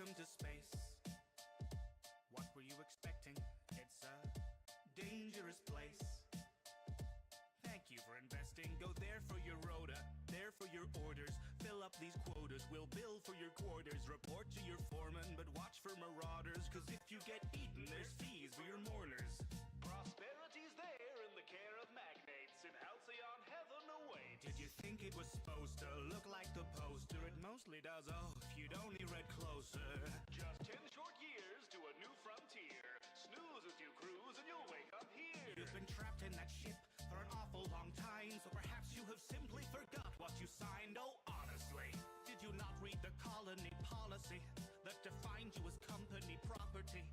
Welcome to space. What were you expecting? It's a dangerous place. Thank you for investing. Go there for your rota, there for your orders. Fill up these quotas, we'll bill for your quarters. Report to your foreman, but watch for marauders. Cause if you get eaten, there's fees for your mourners. Prosperity's there in the care of magnates. In halcyon heaven away. Did you think it was supposed to look like the poster? It mostly does, oh, if you'd only read closer. Just 10 short years to a new frontier. Snooze as you cruise and you'll wake up here. You've been trapped in that ship for an awful long time, so perhaps you have simply forgot what you signed. Oh, honestly, did you not read the colony policy that defined you as company property?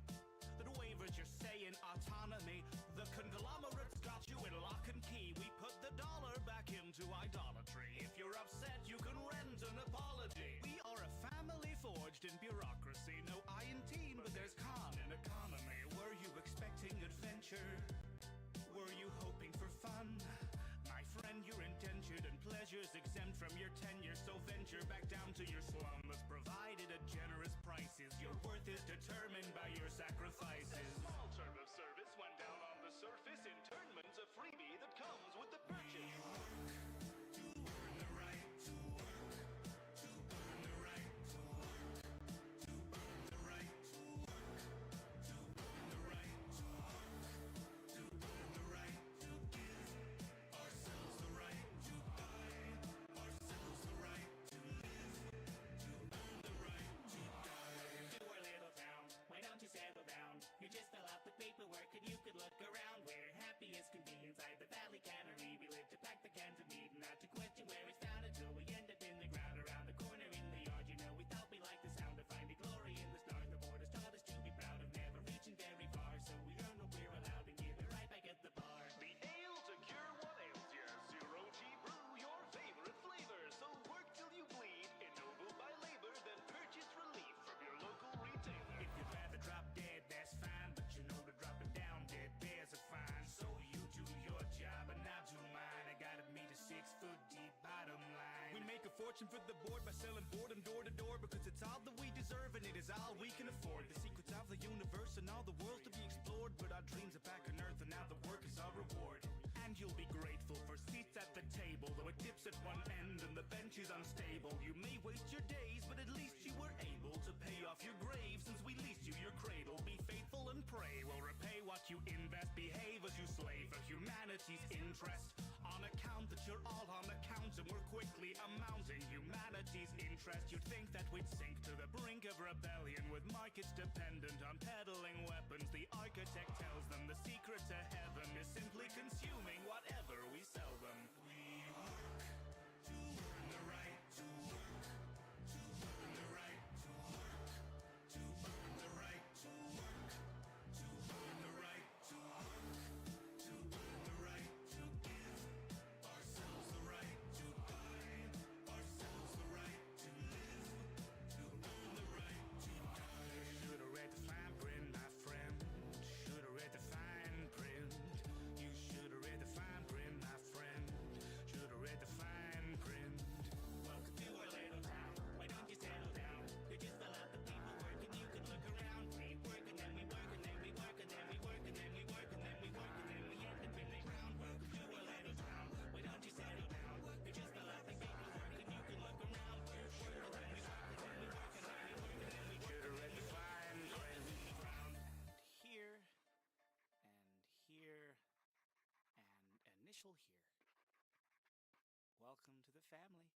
That wavers your say in autonomy. The conglomerates got you in lock and key. We put the dollar back into idolatry. If you're upset, you can rent an apology. We are a family forged in bureaucracy. No I in team, but there's con in economy. Were you expecting adventure? Were you hoping for fun? My friend, you're indentured and pleasure's exempt from your tenure. So venture back down to your slum that's provided at generous prices. Your worth is determined by your sacrifices. A small term of service went down on the surface. Internment's a freebie that comes with the purchase. We work to earn the right to work. To earn the right to work. To earn the right to work. To earn the right to work. To earn the right to give ourselves the right to die. Ourselves the right to live. To earn the right to die. To our little town, why don't you settle down? You just fill out the paperwork and you could look around. We're happy as can be inside the valley cannery. We live to pack the cans of meat and not to question where it's found until we end up in the ground around the corner in the yard. You know, we thought we liked the sound of finding glory in the stars. The borders taught us to be proud of never reaching very far. So we earn what we're allowed and give it right back at the bar. The ale to cure what ails you. Zero G brew, your favorite flavor. So work till you bleed. Ennobled by labor, then purchase relief from your local retailer. If you'd rather drop dead, that's fine. But you know that dropping down dead bears a fine. So you do your job and I'll do mine. I gotta meet a 6 foot deep bottom line. We make a fortune for the board by selling boredom door to door. Because it's all that we deserve and it is all we can afford. The secrets of the universe and all the worlds to be explored. But our dreams are back on earth and now the work is our reward. And you'll be grateful for seats at the table. Though it dips at one end and the bench is unstable. You may waste your days, but at least you were able to pay off your grave. Since we leased you your cradle, be faithful and pray we'll repay what you invest. Behave as you slave for humanity's interest. On account that you're all on account and we're quickly amounting humanity's interest. You'd think that we'd sink to the brink of rebellion with markets dependent on peddling weapons. The architect tells them the secret to heaven is simply consuming whatever we sell them. We work to earn the right to work. To earn the right to work. To earn the right to work. To earn the right to work. To earn the right to give ourselves the right to die. Ourselves the right to live. To earn the right to die. Should've read the fine print, my friend. Should've read the fine print. You should've read the fine print, my friend. Should've read the fine print. Welcome to our little town, why don't you settle down? You just fill out the paperwork and you can look around. We work and then we work and then we work and then we work and then we work and then we work and then we end up in the ground. Welcome to our little town, why don't you settle down? You just fill out the paperwork and you can look around. We work and then we work and then we work and then we work and then we work. Should've read the fine print. And Here, and here, and initial here. Welcome to the family.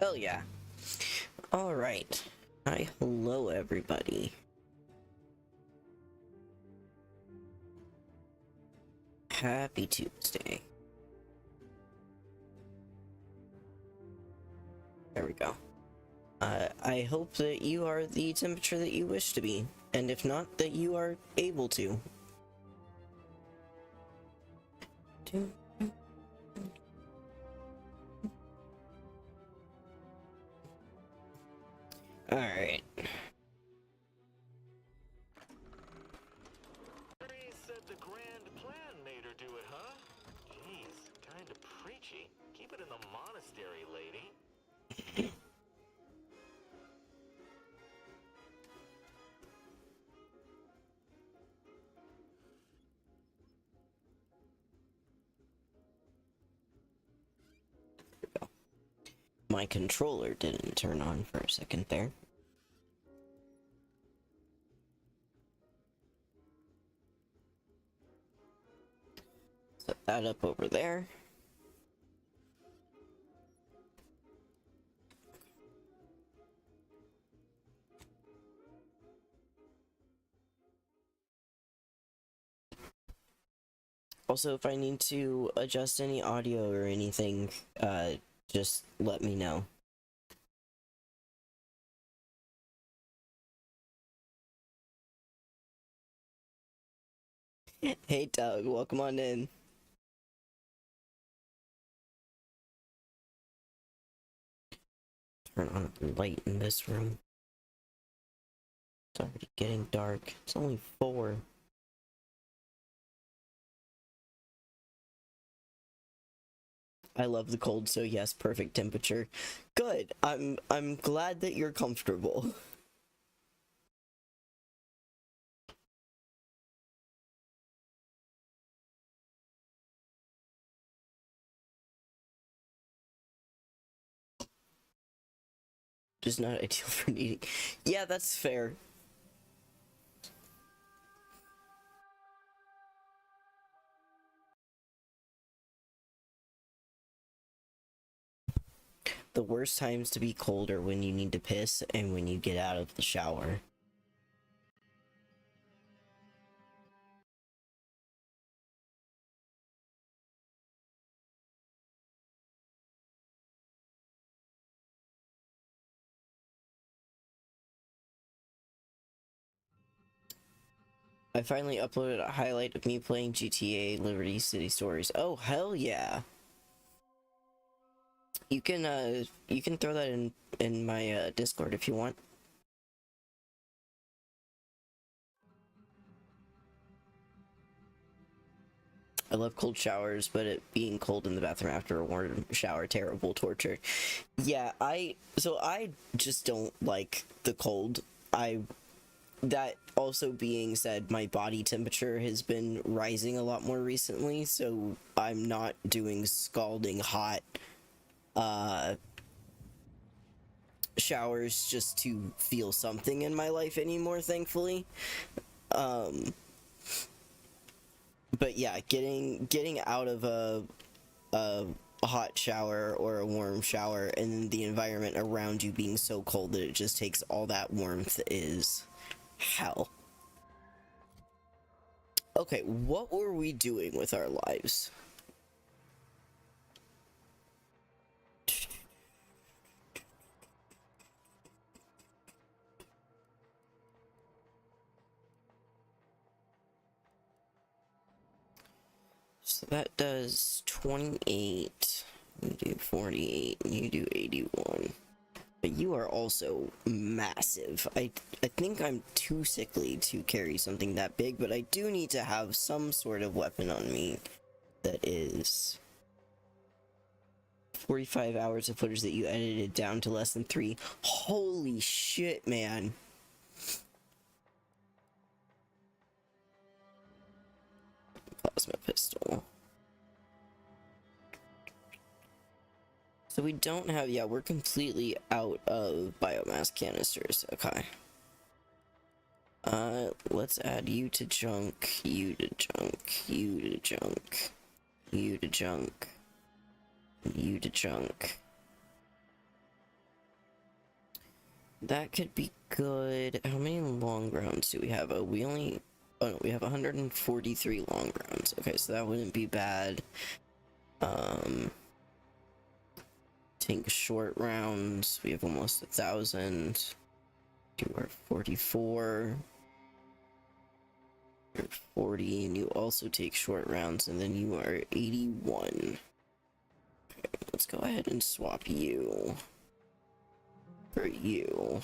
Hell yeah. Alright. Hi, hello everybody. Happy Tuesday. There we go. I hope that you are the temperature that you wish to be, and if not, that you are able to. Alright. Said the grand plan made her do it, huh? Jeez, kinda preachy. Keep it in the monastery, lady. My controller didn't turn on for a second there. Set that up over there. Also, if I need to adjust any audio or anything, just let me know. Hey Doug, welcome on in. Turn on the light in this room. It's already getting dark. It's only 4. I love the cold, so yes, perfect temperature. Good. I'm glad that you're comfortable. Just not ideal for needing. Yeah, that's fair. The worst times to be cold are when you need to piss and when you get out of the shower. I finally uploaded a highlight of me playing GTA Liberty City Stories. Oh, hell yeah. You can throw that in my Discord if you want. I love cold showers, but it being cold in the bathroom after a warm shower, terrible torture. Yeah, I just don't like the cold. That also being said, my body temperature has been rising a lot more recently, so I'm not doing scalding hot showers just to feel something in my life anymore, thankfully. But yeah, getting out of a hot shower or a warm shower and then the environment around you being so cold that it just takes all that warmth is hell. Okay, what were we doing with our lives? So that does 28, you do 48, and you do 81. But you are also massive. I think I'm too sickly to carry something that big, but I do need to have some sort of weapon on me that is 45 hours of footage that you edited down to less than 3. Holy shit, man. Plasma pistol. So we don't have, yeah, we're completely out of biomass canisters. Okay. Let's add you to junk, you to junk, you to junk, you to junk, you to junk. that could be good. How many long rounds do we have? Oh, we only... Oh, no, we have 143 long rounds. Okay, so that wouldn't be bad. Take short rounds. We have almost 1,000. You are 44. You're 40, and you also take short rounds, and then you are 81. Okay, let's go ahead and swap you for you.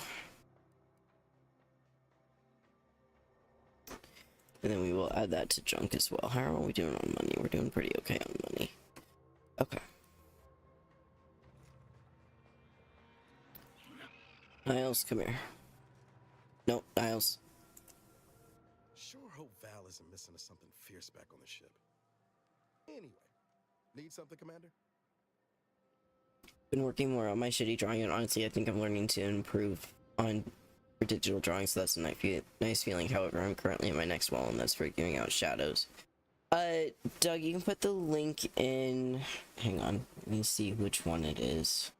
And then we will add that to junk as well. How are we doing on money? We're doing pretty okay on money. Okay. Niles, come here. Nope, Niles. Sure hope Val isn't missing something fierce back on the ship. Anyway, need something, Commander? Been working more on my shitty drawing, and honestly, I think I'm learning to improve on digital drawing, so that's a nice feeling. However, I'm currently in my next wall, and that's for giving out shadows. Doug, you can put the link in... Hang on, let me see which one it is.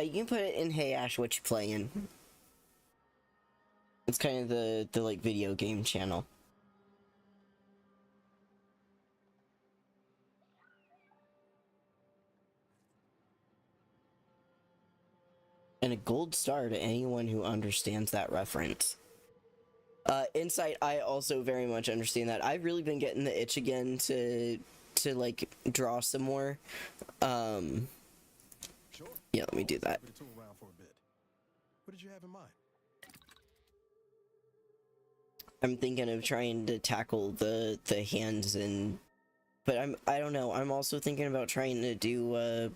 You can put it in Hey Ash, what you playing? It's kind of the like video game channel. And a gold star to anyone who understands that reference. Insight, I also very much understand that. I've really been getting the itch again to like draw some more. Sure. Yeah, let me do that. Happy to tool around for a bit. What did you have in mind? I'm thinking of trying to tackle the hands, and but I don't know. I'm also thinking about trying to do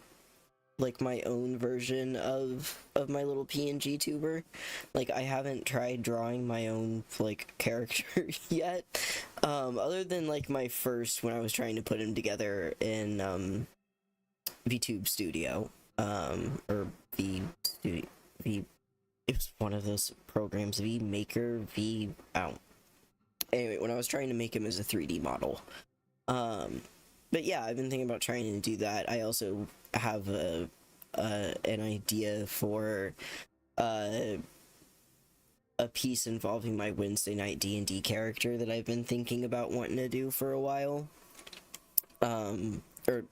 like my own version of my little PNG tuber. Like, I haven't tried drawing my own like character yet. Other than like my first, when I was trying to put him together in VTube Studio, or V Studio, V. It was one of those programs, V Maker, V. Oh. Anyway, when I was trying to make him as a 3D model. But yeah, I've been thinking about trying to do that. I also have an idea for a piece involving my Wednesday night D&D character that I've been thinking about wanting to do for a while. Or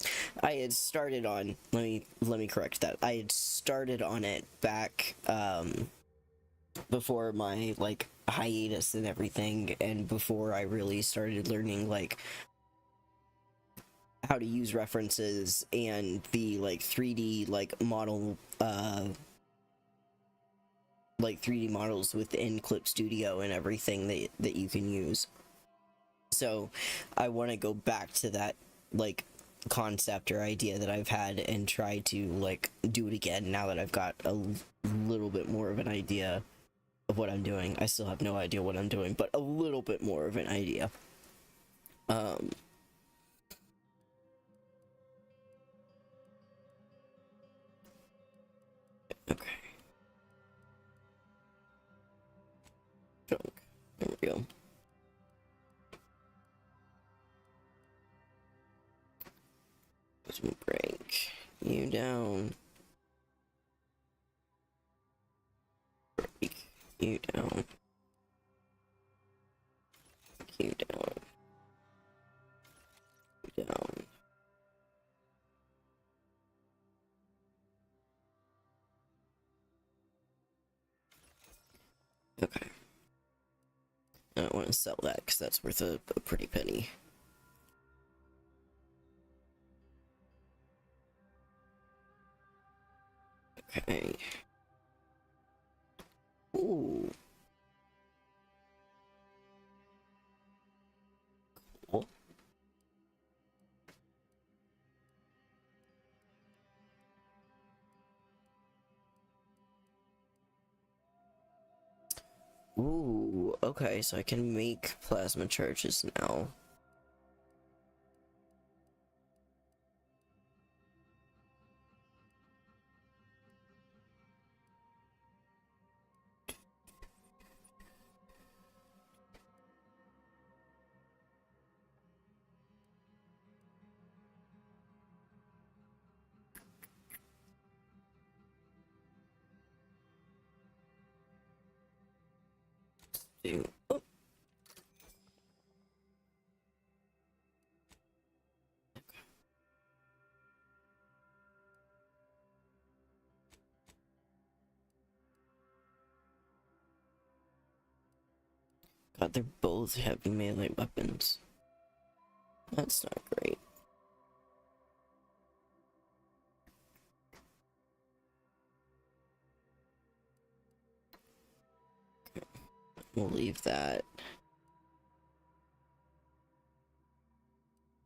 I had started on, let me correct that. I had started on it back before my like hiatus and everything, and before I really started learning like how to use references and the like 3D like model like 3D models within Clip Studio and everything that you can use. So I want to go back to that like concept or idea that I've had and try to like do it again now that I've got a little bit more of an idea of what I'm doing. I still have no idea what I'm doing, but a little bit more of an idea. Okay. Junk. There we go. Let's break you down. Break you down. You down. You down. Okay. I don't want to sell that because that's worth a pretty penny. Okay. Ooh. Cool. Ooh, okay, so I can make plasma charges now. do. Oh. God, they're both heavy melee weapons. That's not great. We'll leave that.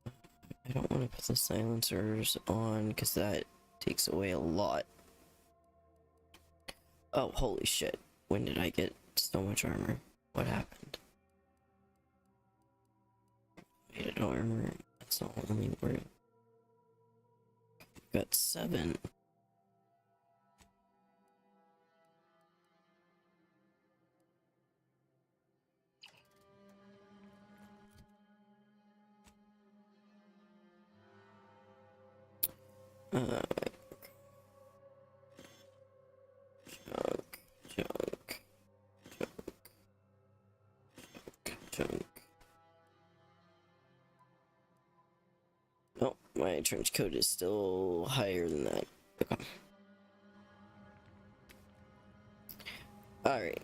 I don't want to put the silencers on because that takes away a lot. Oh, holy shit. When did I get so much armor? What happened? Weighted armor. That's not only worth. Got 7. Junk. Oh, my trench coat is still higher than that. Okay. Alright.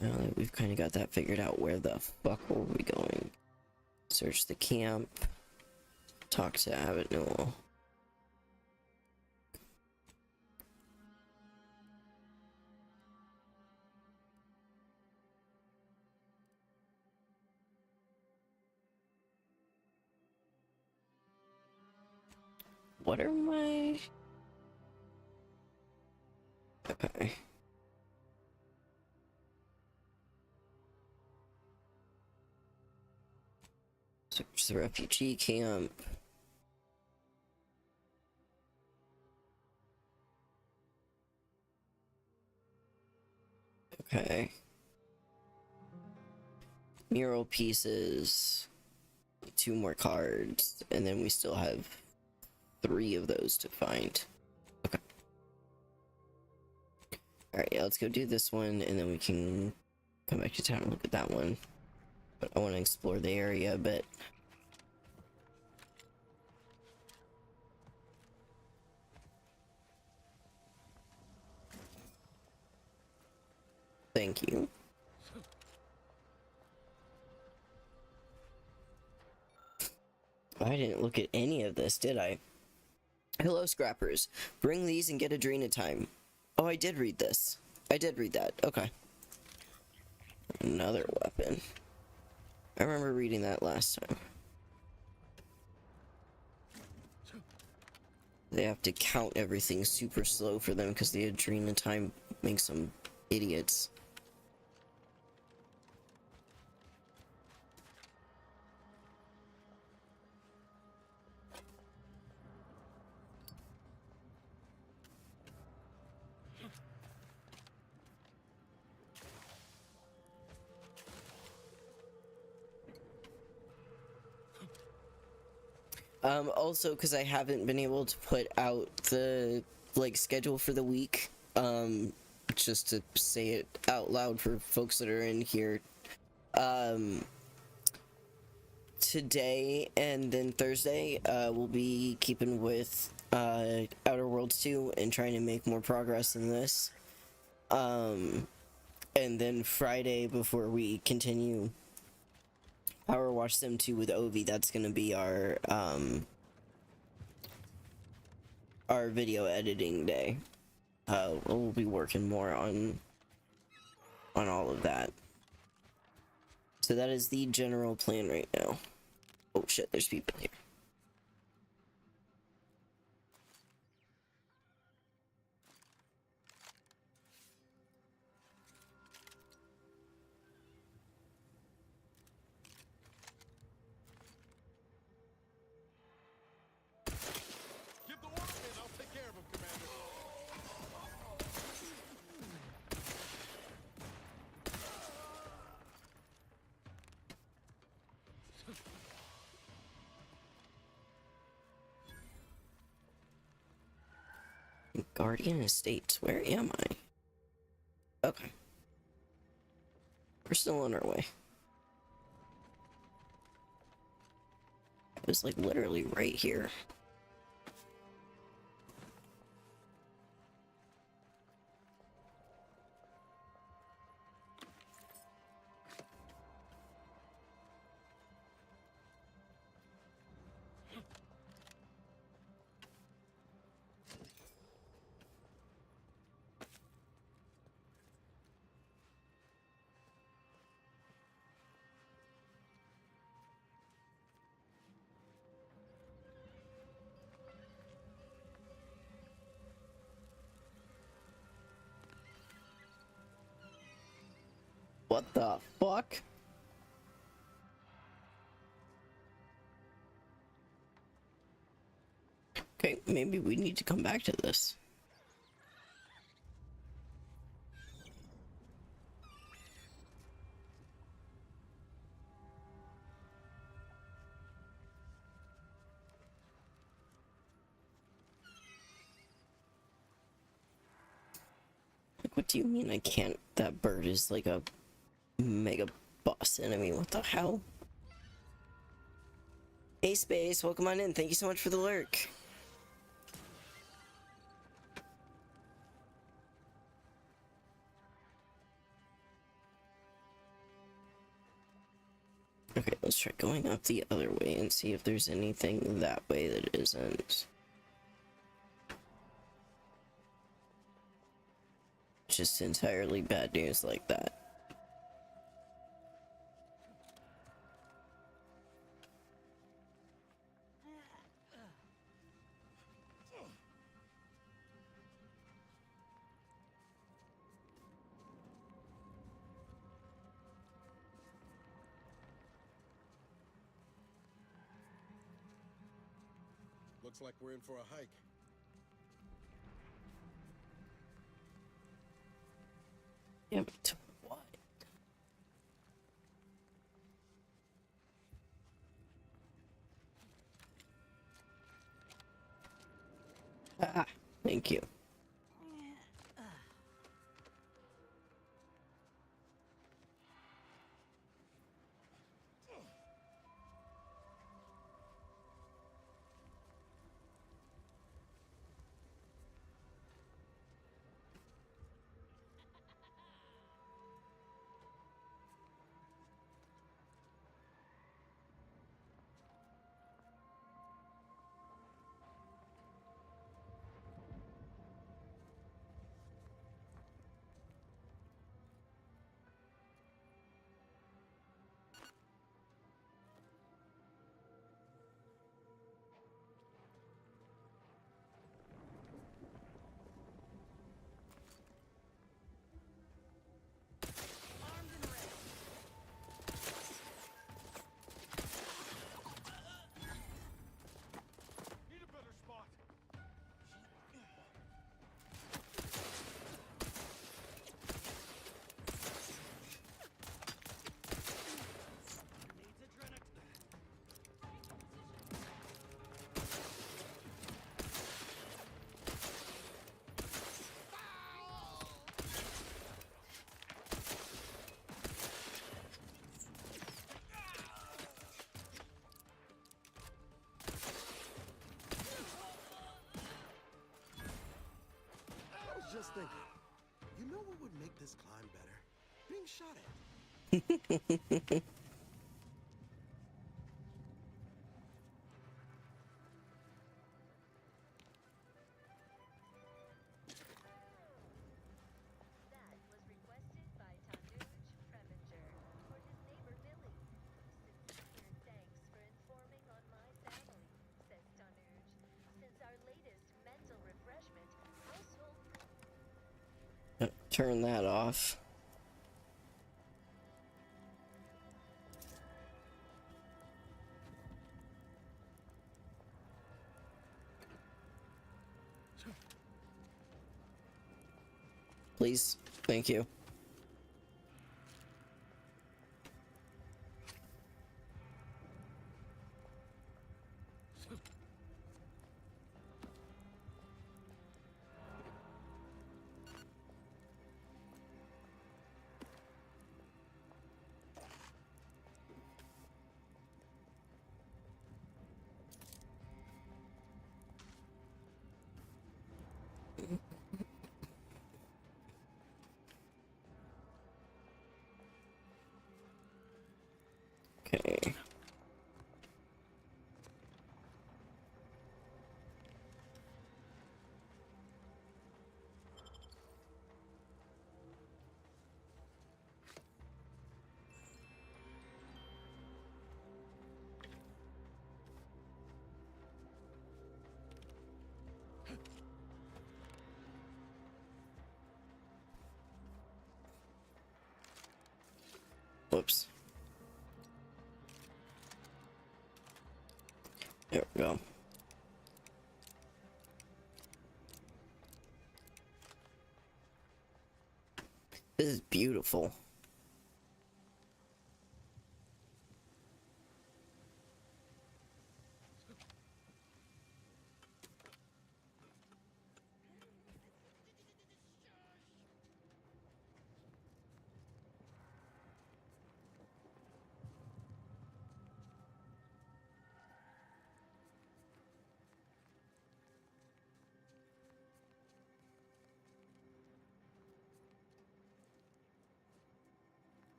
Now that we've kind of got that figured out, where the fuck were we going? Search the camp. Talk to Abbott Newell. What are my... Okay. Search the refugee camp. Okay. Mural pieces. 2 more cards. And then we still have 3 of those to find. Okay. Alright, yeah, let's go do this one, and then we can come back to town and look at that one. But I want to explore the area a bit. Thank you. I didn't look at any of this, did I? Hello, scrappers. Bring these and get Adrena time. Oh, I did read this. I did read that. Okay. Another weapon. I remember reading that last time. They have to count everything super slow for them because the Adrena time makes them idiots. Also, because I haven't been able to put out the, schedule for the week, just to say it out loud for folks that are in here, today and then Thursday, we'll be keeping with, Outer Worlds 2 and trying to make more progress in this, and then Friday, before we continue Power Wash Them 2 with Ovi, that's gonna be our video editing day. We'll be working more on all of that. So that is the general plan right now. Oh shit, there's people here. Give the order and I'll take care of him, Commander. Guardian Estates, where am I? Okay. We're still on our way. It was like literally right here. What the fuck? Okay, maybe we need to come back to this. Like, what do you mean I can't? That bird is like a mega boss enemy. What the hell? Hey, Space, welcome on in. Thank you so much for the lurk. Okay, let's try going up the other way and see if there's anything that way that isn't. Just entirely bad news like that. Looks like we're in for a hike. Yeah, but what? Ah, thank you. Need a better spot. Needs adrenaline. I was just thinking, you know what would make this climb better? Being shot at. That was requested by Tanuj Preminger for his neighbor Billy. Sincere thanks for informing on my family, says Tanuj. Since our latest mental refreshment, household Turn that off. Please, thank you. Okay. Whoops. There we go. This is beautiful.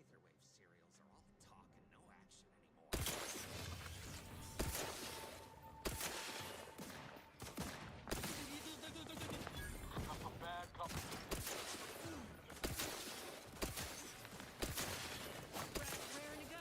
Aetherwave cereals are all talk and no action anymore. Raring to go.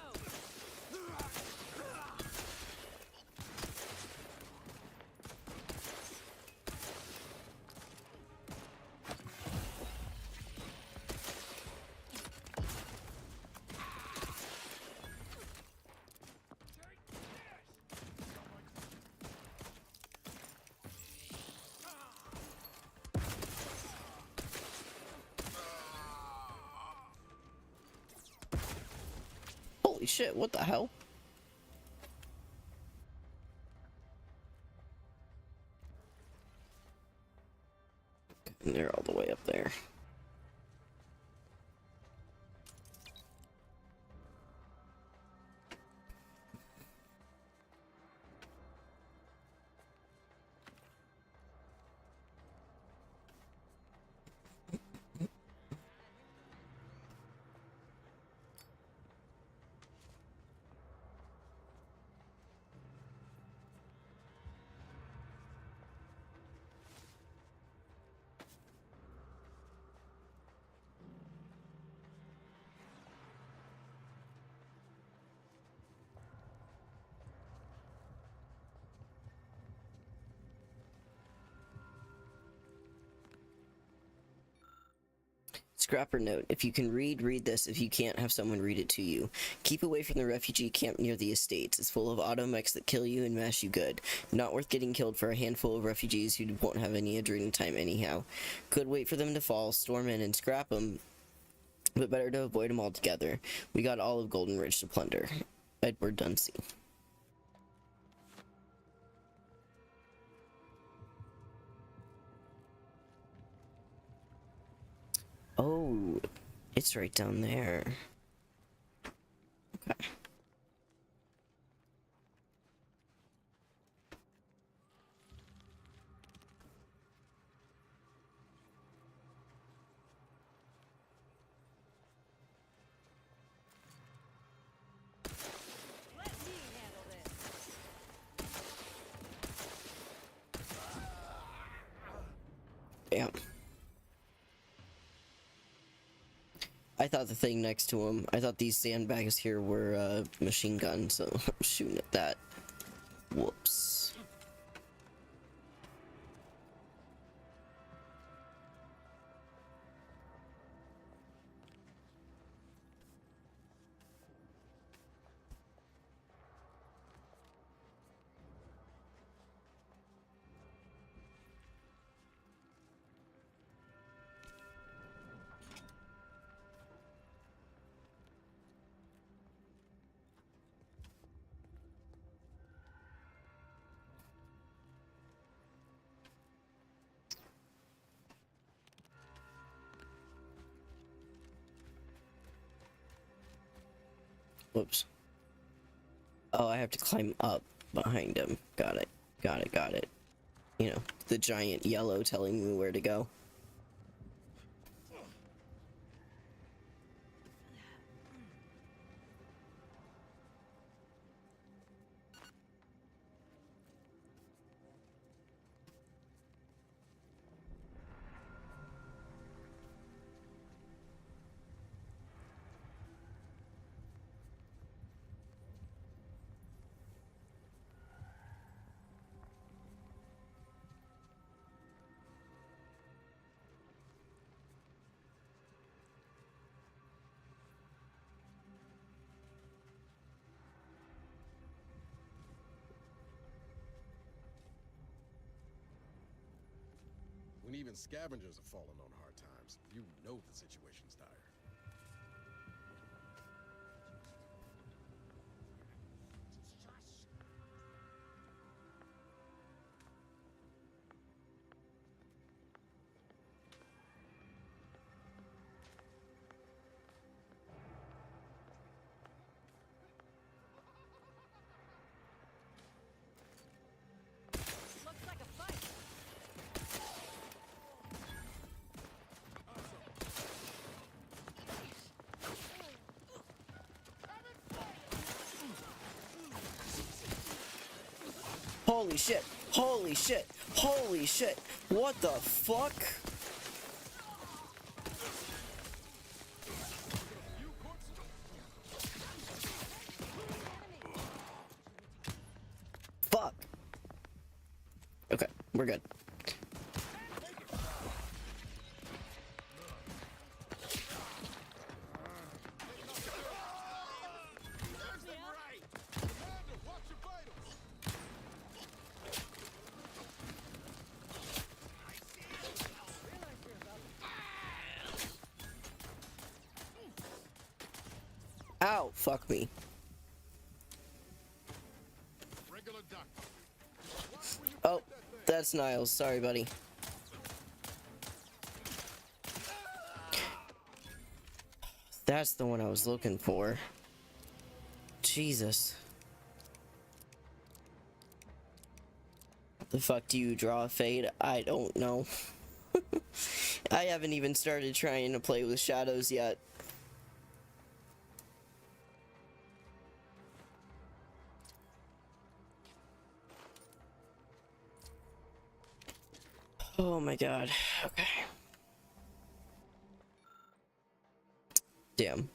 Holy shit, what the hell? And they're all the way up there. Scrapper note: if you can read, read this. If you can't, have someone read it to you. Keep away from the refugee camp near the estates. It's full of automechs that kill you and mash you good. Not worth getting killed for a handful of refugees who won't have any adrenaline time anyhow. Could wait for them to fall, storm in, and scrap them, but better to avoid them altogether. We got all of Golden Ridge to plunder. Edward Dunsey. Oh, it's right down there. Okay. Let me handle this. Damn. I thought the thing next to him, I thought these sandbags here were machine guns, so I'm shooting at that. Whoops. Whoops. Oh, I have to climb up. behind him. Got it. Got it. Got it. You know, the giant yellow telling me where to go. When even scavengers are falling on hard times, you know the situation's dire. Looks like a fight. Holy shit! Holy shit! Holy shit! What the fuck? Fuck! Okay, we're good. Ow, fuck me. Oh, that's Niles. Sorry, buddy. That's the one I was looking for. Jesus. The fuck do you draw a fade? I don't know. I haven't even started trying to play with shadows yet. Oh my god. Okay. Damn.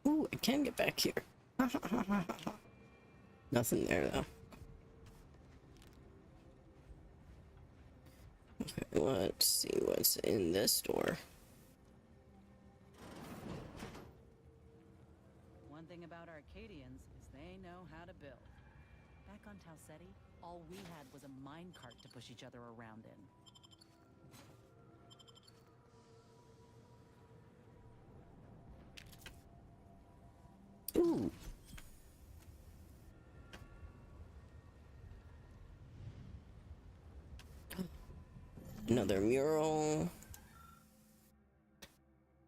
Ooh, I can get back here. Nothing there, though. Okay, let's see what's in this door. One thing about Arcadians is they know how to build. Back on Tau Ceti, all we had was a minecart to push each other around in. Ooh. Another mural.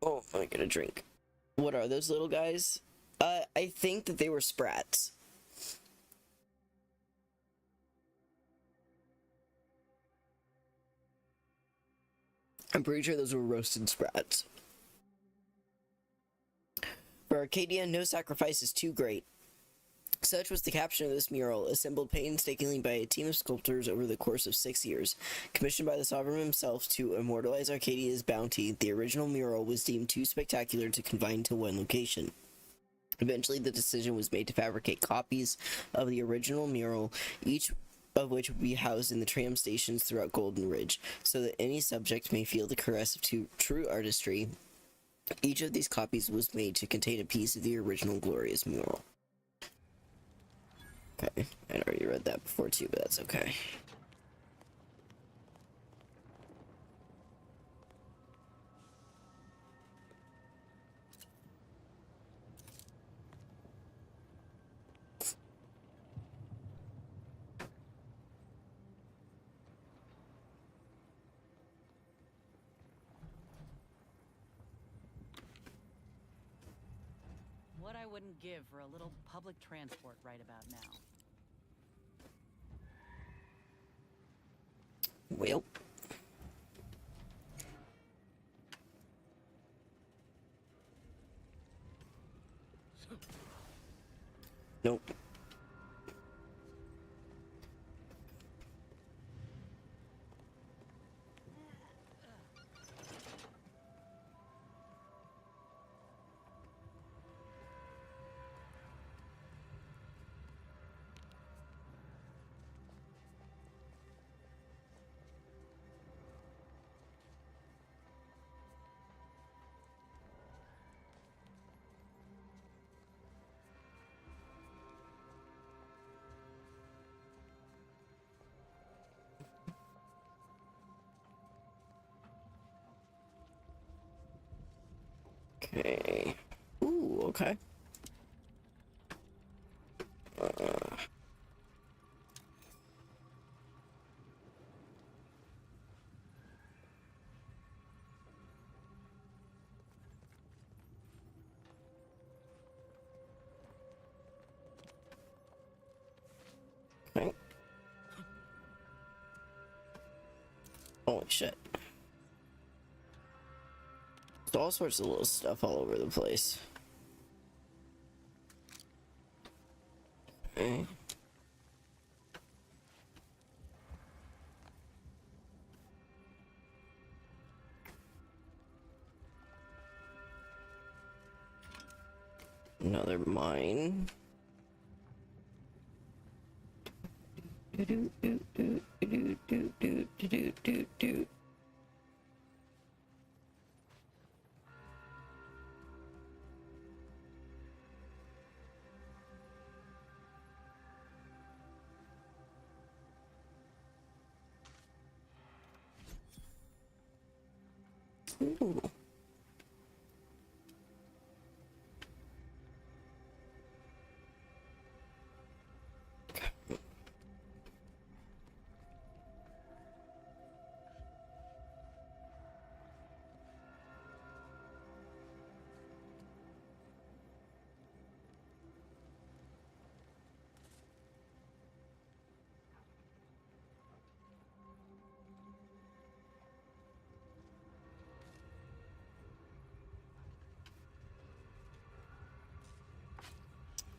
Oh, I get a drink. What are those little guys? I think that they were sprats. I'm pretty sure those were roasted sprats. For Arcadia, no sacrifice is too great. Such was the caption of this mural, assembled painstakingly by a team of sculptors over the course of 6 years. Commissioned by the sovereign himself to immortalize Arcadia's bounty, the original mural was deemed too spectacular to confine to one location. Eventually, the decision was made to fabricate copies of the original mural, each of which would be housed in the tram stations throughout Golden Ridge, so that any subject may feel the caress of true artistry. Each of these copies was made to contain a piece of the original glorious mural. Okay, I'd already read that before too, but that's okay. What I wouldn't give for a little public transport right about now. Well. Nope. Okay. Ooh, okay. Okay. Holy shit. There's all sorts of little stuff all over the place. Okay. Another mine. Ooh.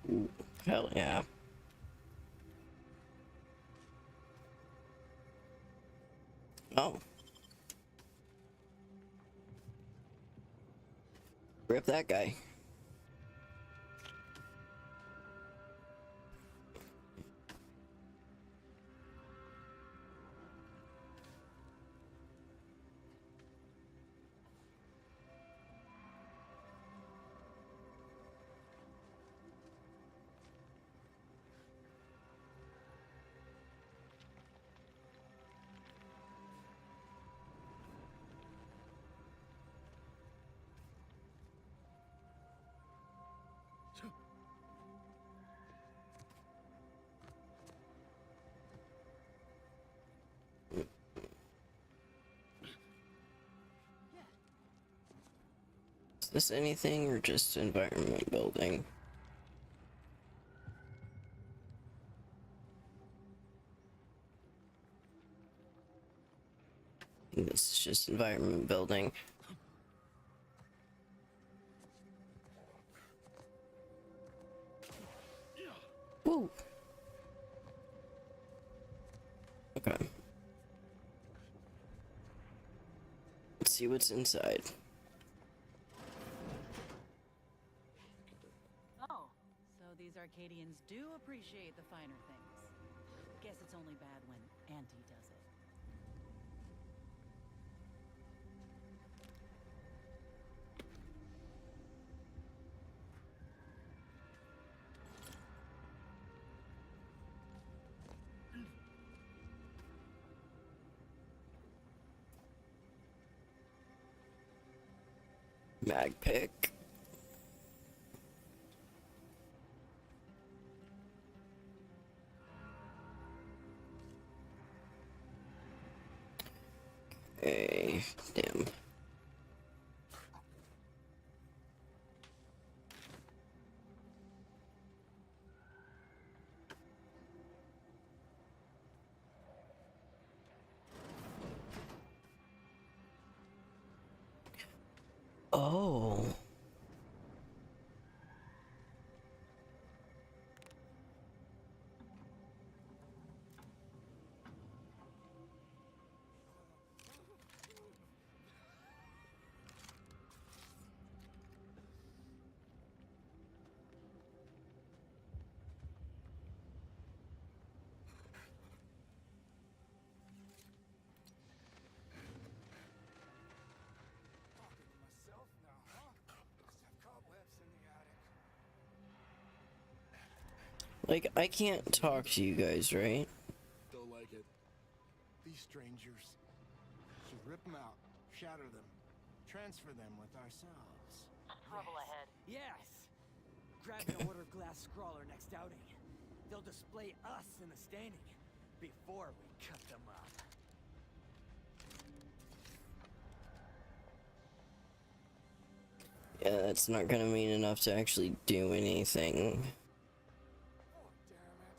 Ooh, hell yeah. Oh. Rip that guy. Is this anything or just environment building? This is just environment building. Woo! Okay. Let's see what's inside. Oh, so these Arcadians do appreciate the finer things. Guess it's only bad when Auntie does it. Mag pick. Okay, damn. Oh. Myself now, huh? Must have cobwebs in the attic. Like, I can't talk to you guys, right? Don't like it. These strangers. Should rip them out, shatter them, transfer them with ourselves. Trouble ahead. Yes! Grab an order glass scrawler next outing. They'll display us in the standing before we cut them up. Yeah, that's not gonna mean enough to actually do anything. Oh, damn it.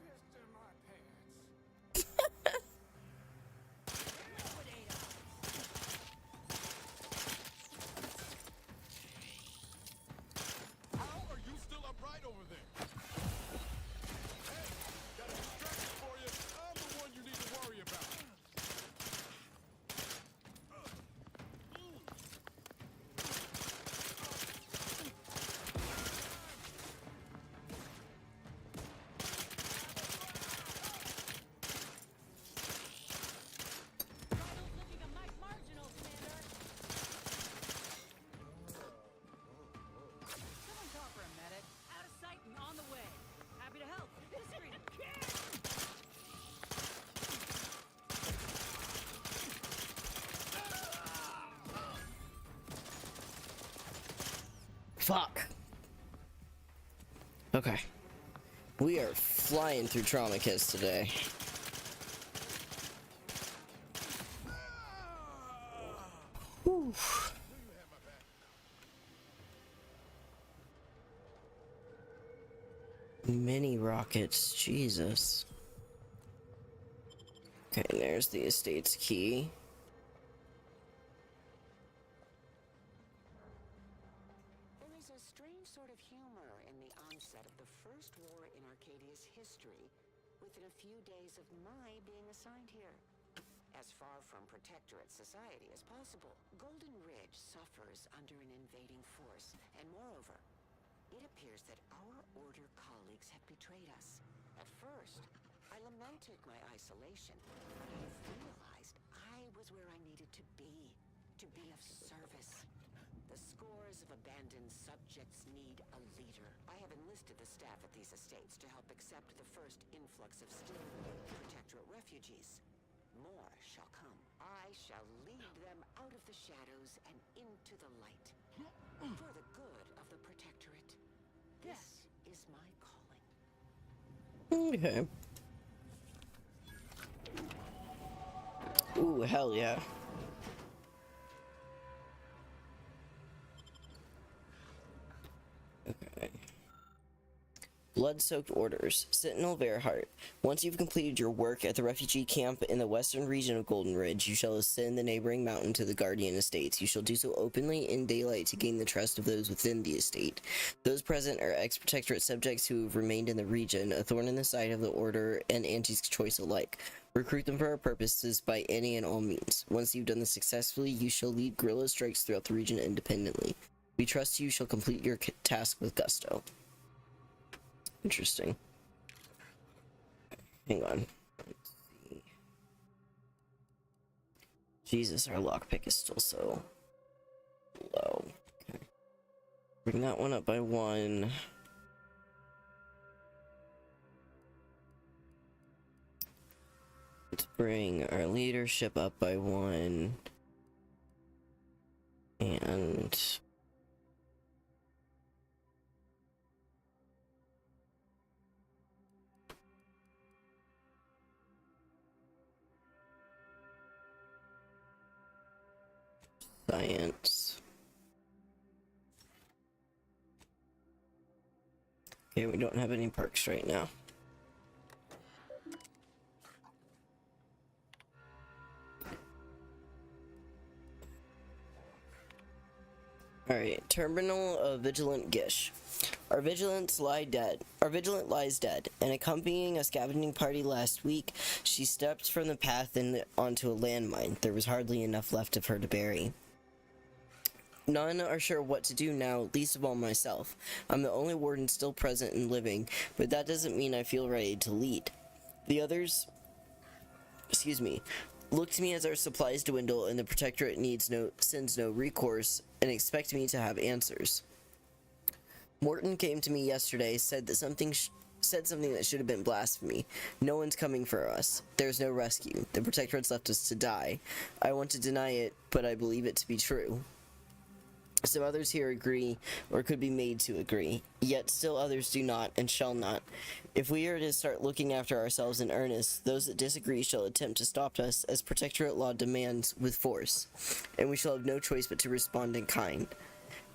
Pissed in my pants. How are you still upright over there? Hey, got a distraction for you. I'm the one you need to worry about. Looking a mite marginal, Commander. Someone call for a medic. Out of sight and on the way. Happy to help. Discreet. Fuck. Okay. We are flying through trauma kits today. Whew. Mini rockets, Jesus. Okay, there's the estate's key. There is a strange sort of humor in the onset of the first war in Arcadia's history, within a few days of my being assigned here. As far from protectorate society as possible, Golden Ridge suffers under an invading force, and moreover, it appears that our Order colleagues have betrayed us. At first, I lamented my isolation, but I have realized I was where I needed to be of service. The scores of abandoned subjects need a leader. I have enlisted the staff at these estates to help accept the first influx of still Protectorate refugees. More shall come. I shall lead them out of the shadows and into the light. For the good of the Protectorate. This is my calling. Okay. Ooh, hell yeah. Blood-soaked orders. Sentinel Verhart. Once you've completed your work at the refugee camp in the western region of Golden Ridge, you shall ascend the neighboring mountain to the Guardian Estates. You shall do so openly in daylight to gain the trust of those within the estate. Those present are ex-protectorate subjects who have remained in the region, a thorn in the side of the Order and Auntie's choice alike. Recruit them for our purposes by any and all means. Once you've done this successfully, you shall lead guerrilla strikes throughout the region independently. We trust you shall complete your task with gusto. Interesting. Hang on. Let's see. Jesus, our lockpick is still so low. Okay. Bring that one up by 1. Let's bring our leadership up by 1. And science. Okay, we don't have any perks right now. Alright, Terminal of Vigilant Gish. Our vigilant lies dead, and accompanying a scavenging party last week, she stepped from the path and onto a landmine. There was hardly enough left of her to bury. None are sure what to do now, least of all myself. I'm the only warden still present and living, but that doesn't mean I feel ready to lead. The others, look to me as our supplies dwindle and the Protectorate sends no recourse and expect me to have answers. Morton came to me yesterday, said something that should have been blasphemy. No one's coming for us. There's no rescue. The Protectorate's left us to die. I want to deny it, but I believe it to be true. Some others here agree, or could be made to agree, yet still others do not, and shall not. If we are to start looking after ourselves in earnest, those that disagree shall attempt to stop us, as Protectorate law demands, with force, and we shall have no choice but to respond in kind.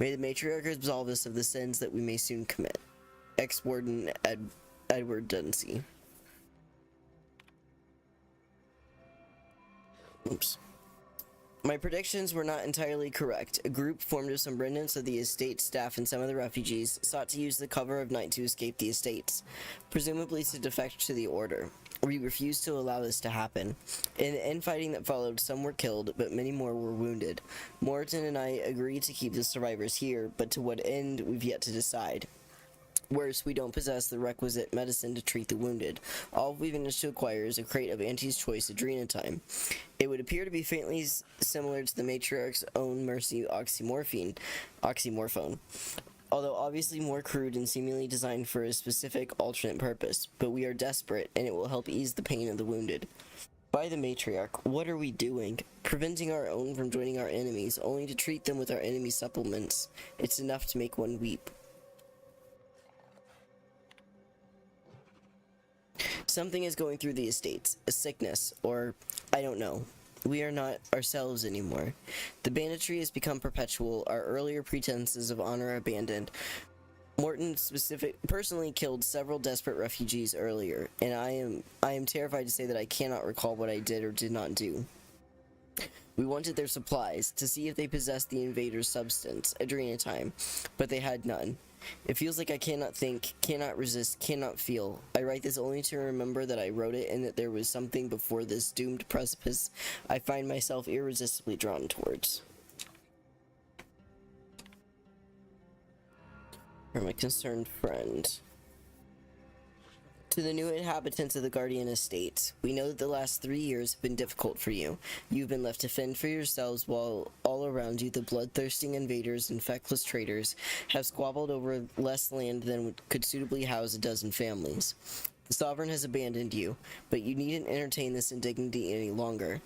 May the Matriarch absolve us of the sins that we may soon commit. Ex-Warden Edward Dunsey. Oops. My predictions were not entirely correct. A group formed of some remnants of the estate staff and some of the refugees sought to use the cover of night to escape the estates, presumably to defect to the Order. We refused to allow this to happen. In the infighting that followed, some were killed, but many more were wounded. Morton and I agreed to keep the survivors here, but to what end we've yet to decide. Worse, we don't possess the requisite medicine to treat the wounded. All we managed to acquire is a crate of Auntie's Choice Adrenatime. It would appear to be faintly similar to the Matriarch's own Mercy oxymorphone, although obviously more crude and seemingly designed for a specific alternate purpose. But we are desperate, and it will help ease the pain of the wounded. By the Matriarch, what are we doing? Preventing our own from joining our enemies, only to treat them with our enemy supplements. It's enough to make one weep. Something is going through the estates, a sickness, or I don't know. We are not ourselves anymore. The banditry has become perpetual, our earlier pretenses of honor are abandoned. Morton personally killed several desperate refugees earlier, and I am terrified to say that I cannot recall what I did or did not do. We wanted their supplies, to see if they possessed the invader's substance, Adrenatime, but they had none. It feels like I cannot think, cannot resist, cannot feel. I write this only to remember that I wrote it and that there was something before this doomed precipice I find myself irresistibly drawn towards. From a concerned friend. To the new inhabitants of the Guardian Estate, we know that the last 3 years have been difficult for you. You've been left to fend for yourselves while all around you the bloodthirsting invaders and feckless traitors have squabbled over less land than could suitably house a dozen families. The Sovereign has abandoned you, but you needn't entertain this indignity any longer.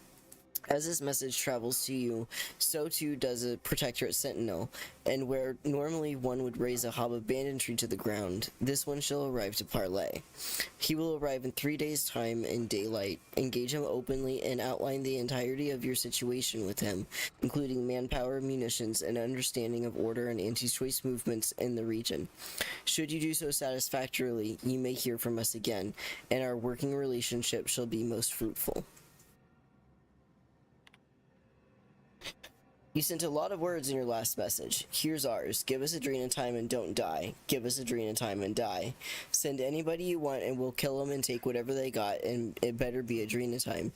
As this message travels to you, so too does a Protectorate Sentinel, and where normally one would raise a hob of banditry to the ground, this one shall arrive to parley. He will arrive in 3 days' time in daylight. Engage him openly and outline the entirety of your situation with him, including manpower, munitions, and understanding of order and anti-choice movements in the region. Should you do so satisfactorily, you may hear from us again, and our working relationship shall be most fruitful. You sent a lot of words in your last message. Here's ours. Give us Adrena time and don't die. Give us Adrena time and die. Send anybody you want and we'll kill them and take whatever they got, and it better be Adrena time.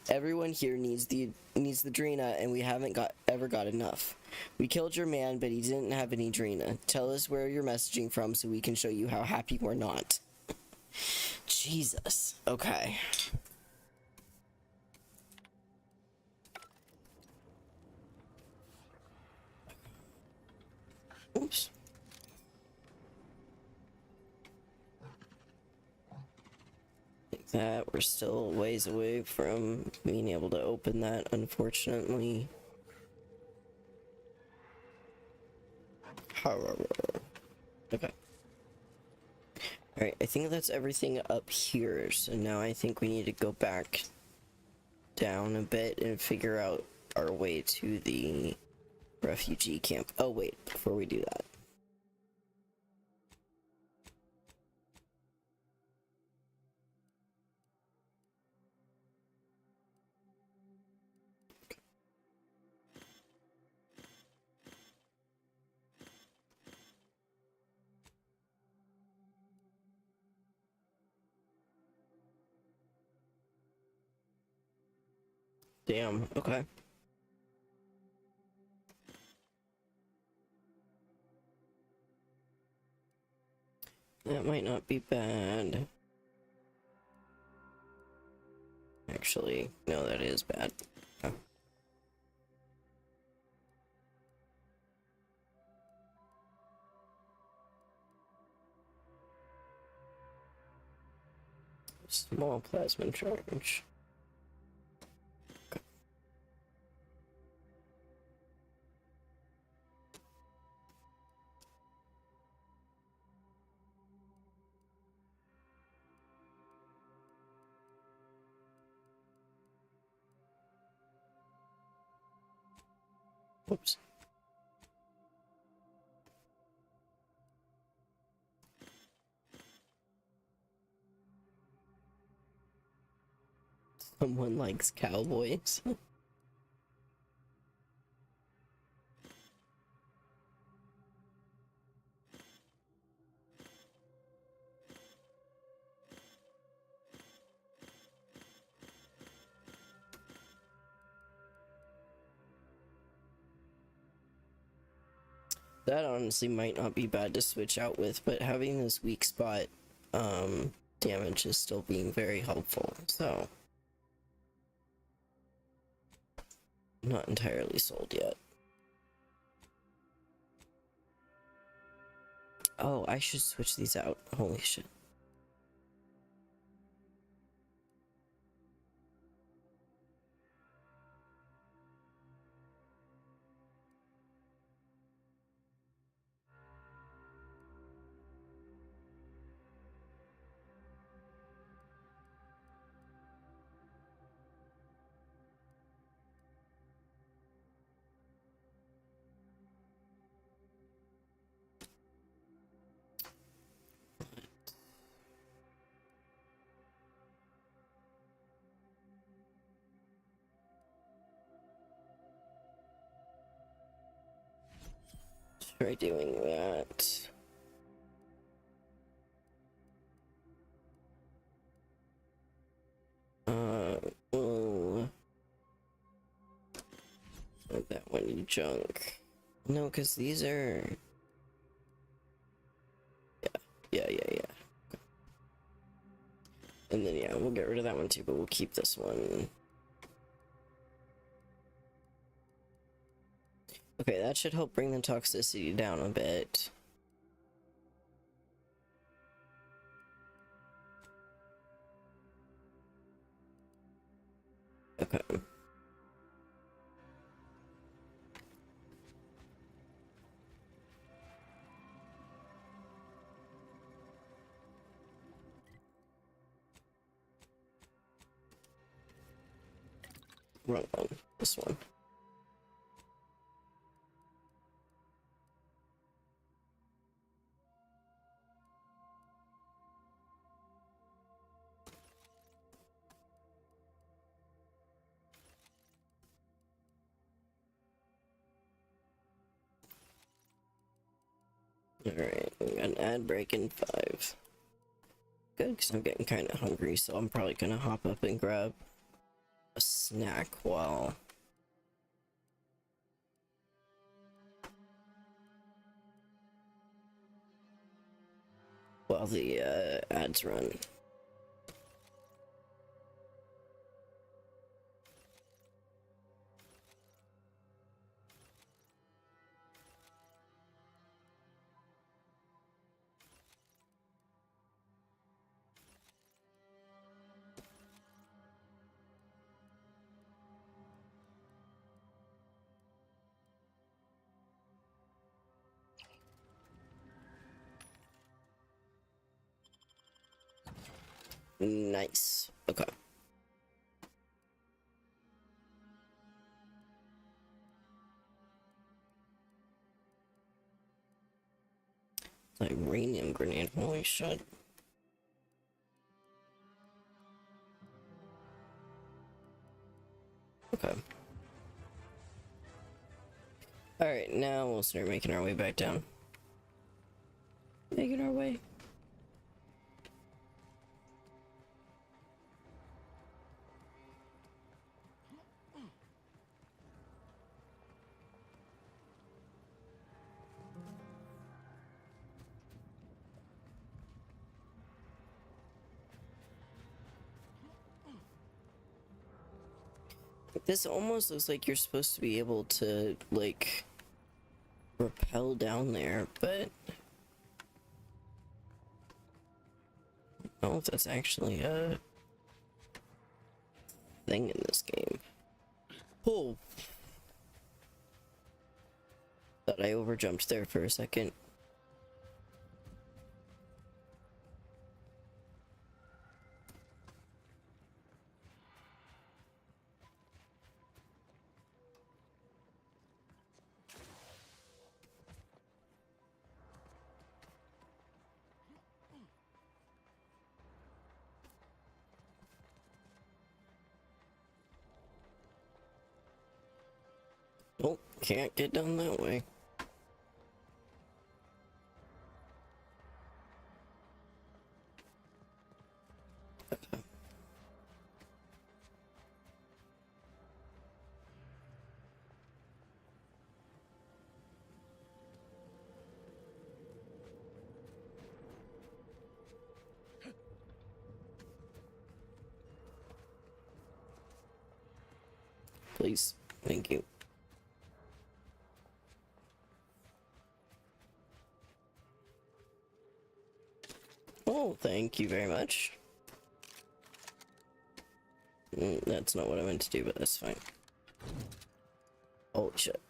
Everyone here needs the Adrena, and we haven't ever got enough. We killed your man, but he didn't have any Adrena. Tell us where you're messaging from so we can show you how happy we're not. Jesus. Okay. Oops. Like that, we're still a ways away from being able to open that, unfortunately. Okay. Alright, I think that's everything up here, so now I think we need to go back down a bit and figure out our way to the refugee camp. Oh wait, before we do that. Damn, okay. That might not be bad. Actually, no, that is bad. Oh. Small plasma charge. Okay. Whoops. Someone likes cowboys. That honestly might not be bad to switch out with, but having this weak spot damage is still being very helpful, so I'm not entirely sold yet. Oh, I should switch these out. Holy shit. Try doing that. We'll put that one in junk. No, because these are... Yeah. And then, yeah, we'll get rid of that one too, but we'll keep this one. Okay, that should help bring the toxicity down a bit. Okay. Wrong one. This one. Alright, we got an ad break in 5. Good, because I'm getting kind of hungry, so I'm probably gonna hop up and grab a snack while the ads run. Nice. Okay. Uranium grenade, holy shit. Okay. Alright, now we'll start making our way back down. Making our way. This almost looks like you're supposed to be able to, like, rappel down there, but I don't know if that's actually a thing in this game. Oh! Thought I overjumped there for a second. Oh, can't get down that way. Please, thank you. Oh, thank you very much. That's not what I meant to do, but that's fine. Holy shit.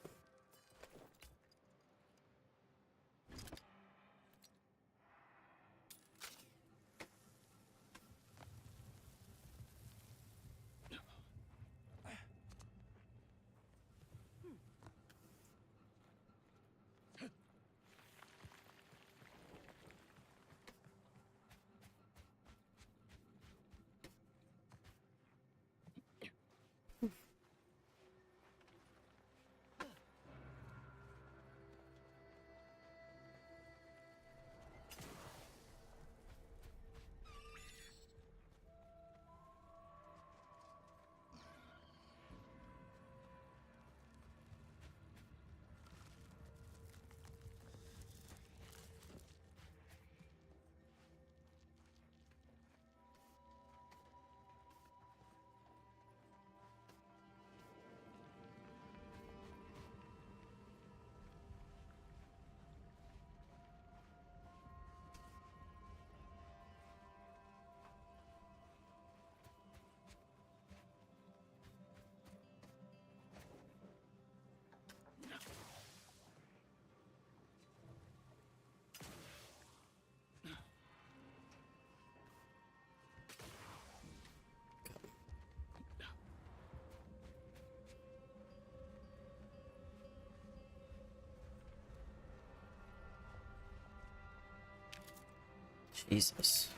Jesus.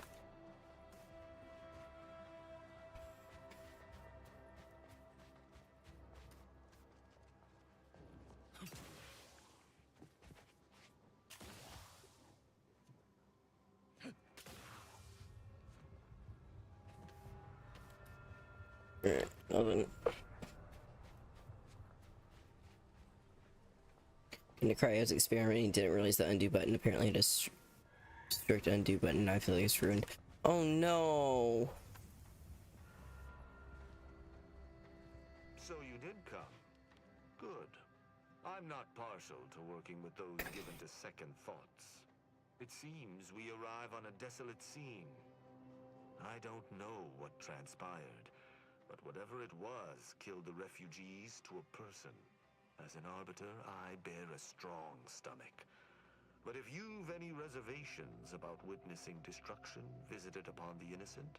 Alright, well then. In the cry, I was experimenting, didn't realize the undo button. Apparently it is strict undo button. I feel like it's ruined. Oh no! So you did come. Good. I'm not partial to working with those given to second thoughts. It seems we arrive on a desolate scene. I don't know what transpired, but whatever it was killed the refugees to a person. As an arbiter, I bear a strong stomach. But if you've any reservations about witnessing destruction visited upon the innocent,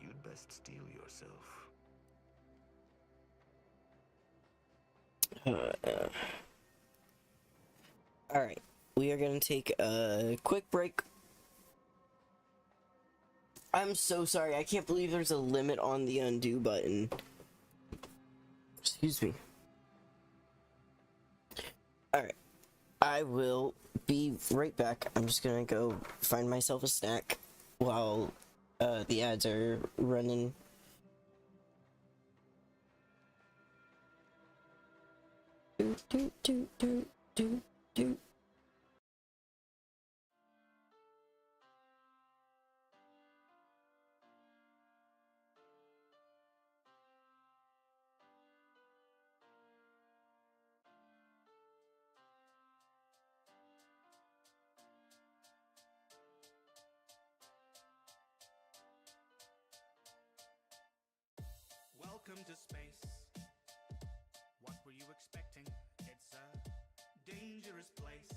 you'd best steel yourself. Alright, we are gonna take a quick break. I'm so sorry, I can't believe there's a limit on the undo button. Excuse me. Alright, I will be right back. I'm just gonna go find myself a snack while the ads are running. Do, do, do, do, do, do. Welcome to space. What were you expecting? It's a dangerous place.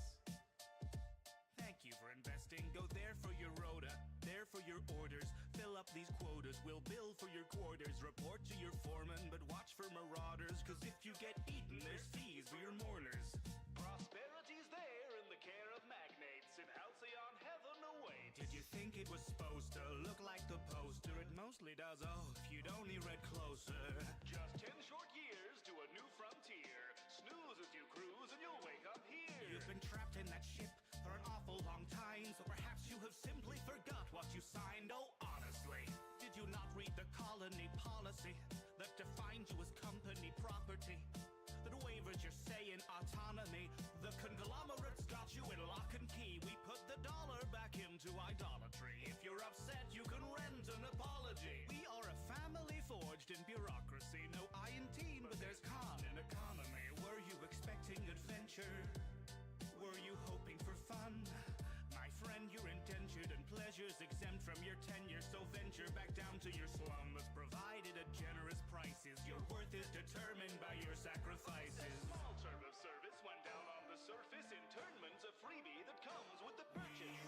Thank you for investing. Go there for your rota, there for your orders. Fill up these quotas, we'll bill for your quarters. Report to your foreman, but watch for marauders. Cause if you get eaten, there's fees for your mourners. Prosperity's there in the care of magnates, in halcyon heaven awaits. Did you think it was supposed to look like the poster? It mostly does, oh, if you'd only read closer. Just 10 short years to a new frontier. Snooze as you cruise and you'll wake up here. You've been trapped in that ship for an awful long time, so perhaps you have simply forgot what you signed. Oh, honestly, did you not read the colony policy that defined you as company property? That wavers your say in autonomy. The conglomerates got you in lock and key. We put the dollar back into idolatry. If you're upset, you can rent an apology. We are a family forged in bureaucracy. No I in teen, but there's con in economy. Were you expecting adventure? Were you hoping for fun? My friend, you're indentured and pleasures exempt from your tenure. So venture back down to your slum that's provided at generous prices. Your worth is determined by your sacrifices. Small term of service went down on the surface. Internment's a freebie that comes with the purchase.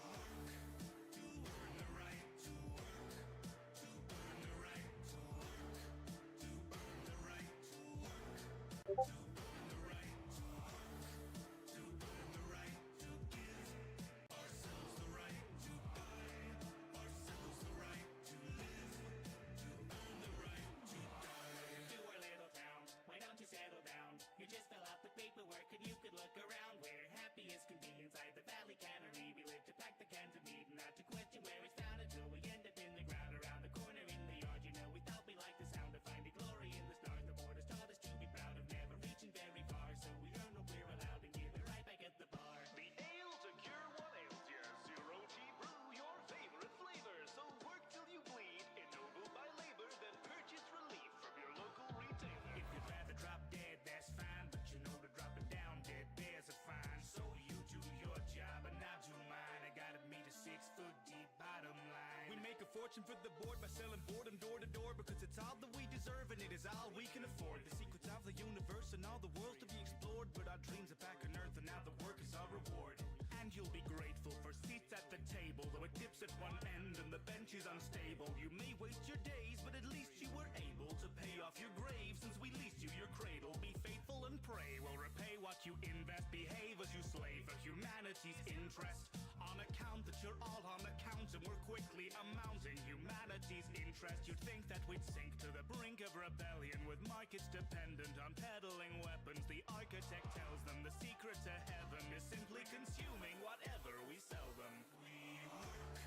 You just fill out the paperwork and you could look around. We're happy as can be inside the valley cannery. We live to pack the cans of meat, not to question where it's found until we end up in the ground around the corner in the yard. You know, we thought we liked the sound of finding glory in the stars. The borders taught us to be proud of never reaching very far. So we earn what we're allowed and give it right back at the bar. The ale to cure what ails you. Zero T brew, your favorite flavor. So work till you bleed. Ennobled by labor, then purchase relief from your local retailer. If you'd rather drop dead, that's fine, but you know to drop it down dead bears are fine. So you do your job and I'll do mine. I gotta meet a 6-foot deep bottom line. We make a fortune for the board by selling boredom door to door, because it's all that we deserve and it is all we can afford. The secrets of the universe and all the worlds to be explored, but our dreams are back on earth and now the work is our reward. And you'll be grateful for seats at the table, though it dips at one end and the bench is unstable. You may waste your days, but at least you were able to pay off your grave since we leased you your cradle. Be faithful and pray, we'll repay what you invest. Behave as you slave for humanity's interest. On account that you're all on the count and we're quickly amounting humanity's interest. You'd think that we'd sink to the brink of rebellion with markets dependent on peddling weapons. The architect tells them the secret to heaven is simply consuming whatever we sell them. We work to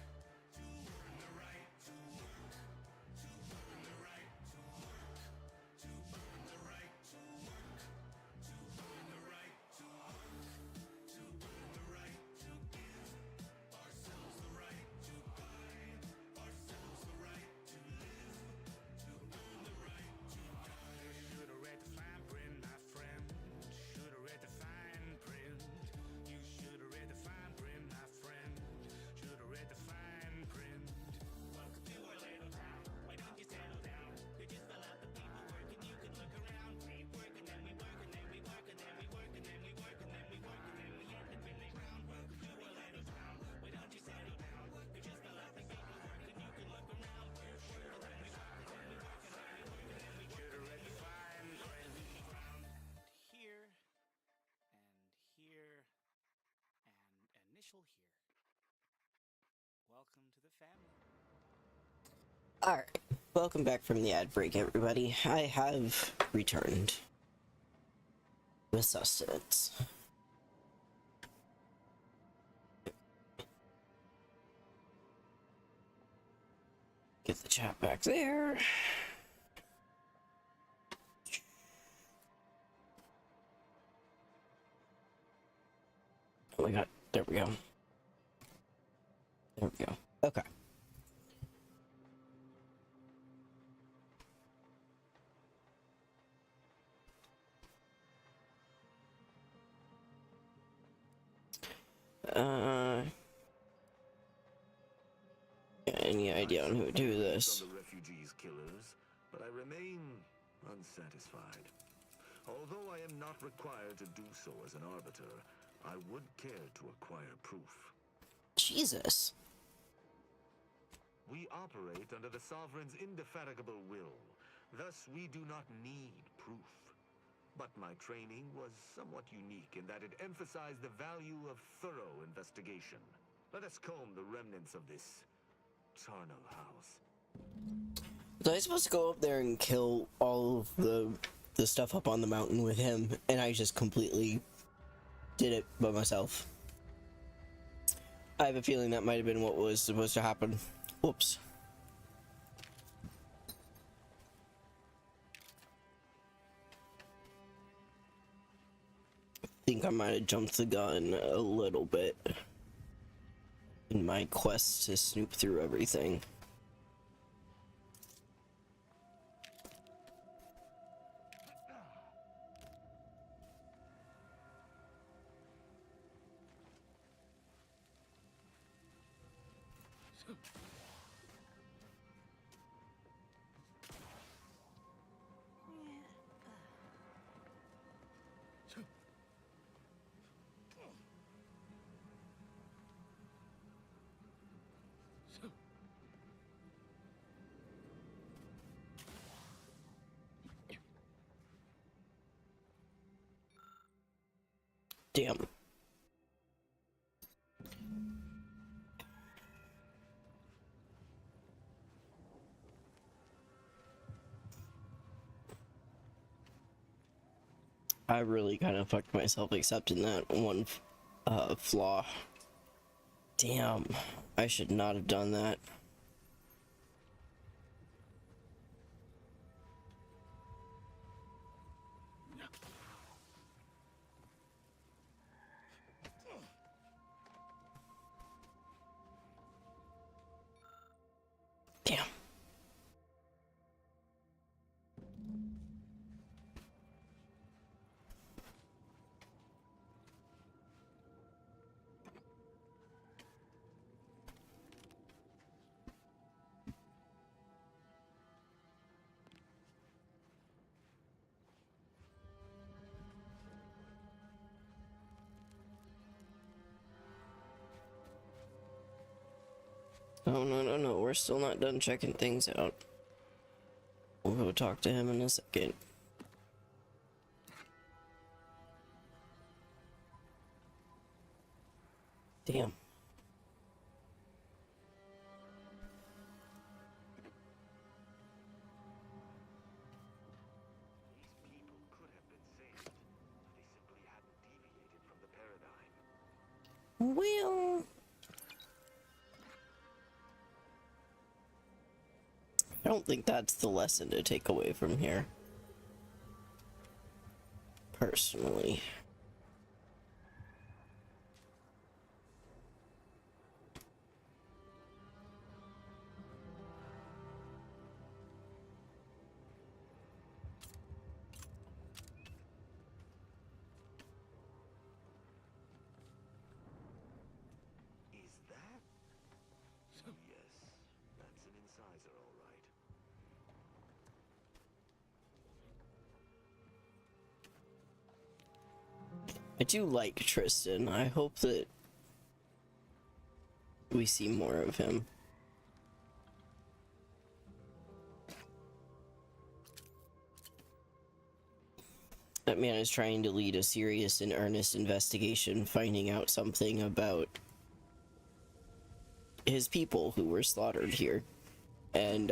earn the right to work, to earn the right to work, to earn the right to work, to earn the right to work, to earn the right to give ourselves the right to buy, ourselves the right to live, to earn the right to die. Should've read the fine print, my friend. Should've read the fine print. You should've read the fine print, my friend. Should've read the fine print. Welcome to our little town. Why don't you settle down? You just fill out the paperwork and you can look around. We work and then we work and then we work and then we work and then we work and then we work and then we end up in the ground. Welcome to our little town. Why don't you settle down? You just fill out the paperwork and you can look around. We work and then we work and then we work and then we work and then we work. Should've read the fine print. Here and here and initial here. Welcome to the family. Alright, welcome back from the ad break, everybody. I have returned with sustenance. Get the chat back there. Oh my god, there we go. There we go. Okay. Any idea on who to do this? On the refugees' killers, but I remain unsatisfied. Although I am not required to do so as an arbiter, I would care to acquire proof. Jesus. We operate under the Sovereign's indefatigable will. Thus, we do not need proof. But my training was somewhat unique in that it emphasized the value of thorough investigation. Let us comb the remnants of this charnel house. Was I supposed to go up there and kill all of the stuff up on the mountain with him, and I just completely did it by myself? I have a feeling that might have been what was supposed to happen. Whoops. I think I might have jumped the gun a little bit in my quest to snoop through everything. Damn. I really kind of fucked myself accepting that one flaw. Damn. I should not have done that. Damn. Oh, no, we're still not done checking things out. We'll go talk to him in a second. Damn. Well, I don't think that's the lesson to take away from here. Personally. Is that? Yes, that's an incisor, all right. I do like Tristan. I hope that we see more of him. That man is trying to lead a serious and earnest investigation, finding out something about his people who were slaughtered here. And,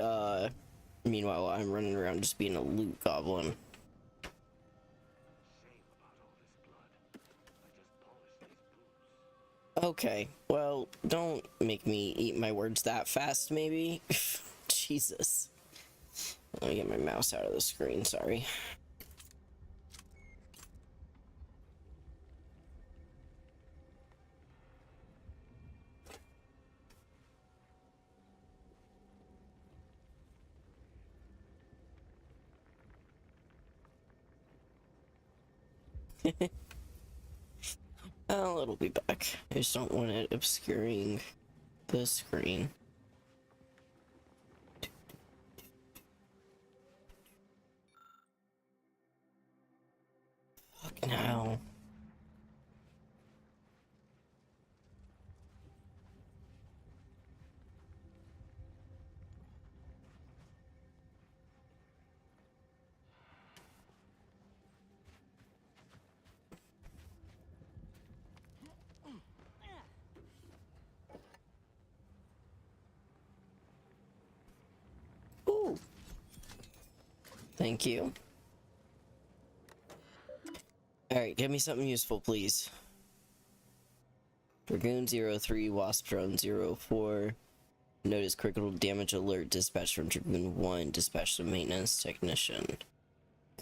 meanwhile, I'm running around just being a loot goblin. Okay, well, don't make me eat my words that fast, maybe? Jesus. Let me get my mouse out of the screen, sorry. Oh, it'll be back. I just don't want it obscuring the screen. Fuck now. Ooh. Thank you. Alright, give me something useful, please. Dragoon 03, Wasp Drone 04. Notice critical damage alert dispatched from Dragoon 1, dispatched to maintenance technician.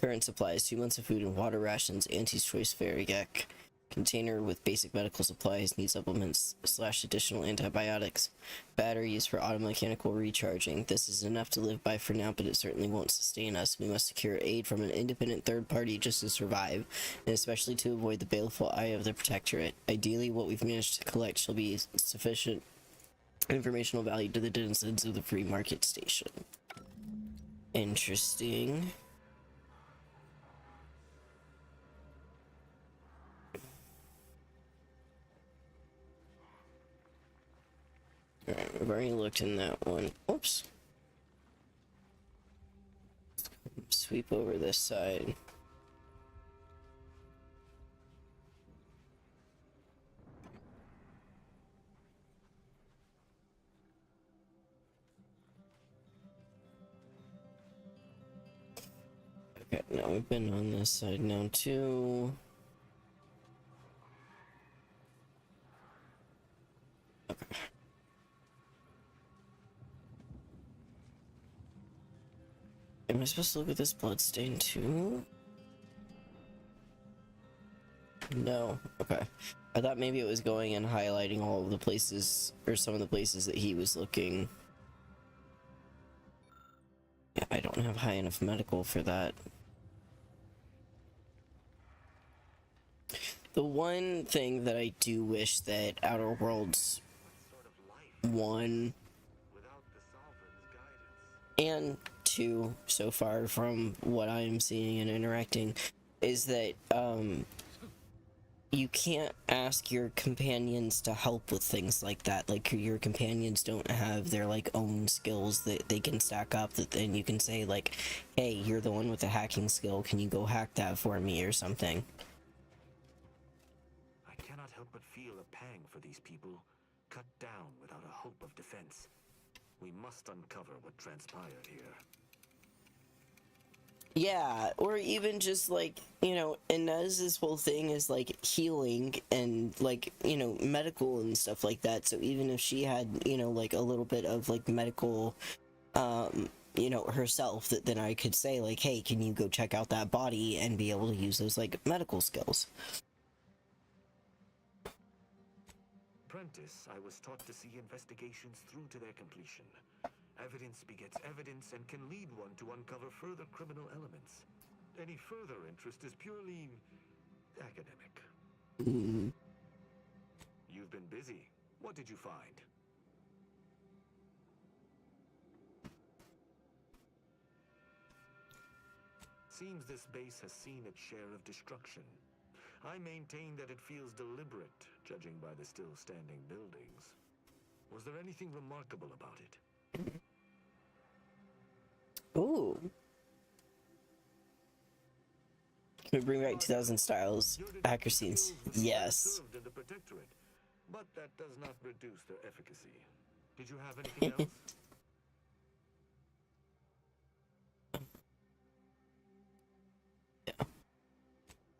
Current supplies, 2 months of food and water rations, anti-choice Varigek. Container with basic medical supplies, need supplements / additional antibiotics. Batteries for automechanical recharging. This is enough to live by for now, but it certainly won't sustain us. We must secure aid from an independent third party just to survive, and especially to avoid the baleful eye of the Protectorate. Ideally, what we've managed to collect shall be sufficient informational value to the denizens of the free market station. Interesting. Alright, I've already looked in that one. Oops. Sweep over this side. Okay, now we've been on this side now too. Okay. Am I supposed to look at this bloodstain too? No. Okay. I thought maybe it was going and highlighting all of the places, or some of the places that he was looking. Yeah, I don't have high enough medical for that. The one thing that I do wish that Outer Worlds 1 and 2 so far from what I am seeing and interacting is that you can't ask your companions to help with things like that. Like, your companions don't have their like own skills that they can stack up, that then you can say like, hey, you're the one with the hacking skill, can you go hack that for me or something. I cannot help but feel a pang for these people, cut down without a hope of defense. We must uncover what transpired here. Yeah, or even just like, Inez's whole thing is like healing and like, medical and stuff like that. So even if she had, like a little bit of like medical, herself, that then I could say like, hey, can you go check out that body and be able to use those like medical skills. Apprentice, I was taught to see investigations through to their completion. Evidence begets evidence and can lead one to uncover further criminal elements. Any further interest is purely academic. You've been busy. What did you find? Seems this base has seen its share of destruction. I maintain that it feels deliberate, judging by the still standing buildings. Was there anything remarkable about it? Ooh. Can we bring back 2000 styles hacker scenes? Yes. In the Protectorate, but that does not reduce their efficacy. Did you have anything else?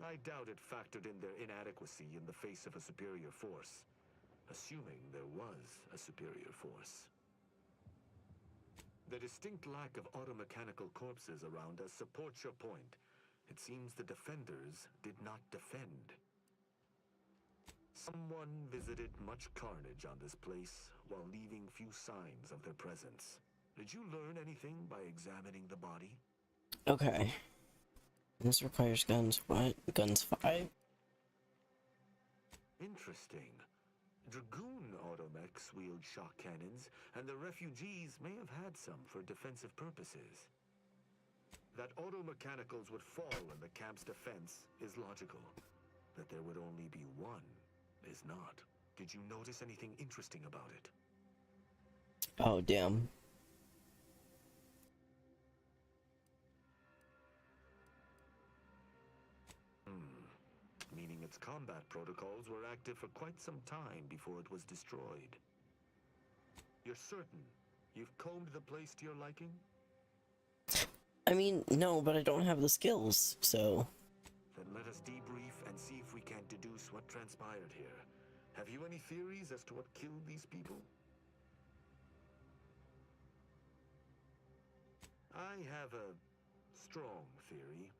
I doubt it factored in their inadequacy in the face of a superior force, assuming there was a superior force. The distinct lack of automechanical corpses around us supports your point. It seems the defenders did not defend. Someone visited much carnage on this place while leaving few signs of their presence. Did you learn anything by examining the body? Okay. This requires guns. What? Guns 5? Interesting. Dragoon automechs wield shock cannons, and the refugees may have had some for defensive purposes. That automechanicals would fall in the camp's defense is logical. That there would only be one is not. Did you notice anything interesting about it? Oh, damn. Meaning its combat protocols were active for quite some time before it was destroyed. You're certain you've combed the place to your liking? I mean, no, but I don't have the skills, so... Then let us debrief and see if we can't deduce what transpired here. Have you any theories as to what killed these people? I have a strong theory,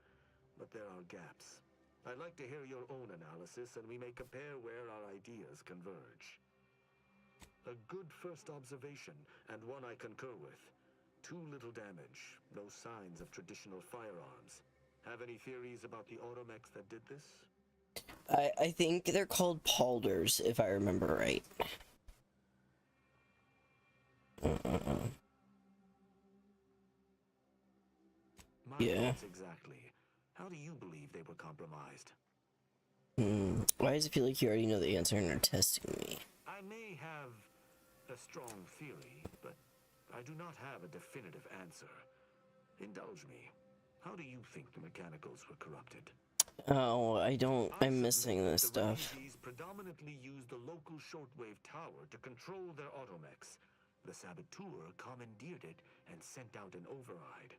but there are gaps. I'd like to hear your own analysis, and we may compare where our ideas converge. A good first observation, and one I concur with. Too little damage, no signs of traditional firearms. Have any theories about the automechs that did this? I think they're called Palders, if I remember right. Yeah. Exactly. How do you believe they were compromised? Why does it feel like you already know the answer and are testing me? I may have a strong theory, but I do not have a definitive answer. Indulge me. How do you think the mechanicals were corrupted? Oh, I'm missing this stuff. The refugees predominantly used the local shortwave tower to control their automechs. The saboteur commandeered it and sent out an override.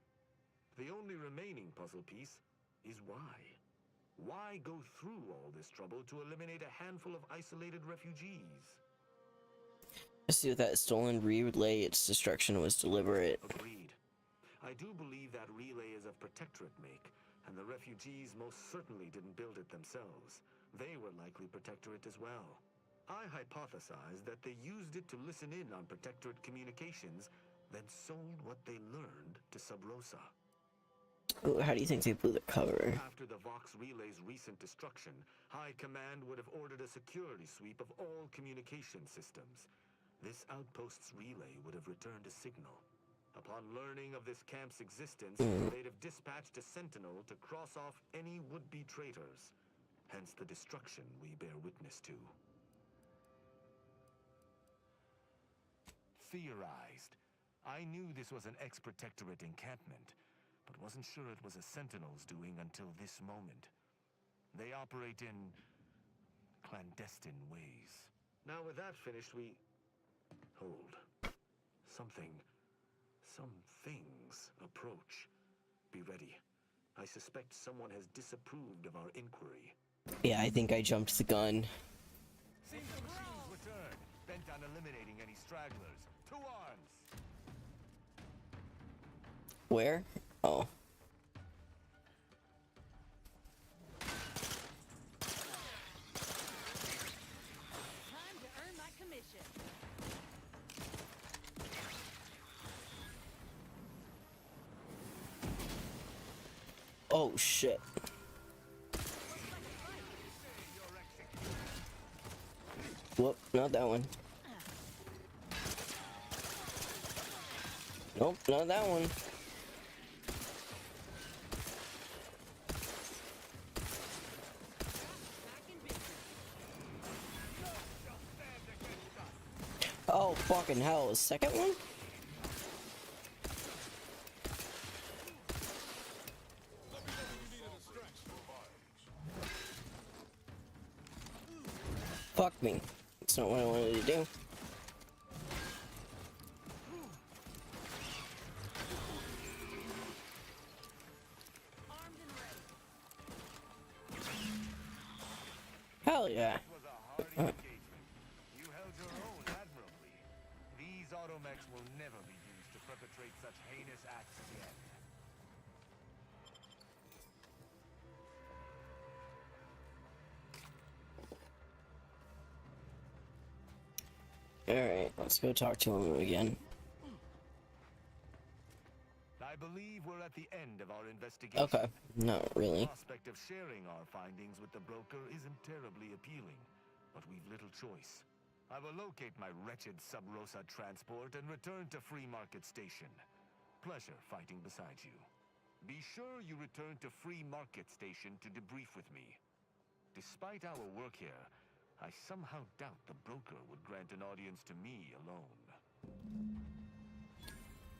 The only remaining puzzle piece is why. Why go through all this trouble to eliminate a handful of isolated refugees? I see with that stolen relay, its destruction was deliberate. Agreed. I do believe that relay is of Protectorate make, and the refugees most certainly didn't build it themselves. They were likely Protectorate as well. I hypothesize that they used it to listen in on Protectorate communications, then sold what they learned to Sub Rosa. Ooh, how do you think they blew the cover? After the Vox Relay's recent destruction, High Command would have ordered a security sweep of all communication systems. This outpost's relay would have returned a signal. Upon learning of this camp's existence, they'd have dispatched a sentinel to cross off any would-be traitors. Hence the destruction we bear witness to. Theorized. I knew this was an ex-Protectorate encampment, but wasn't sure it was a Sentinel's doing until this moment. They operate in clandestine ways. Now with that finished, we... Hold. Some things approach. Be ready. I suspect someone has disapproved of our inquiry. Yeah, I think I jumped the gun. Seems the machines return, bent on eliminating any stragglers. To arms! Where? Oh. Time to earn my commission. Oh, shit. Whoop, not that one. Nope, not that one. Oh, fucking hell, a second one? Fuck me. That's not what I wanted to do. Armed and ready. Hell yeah. This was a hardy engagement. You held your own admirably. These automechs will never be used to perpetrate such heinous acts again. Alright, let's go talk to him again. I believe we're at the end of our investigation. Okay, not really. The prospect of sharing our findings with the broker isn't terribly appealing, but we've little choice. I will locate my wretched Sub-Rosa transport and return to Free Market Station. Pleasure fighting beside you. Be sure you return to Free Market Station to debrief with me. Despite our work here, I somehow doubt the broker would grant an audience to me alone.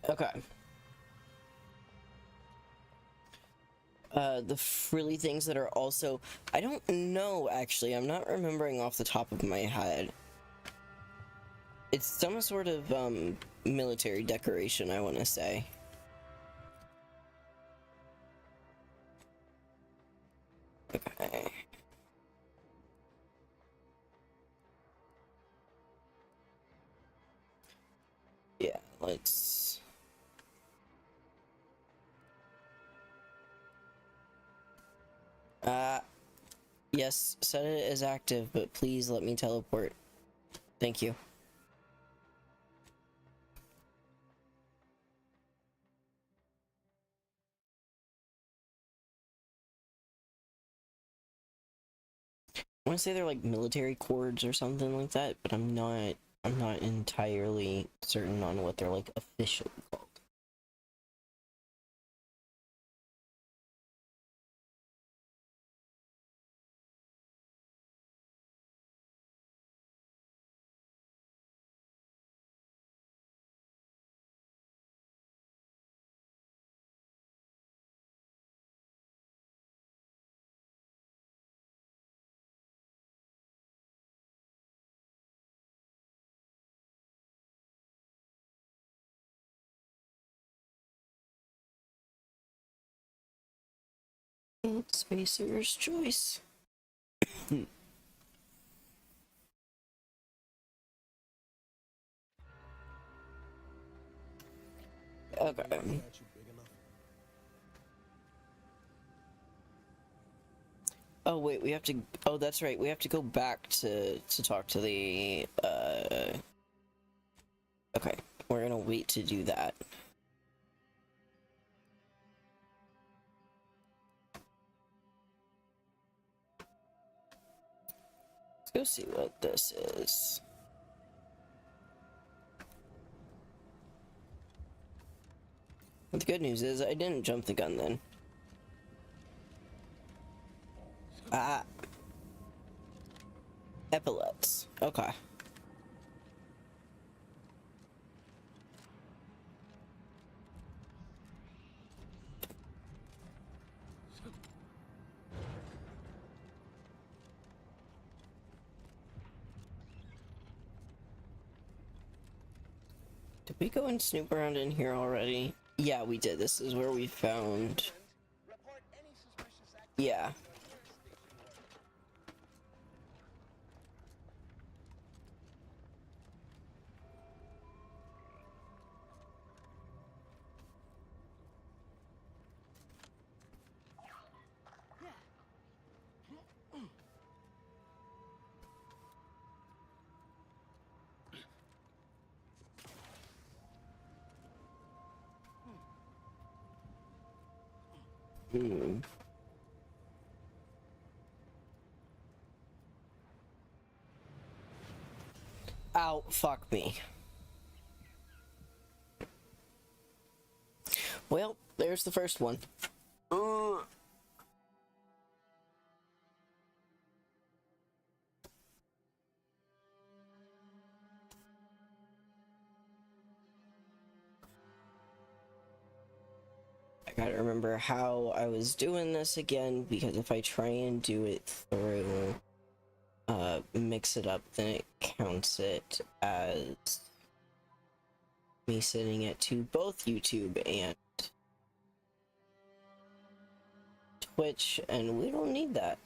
Okay. The frilly things that are also... I don't know, actually. I'm not remembering off the top of my head. It's some sort of, military decoration, I want to say. Okay. Yeah, let's... Yes, set it as active, but please let me teleport. Thank you. I want to say they're like military cords or something like that, but I'm not entirely certain on what they're like officially called. Spacer's choice. Okay. Oh wait, we have to. Oh, that's right. We have to go back to talk to the. Okay, we're gonna wait to do that. Let's go see what this is. But the good news is I didn't jump the gun then. Ah. Epaulets. Okay. Did we go and snoop around in here already? Yeah, we did. This is where we found... Report Yeah. Hmm. Ow, fuck me. Well, there's the first one. I gotta remember how I was doing this again, because if I try and do it through mix it up, then it counts it as me sending it to both YouTube and Twitch, and we don't need that.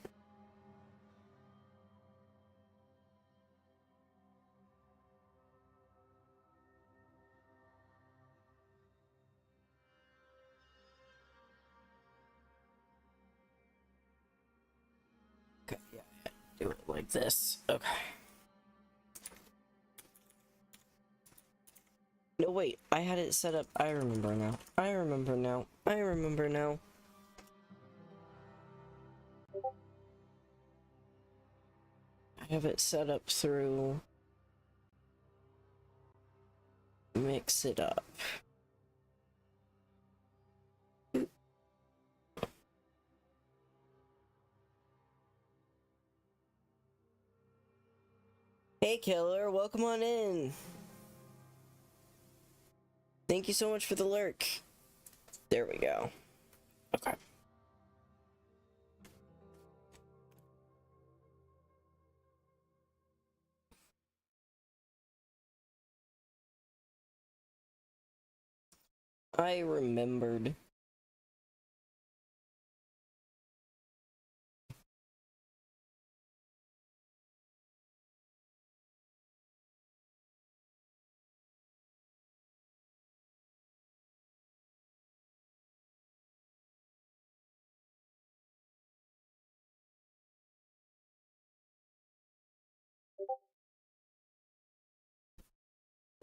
Okay, yeah, do it like this. Okay. No, wait, I had it set up. I remember now. I remember now. I remember now. I have it set up through mix it up. Hey, Killer, welcome on in. Thank you so much for the lurk. There we go. Okay. I remembered.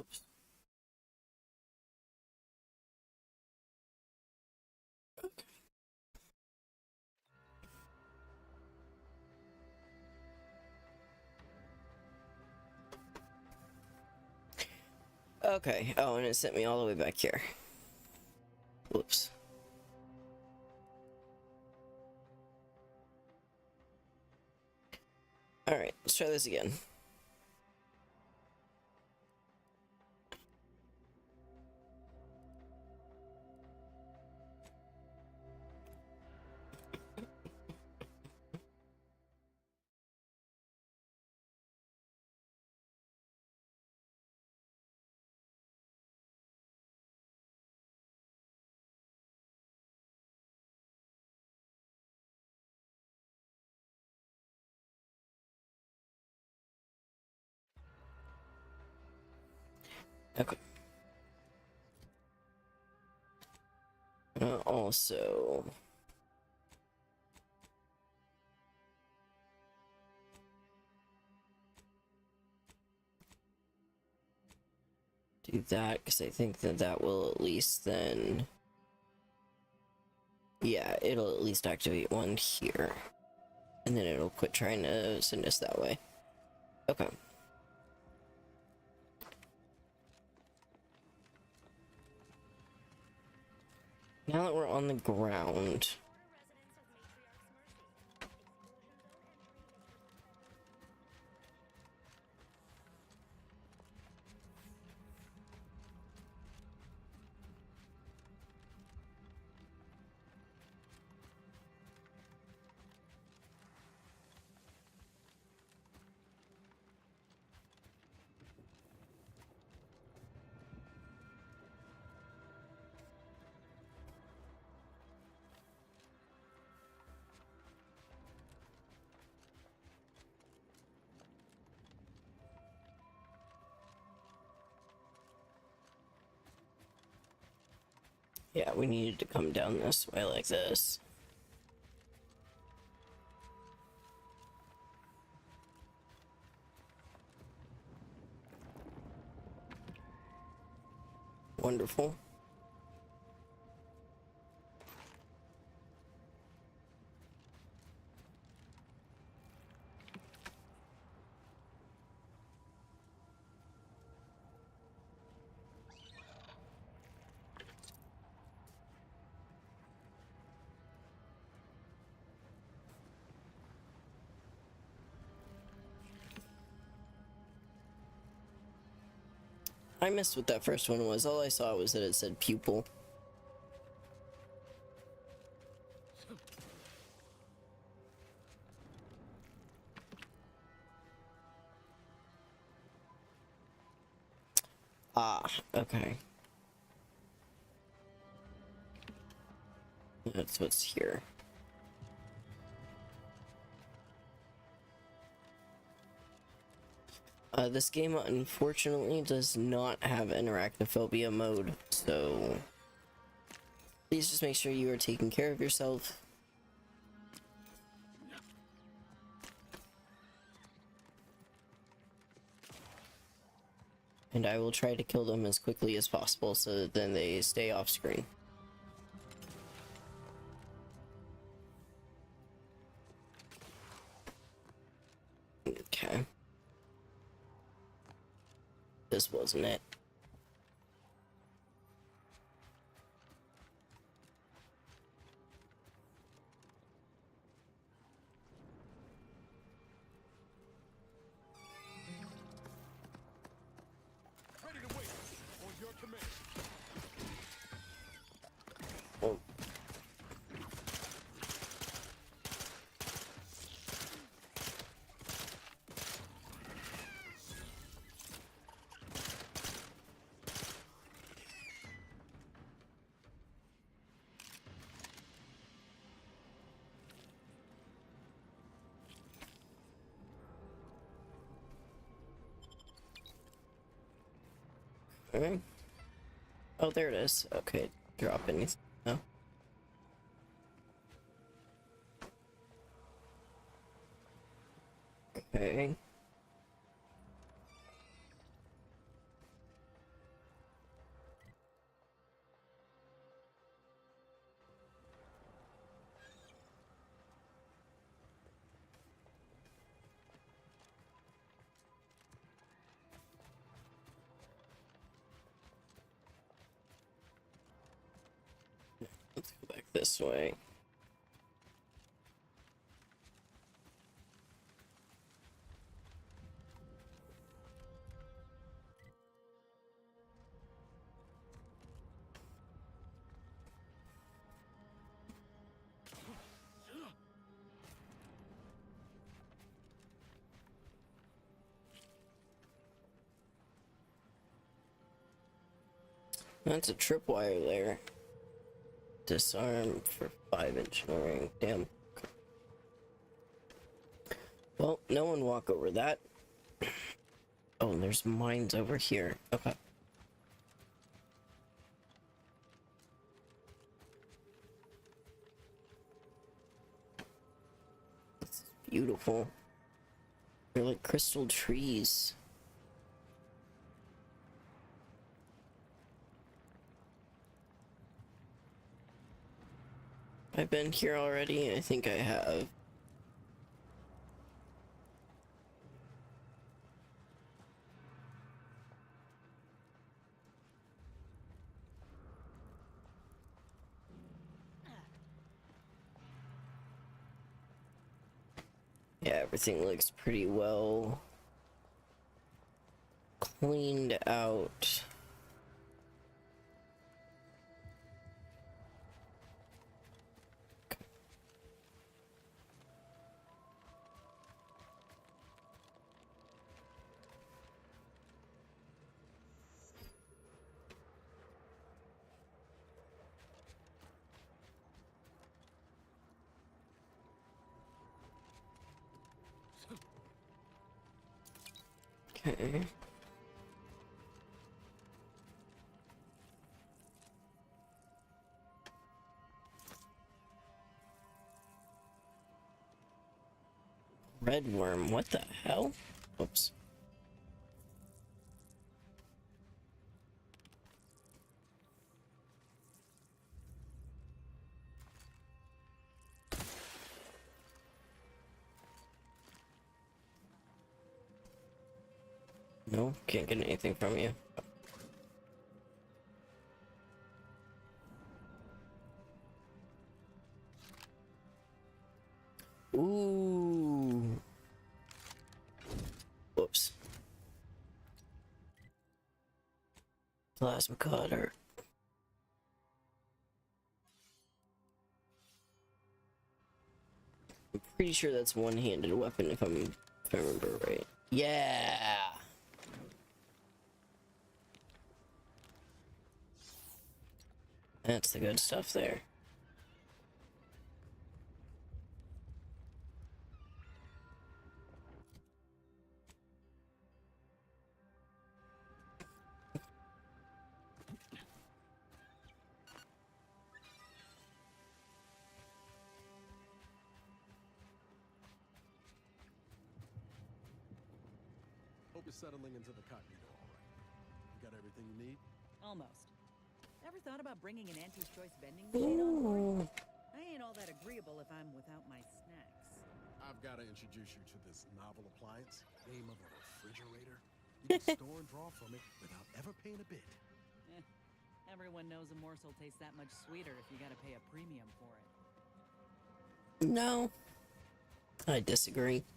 Oops. Okay. Oh, and it sent me all the way back here. Whoops. Alright, let's try this again. Okay. Also... do that, because I think that that will at least then... yeah, it'll at least activate one here. And then it'll quit trying to send us that way. Okay. Now that we're on the ground... Yeah, we needed to come down this way like this. Wonderful. I missed what that first one was. All I saw was that it said pupil. Ah, okay. That's what's here. This game unfortunately does not have an arachnophobia mode, so please just make sure you are taking care of yourself. And I will try to kill them as quickly as possible so that then they stay off screen. Okay. This wasn't it. Ready to wait. On your command. Oh. Okay. Oh, there it is. Okay, drop anything. No. Okay. Let's go back this way. That's a tripwire there. Disarm for 5 engineering. Damn. Well, no one walk over that. Oh, and there's mines over here. Okay. This is beautiful. They're like crystal trees. I've been here already. I think I have. Yeah, everything looks pretty well cleaned out. Okay. Red worm, what the hell? Oops. No, can't get anything from you. Ooh. Whoops. Plasma cutter. I'm pretty sure that's one-handed weapon if I remember right. Yeah. That's the good stuff there. Hope you're settling into the Cognito all right. You got everything you need? Almost. Ever thought about bringing an Auntie's Choice vending machine on board? I ain't all that agreeable if I'm without my snacks. I've got to introduce you to this novel appliance, name of a refrigerator. You can store and draw from it without ever paying a bit. Everyone knows a morsel tastes that much sweeter if you gotta pay a premium for it. No. I disagree.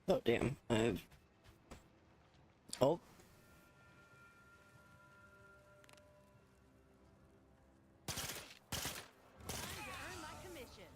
Oh, damn. I've... Oh. Earn my commission.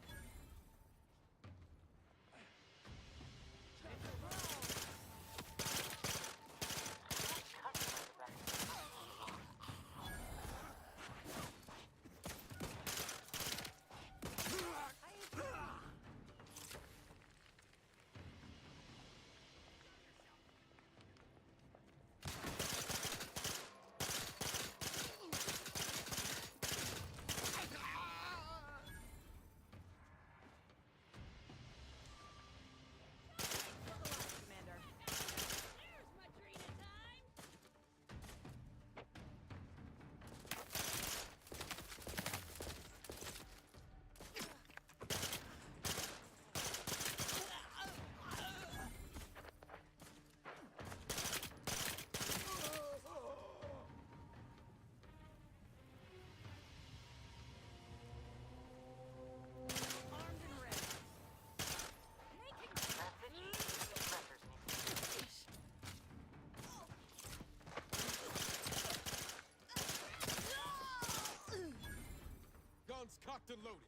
Guns cocked and loaded.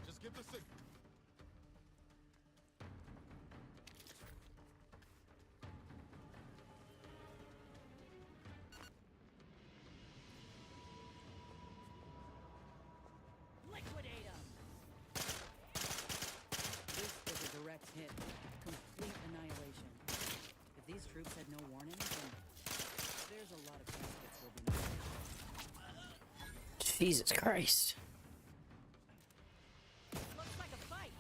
Just give the signal. Liquidate 'em! This was a direct hit. Complete annihilation. If these troops had no warning, then there's a lot of caskets will be missing. Jesus Christ. Looks like a fight!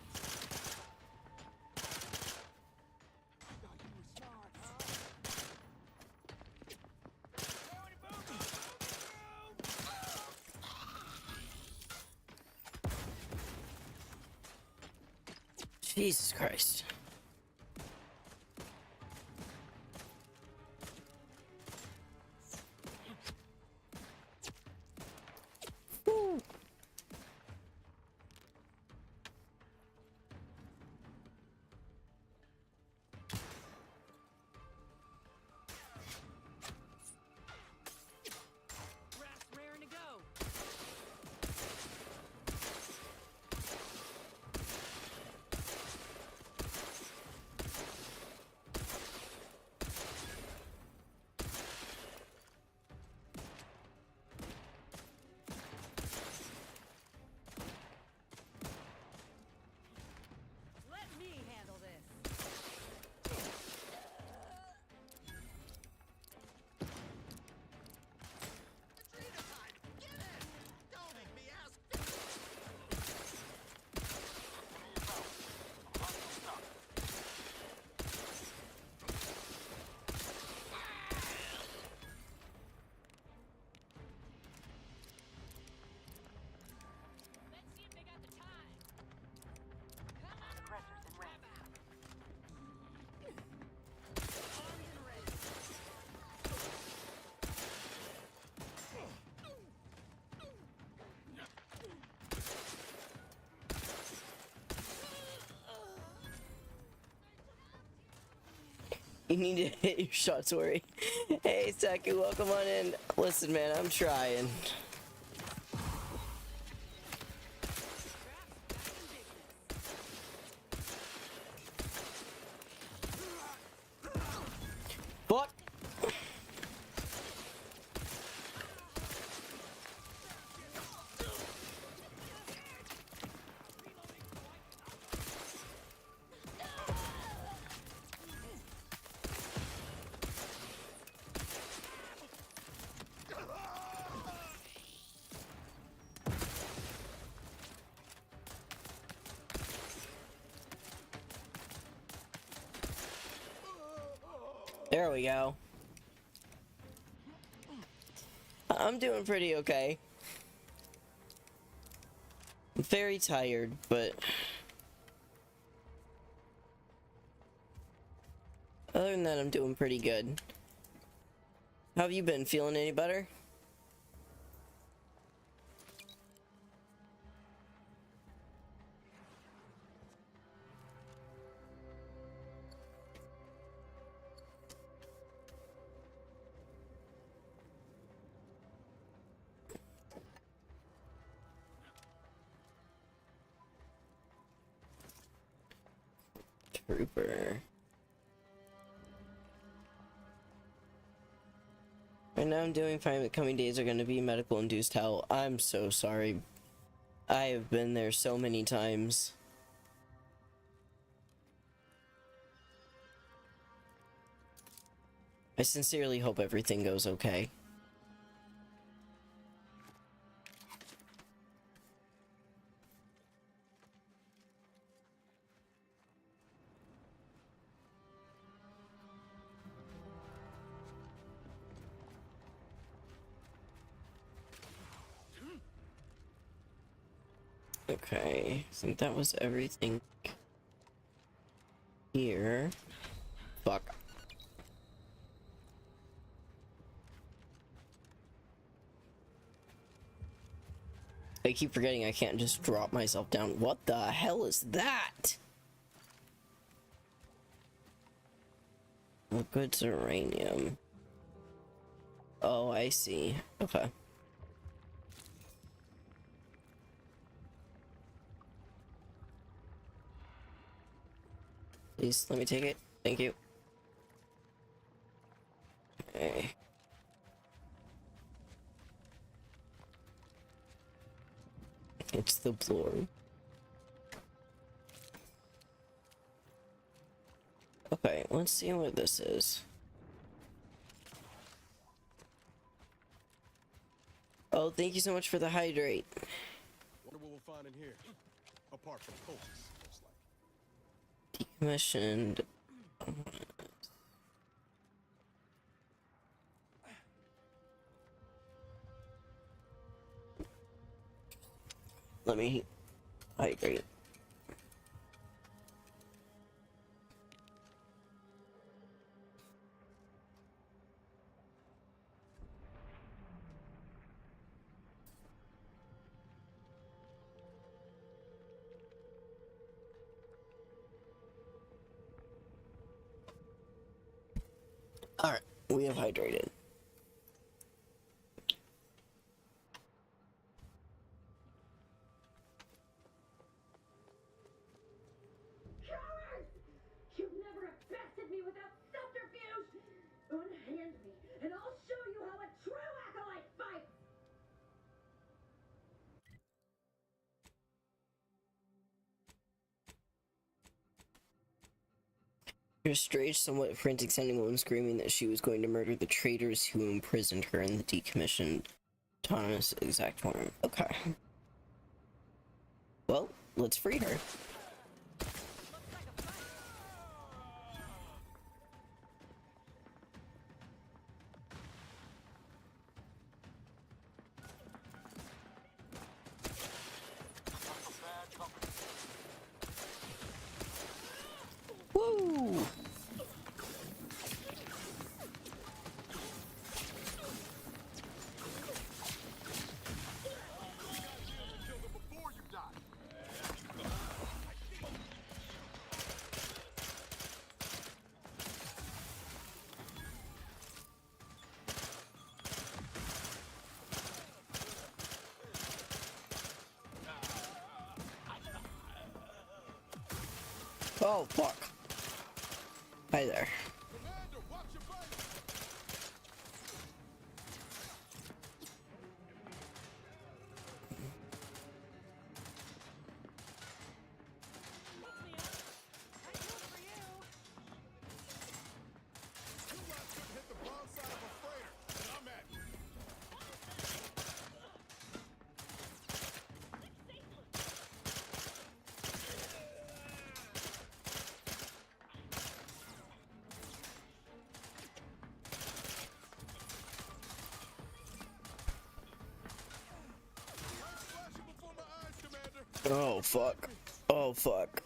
Jesus Christ. Woo. Raft's raring to go! You need to hit your shots, Ori. Hey, Saku, welcome on in. Listen, man, I'm trying. Fuck! There we go. I'm doing pretty okay. I'm very tired, but other than that, I'm doing pretty good. How have you been? Feeling any better? Trooper. Right now I'm doing fine. The coming days are going to be medical induced hell. I'm so sorry. I have been there so many times. I sincerely hope everything goes okay. Okay, I think that was everything here. Fuck. I keep forgetting I can't just drop myself down. What the hell is that? Liquid uranium. Oh, I see. Okay. Please, let me take it. Thank you. Okay. It's the floor. Okay, let's see what this is. Oh, thank you so much for the hydrate. Wonder what we'll find in here. Apart from cultists, most likely. Decommissioned. Let me hydrate. Alright, we have hydrated. Cowards! You've never bested me without subterfuge! Unhand me, and I'll show you how a true acolyte fights! Her strange, somewhat frantic sounding woman screaming that she was going to murder the traitors who imprisoned her in the decommissioned autonomous exact form. Okay. Well, let's free her. Woo! Oh, fuck. Hi there. Commander, watch your back. You lot couldn't hit the wrong side of a freighter, and I'm at it. Lights flashing before my eyes, Commander. Oh, fuck. Oh, fuck.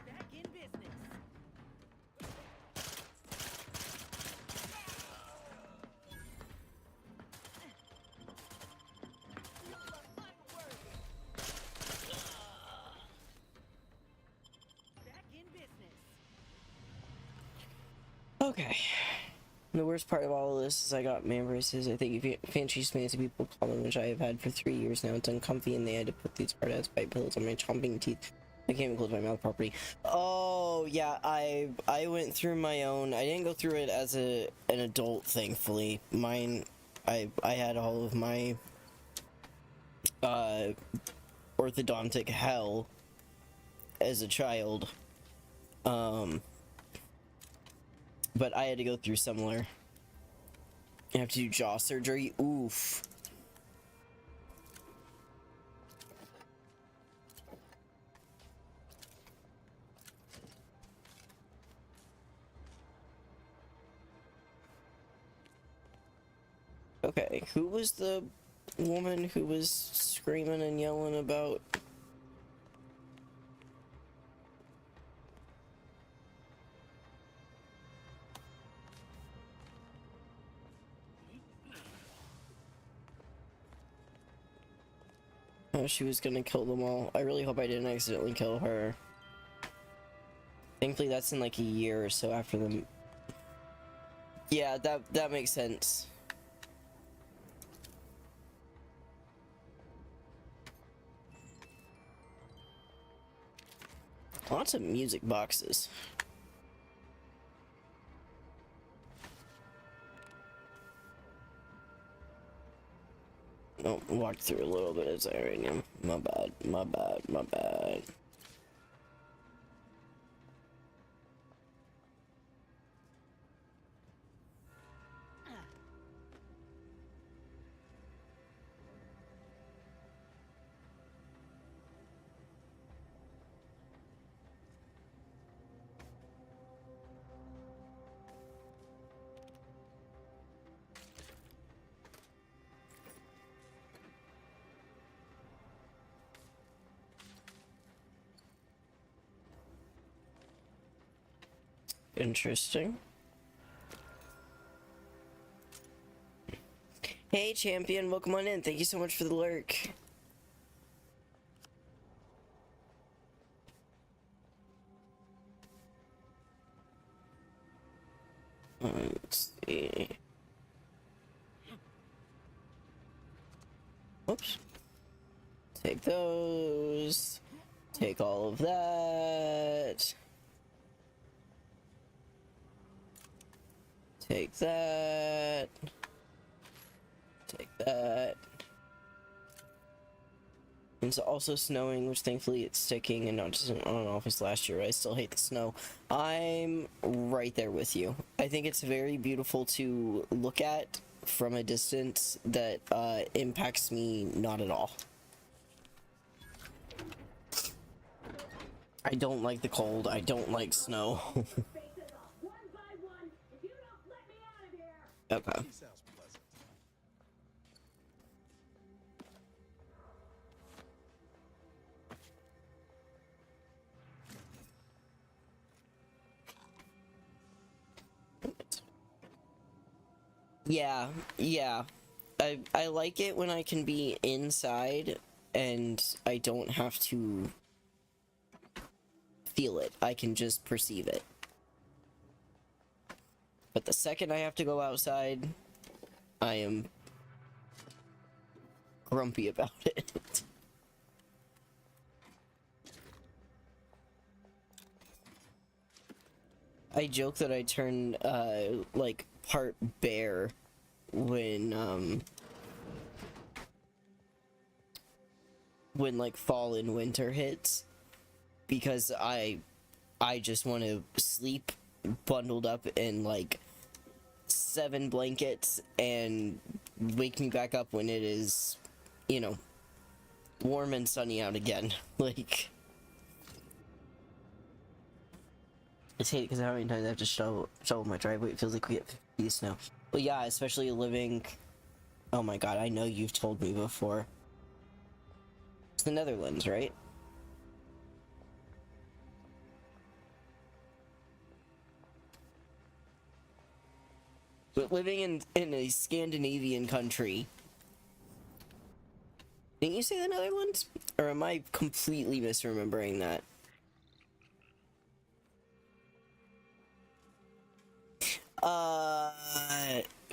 Back in business. Back in business. Okay. The worst part of all of this is I got man braces. I think fancies fancy people call them, which I have had for 3 years now. It's uncomfy, and they had to put these hard-ass bite pillows on my chomping teeth. I can't even close my mouth properly. Oh yeah, I went through my own. I didn't go through it as an adult, thankfully. Mine, I had all of my orthodontic hell as a child. But I had to go through similar. I have to do jaw surgery. Oof. Okay, who was the woman who was screaming and yelling about? Oh, she was gonna kill them all. I really hope I didn't accidentally kill her. Thankfully, that's in like a year or so after them. Yeah, that makes sense. Lots of music boxes. Oh, walked through a little bit of Iranium. My bad, my bad, my bad. Interesting. Hey, champion, welcome on in. Thank you so much for the lurk. Let's see. Whoops. Take those. Take all of that. Take that. Take that. It's also snowing, which thankfully it's sticking and not just on and off as last year. I still hate the snow. I'm right there with you. I think it's very beautiful to look at from a distance that impacts me not at all. I don't like the cold. I don't like snow. Okay. He sounds pleasant. Yeah, yeah. I like it when I can be inside and I don't have to feel it. I can just perceive it. But the second I have to go outside, I am grumpy about it. I joke that I turn, like, part bear when like, fall and winter hits. Because I just want to sleep bundled up in, like, 7 blankets and wake me back up when it is, you know, warm and sunny out again. Like, I hate it because how many times I have to shovel my driveway. It feels like we get 50 snow. Well, yeah, especially living... Oh my god, I know you've told me before. It's the Netherlands, right? But living in a Scandinavian country... Didn't you say the Netherlands? Or am I completely misremembering that?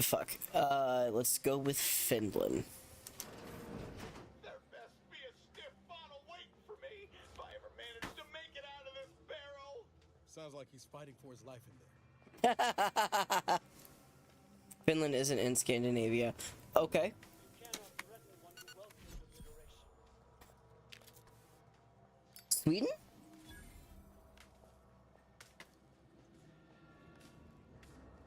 Fuck. Let's go with Finland. There best be a stiff bottle waiting for me if I ever manage to make it out of this barrel. Sounds like he's fighting for his life in there. Finland isn't in Scandinavia. Okay. Sweden?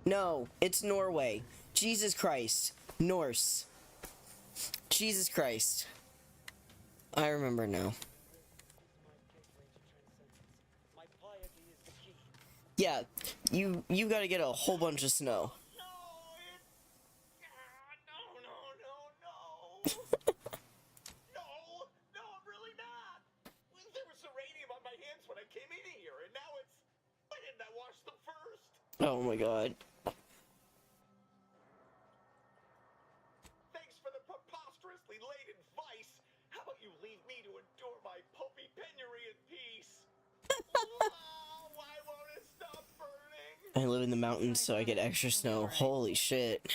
No, it's Norway. Jesus Christ. Norse. Jesus Christ. I remember now. Yeah, you gotta get a whole bunch of snow. No, I'm really not. There was uranium on my hands when I came in here, and now it's... Why didn't I wash them first? Oh my god. Thanks for the preposterously late advice. How about you leave me to endure my pulpy penury in peace? Oh, why won't it stop burning? I live in the mountains, so I get extra snow. Holy shit.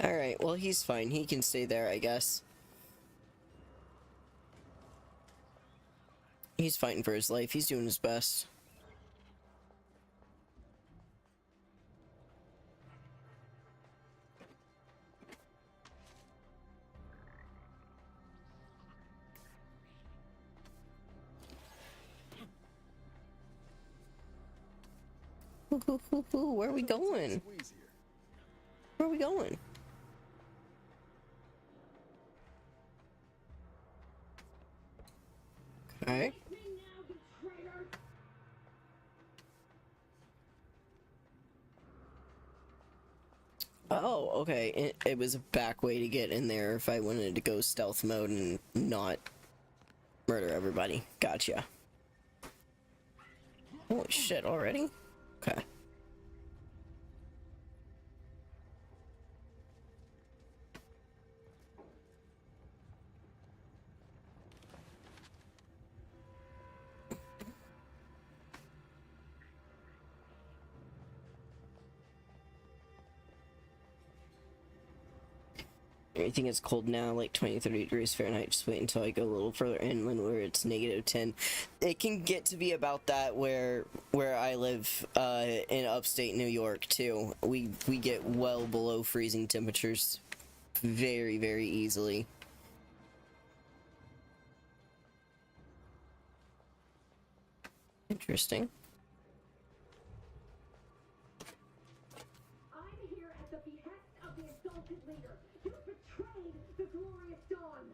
Alright, well, he's fine. He can stay there, I guess. He's fighting for his life. He's doing his best. Where are we going? Where are we going? Okay. Oh, okay. It was a back way to get in there if I wanted to go stealth mode and not murder everybody. Gotcha. Holy shit, already? Okay. I think it's cold now, like 20-30 degrees Fahrenheit. Just wait until I go a little further inland where it's -10. It can get to be about that where I live in upstate New York too. We get well below freezing temperatures very, very easily. Interesting. I'm here at the behest of the exalted leader. You betrayed the glorious dawn.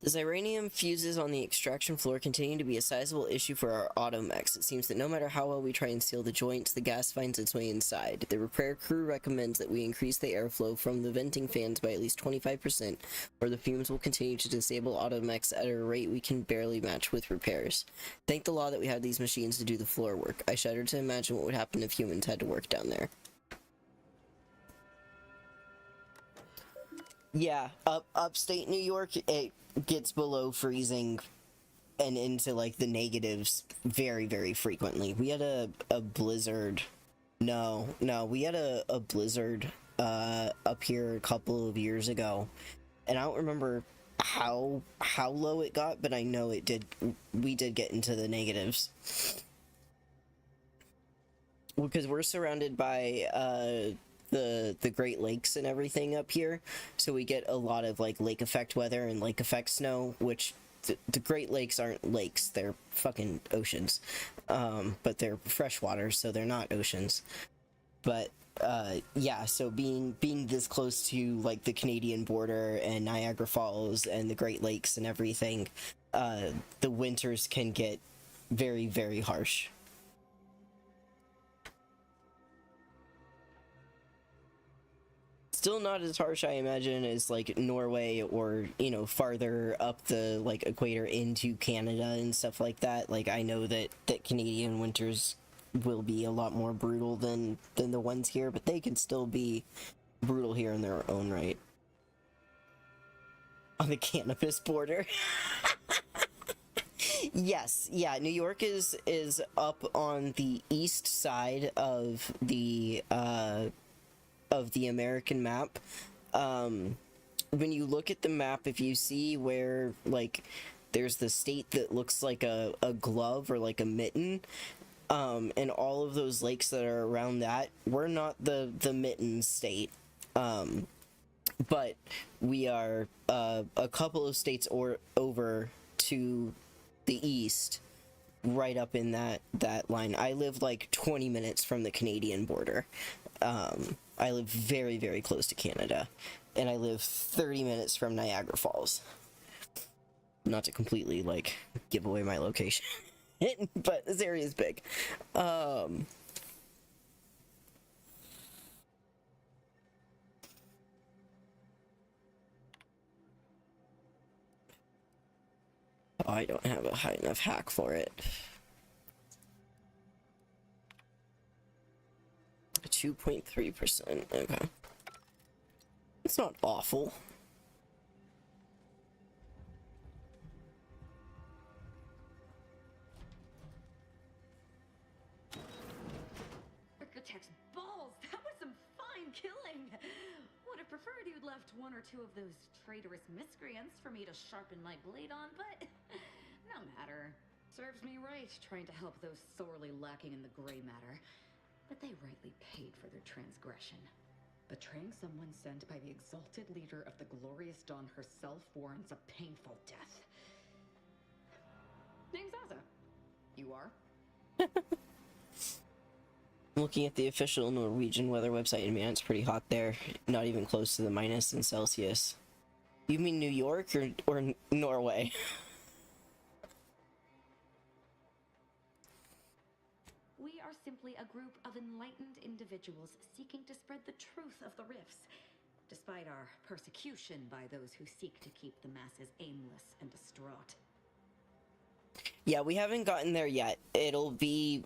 The Xyranium fuses on the extraction floor continue to be a sizable issue for our automechs. It seems that no matter how well we try and seal the joints, the gas finds its way inside. The repair crew recommends that we increase the airflow from the venting fans by at least 25%, or the fumes will continue to disable automechs at a rate we can barely match with repairs. Thank the law that we have these machines to do the floor work. I shudder to imagine what would happen if humans had to work down there. Yeah, upstate New York, it gets below freezing and into like the negatives very, very frequently. We had a blizzard. No, we had a blizzard up here a couple of years ago, and I don't remember how low it got, but I know it did. We did get into the negatives because we're surrounded by the Great Lakes and everything up here, so we get a lot of like lake effect weather and lake effect snow, which the Great Lakes aren't lakes, they're fucking oceans, but they're freshwater, so they're not oceans. But yeah, so being this close to like the Canadian border and Niagara Falls and the Great Lakes and everything, the winters can get very, very harsh. Still not as harsh, I imagine, as like Norway or, you know, farther up the like equator into Canada and stuff like that. Like, I know that Canadian winters will be a lot more brutal than the ones here, but they can still be brutal here in their own right. On the cannabis border. Yes, yeah, New York is up on the east side of the American map. When you look at the map, if you see where like there's the state that looks like a glove or like a mitten, and all of those lakes that are around that, we're not the mitten state, but we are a couple of states over to the east, right up in that line. I live like 20 minutes from the Canadian border. I live very, very close to Canada, and I live 30 minutes from Niagara Falls. Not to completely like give away my location, but this area is big. I don't have a high enough hack for it. 2.3%. Okay. It's not awful. Architect's balls! That was some fine killing! Would have preferred you'd left one or two of those traitorous miscreants for me to sharpen my blade on, but no matter. Serves me right trying to help those sorely lacking in the gray matter. But they rightly paid for their transgression. Betraying someone sent by the exalted leader of the glorious dawn herself warrants a painful death. Name's Asa. You are? Looking at the official Norwegian weather website, and man, it's pretty hot there. Not even close to the minus in Celsius. You mean New York or Norway? We are simply a group of enlightened individuals seeking to spread the truth of the rifts, despite our persecution by those who seek to keep the masses aimless and distraught. Yeah, we haven't gotten there yet. It'll be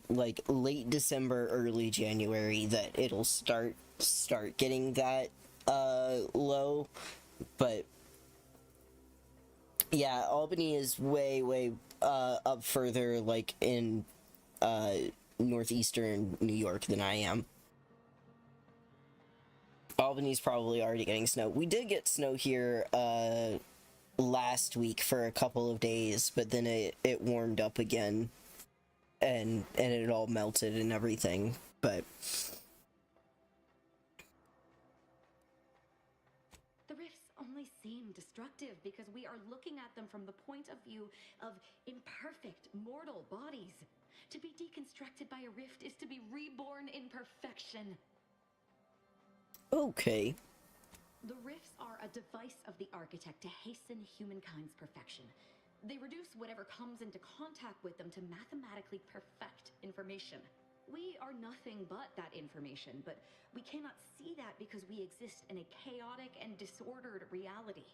like late December, early January that it'll start getting that low. But yeah, Albany is way up further, like in northeastern New York than I am. Albany's probably already getting snow. We did get snow here last week for a couple of days, but then it warmed up again and it all melted and everything. But the rifts only seem destructive because we are looking at them from the point of view of imperfect mortal bodies. To be deconstructed by a rift is to be reborn in perfection. Okay. The rifts are a device of the architect to hasten humankind's perfection. They reduce whatever comes into contact with them to mathematically perfect information. We are nothing but that information, but we cannot see that because we exist in a chaotic and disordered reality.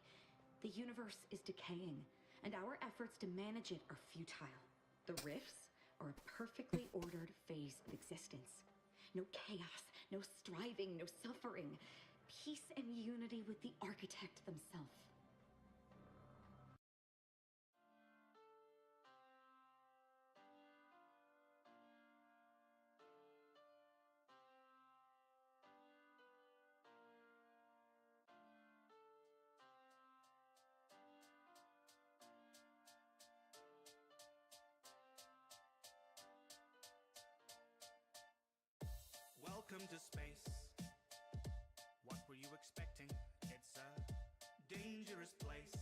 The universe is decaying, and our efforts to manage it are futile. The rifts are a perfectly ordered phase of existence. No chaos, no striving, no suffering. peace and unity with the architect themselves. Welcome to space. What were you expecting? It's a dangerous place.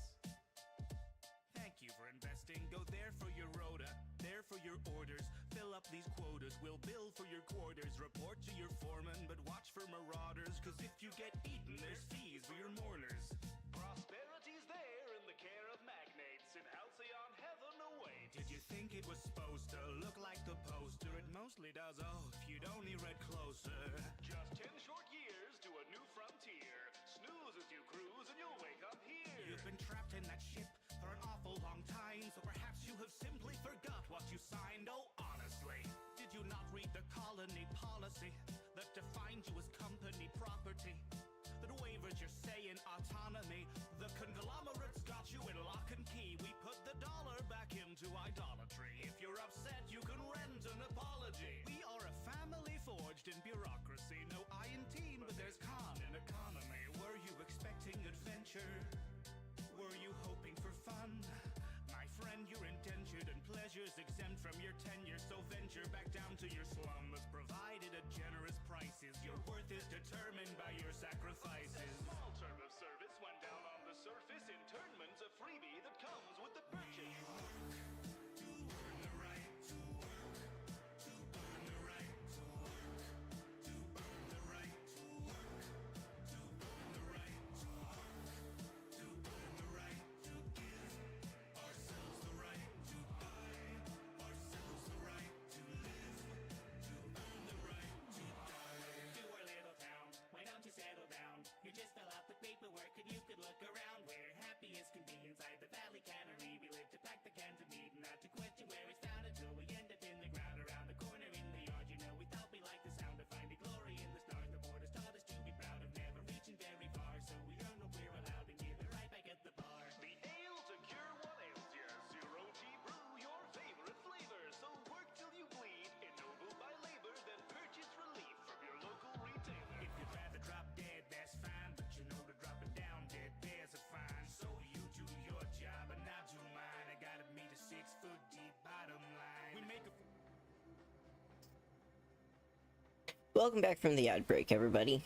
Thank you for investing. Go there for your rota, there for your orders. Fill up these quotas, we'll bill for your quarters. Report to your foreman, but watch for marauders. Cause if you get eaten, there's fees for your mourners. Prosperity's there in the care of magnates in halcyon heaven awaits. Did you think it was supposed to look like the poster? It mostly does, oh, if you'd only read closer. Just 10 short years to a new frontier. Snooze as you cruise and you'll wake up here. You've been trapped in that ship for an awful long time, so perhaps you have simply forgot what you signed. Oh, honestly, did you not read the colony policy that defined you as company property? That wavers your say in autonomy. The conglomerates got you in lock and key. We put the dollar back into idolatry. If you're upset, you can rent an apology. We are a family forged in bureaucracy. No I in team, but there's con in economy. Were you expecting adventure? Were you hoping for fun? My friend, you're indentured and pleasures exempt from your tenure. So venture back down to your slum that's provided at generous prices. Your worth is determined by your sacrifices. Small term of service went down on the surface. Internment's a freebie that comes with the purchase. You just fill out the paperwork and you could look around. We're happy as can be inside the valley cannery. We live to pack the cans of meat and not to question where it's found until we end up in the ground around the corner in the yard. You know, we thought we liked the sound of finding glory in the stars. The borders taught us to be proud of never reaching very far. So we earn what we're allowed and give it right back at the bar. The ale to cure what ails ya. Zero T brew, your favorite flavor. So work till you bleed. Ennobled by labor, then purchase relief from your local retailer. If you'd rather drop dead, that's fine, but you know to drop it down dead, there's a fine. So you do your job and I do mine. I gotta meet a 6-foot deep bottom line. We make a... Welcome back from the ad break, everybody.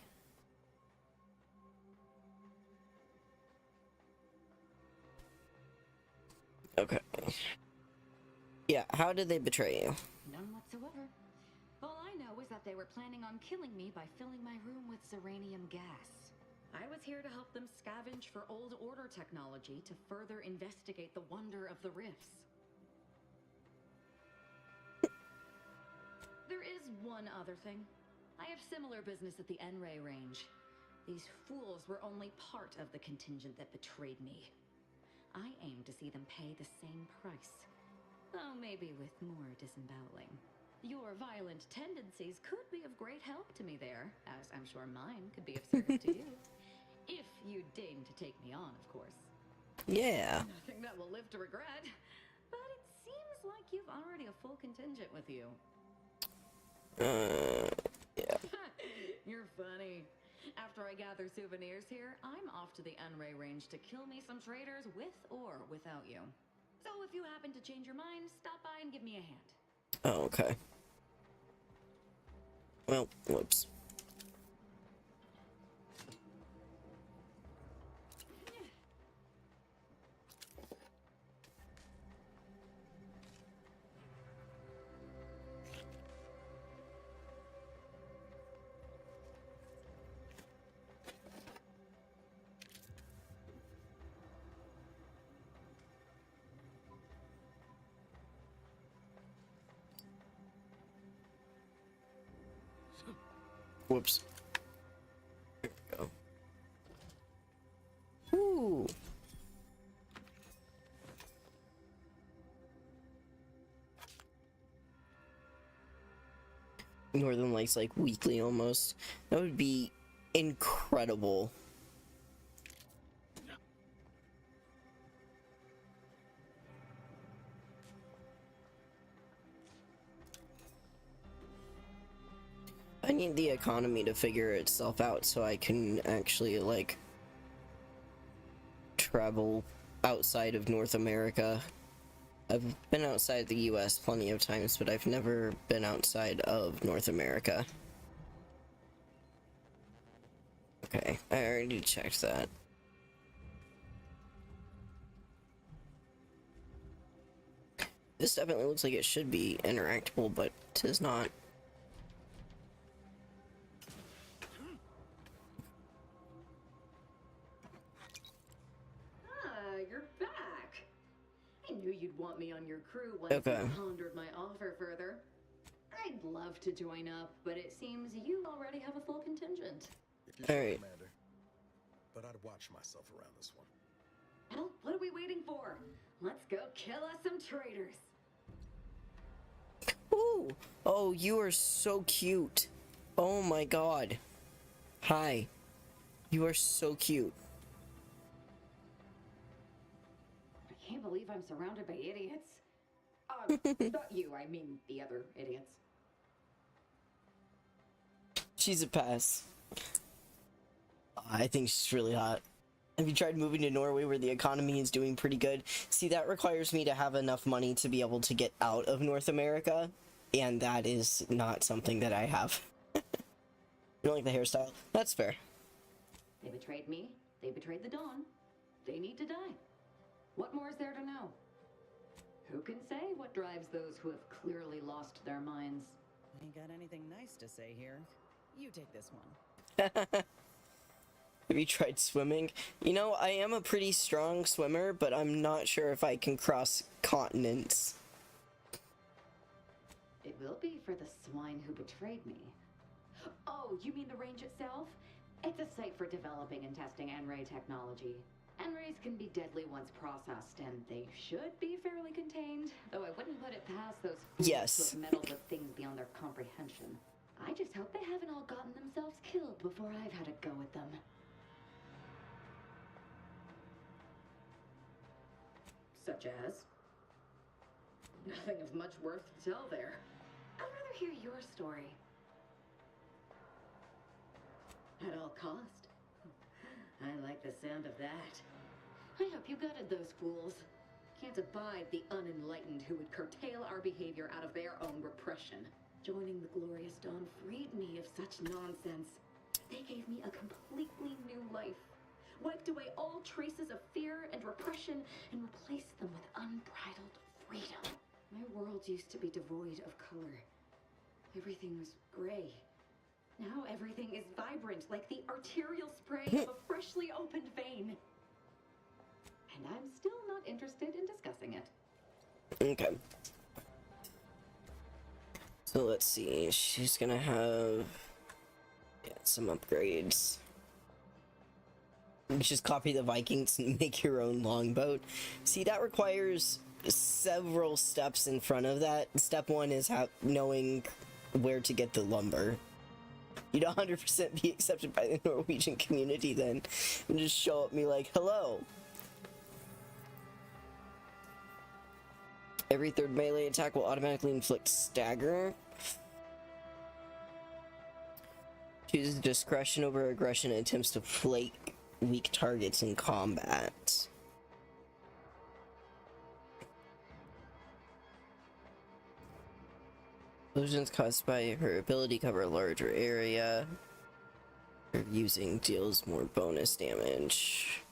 Okay. Yeah, how did they betray you? None whatsoever. All I know is that they were planning on killing me by filling my room with Zeranium gas. I was here to help them scavenge for old order technology to further investigate the wonder of the rifts. There is one other thing. I have similar business at the N-Ray range. These fools were only part of the contingent that betrayed me. I aim to see them pay the same price, though maybe with more disemboweling. Your violent tendencies could be of great help to me there, as I'm sure mine could be of service to you. If you deign to take me on, of course. Yeah. Nothing that will live to regret. But it seems like you've already a full contingent with you. Yeah. You're funny. After I gather souvenirs here, I'm off to the N-Ray range to kill me some traders with or without you. So if you happen to change your mind, stop by and give me a hand. Oh, okay. Well, whoops. Whoops. There we go. Ooh. Northern Lights like weekly almost. That would be incredible. I need the economy to figure itself out so I can actually, like, travel outside of North America. I've been outside the US plenty of times, but I've never been outside of North America. Okay, I already checked that. This definitely looks like it should be interactable, but 'tis not. You're back. I knew you'd want me on your crew once Okay. you pondered my offer further. I'd love to join up, but it seems you already have a full contingent. If you're All sure, right. Commander. But I'd watch myself around this one. Well, what are we waiting for? Let's go kill us some traitors. Ooh! Oh, you are so cute. Oh my god. Hi. You are so cute. I can't believe I'm surrounded by idiots. Not you, I mean the other idiots. She's a pass. I think she's really hot. Have you tried moving to Norway where the economy is doing pretty good? See, that requires me to have enough money to be able to get out of North America, and that is not something that I have. You don't like the hairstyle? That's fair. They betrayed me. They betrayed the Dawn. They need to die. What more is there to know? Who can say what drives those who have clearly lost their minds? Ain't got anything nice to say here. You take this one. Have you tried swimming? You know, I am a pretty strong swimmer, but I'm not sure if I can cross continents. It will be for the swine who betrayed me. Oh, you mean the range itself? It's a site for developing and testing N-ray technology. N-rays can be deadly once processed, and they should be fairly contained, though I wouldn't put it past those fools Yes. who have meddled with things beyond their comprehension. I just hope they haven't all gotten themselves killed before I've had a go at them. Such as? Nothing of much worth to tell there. I'd rather hear your story. At all cost. I like the sound of that. I hope you gutted those fools. Can't abide the unenlightened who would curtail our behavior out of their own repression. Joining the Glorious Dawn freed me of such nonsense. They gave me a completely new life. Wiped away all traces of fear and repression and replaced them with unbridled freedom. My world used to be devoid of color. Everything was gray. Now everything is vibrant, like the arterial spray of a freshly opened vein. And I'm still not interested in discussing it. Okay. So let's see. She's gonna have some upgrades. You just copy the Vikings and make your own longboat. See, that requires several steps in front of that. Step one is knowing where to get the lumber. You'd 100% be accepted by the Norwegian community then. And just show up and be like, hello. Every third melee attack will automatically inflict stagger. Chooses discretion over aggression and attempts to flake weak targets in combat. Illusions caused by her ability cover a larger area. Her using deals more bonus damage.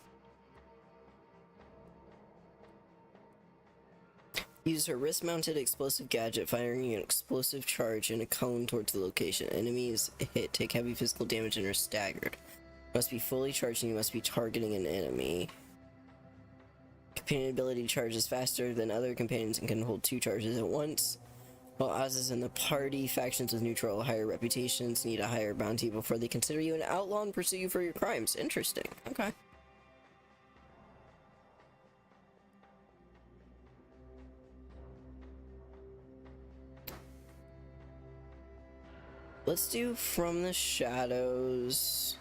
Use her wrist-mounted explosive gadget, firing an explosive charge in a cone towards the location. Enemies hit take heavy physical damage and are staggered. Must be fully charged and you must be targeting an enemy. Companion ability charges faster than other companions and can hold 2 charges at once. While as is in the party, factions with neutral higher reputations need a higher bounty before they consider you an outlaw and pursue you for your crimes. Interesting. Okay. Let's do From the Shadows.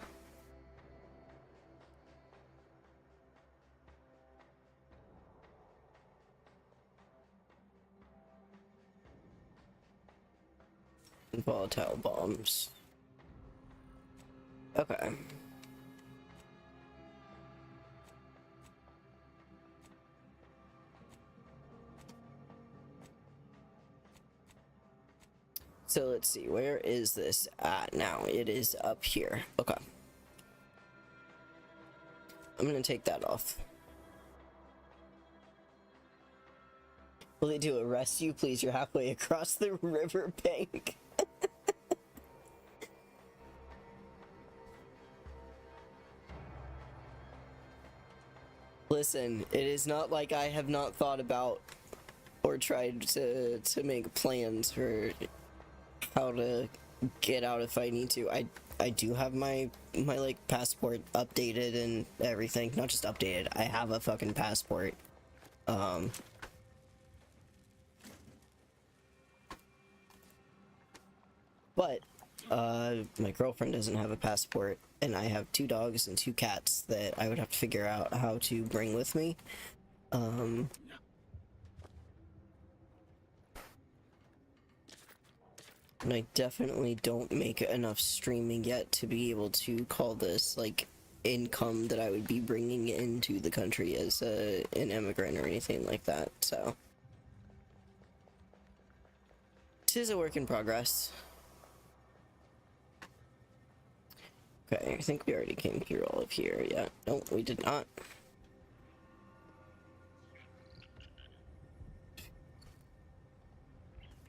Volatile bombs. Okay. So let's see, where is this at now? It is up here. Okay. I'm gonna take that off. Will they do arrest you? Please, you're halfway across the riverbank. Listen, it is not like I have not thought about or tried to make plans for how to get out if I need to. I do have my like passport updated and everything. Not just updated. I have a fucking passport. But my girlfriend doesn't have a passport, and I have 2 dogs and 2 cats that I would have to figure out how to bring with me. And I definitely don't make enough streaming yet to be able to call this like income that I would be bringing into the country as an immigrant or anything like that. So it is a work in progress. Okay, I think we already came through all of here. Yeah, no, we did not.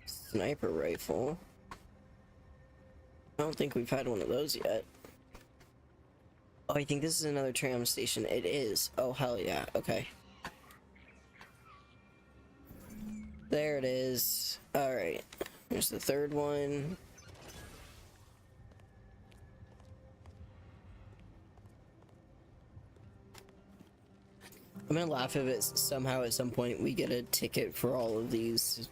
Sniper rifle. I don't think we've had one of those yet. Oh, I think this is another tram station. It is. Oh, hell yeah. Okay. There it is. Alright. Here's the 3rd one. I'm gonna laugh if it somehow at some point we get a ticket for all of these,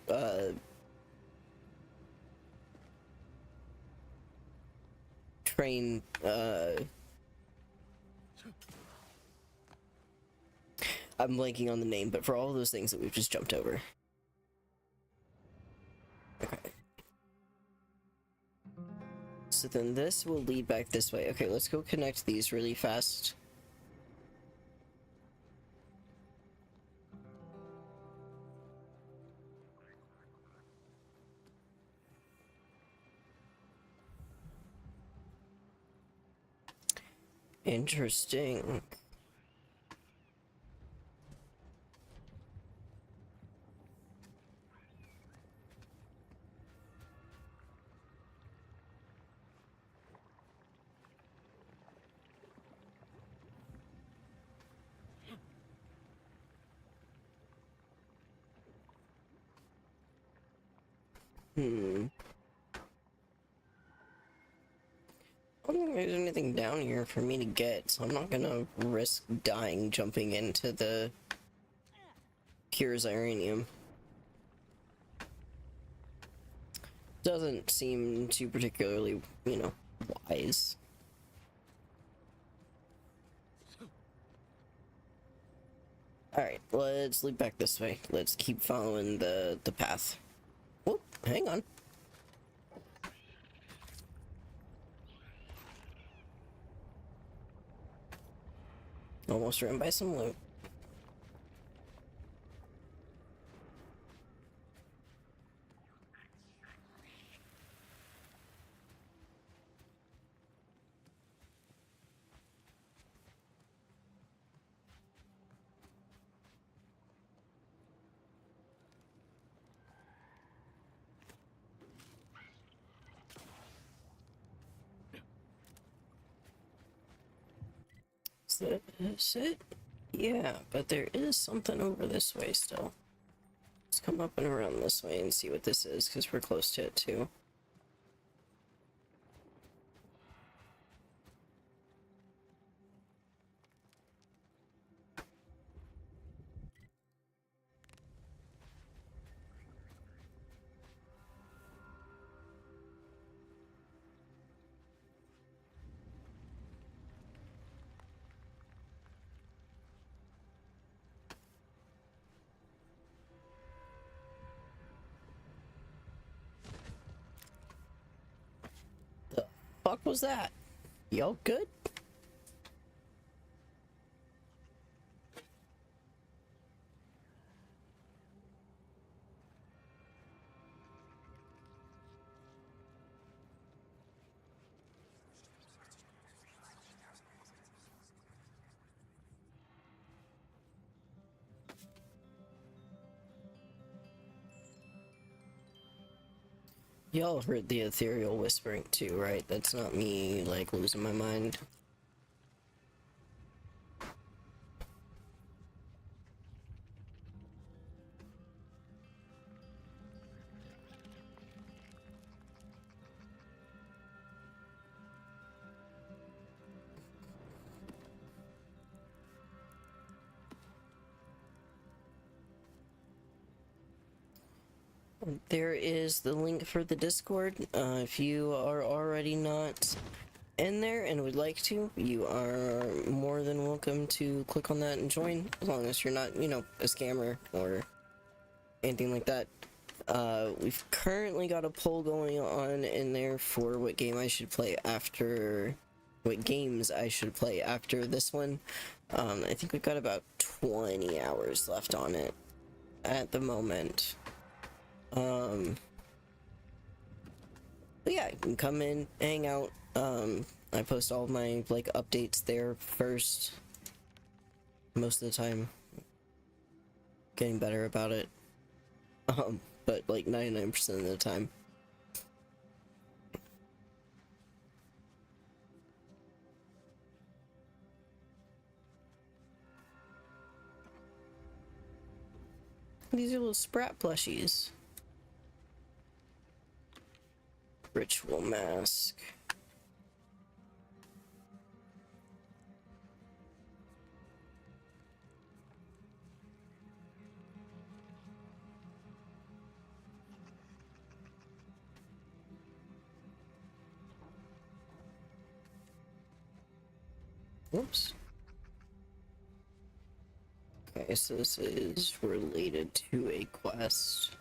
train, I'm blanking on the name, but for all of those things that we've just jumped over. Okay. So then this will lead back this way. Okay, let's go connect these really fast. Interesting. I don't think there's anything down here for me to get, so I'm not gonna risk dying jumping into the pure Xyranium. Doesn't seem too particularly, you know, wise. Alright, let's lead back this way. Let's keep following the path. Whoop, hang on. Almost ran by some loot. Is it? Yeah, but there is something over this way still. Let's come up and around this way and see what this is, because we're close to it too. fuck was that? Y'all good? Y'all heard the ethereal whispering too, right? That's not me, like, losing my mind. There is the link for the Discord. If you are already not in there and would like to, you are more than welcome to click on that and join, as long as you're not, you know, a scammer or anything like that. We've currently got a poll going on in there for what game I should play after, what games I should play after this one. I think we've got about 20 hours left on it at the moment. But yeah, you can come in, hang out. I post all of my, like, updates there first. Most of the time. Getting better about it. But like 99% of the time. These are little Sprat plushies. Ritual mask. Whoops. Okay, so this is related to a quest.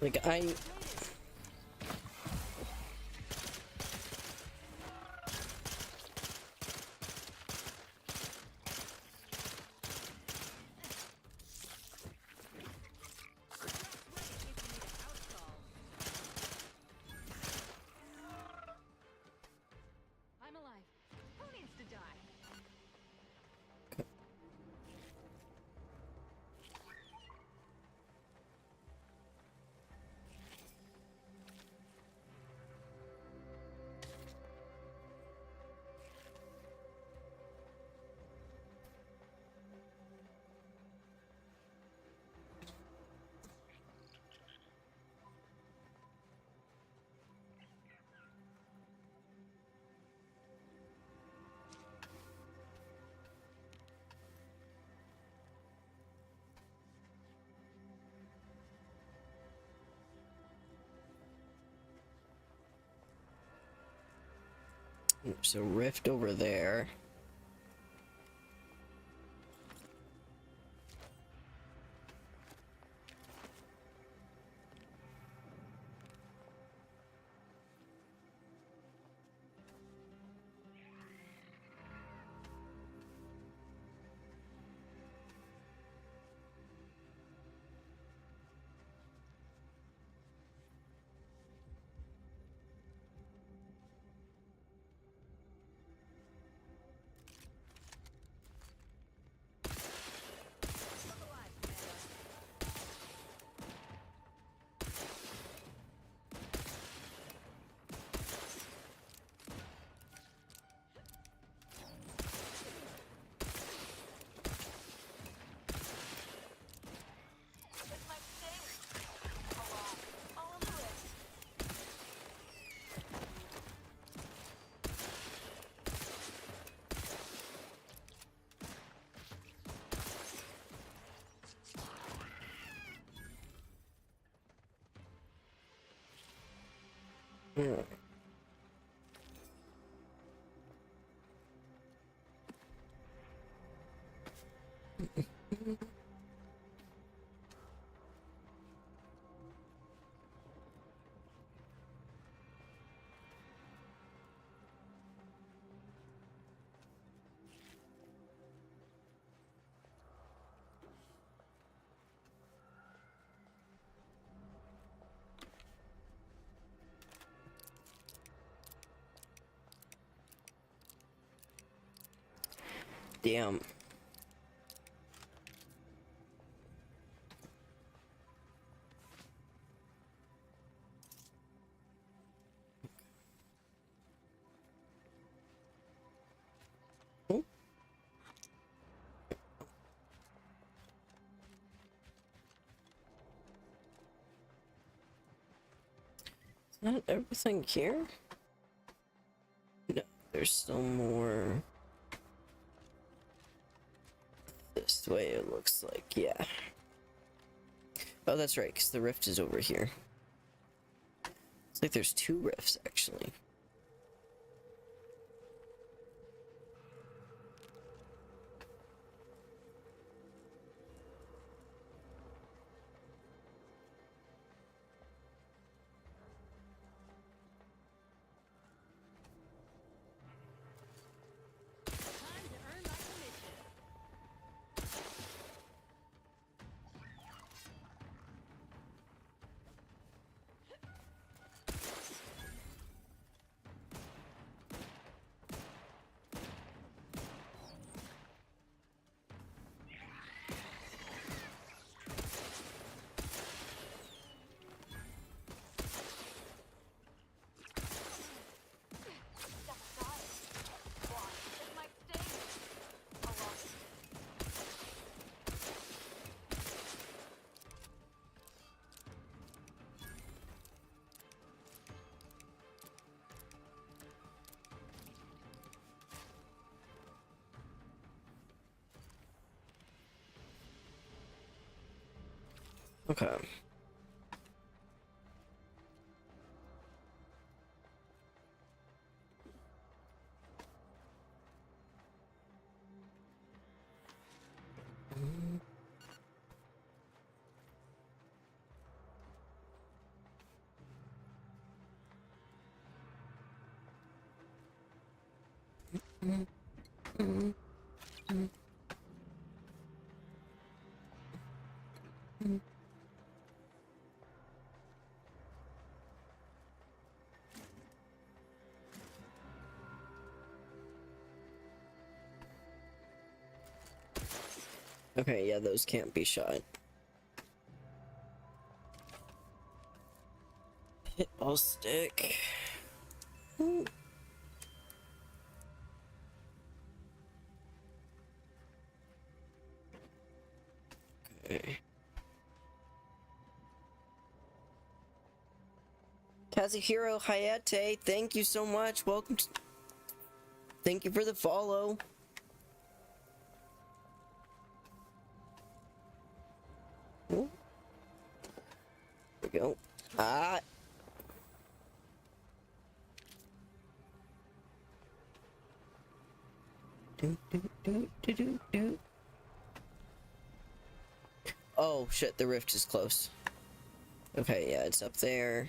Like, I'm alive. Who needs to die? there's a rift over there. Yeah. Damn. Oh. Is that everything here? No, there's still more. This way it looks like, yeah. Oh, that's right, because the rift is over here. It's like there's two rifts, actually. Okay. Okay, yeah, those can't be shot. Hit all stick. Ooh. Okay. Kazuhiro Hayate, thank you so much. Welcome to... Thank you for the follow. Ooh. There we go. Ah. Do. Oh shit, the rift is close. Okay, yeah, it's up there.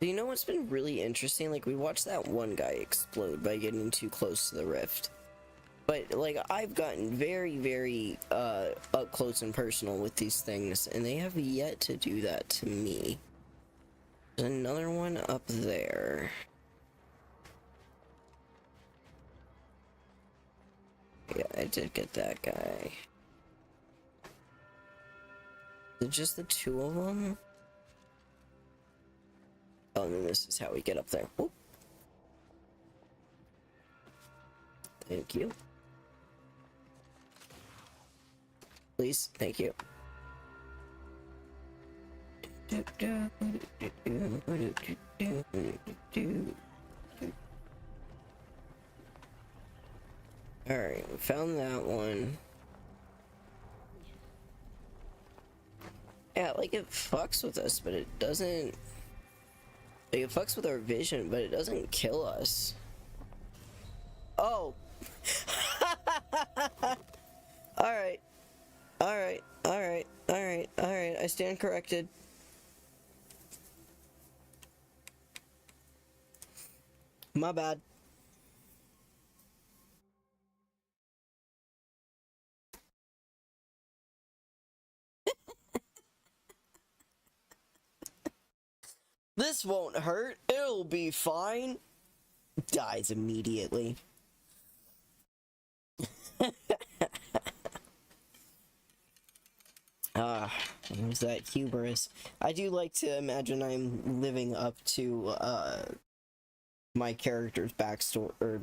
You know what's been really interesting? Like, we watched that one guy explode by getting too close to the rift. But, like, I've gotten very, very, up close and personal with these things, and they have yet to do that to me. There's another one up there. Yeah, I did get that guy. Is it just the two of them? Oh, and then this is how we get up there. Whoop. Thank you. Please, thank you. Alright, we found that one. Yeah, like it fucks with us, but it doesn't. Like, it fucks with our vision, but it doesn't kill us. Oh. Alright. Alright. Alright. Alright. Alright. I stand corrected. My bad. This won't hurt. It'll be fine. Dies immediately. There's that hubris. I do like to imagine I'm living up to my character's backstory or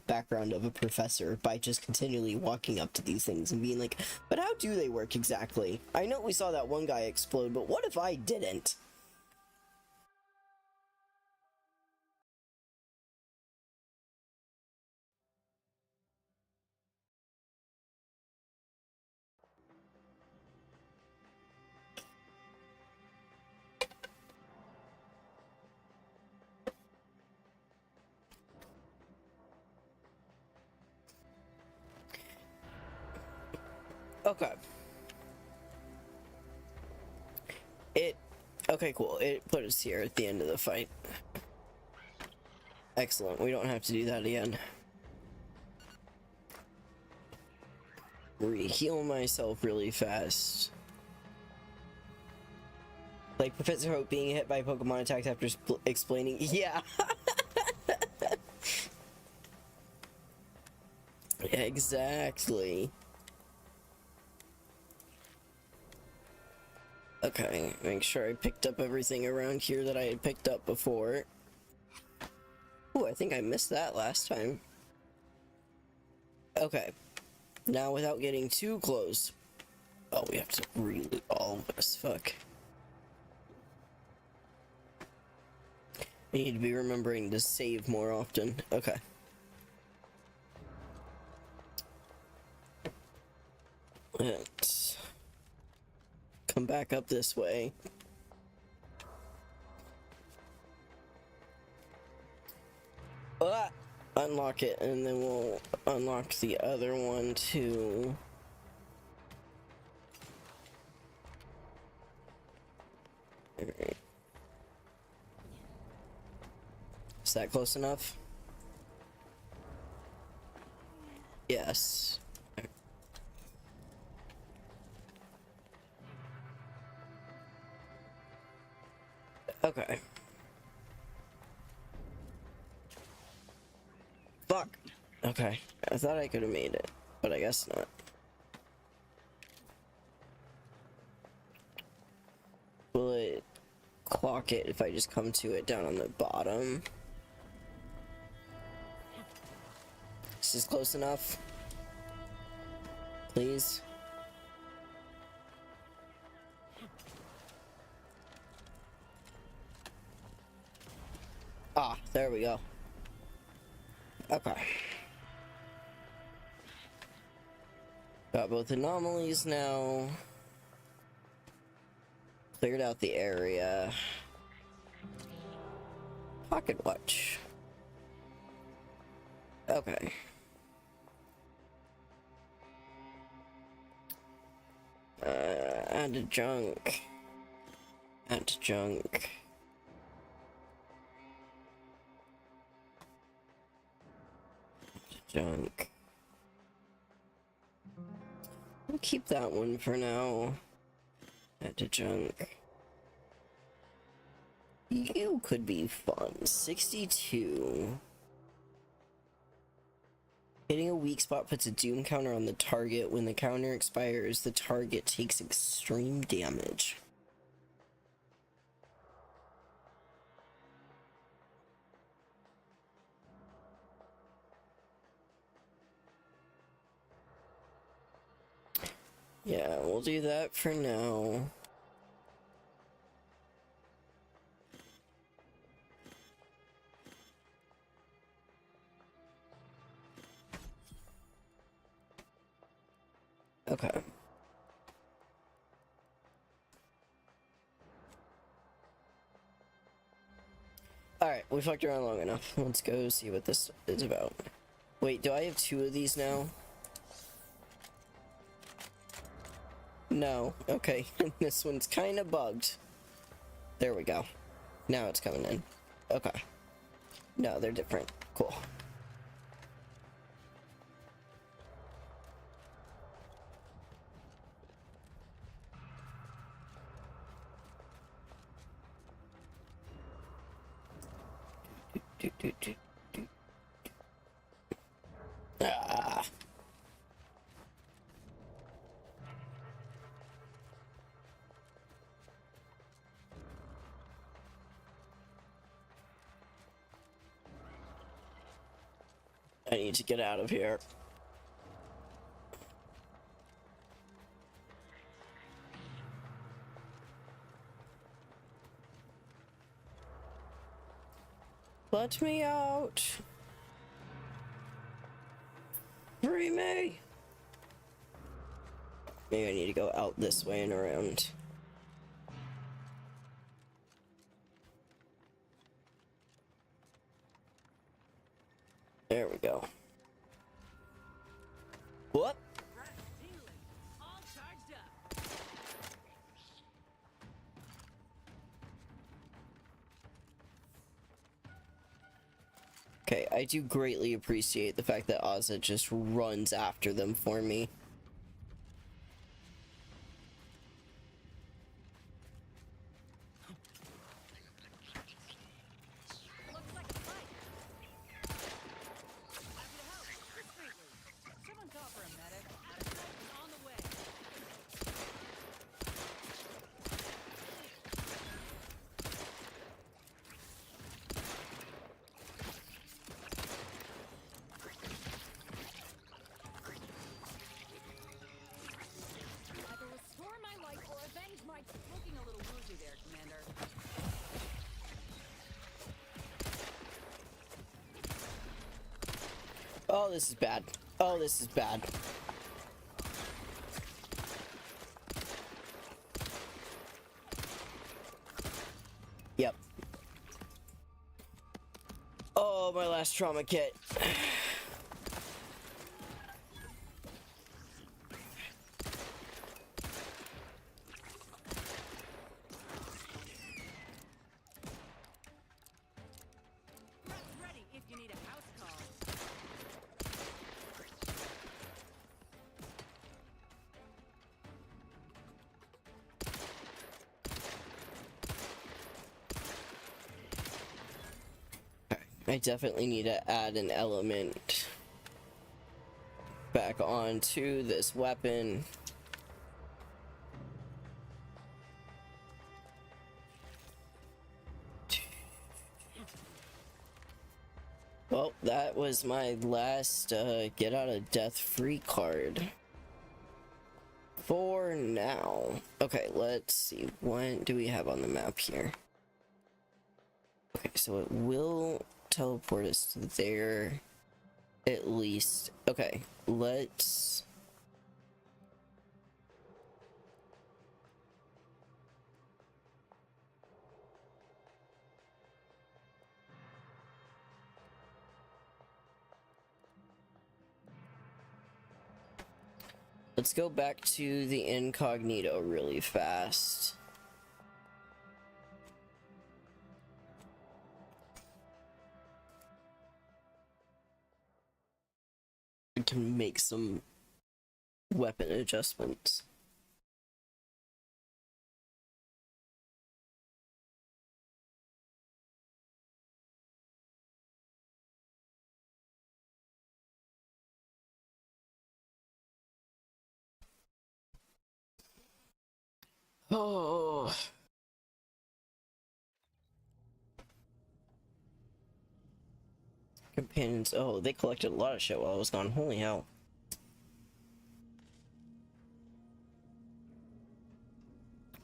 background of a professor by just continually walking up to these things and being like, but how do they work exactly? I know we saw that one guy explode, but what if I didn't? Okay. Okay, cool. It put us here at the end of the fight. Excellent. We don't have to do that again. Re-heal myself really fast. Like Professor Hope being hit by a Pokemon attack after explaining. Yeah. Exactly. Okay, make sure I picked up everything around here that I had picked up before. Ooh, I think I missed that last time. Okay. Now, without getting too close. Oh, we have to reloot all of this. Fuck. We need to be remembering to save more often. Okay. Let's come back up this way. Unlock it, and then we'll unlock the other one too. Alright. Is that close enough? Yes. Okay. Fuck. Okay. I thought I could have made it, but I guess not. Will it clock it if I just come to it down on the bottom? This is close enough. Please. Ah, there we go. Okay. Got both anomalies now. Cleared out the area. Pocket watch. Okay. Add to junk. Add to junk. Junk. We'll keep that one for now. Add to junk. You could be fun. 62. Hitting a weak spot puts a doom counter on the target. When the counter expires, the target takes extreme damage. Yeah, we'll do that for now. Okay. Alright, we fucked around long enough. Let's go see what this is about. Wait, do I have 2 of these now? No. Okay, this one's kind of bugged. There we go. Now it's coming in. Okay. No, they're different. Cool. Ah. I need to get out of here. Let me out. Free me. Maybe I need to go out this way and around. There we go. What? All charged up. Okay, I do greatly appreciate the fact that Ozza just runs after them for me. Looks like a fight. Happy to help. Discreetly. Someone call for a medic. A medic is on the way. Either restore my life or avenge my... Looking a little woozy there, Commander. Oh, this is bad. Oh, this is bad. Yep. Oh, my last trauma kit. Press ready if you need a house call. I definitely need to add an element back onto this weapon. Well, that was my last get out of death free card. For now. Okay, let's see. What do we have on the map here? Okay, so it will teleport us to there. At least. Okay, let's... Let's go back to the incognito really fast. We can make some weapon adjustments. Oh. Companions. Oh, they collected a lot of shit while I was gone. Holy hell.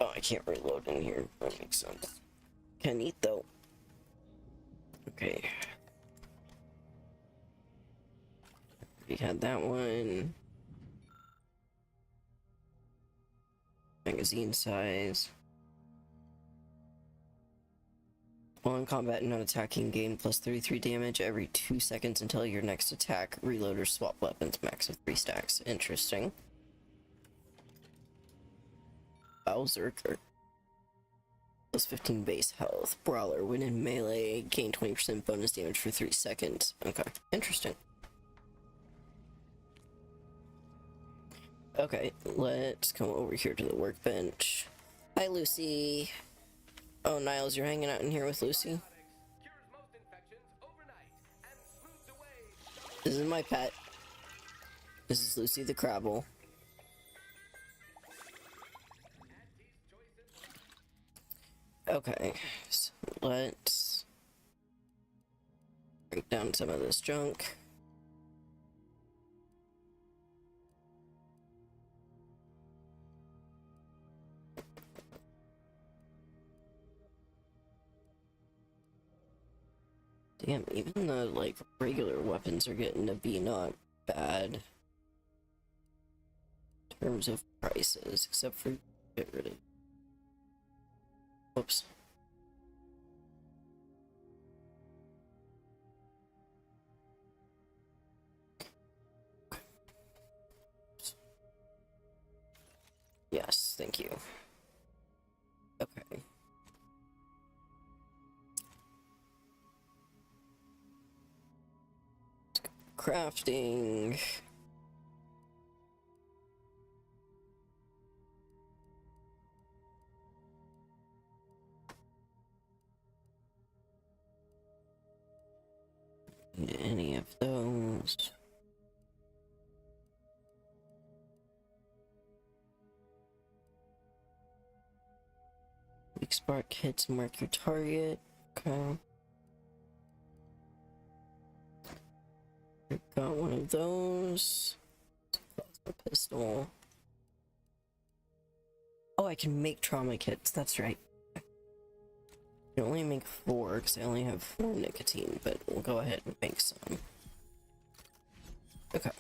Oh, I can't reload in here. That makes sense. Can eat though. Okay. We had that one. Magazine size. While in combat and not attacking, gain plus 33 damage every 2 seconds until your next attack. Reload or swap weapons, max of 3 stacks. Interesting. Berserker. Plus 15 base health. Brawler. When in melee, gain 20% bonus damage for 3 seconds. Okay, interesting. Okay, let's come over here to the workbench. Hi, Lucy. Oh, Niles, you're hanging out in here with Lucy? This is my pet. This is Lucy the Crabble. Okay, so let's break down some of this junk. Damn, even the, like, regular weapons are getting to be not bad in terms of prices, except for get rid of... Whoops. Yes, thank you. Okay. Crafting. Need any of those. Weak spark hits mark your target. Okay. Got one of those. Plasma pistol. Oh, I can make trauma kits. That's right. I can only make 4 because I only have 4 nicotine, but we'll go ahead and make some. Okay.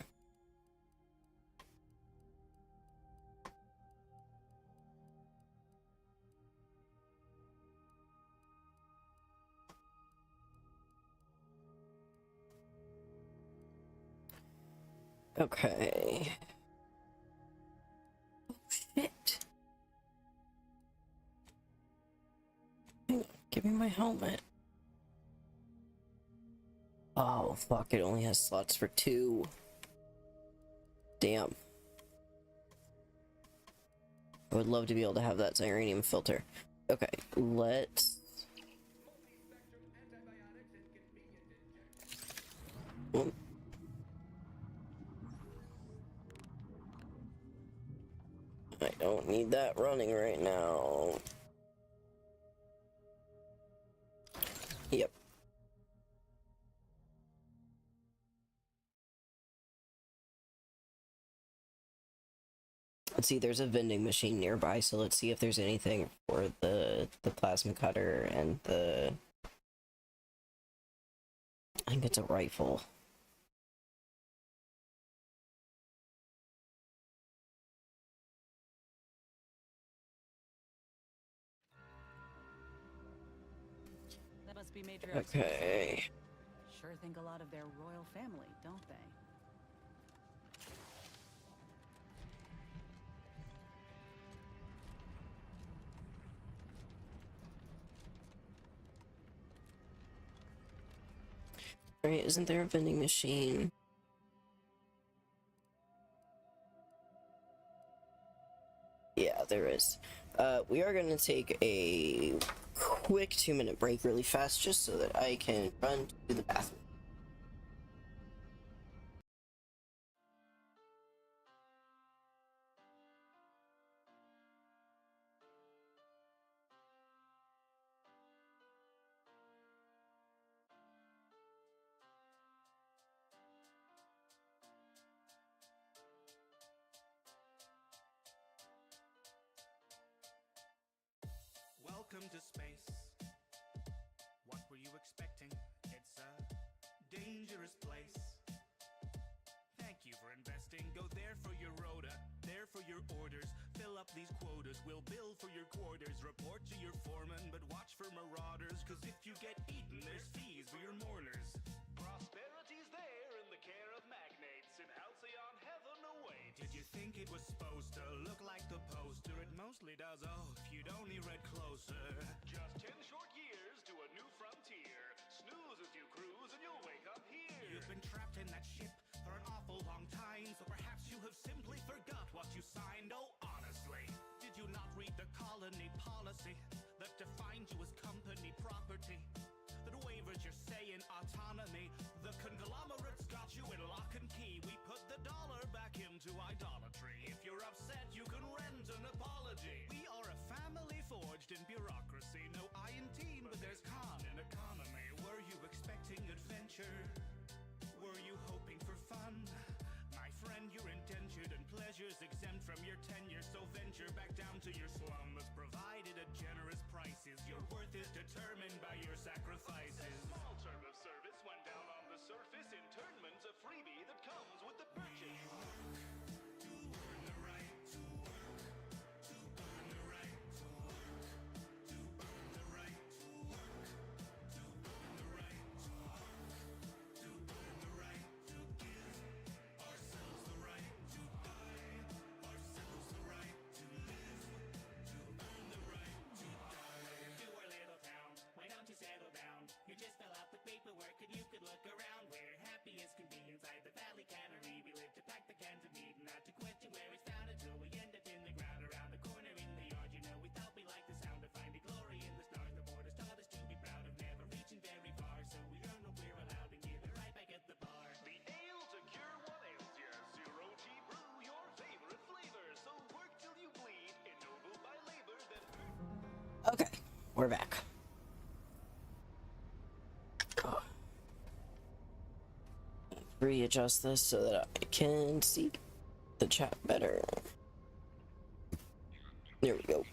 Okay. Oh, shit. Hang on, give me my helmet. Oh, fuck, it only has slots for 2. Damn. I would love to be able to have that Xyranium filter. Okay, let's... Oh. I don't need that running right now. Yep. Let's see, there's a vending machine nearby, so let's see if there's anything for the plasma cutter and the... I think it's a rifle. That must be Major. Okay. Sure think a lot of their royal family, don't they? Right, isn't there a vending machine? Yeah, there is. We are going to take a quick 2-minute break really fast just so that I can run to the bathroom. Welcome to space. What were you expecting? It's a dangerous place. Thank you for investing. Go there for your rota, there for your orders. Fill up these quotas, we'll bill for your quarters. Report to your foreman, but watch for marauders. Cause if you think it was supposed to look like the poster? It mostly does. Oh, if you'd only read closer. Just 10 short years to a new frontier. Snooze as you cruise and you'll wake up here. You've been trapped in that ship for an awful long time, so perhaps you have simply forgot what you signed. Oh, honestly, did you not read the colony policy that defined you as company property? That wavers your say in autonomy. The conglomerates got you in lock and key. We put the dollar back into idolatry. If you're upset, you can rent an apology. We are a family forged in bureaucracy. No I in team, but there's con in economy. Were you expecting adventure? Were you hoping for fun? My friend, you're indentured and pleasures exempt from your tenure. So venture back down to your slum that's provided at generous prices. Your worth is determined by your sacrifices. A small term of service went down on the surface. Internment's a freebie that comes with the purchase. You just fill out the paperwork and you could look around. We're happy as can be inside the valley cannery. We live to pack the cans of meat, not to question where it's found until we end up in the ground around the corner in the yard. You know, we thought we liked the sound of finding glory in the stars. The borders taught us to be proud of never reaching very far. So we earn what we're allowed and give it right back at the bar. The ale to cure what ails ya. Zero G brew, your favorite flavor. So work till you bleed, ennobled by labor, then... Okay, we're back. Readjust this so that I can see the chat better. There we go.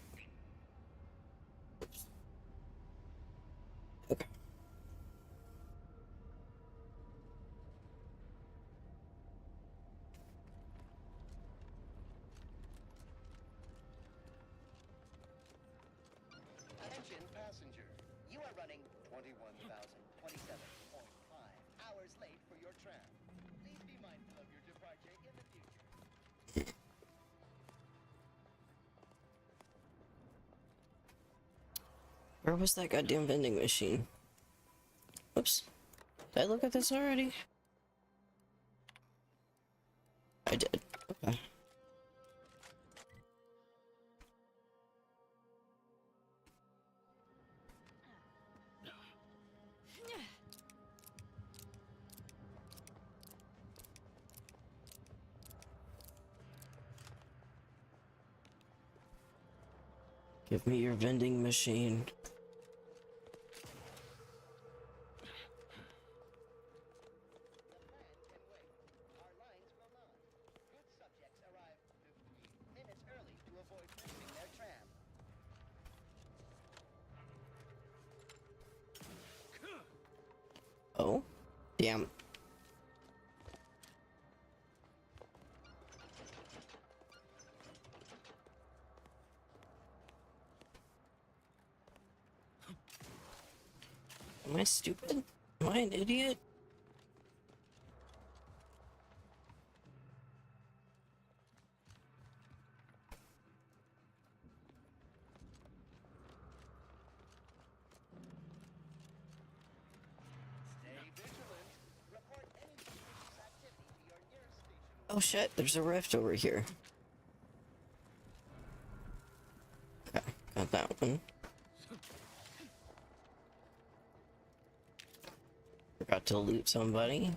Okay. Attention passenger, you are running 21,027.5 hours late for your tram. Please be mindful of your departure in the future. Where was that goddamn vending machine? Oops. Did I look at this already? I did. Okay. Give me your vending machine. Oh, damn. Am I stupid? Am I an idiot? Oh shit, there's a rift over here. Okay, got that one. Forgot to loot somebody.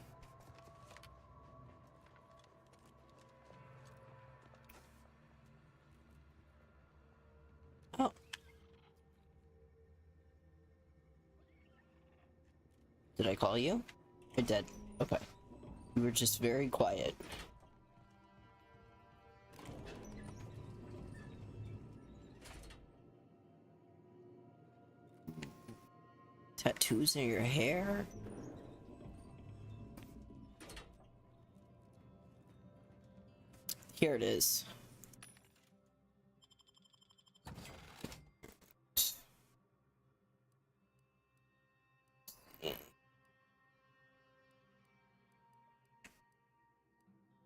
Oh. Did I call you? I did. Okay. You were just very quiet. Tattoos in your hair? Here it is.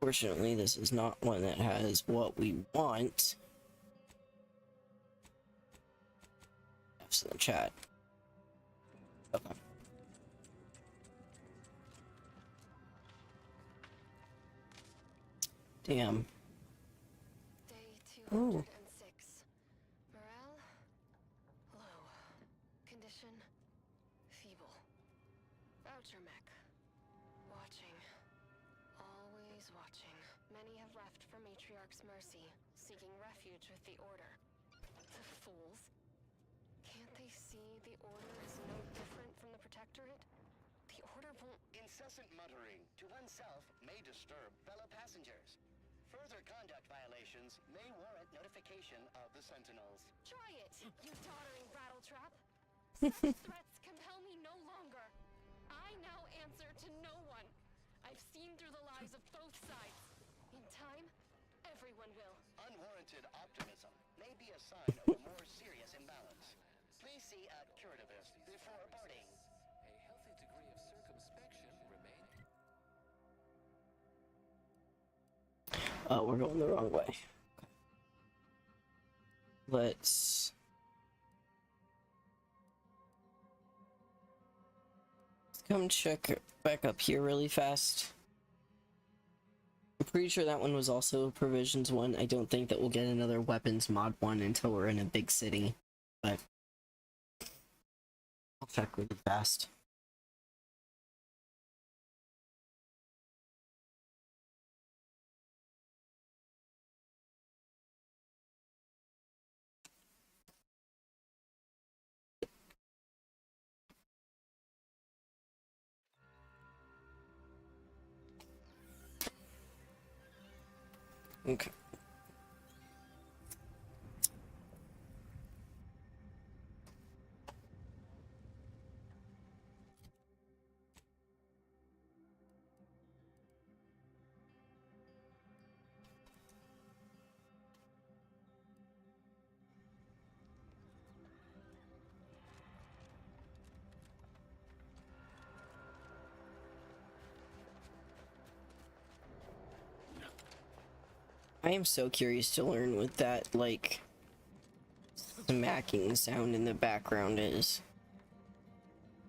Fortunately, this is not one that has what we want. F's in the chat. Okay. Damn. Day Ooh. 206. Morale? Low. Condition? Feeble. Voucher mech. Watching. Always watching. Many have left for Matriarch's mercy, seeking refuge with the Order. The fools. Can't they see the Order is no different from the Protectorate? The Order won't... Incessant muttering to oneself may disturb fellow passengers. Further conduct violations may warrant notification of the Sentinels. Try it, you tottering rattletrap! Such threats compel me no longer. I now answer to no one. I've seen through the lies of both sides. In time, everyone will. Unwarranted optimism may be a sign of a more serious imbalance. Please see a curativist before boarding. A healthy degree of circumspection remaining. Oh, we're going the wrong way. Let's come check back up here really fast. I'm pretty sure that one was also Provisions 1. I don't think that we'll get another Weapons Mod 1 until we're in a big city, but I'll check really fast. Okay. I am so curious to learn what that, like, smacking sound in the background is.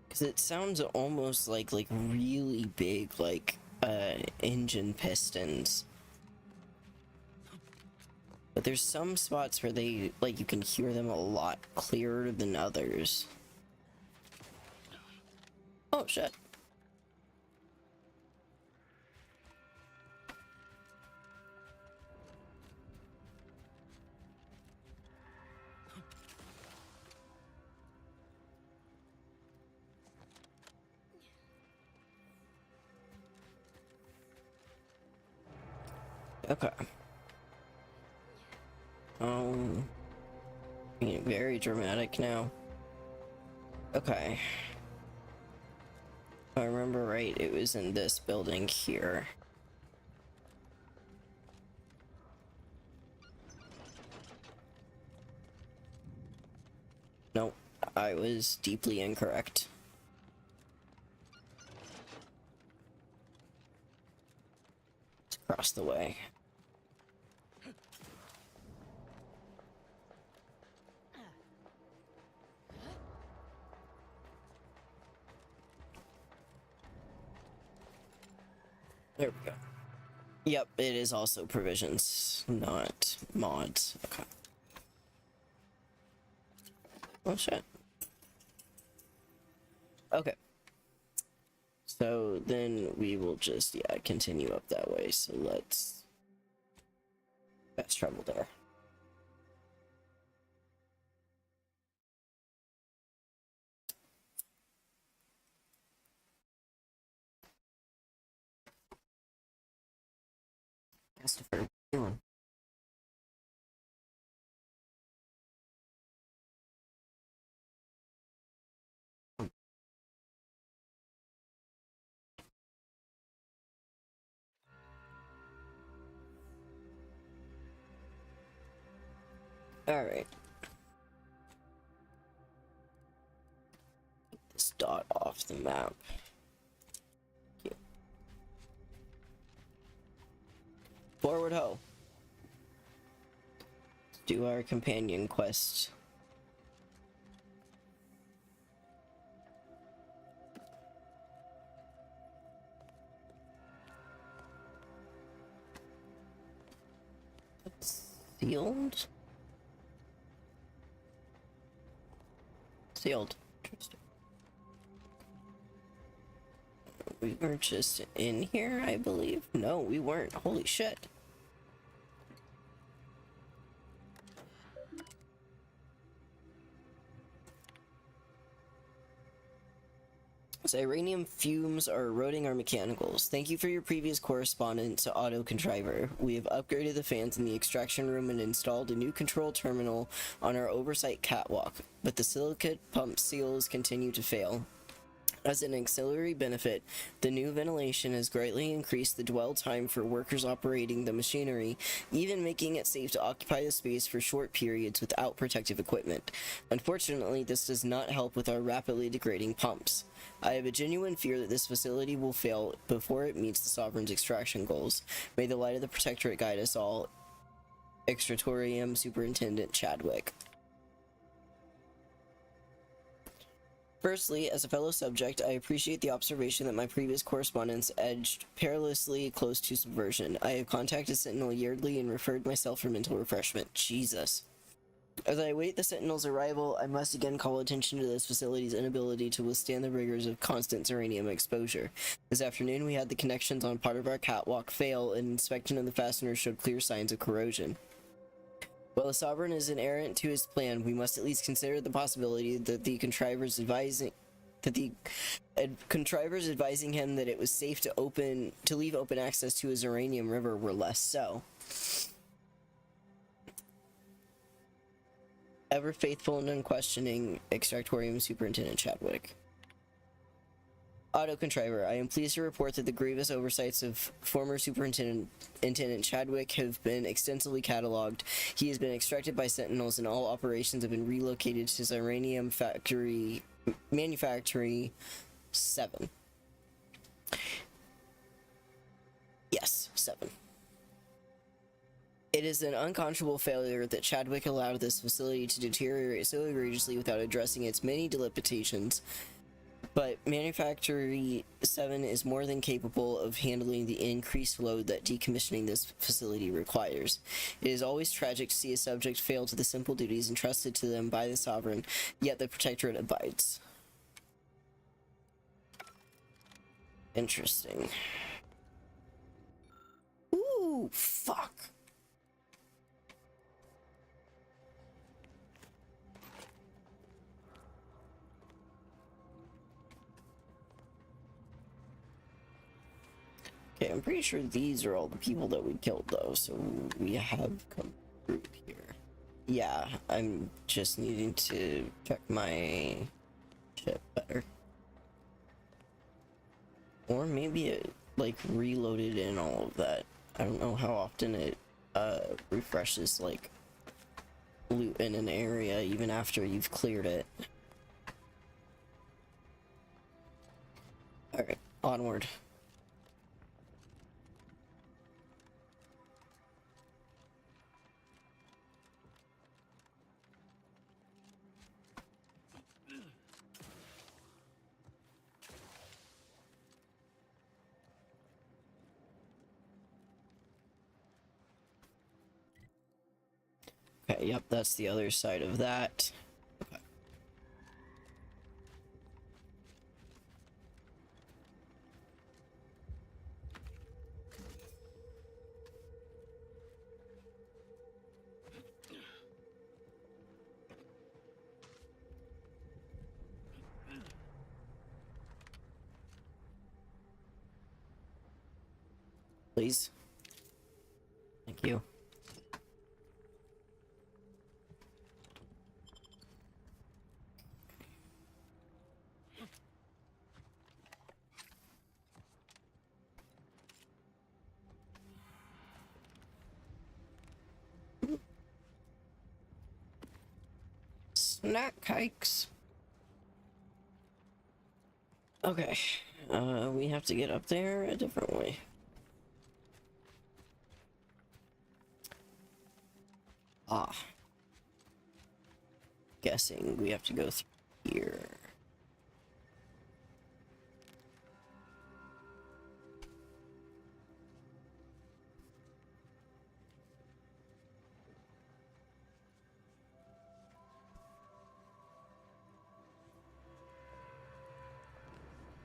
Because it sounds almost like really big, like, engine pistons. But there's some spots where they, like, you can hear them a lot clearer than others. Oh, shit. Okay. Being very dramatic now. Okay. If I remember right, it was in this building here. Nope, I was deeply incorrect. It's across the way. There we go. Yep, it is also provisions, not mods. Okay. Oh shit. Okay. So then we will just, yeah, continue up that way. So let's fast travel there. Christopher, what are you doing? Alright. Get this dot off the map. Forward ho. Do our companion quest. It's sealed? Sealed. Interesting. We were just in here, I believe. No, we weren't. Holy shit. Uranium fumes are eroding our mechanicals. Thank you for your previous correspondence to Auto Contriver. We have upgraded the fans in the extraction room and installed a new control terminal on our oversight catwalk, but the silicate pump seals continue to fail. As an auxiliary benefit, the new ventilation has greatly increased the dwell time for workers operating the machinery, even making it safe to occupy the space for short periods without protective equipment. Unfortunately, this does not help with our rapidly degrading pumps. I have a genuine fear that this facility will fail before it meets the Sovereign's extraction goals. May the light of the Protectorate guide us all. Extratorium Superintendent Chadwick. Firstly, as a fellow subject, I appreciate the observation that my previous correspondence edged perilously close to subversion. I have contacted Sentinel Yeardley and referred myself for mental refreshment. Jesus. As I await the Sentinel's arrival, I must again call attention to this facility's inability to withstand the rigors of constant uranium exposure. This afternoon, we had the connections on part of our catwalk fail, and inspection of the fasteners showed clear signs of corrosion. While the Sovereign is inerrant to his plan, we must at least consider the possibility that the contrivers advising him that it was safe to leave open access to his uranium river were less so. Ever faithful and unquestioning, Extractorium Superintendent Chadwick. Auto Contriver, I am pleased to report that the grievous oversights of former Superintendent Chadwick have been extensively cataloged. He has been extracted by Sentinels and all operations have been relocated to his uranium manufactory 7. Yes, 7. It is an unconscionable failure that Chadwick allowed this facility to deteriorate so egregiously without addressing its many dilapidations. But Manufactory 7 is more than capable of handling the increased load that decommissioning this facility requires. It is always tragic to see a subject fail to the simple duties entrusted to them by the Sovereign, yet the Protectorate abides. Interesting. Ooh, fuck. Okay, I'm pretty sure these are all the people that we killed, though, so we have come through here. Yeah, I'm just needing to check my ship better. Or maybe it, like, reloaded in all of that. I don't know how often it, refreshes, like, loot in an area even after you've cleared it. Alright, onward. Okay, yep, that's the other side of that. Okay. Please. Thank you. Snack cakes. Okay, we have to get up there a different way. Ah. Guessing we have to go through here.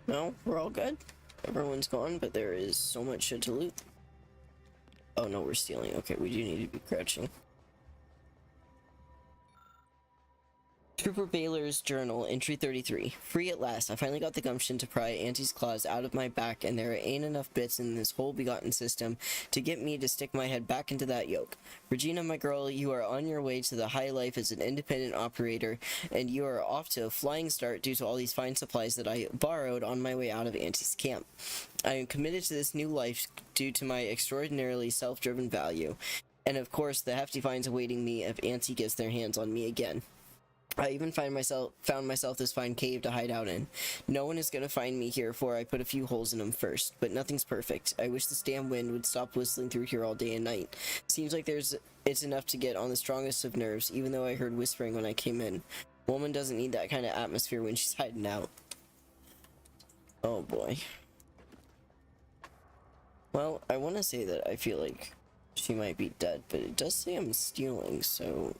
No, we're all good. Everyone's gone, but there is so much shit to loot. Oh no, we're stealing. Okay, we do need to be crouching. Trooper Baylor's journal, entry 33. Free at last. I finally got the gumption to pry Auntie's claws out of my back, and there ain't enough bits in this whole begotten system to get me to stick my head back into that yoke. Regina, my girl, you are on your way to the high life as an independent operator, and you are off to a flying start due to all these fine supplies that I borrowed on my way out of Auntie's camp. I am committed to this new life due to my extraordinarily self-driven value, and of course the hefty fines awaiting me if Auntie gets their hands on me again. I even found myself this fine cave to hide out in. No one is gonna find me here, for I put a few holes in them first, but nothing's perfect. I wish this damn wind would stop whistling through here all day and night. Seems like it's enough to get on the strongest of nerves, even though I heard whispering when I came in. Woman doesn't need that kind of atmosphere when she's hiding out. Oh boy. Well, I want to say that I feel like she might be dead, but it does say I'm stealing, so...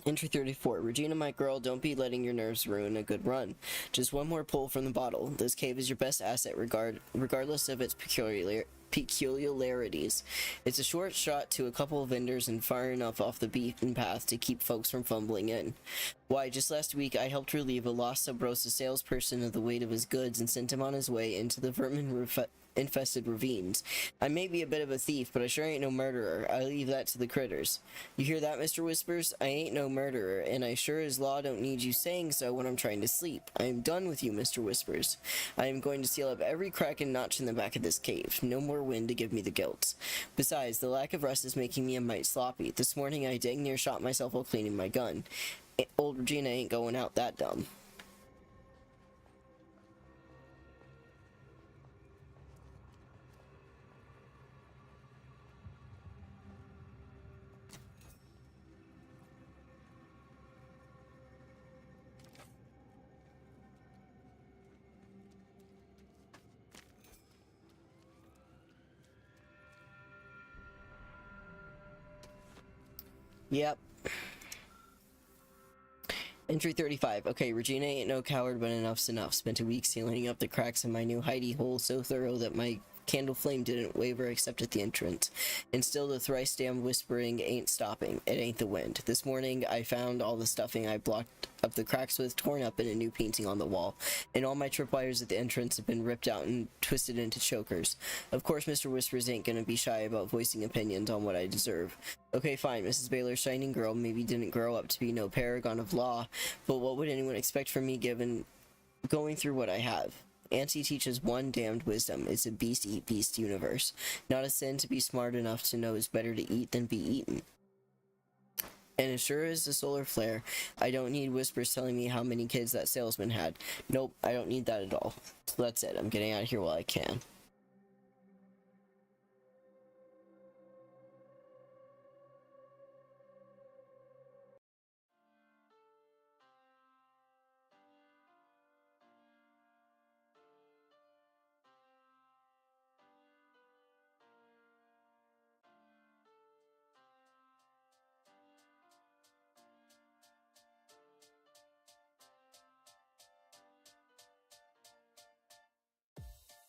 Entry 34. Regina, my girl, don't be letting your nerves ruin a good run. Just one more pull from the bottle. This cave is your best asset regardless of its peculiarities. It's a short shot to a couple of vendors and far enough off the beaten path to keep folks from fumbling in. Why, just last week I helped relieve a lost Sub Rosa salesperson of the weight of his goods and sent him on his way into the vermin-infested ravines. I may be a bit of a thief, but I sure ain't no murderer. I leave that to the critters. You hear that, Mr. Whispers? I ain't no murderer, and I sure as law don't need you saying so when I'm trying to sleep. I am done with you, Mr. Whispers. I am going to seal up every crack and notch in the back of this cave. No more wind to give me the guilt. Besides, the lack of rest is making me a mite sloppy. This morning I dang near shot myself while cleaning my gun. Old Regina ain't going out that dumb. Yep. Entry 35. Okay, Regina ain't no coward, but enough's enough. Spent a week sealing up the cracks in my new hidey hole so thorough that my candle flame didn't waver except at the entrance. And still the thrice damned whispering ain't stopping. It ain't the wind. This morning I found all the stuffing I blocked up the cracks with torn up and a new painting on the wall. And all my tripwires at the entrance have been ripped out and twisted into chokers. Of course Mr. Whispers ain't gonna be shy about voicing opinions on what I deserve. Okay, fine, Mrs. Baylor's shining girl maybe didn't grow up to be no paragon of law, but what would anyone expect from me given going through what I have? Auntie teaches one damned wisdom. It's a beast eat beast universe. Not a sin to be smart enough to know it's better to eat than be eaten. And as sure as a solar flare, I don't need whispers telling me how many kids that salesman had. Nope, I don't need that at all. So that's it. I'm getting out of here while I can.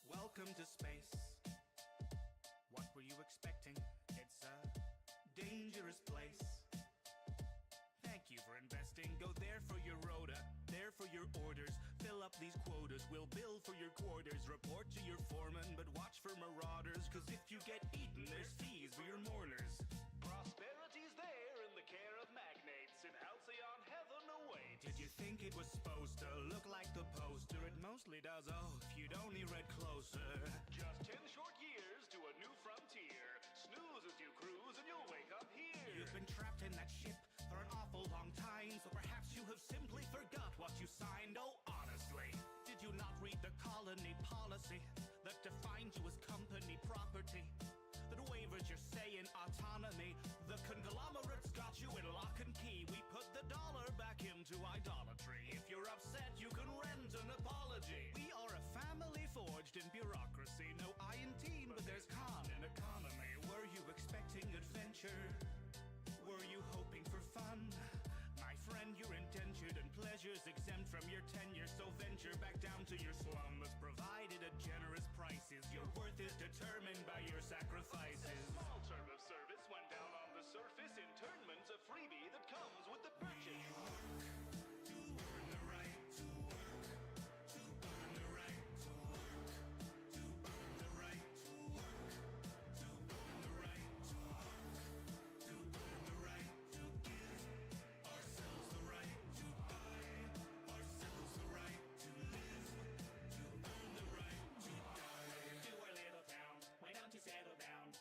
Welcome to space. What were you expecting? It's a dangerous place. Thank you for investing. Go there for your rota, there for your orders. Fill up these quotas, we'll bill for your quarters. Report to your foreman, but watch for marauders. Cause if you get eaten, there's fees for your mourners. Prosperity's there in the care of magnates in Halcyon heaven awaits. Did you think it was supposed to look like the poster? It mostly does, oh, if you'd only read closer. Just 10 short years to a new frontier. Snooze as you cruise and you'll wake up here. You've been trapped in that ship for an awful long time, so perhaps you have simply forgot what you signed. Oh, honestly, did Did you not read the colony policy that defined you as company property? That wavers your say in autonomy. The conglomerates got you in lock and key. We put the dollar back into idolatry. If you're upset, you can rent an apology. We are a family forged in bureaucracy. No I in team, but there's con in economy. Were you expecting adventure? Were you hoping for fun? My friend, you're indentured and pleasures exempt from your tenure. So venture back down to your slum that's provided at generous prices. Your worth is determined by your sacrifices. A small term of service went down on the surface. Internment's a freebie that comes with the purchase.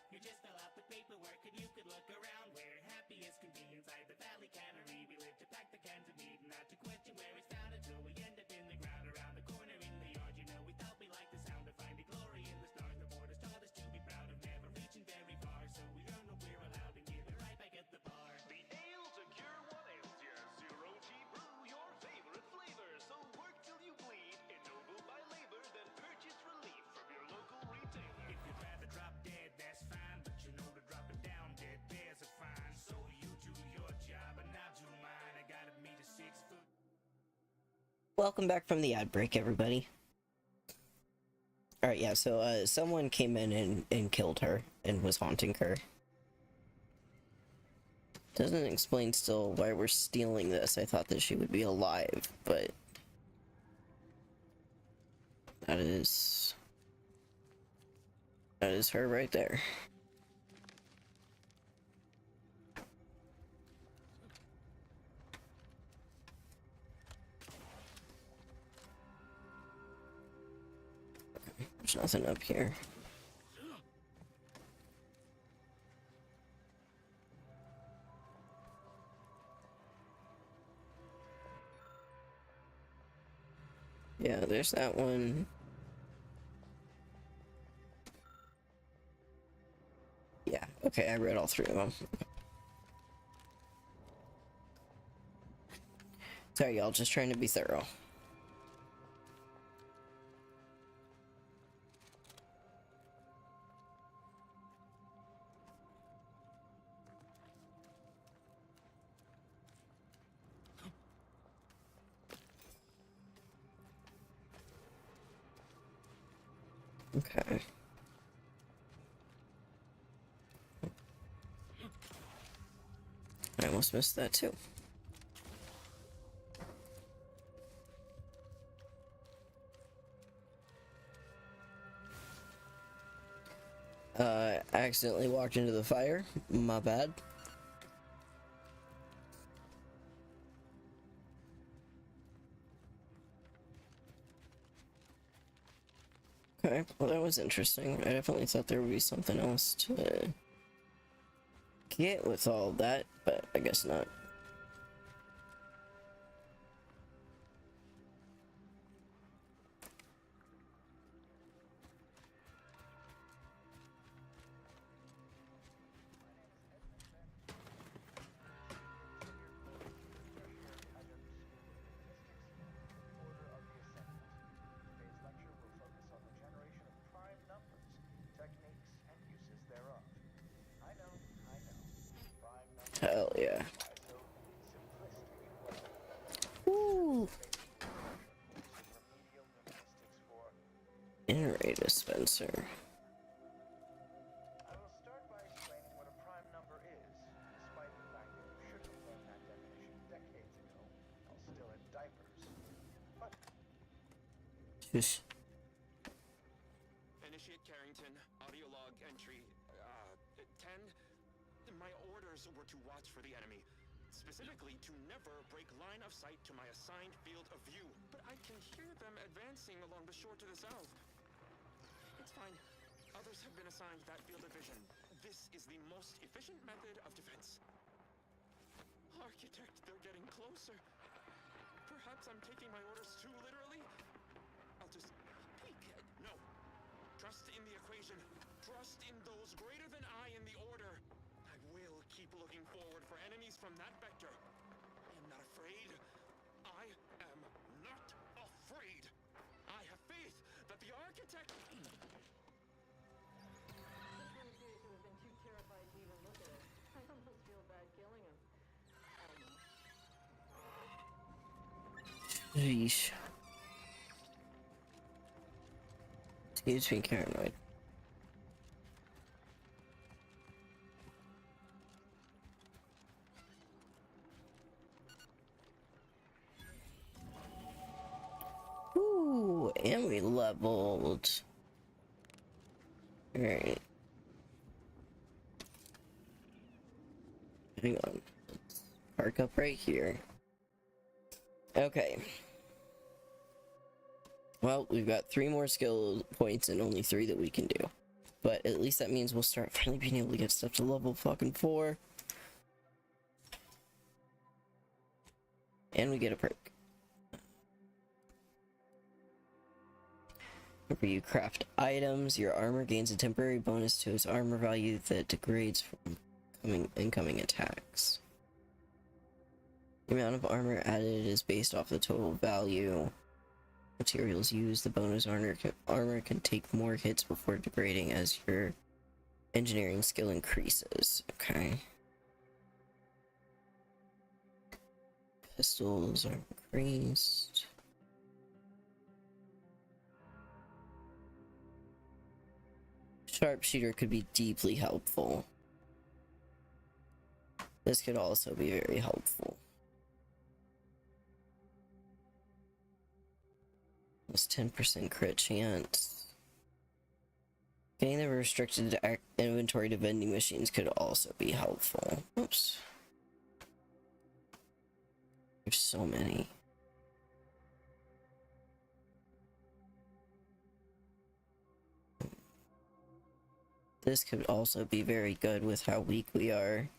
You just fill out the paperwork and you could look around. We're happy as can be inside the valley cannery. We live to pack the cans of meat and not to question where it's found until we end up in the ground around the corner in the yard. You know we thought we liked the sound of finding glory in the stars. The borders taught us to be proud of never reaching very far. So we earn what we're allowed and give it right back at the bar. The ale to cure what ails ya. Zero G brew, your favorite flavor. So work till you bleed. Ennobled by labor, then purchase relief from your local retailer. If you'd rather drop dead, that's fine. But you know to drop it down dead, there's a fine. So you do your job and I'll do mine. I gotta meet a 6 foot. Welcome back from the ad break, everybody. Alright, yeah, so someone came in and killed her and was haunting her. Doesn't explain still why we're stealing this. I thought that she would be alive, but that is her right there. There's nothing up here. Yeah, there's that one. Yeah, okay, I read all 3 of them. Sorry, y'all, just trying to be thorough. Okay. I almost missed that too. I accidentally walked into the fire. My bad. Okay, well that was interesting. I definitely thought there would be something else to get with all that, but I guess not. Hell yeah. Woo! Array dispenser. I will start by explaining what a prime number is, despite the fact that you should have learned that definition decades ago, while still in diapers. But Shush. Initiate Carrington, audio log entry, 10. My orders were to watch for the enemy. Specifically, to never break line of sight to my assigned field of view. But I can hear them advancing along the shore to the south. It's fine. Others have been assigned that field of vision. This is the most efficient method of defense. Architect, they're getting closer. Perhaps I'm taking my orders too literally? Trust in the equation. Trust in those greater than I in the order. I will keep looking forward for enemies from that vector. I am not afraid. I am not afraid. I have faith that the architect... Yeesh. Excuse me, paranoid. Ooh, and we leveled. Alright. Hang on. Let's park up right here. Okay. Well, we've got 3 more skill points and only 3 that we can do. But at least that means we'll start finally being able to get stuff to level fucking 4. And we get a perk. Whenever you craft items, your armor gains a temporary bonus to its armor value that degrades from incoming attacks. The amount of armor added is based off the total value. Materials used, the bonus armor can take more hits before degrading as your engineering skill increases. Okay. Pistols are increased. Sharpshooter could be deeply helpful. This could also be very helpful. It's 10% crit chance. Getting the restricted inventory to vending machines could also be helpful. Oops. There's so many. This could also be very good with how weak we are.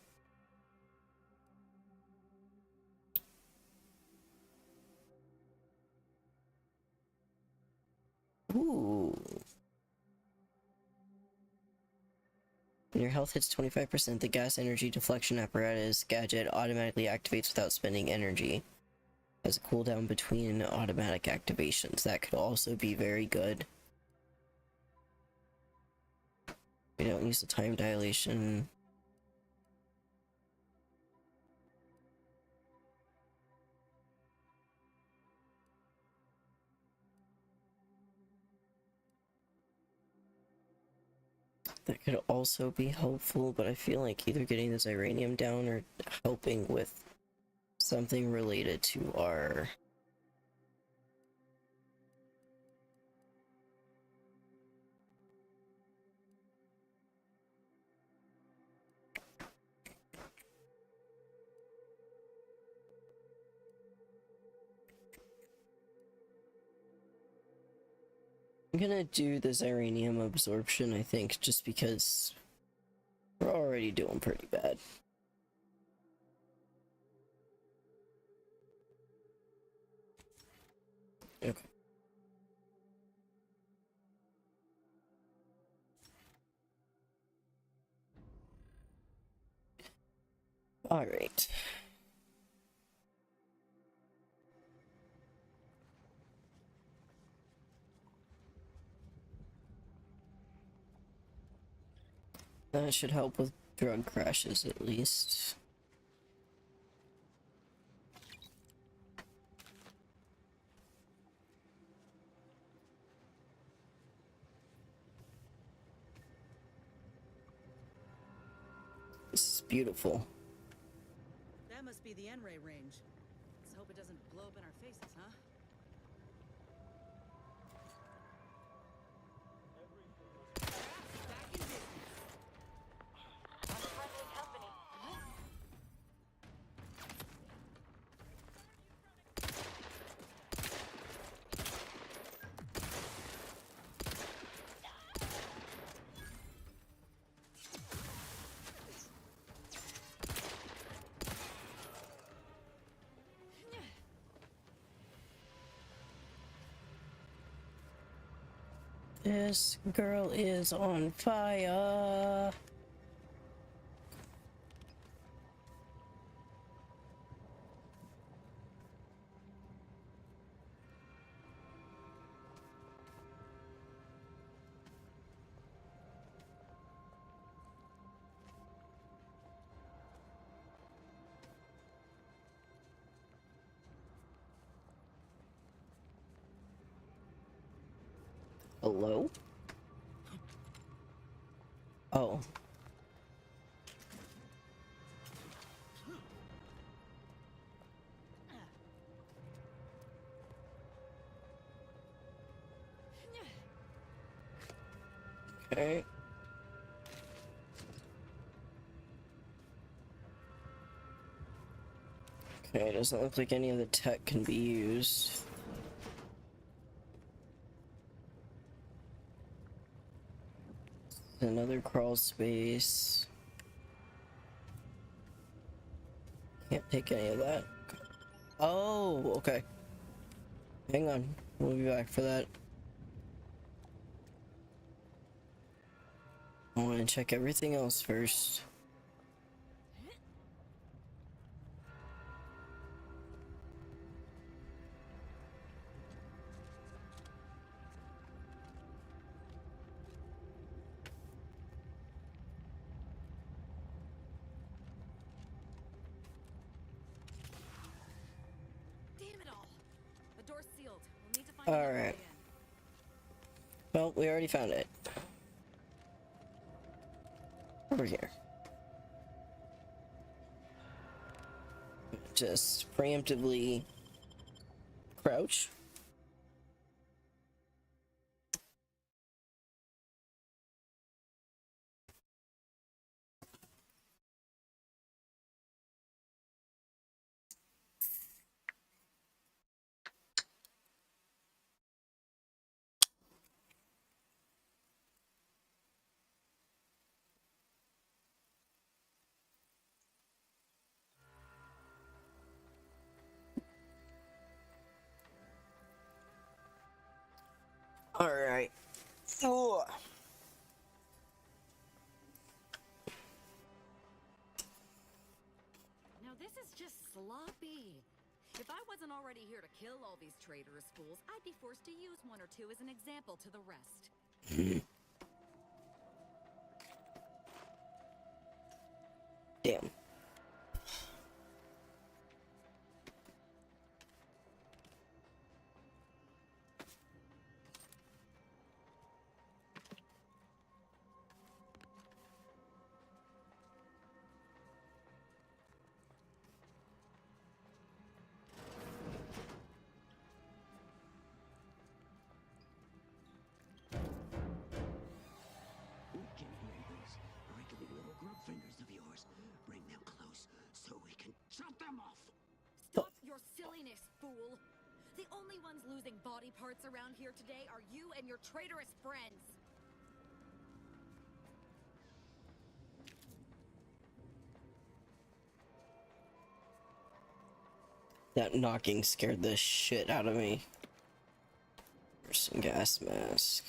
Ooh. When your health hits 25%, the gas energy deflection apparatus gadget automatically activates without spending energy. Has a cooldown between automatic activations. That could also be very good. We don't use the time dilation. That could also be helpful, but I feel like either getting this uranium down or helping with something related to our... I'm gonna do the uranium absorption, I think, just because we're already doing pretty bad. Okay. All right. That should help with drug crashes, at least. This is beautiful. That must be the N-ray range. Let's hope it doesn't blow up in our faces, huh? This girl is on fire. Hello? Oh. Okay. Okay, doesn't look like any of the tech can be used. Another crawl space. Can't take any of that. Oh, okay. Hang on. We'll be back for that. I want to check everything else first. Damn it all! The door's sealed. We'll need to find All right. Well, we already found it. Over here. Just preemptively crouch. All right. Oh. Now this is just sloppy. If I wasn't already here to kill all these traitorous fools, I'd be forced to use one or two as an example to the rest. Damn. We can hear those wriggly little grub fingers of yours. Bring them close so we can chop them off. Stop your silliness, fool! The only ones losing body parts around here today are you and your traitorous friends. That knocking scared the shit out of me. Person gas mask.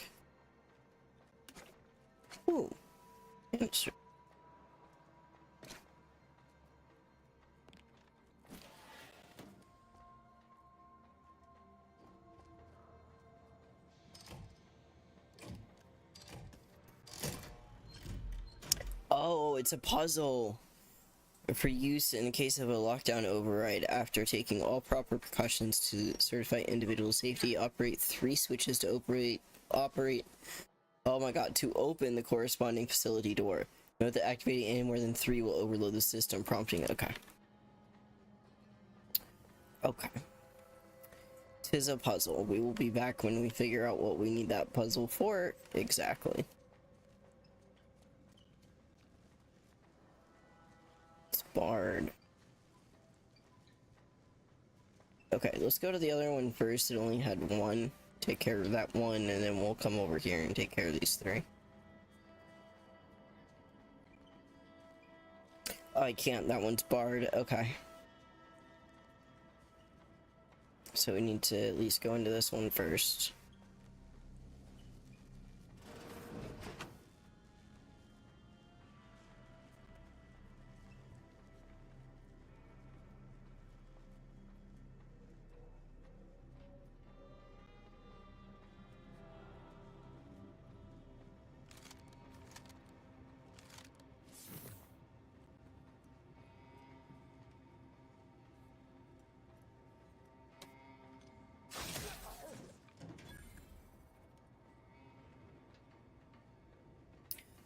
Ooh. Answer. Oh, it's a puzzle. For use in case of a lockdown override, after taking all proper precautions to certify individual safety, operate 3 switches to operate. Oh my god, to open the corresponding facility door. Note that activating any more than 3 will overload the system, prompting. Okay. Okay. 'Tis a puzzle. We will be back when we figure out what we need that puzzle for exactly. Barred. Okay, let's go to the other one first. It only had 1. Take care of that 1, and then we'll come over here and take care of these 3. Oh, I can't. That one's barred. Okay. So we need to at least go into this one first.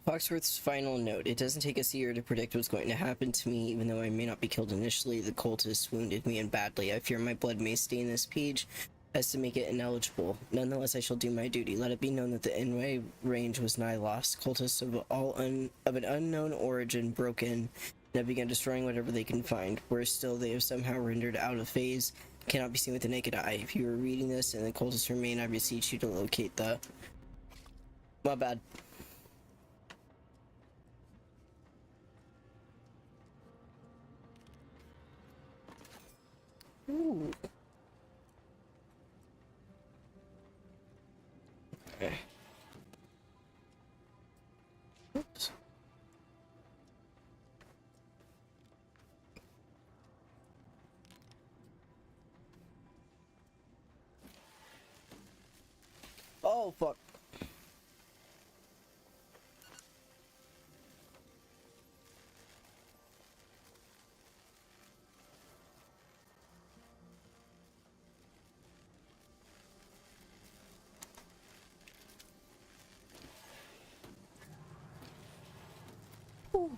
Foxworth's final note. It doesn't take a seer to predict what's going to happen to me, even though I may not be killed initially. The cultists wounded me and badly. I fear my blood may stain this page as to make it ineligible. Nonetheless, I shall do my duty. Let it be known that the Enway range was nigh lost. Cultists of an unknown origin broke in and have begun destroying whatever they can find. Worse still, they have somehow rendered out of phase, cannot be seen with the naked eye. If you are reading this and the cultists remain, I beseech you to locate the... My bad. Ooh. Okay. Oops. Oh, fuck. Ooh.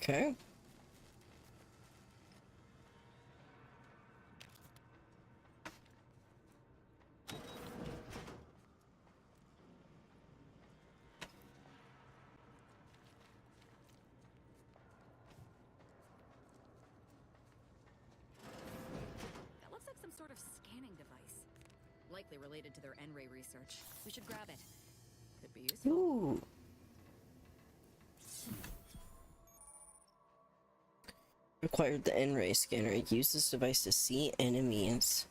Okay. That looks like some sort of scanning device. Likely related to their N-ray research. We should grab it. Could be useful. Ooh. Acquired the N-ray scanner. Use this device to see enemies.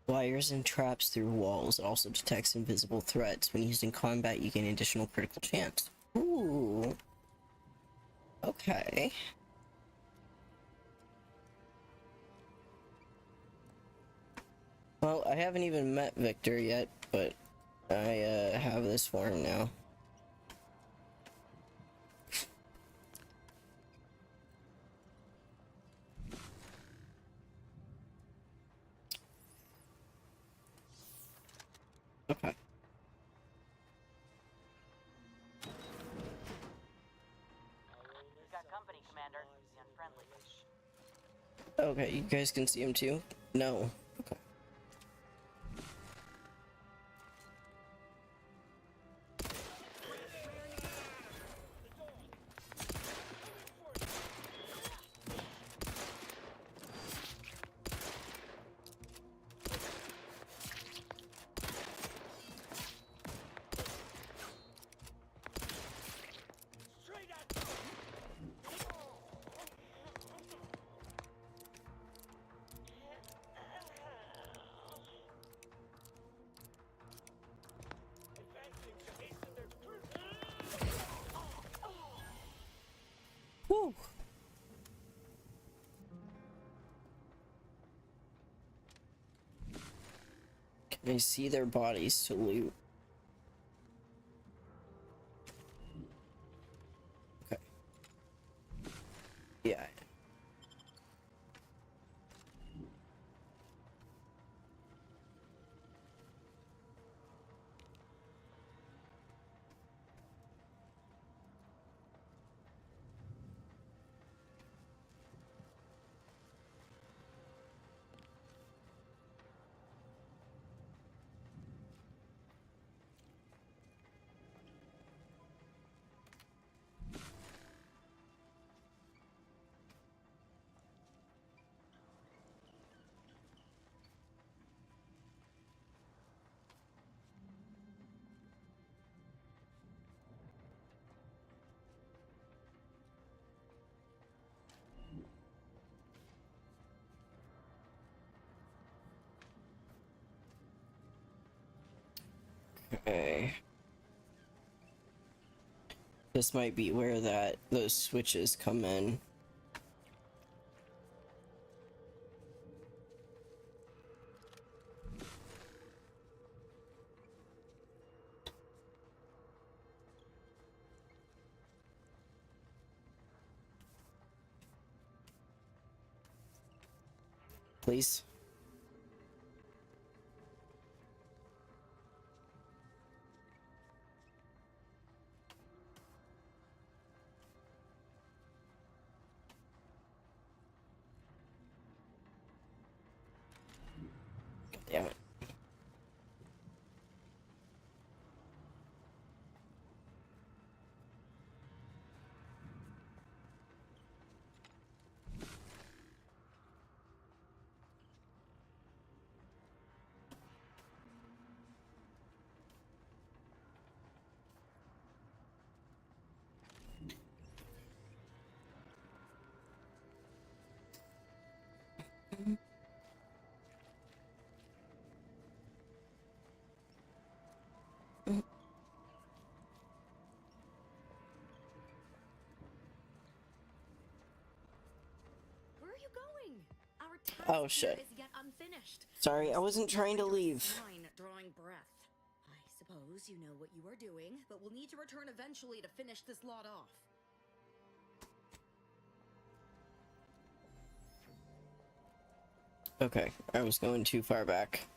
Wires and traps through walls. It also detects invisible threats. When used in combat, you gain additional critical chance. Ooh. Okay. Well, I haven't even met Victor yet, but I have this for him now. Okay. We've got company, Commander. The unfriendly. Okay, you guys can see him too? No. Okay. Woo! Can I see their bodies to loot? Okay. Yeah. Okay. This might be where those switches come in. Please. Damn it. Where are you going? Our task Oh, shit. here is yet unfinished. Sorry, I wasn't trying to leave. Fine, drawing breath. I suppose you know what you are doing, but we'll need to return eventually to finish this lot off. Okay, I was going too far back.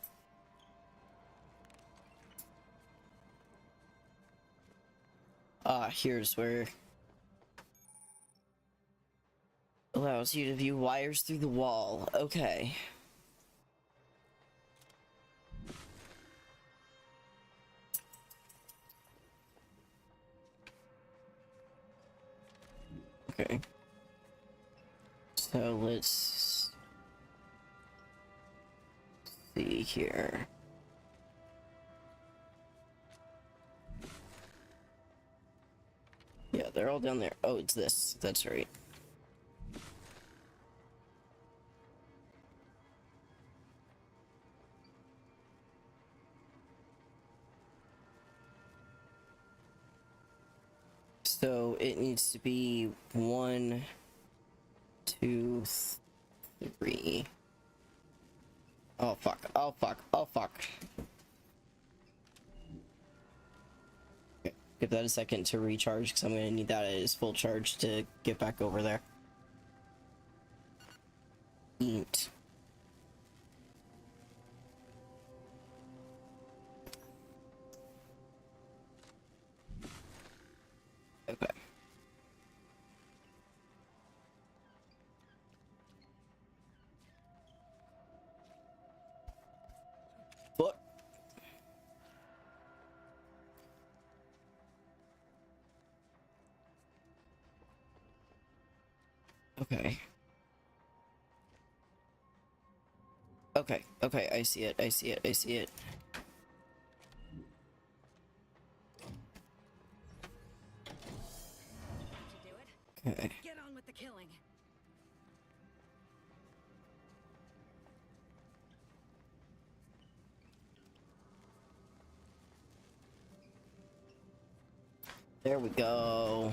Here's where allows you to view wires through the wall. Okay. Okay. So let's see here. Yeah, they're all down there. Oh, it's this. That's right. So it needs to be 1, 2, 3. Oh fuck. Oh fuck. Oh fuck. Okay. Give that a second to recharge because I'm gonna need that at its full charge to get back over there. Eat. Okay. What? Okay. Okay, okay, I see it, I see it, I see it. Okay. Get on with the killing. There we go.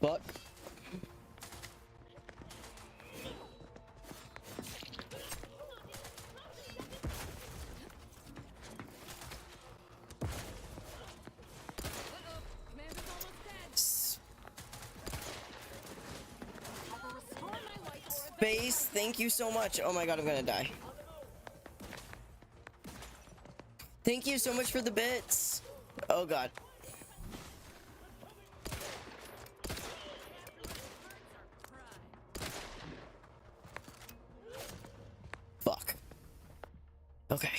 Fuck. Space, thank you so much. Oh my god, I'm gonna die. Thank you so much for the bits. Oh god. Fuck. Okay.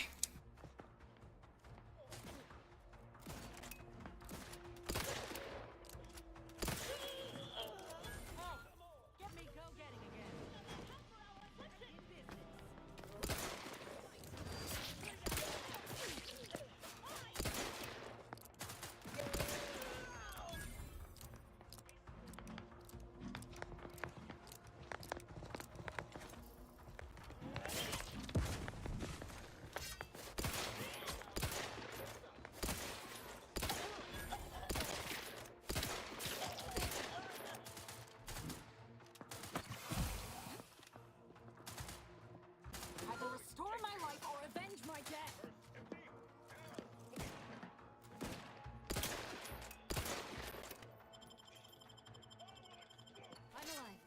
Either restore my life or avenge my death. I'm alive.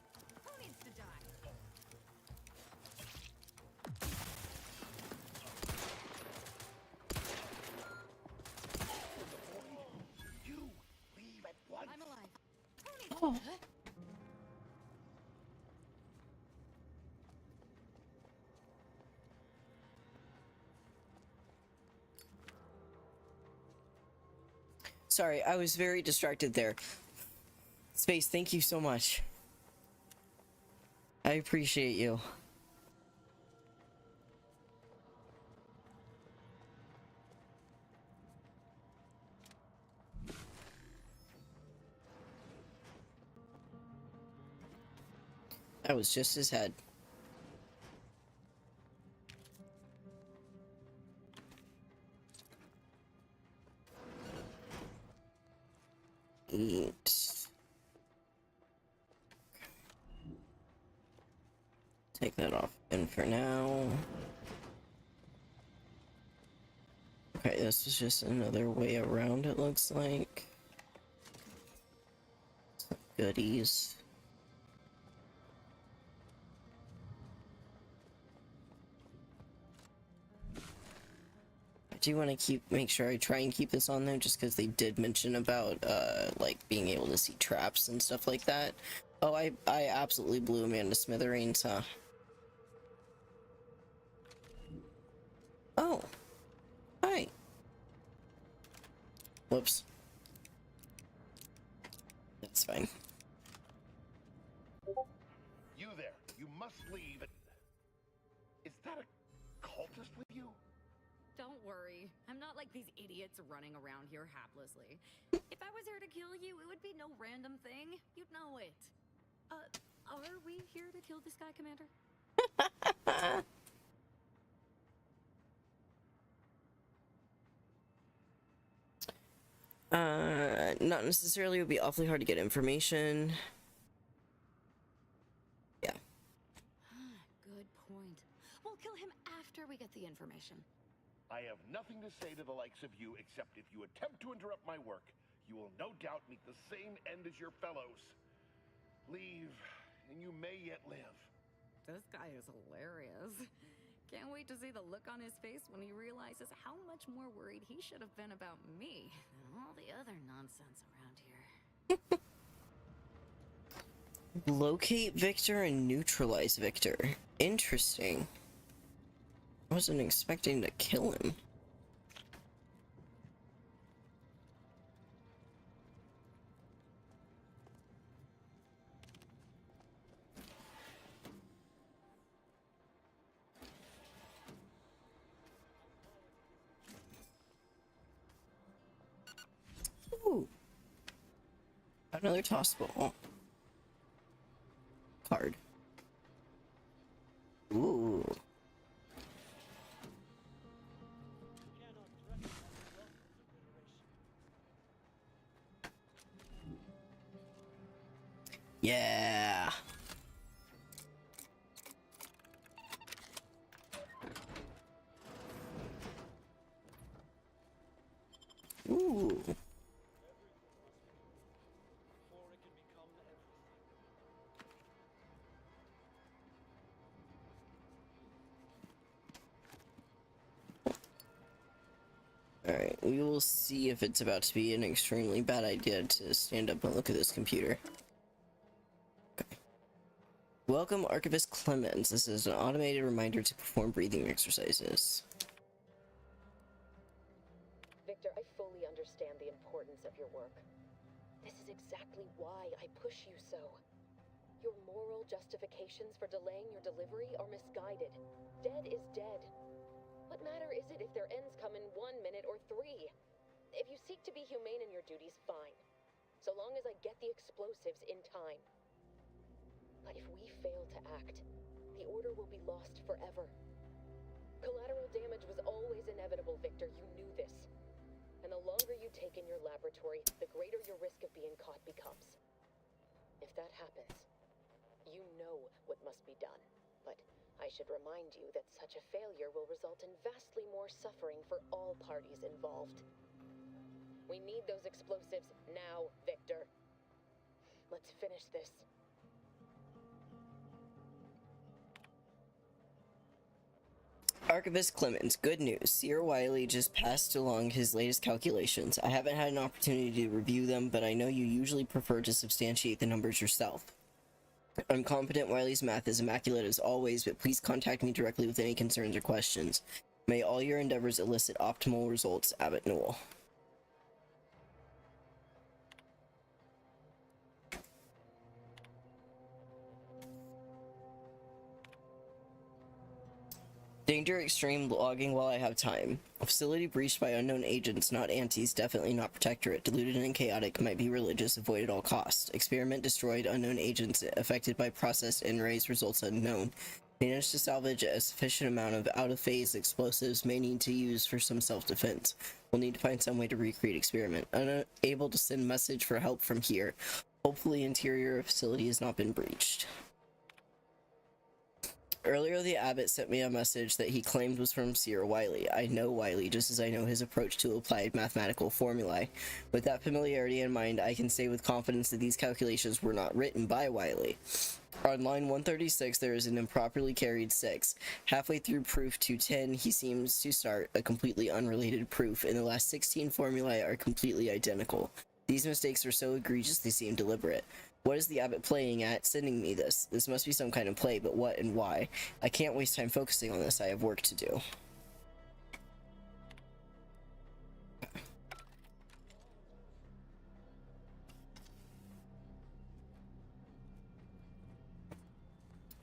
Who needs to die? You leave at once. I'm alive. Who needs Oh. Sorry, I was very distracted there. Space, thank you so much. I appreciate you. That was just his head. Eat. Take that off. And for now... Okay, this is just another way around, it looks like. Some goodies. I do want to make sure I try and keep this on there, just because they did mention about, like, being able to see traps and stuff like that. Oh, I absolutely blew a man to smithereens, huh? Oh. Hi. Whoops. That's fine. You there. You must leave. Is that a cultist with you? Don't worry. I'm not like these idiots running around here haplessly. If I was here to kill you, it would be no random thing. You'd know it. Are we here to kill this guy, Commander? Not necessarily. It would be awfully hard to get information. Yeah. Good point. We'll kill him after we get the information. I have nothing to say to the likes of you, except if you attempt to interrupt my work, you will no doubt meet the same end as your fellows. Leave, and you may yet live. This guy is hilarious. Can't wait to see the look on his face when he realizes how much more worried he should have been about me than all the other nonsense around here. Locate Victor and neutralize Victor. Interesting. I wasn't expecting to kill him. Ooh. Another toss ball. Card. Ooh. Yeah. Ooh. Alright, we will see if it's about to be an extremely bad idea to stand up and look at this computer. Okay. Welcome, Archivist Clemens. This is an automated reminder to perform breathing exercises. Victor, I fully understand the importance of your work. This is exactly why I push you so. Your moral justifications for delaying your delivery are misguided. Dead is dead. What matter is it if their ends come in 1 minute or 3? If you seek to be humane in your duties, fine. So long as I get the explosives in time. But if we fail to act, the order will be lost forever. Collateral damage was always inevitable, Victor. You knew this. And the longer you take in your laboratory, the greater your risk of being caught becomes. If that happens, you know what must be done. But I should remind you that such a failure will result in vastly more suffering for all parties involved. We need those explosives now, Victor. Let's finish this. Archivist Clemens, good news. Sierra Wiley just passed along his latest calculations. I haven't had an opportunity to review them, but I know you usually prefer to substantiate the numbers yourself. I'm confident Wiley's math is immaculate as always, but please contact me directly with any concerns or questions. May all your endeavors elicit optimal results, Abbott Newell. Danger extreme, logging while I have time. Facility breached by unknown agents, not antis, definitely not protectorate. Diluted and chaotic, might be religious, avoid at all costs. Experiment destroyed, unknown agents affected by processed N-rays, results unknown. Managed to salvage a sufficient amount of out-of-phase explosives, may need to use for some self-defense. We'll need to find some way to recreate experiment. Unable to send message for help from here. Hopefully interior facility has not been breached. Earlier, the Abbot sent me a message that he claimed was from Sierra Wiley. I know Wiley, just as I know his approach to applied mathematical formulae. With that familiarity in mind, I can say with confidence that these calculations were not written by Wiley. On line 136, there is an improperly carried 6. Halfway through proof 210, he seems to start a completely unrelated proof, and the last 16 formulae are completely identical. These mistakes are so egregious they seem deliberate. What is the Abbot playing at, sending me this? This must be some kind of play, but what and why? I can't waste time focusing on this. I have work to do.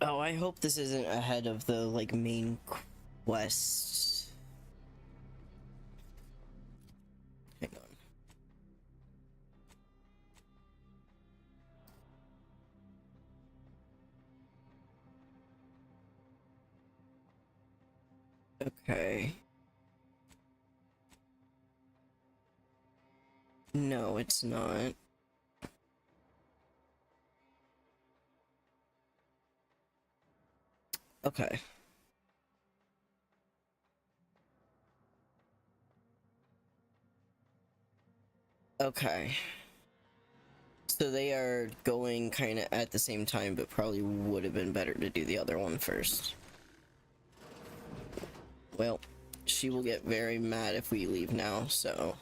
Oh, I hope this isn't ahead of the, like, main quest. Hang on. Okay. No, it's not. Okay. Okay. So they are going kind of at the same time, but probably would have been better to do the other one first. Well, she will get very mad if we leave now, so...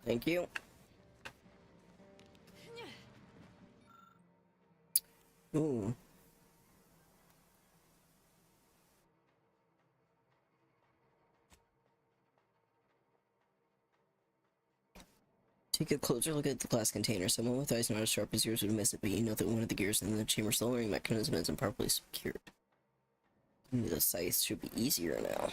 Thank you. Ooh. Take a closer look at the glass container. Someone with eyes not as sharp as yours would miss it, but you know that one of the gears in the chamber's lowering mechanism isn't properly secured. The scythe should be easier now.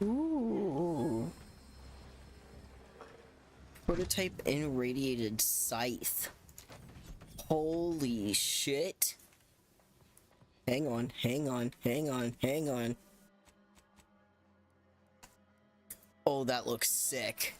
Ooh. Prototype irradiated scythe. Holy shit. Hang on, hang on, hang on, hang on. Oh, that looks sick.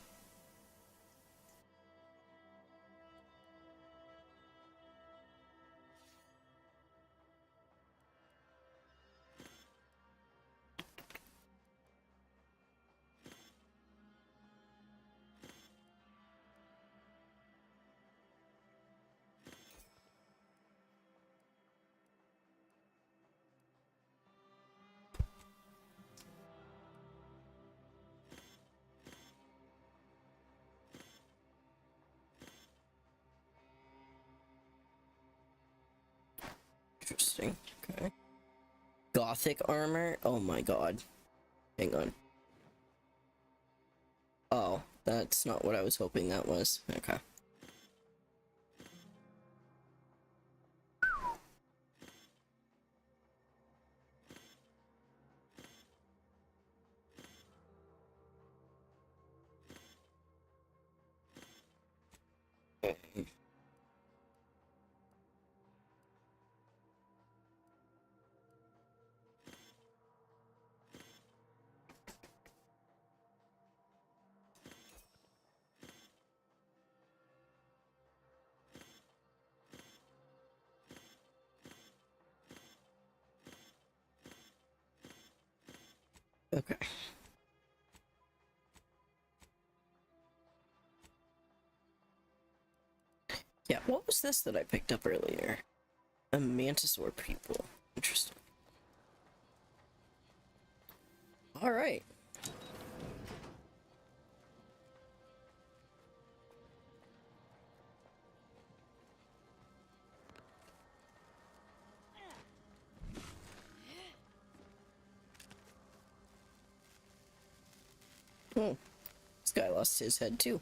Interesting. Okay. Gothic armor? Oh my god. Hang on. Oh, that's not what I was hoping that was. Okay. Okay. Yeah, what was this that I picked up earlier? A mantisaur people. Interesting. Alright. Oh, this guy lost his head too.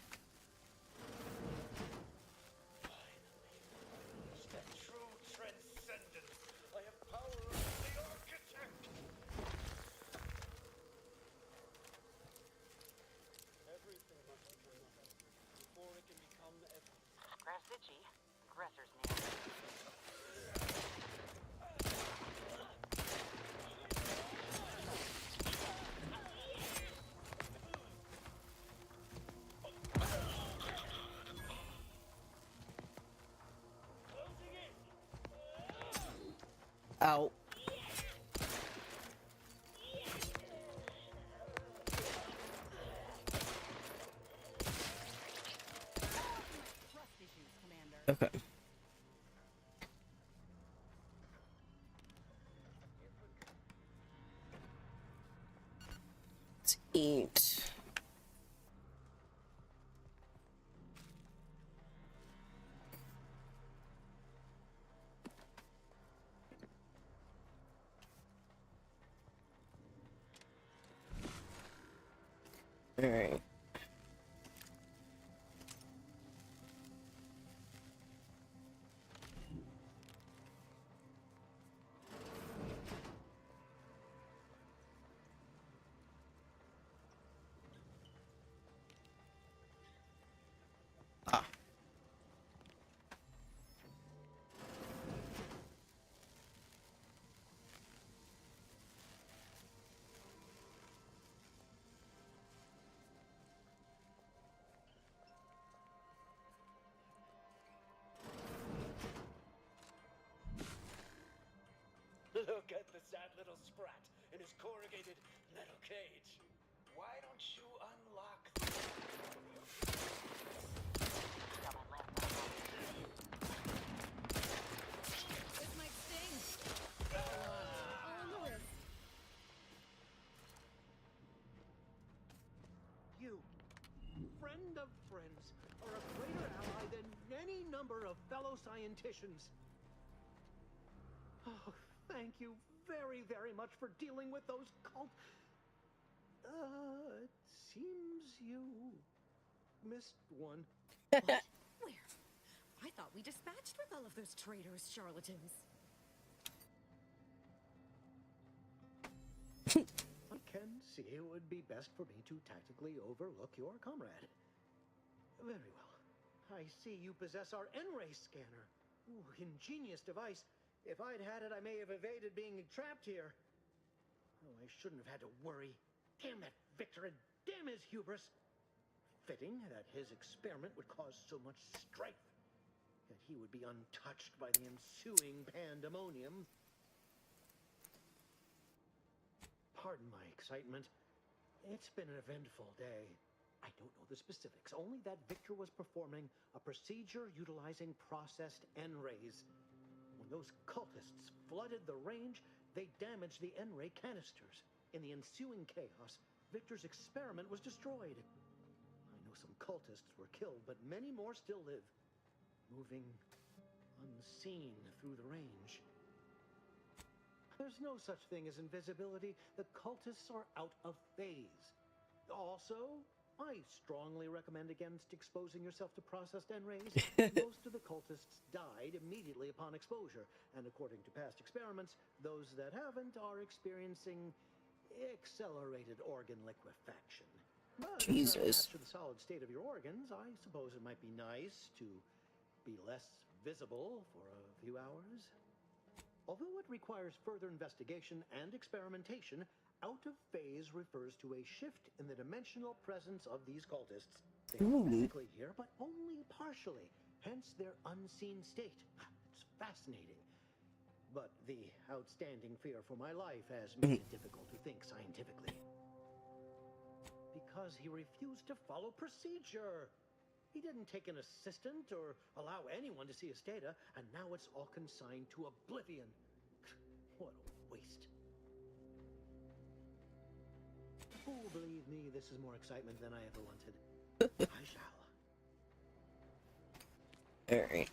Aggressor's name. Ow. Okay. Let's eat. All right. Look at the sad little sprat in his corrugated metal cage. Why don't you unlock This might sting. All on the wrist. You, friend of friends, are a greater ally than any number of fellow scienticians. Oh, thank you very, very much for dealing with those cult... It seems you missed one. What? Where? I thought we dispatched with all of those traitorous charlatans. I can see it would be best for me to tactically overlook your comrade. Very well. I see you possess our N-ray scanner. Ooh, ingenious device. If I'd had it, I may have evaded being trapped here. Oh, I shouldn't have had to worry. Damn that Victor and damn his hubris. Fitting that his experiment would cause so much strife. That he would be untouched by the ensuing pandemonium. Pardon my excitement. It's been an eventful day. I don't know the specifics, only that Victor was performing a procedure utilizing processed N-rays. When those cultists flooded the range, they damaged the N-ray canisters. In the ensuing chaos, Victor's experiment was destroyed. I know some cultists were killed, but many more still live, moving unseen through the range. There's no such thing as invisibility. The cultists are out of phase. Also, I strongly recommend against exposing yourself to processed N-rays. Most of the cultists died immediately upon exposure, and according to past experiments, those that haven't are experiencing accelerated organ liquefaction. But Jesus. as to the solid state of your organs, I suppose it might be nice to be less visible for a few hours. Although it requires further investigation and experimentation, out of phase refers to a shift in the dimensional presence of these cultists. They are physically here, but only partially, hence their unseen state. It's fascinating. But the outstanding fear for my life has made it difficult to think scientifically. Because he refused to follow procedure. He didn't take an assistant or allow anyone to see his data, and now it's all consigned to oblivion. What a waste. Oh, believe me, this is more excitement than I ever wanted. I shall. Alright.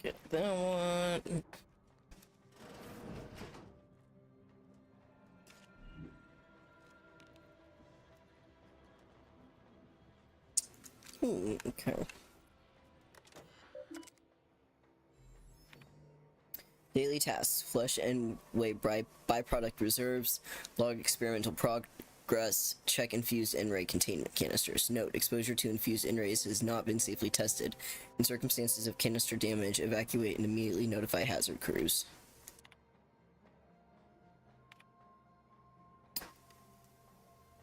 Get that one. Okay. Daily tasks. Flush and weigh byproduct reserves. Log experimental progress. Check infused N-ray containment canisters. Note, exposure to infused N-rays has not been safely tested. In circumstances of canister damage, evacuate and immediately notify hazard crews.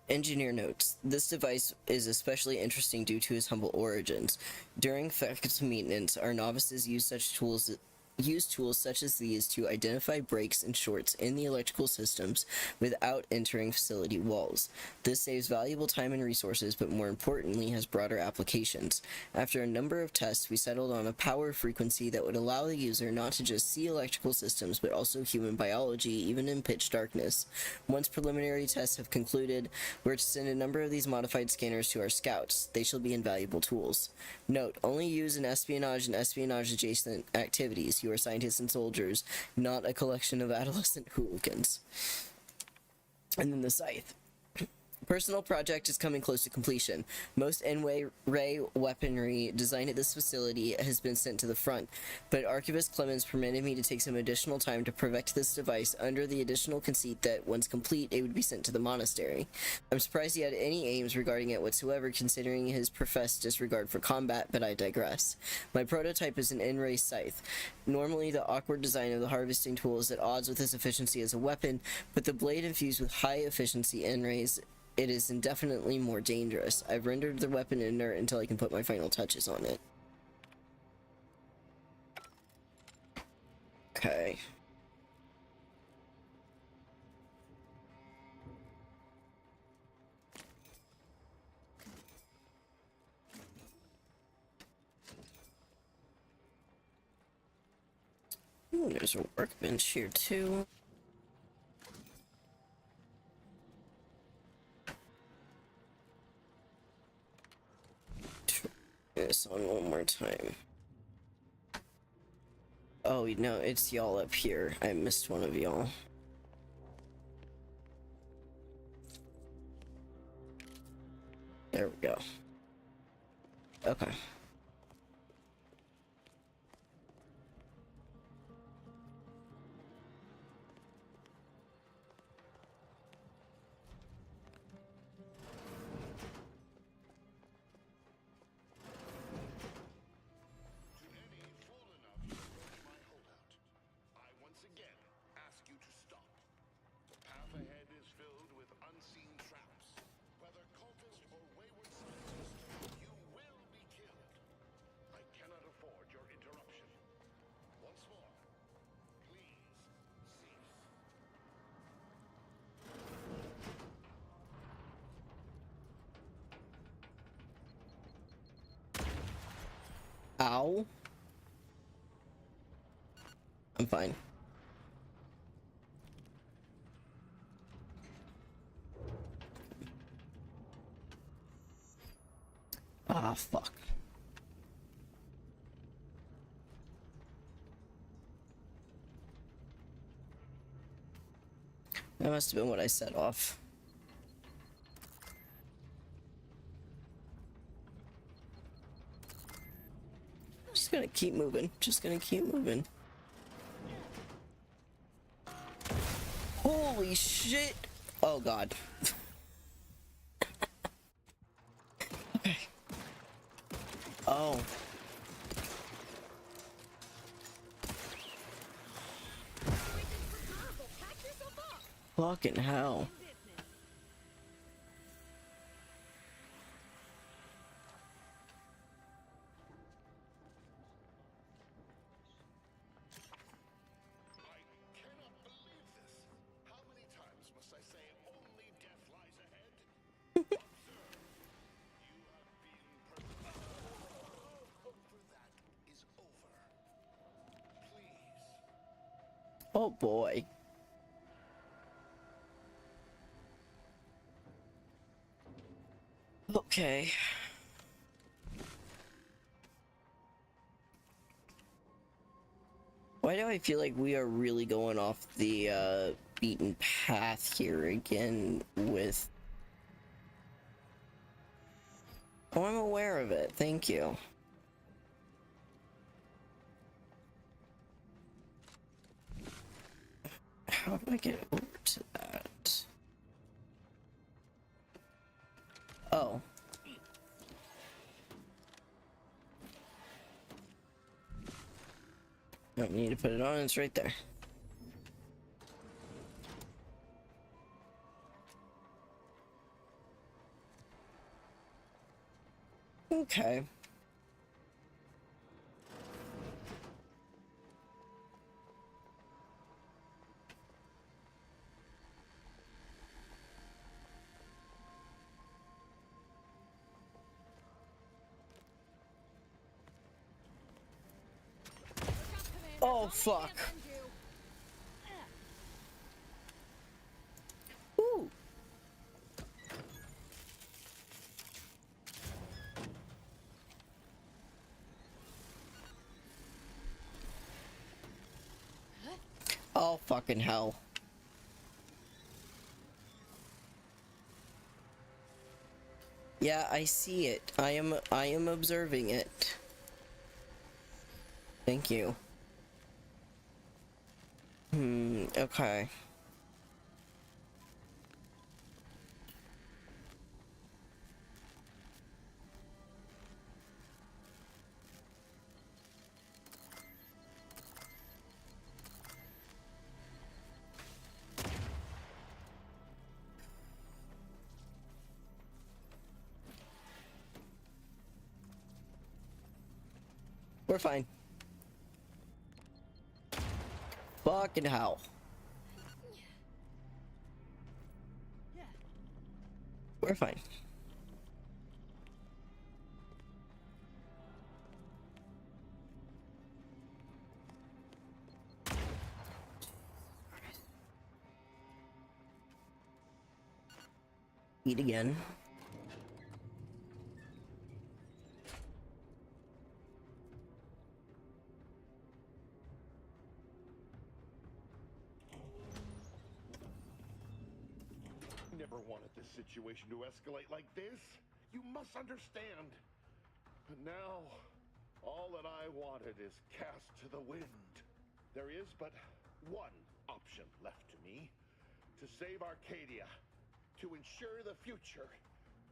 Engineer notes, this device is especially interesting due to its humble origins. During faculty maintenance, our novices use tools such as these to identify breaks and shorts in the electrical systems without entering facility walls. This saves valuable time and resources, but more importantly has broader applications. After a number of tests, we settled on a power frequency that would allow the user not to just see electrical systems, but also human biology, even in pitch darkness. Once preliminary tests have concluded, we're to send a number of these modified scanners to our scouts. They shall be invaluable tools. Note, only use in espionage and espionage-adjacent activities. You are scientists and soldiers, not a collection of adolescent hooligans. And then the scythe. Personal project is coming close to completion. Most N-ray weaponry designed at this facility has been sent to the front, but Archivist Clemens permitted me to take some additional time to perfect this device under the additional conceit that, once complete, it would be sent to the monastery. I'm surprised he had any aims regarding it whatsoever, considering his professed disregard for combat, but I digress. My prototype is an N-ray scythe. Normally, the awkward design of the harvesting tool is at odds with its efficiency as a weapon, but the blade infused with high-efficiency N-rays, it is indefinitely more dangerous. I've rendered the weapon inert until I can put my final touches on it. Okay. Ooh, there's a workbench here too. Try this on one more time. Oh, no, it's y'all up here. I missed one of y'all. There we go. Okay. Ow. I'm fine. Ah, fuck. That must have been what I set off. Just gonna keep moving. Just gonna keep moving. Holy shit! Oh god. Okay. Oh. Fucking hell. Oh boy. Okay. Why do I feel like we are really going off the beaten path here again with... Oh, I'm aware of it. Thank you. How do I get over to that? Oh. Don't need to put it on, it's right there. Okay. Oh, fuck. Ooh. Oh, fucking hell. Yeah, I see it. I am observing it. Thank you. Okay. We're fine. Fucking hell. We're fine. Eat again. Never wanted this situation to escalate like this. You must understand. But now, all that I wanted is cast to the wind. There is but one option left to me. To save Arcadia, to ensure the future,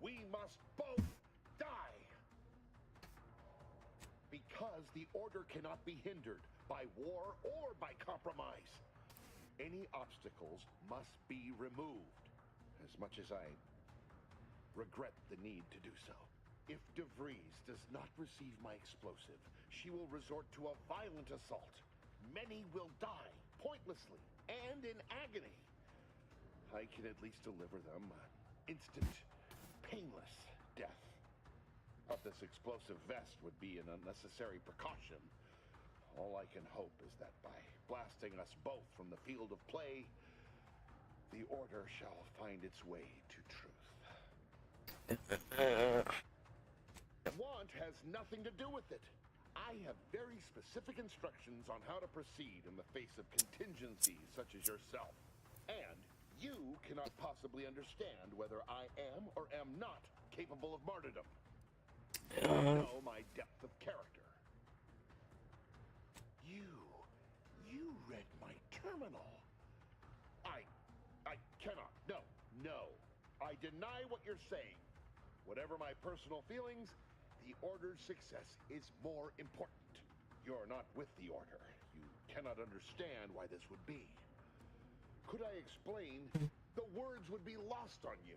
we must both die. Because the Order cannot be hindered by war or by compromise. Any obstacles must be removed. As much as I regret the need to do so. If DeVries does not receive my explosive, she will resort to a violent assault. Many will die, pointlessly, and in agony. I can at least deliver them an instant, painless death. But this explosive vest would be an unnecessary precaution. All I can hope is that by blasting us both from the field of play, the Order shall find its way to truth. Want has nothing to do with it. I have very specific instructions on how to proceed in the face of contingencies such as yourself. And you cannot possibly understand whether I am or am not capable of martyrdom. You know my depth of character. You read my terminal. I cannot. No. I deny what you're saying. Whatever my personal feelings, the Order's success is more important. You're not with the Order. You cannot understand why this would be. Could I explain, the words would be lost on you.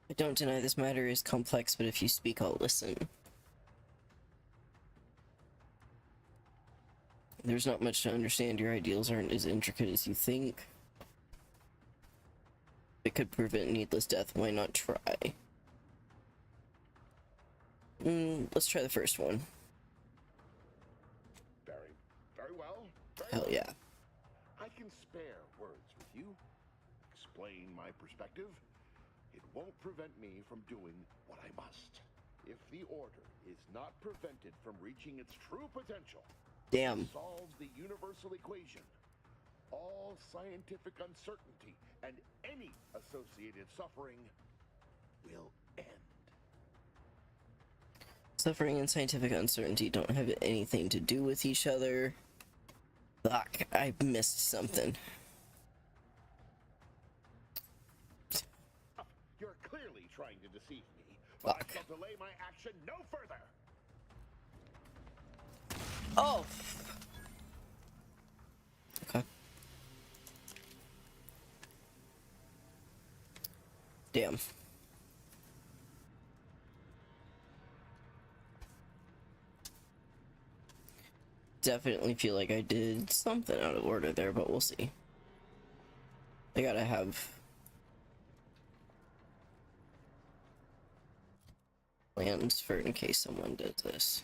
I don't deny this matter is complex, but if you speak, I'll listen. There's not much to understand. Your ideals aren't as intricate as you think. If it could prevent needless death, why not try? Let's try the first one. Very well. Hell yeah. I can spare words with you. Explain my perspective. It won't prevent me from doing what I must. If the Order is not prevented from reaching its true potential, damn, it solves the universal equation. All scientific uncertainty and any associated suffering will end. Suffering and scientific uncertainty don't have anything to do with each other. Fuck, I missed something. You're clearly trying to deceive me, but I shall delay my action no further. Oh! Okay. Damn. Definitely feel like I did something out of order there, but we'll see. I gotta have plans for in case someone does this.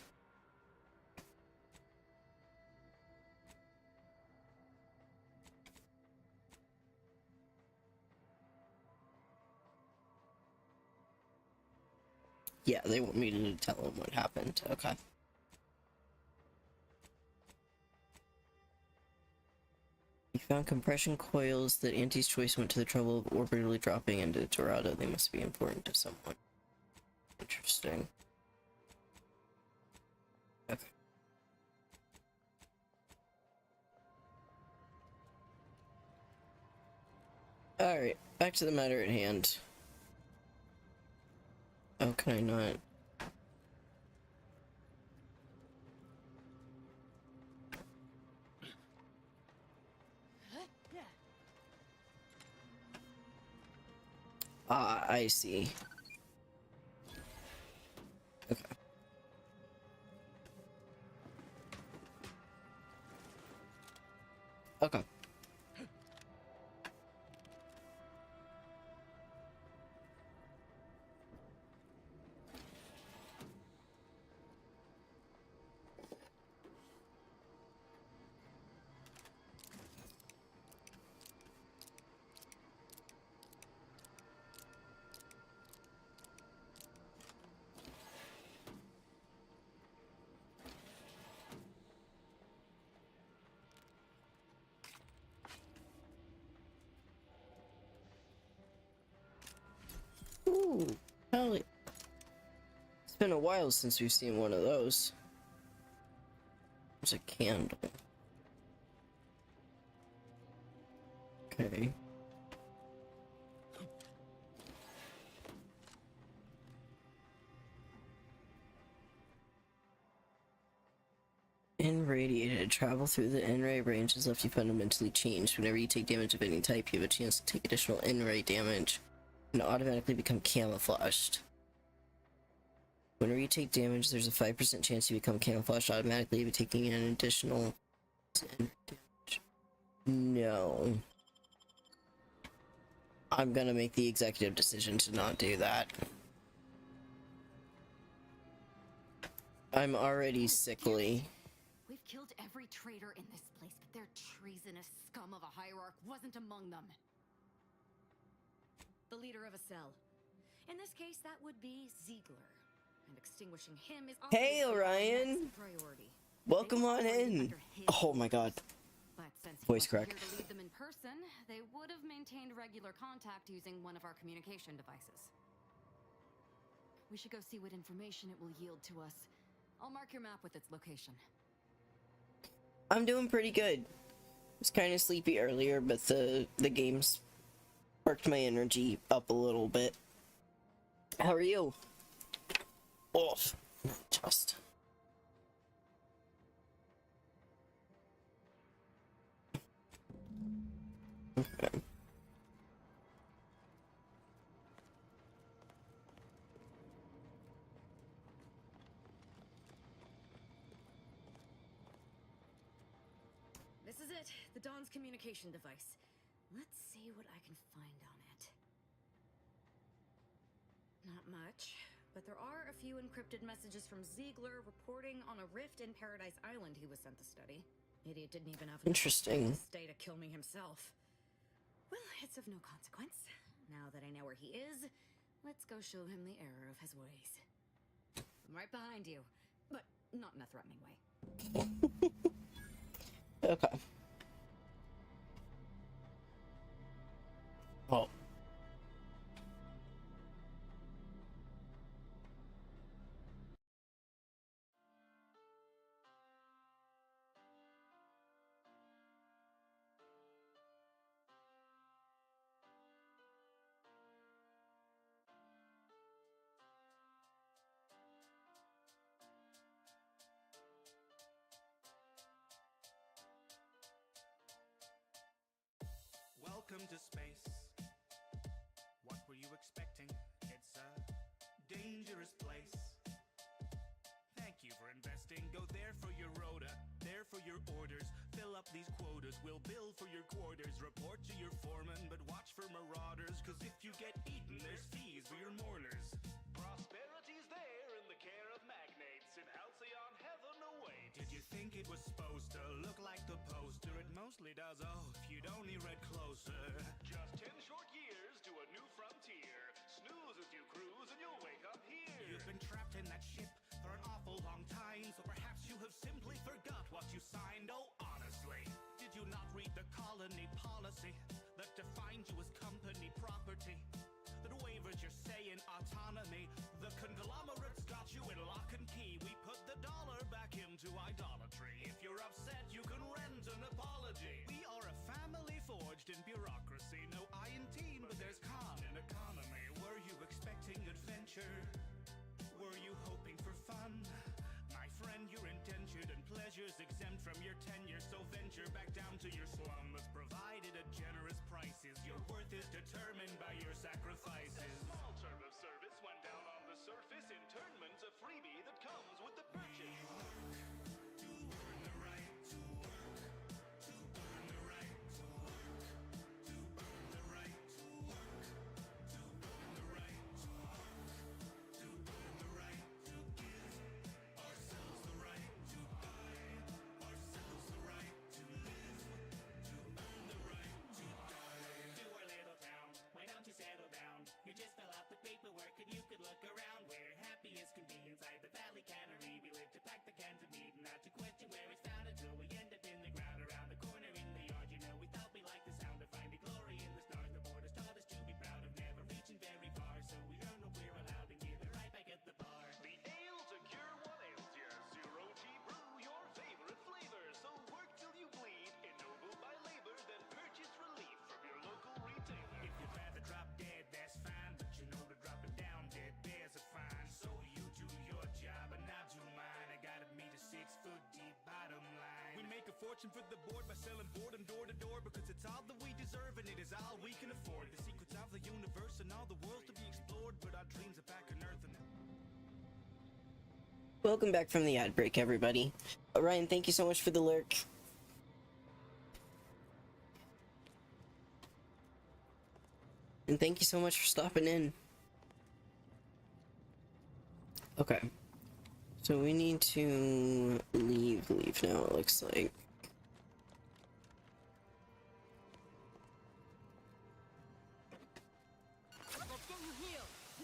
Yeah, they want me to tell them what happened. Okay. You found compression coils that Auntie's Choice went to the trouble of orbitally dropping into Dorado. They must be important to someone. Interesting. Okay. Alright, back to the matter at hand. Oh, can I not? Ah, I see. Okay. Okay. Ooh, hell yeah. It's been a while since we've seen one of those. There's a candle. Okay. Irradiated. Travel through the N-ray range has left you fundamentally changed. Whenever you take damage of any type, you have a chance to take additional N-ray damage and automatically become camouflaged. Whenever you take damage, there's a 5% chance you become camouflaged automatically by taking an additional 10 damage. No. I'm gonna make the executive decision to not do that. I'm already sickly. We've killed every traitor in this place, but their treasonous scum of a hierarch wasn't among them. The leader of a cell. In this case, that would be Ziegler. And extinguishing him is Hey, obviously our Orion! next priority. Welcome on in! Oh my god. But since he Voice wasn't crack. here to lead them in person, they would have maintained regular contact using one of our communication devices. We should go see what information it will yield to us. I'll mark your map with its location. I'm doing pretty good. I was kind of sleepy earlier, but the game's sparked my energy up a little bit. How are you? Oh, just. Okay. This is it, the Dawn's communication device. Let's see what I can find on it. Not much, but there are a few encrypted messages from Ziegler reporting on a rift in Paradise Island he was sent to study. Idiot didn't even have Interesting. to stay to kill me himself. Well, it's of no consequence. Now that I know where he is, let's go show him the error of his ways. I'm right behind you, but not in a threatening way. Okay. Oh. Welcome to space. What were you expecting? It's a dangerous place. Thank you for investing. Go there for your rota, there for your orders. Fill up these quotas, we'll bill for your quarters. Report to your foreman, but watch for marauders. Cause if you get eaten, there's fees for your mourners. Prosperity's there in the care of magnates in Halcyon heaven awaits. Did you think it was supposed to look like the poster? It mostly does, oh, if you'd only read closer. Just 10 short years to a new frontier. Snooze as you cruise and you'll wake up here. You've been trapped in that ship for an awful long time, so perhaps you have simply forgot what you signed. Oh, honestly, did you not read the colony policy that defined you as company property? That wavers your say in autonomy. The conglomerates got you in lock and key. We put the dollar back into idolatry. If you're upset, you can rent an apology. We are a family forged in bureaucracy. No I in team, but there's con in economy. Were you expecting adventure? Were you hoping for fun? My friend, you're indentured and pleasures exempt from your tenure. So venture back down to your slum that's provided at generous prices. Your worth is determined by your sacrifices. Small term of service went down on the surface. Internment's a freebie that comes with the purchase. a fortune for the board by selling boredom door to door, because it's all that we deserve and it is all we can afford. The secrets of the universe and all the worlds to be explored, but our dreams are back on Earth and Welcome back from the ad break, everybody. Ryan, thank you so much for the lurk. And thank you so much for stopping in. Okay. So we need to leave now, it looks like.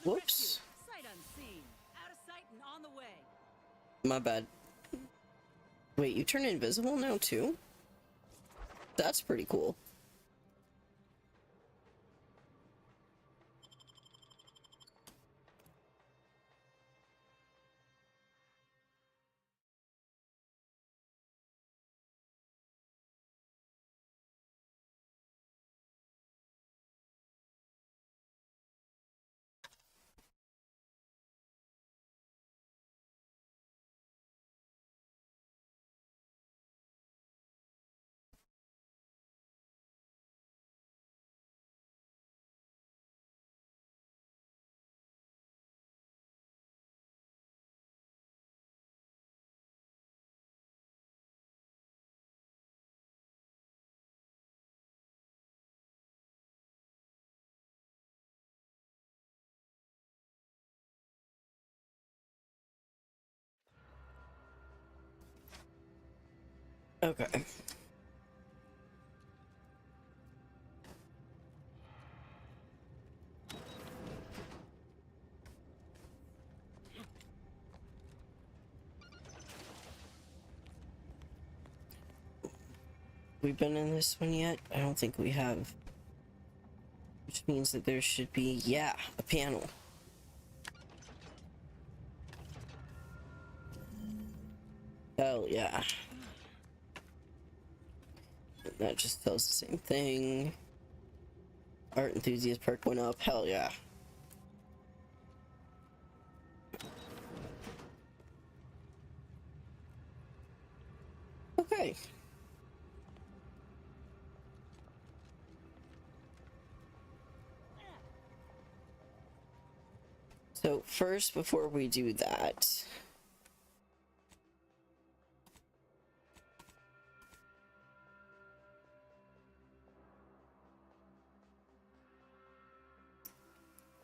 Whoops. Sight unseen. Out of sight and on the way. My bad. Wait, you turn invisible now too? That's pretty cool. Okay. We've been in this one yet? I don't think we have. Which means that there should be, yeah, a panel. Hell yeah. And that just tells the same thing. Art enthusiast perk went up. Hell yeah. Okay. So first, before we do that,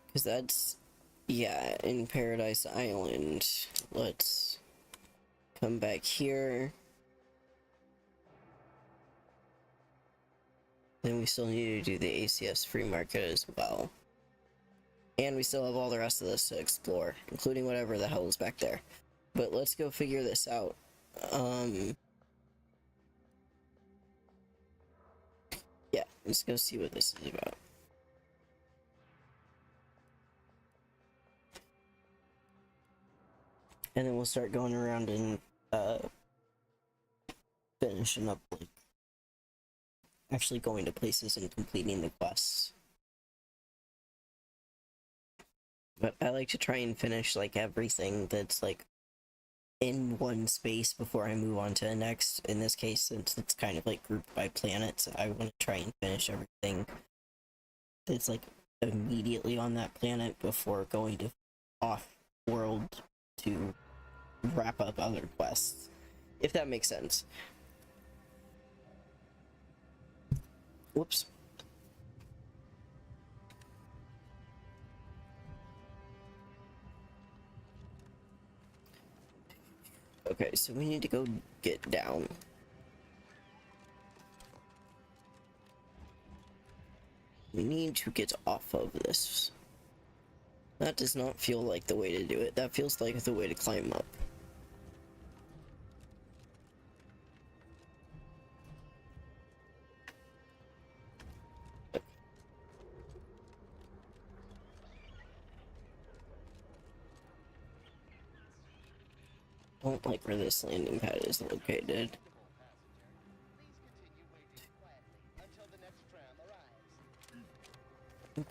because that's, yeah, in Paradise Island. Let's come back here. Then we still need to do the ACS free market as well. And we still have all the rest of this to explore, including whatever the hell is back there. But let's go figure this out. Yeah, let's go see what this is about. And then we'll start going around and finishing up, like, actually going to places and completing the quests. But I like to try and finish, like, everything that's, like, in one space before I move on to the next. In this case, since it's kind of, like, grouped by planets, I want to try and finish everything that's, like, immediately on that planet before going to off-world to wrap up other quests. If that makes sense. Whoops. Okay, so we need to go get down. We need to get off of this. That does not feel like the way to do it. That feels like the way to climb up. Don't like where this landing pad is located.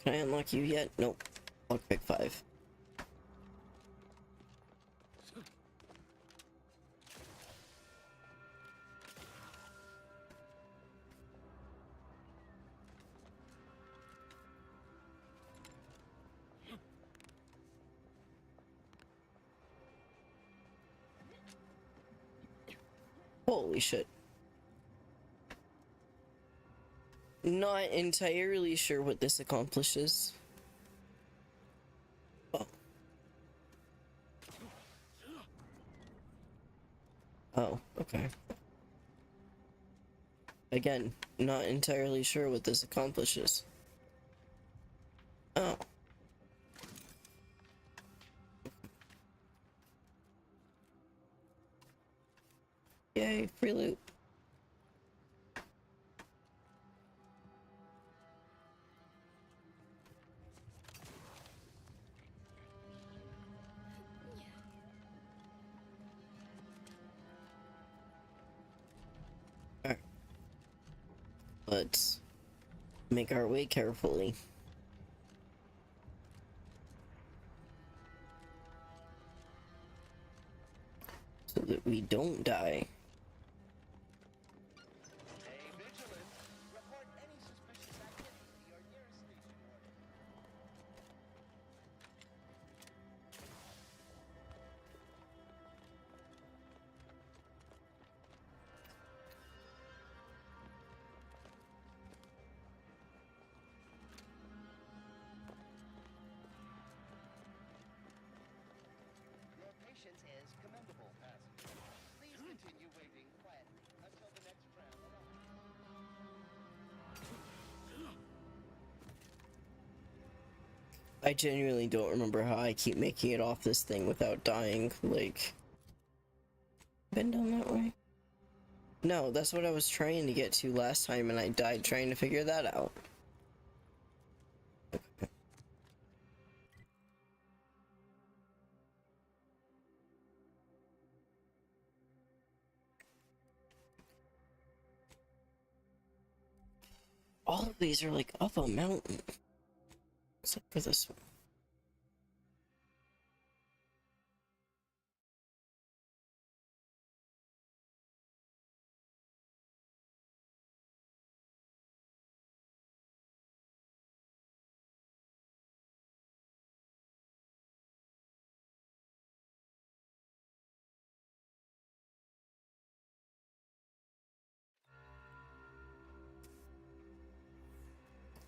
Can I unlock you yet? Nope. Lockpick 5. Holy shit. Not entirely sure what this accomplishes. Oh. Oh, okay. Again, not entirely sure what this accomplishes. Oh. Yay, free loot. Alright. Let's make our way carefully. So that we don't die. Your patience is commendable, passenger. Please continue waiting quietly until the next tram arrives. I genuinely don't remember how I keep making it off this thing without dying. Like, been down that way? No, that's what I was trying to get to last time and I died trying to figure that out. All of these are like up a mountain. Except for this one.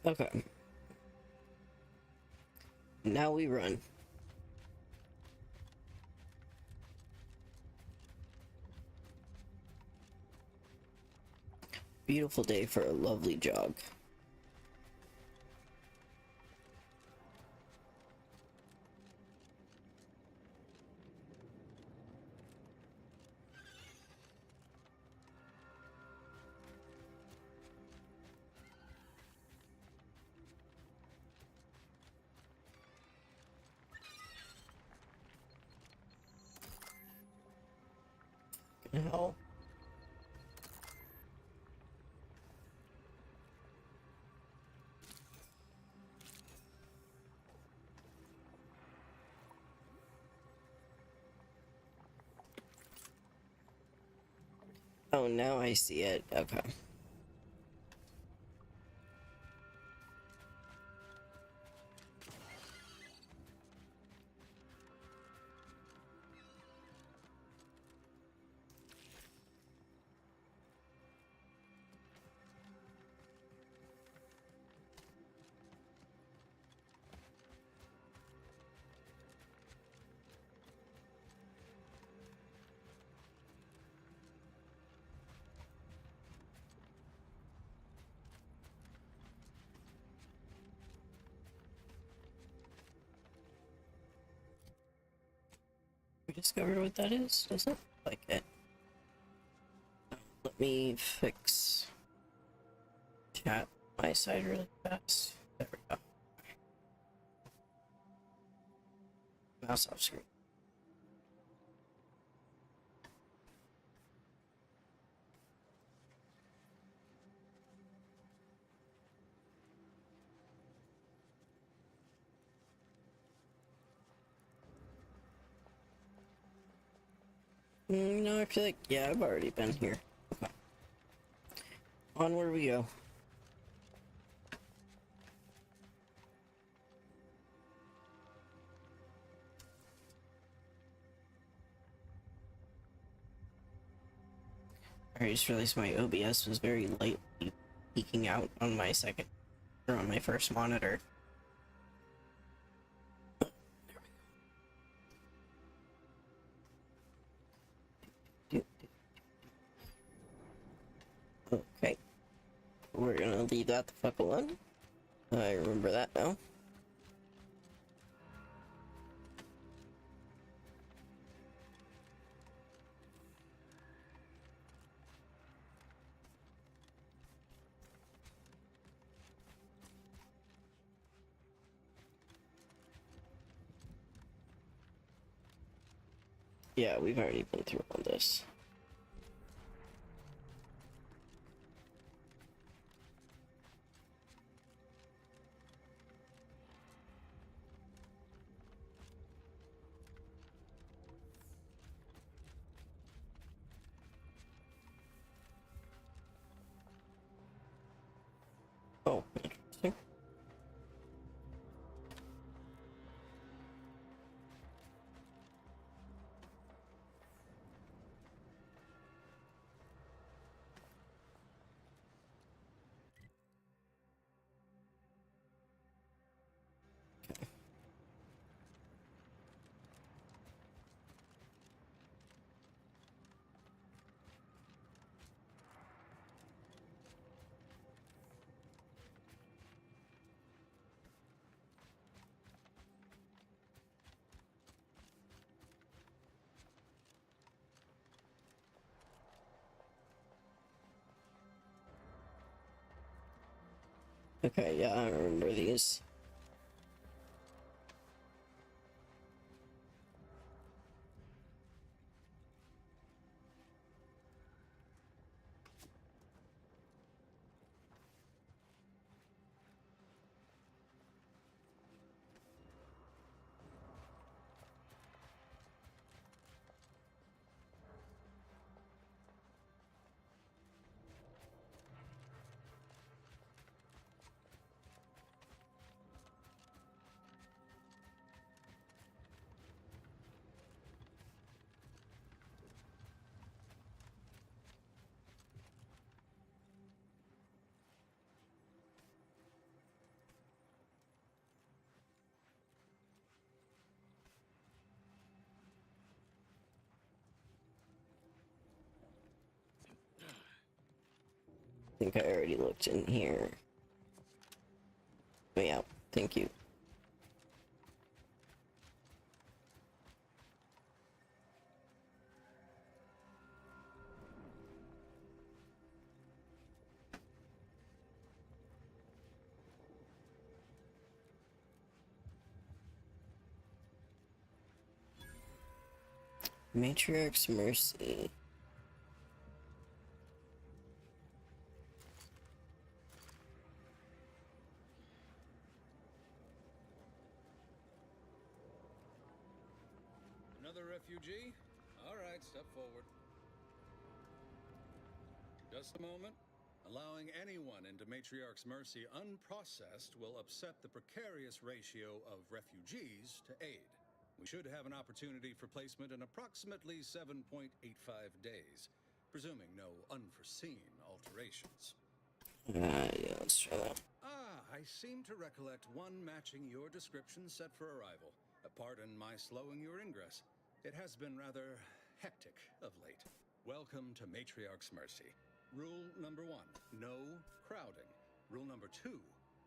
Okay. Now we run. Beautiful day for a lovely jog. Hell. Oh, now I see it. Okay. We discovered what that is? Doesn't look like it. Let me fix chat my side really fast. There we go. Mouse off screen. No, I feel like, yeah, I've already been here. Okay. Onward we go. I just realized my OBS was very lightly peeking out on my second, or on my first monitor. Okay. We're gonna leave that the fuck alone. I remember that now. Yeah, we've already been through all this. Oh, interesting. Okay, yeah, I remember these. I think I already looked in here. But yeah, thank you. Matriarch's Mercy. Another refugee? All right, step forward. Just a moment. Allowing anyone into Matriarch's Mercy unprocessed will upset the precarious ratio of refugees to aid. We should have an opportunity for placement in approximately 7.85 days, presuming no unforeseen alterations. Yeah, let's try that. I seem to recollect one matching your description set for arrival. Pardon my slowing your ingress. It has been rather hectic of late. Welcome to Matriarch's Mercy. Rule number 1, no crowding. Rule number 2,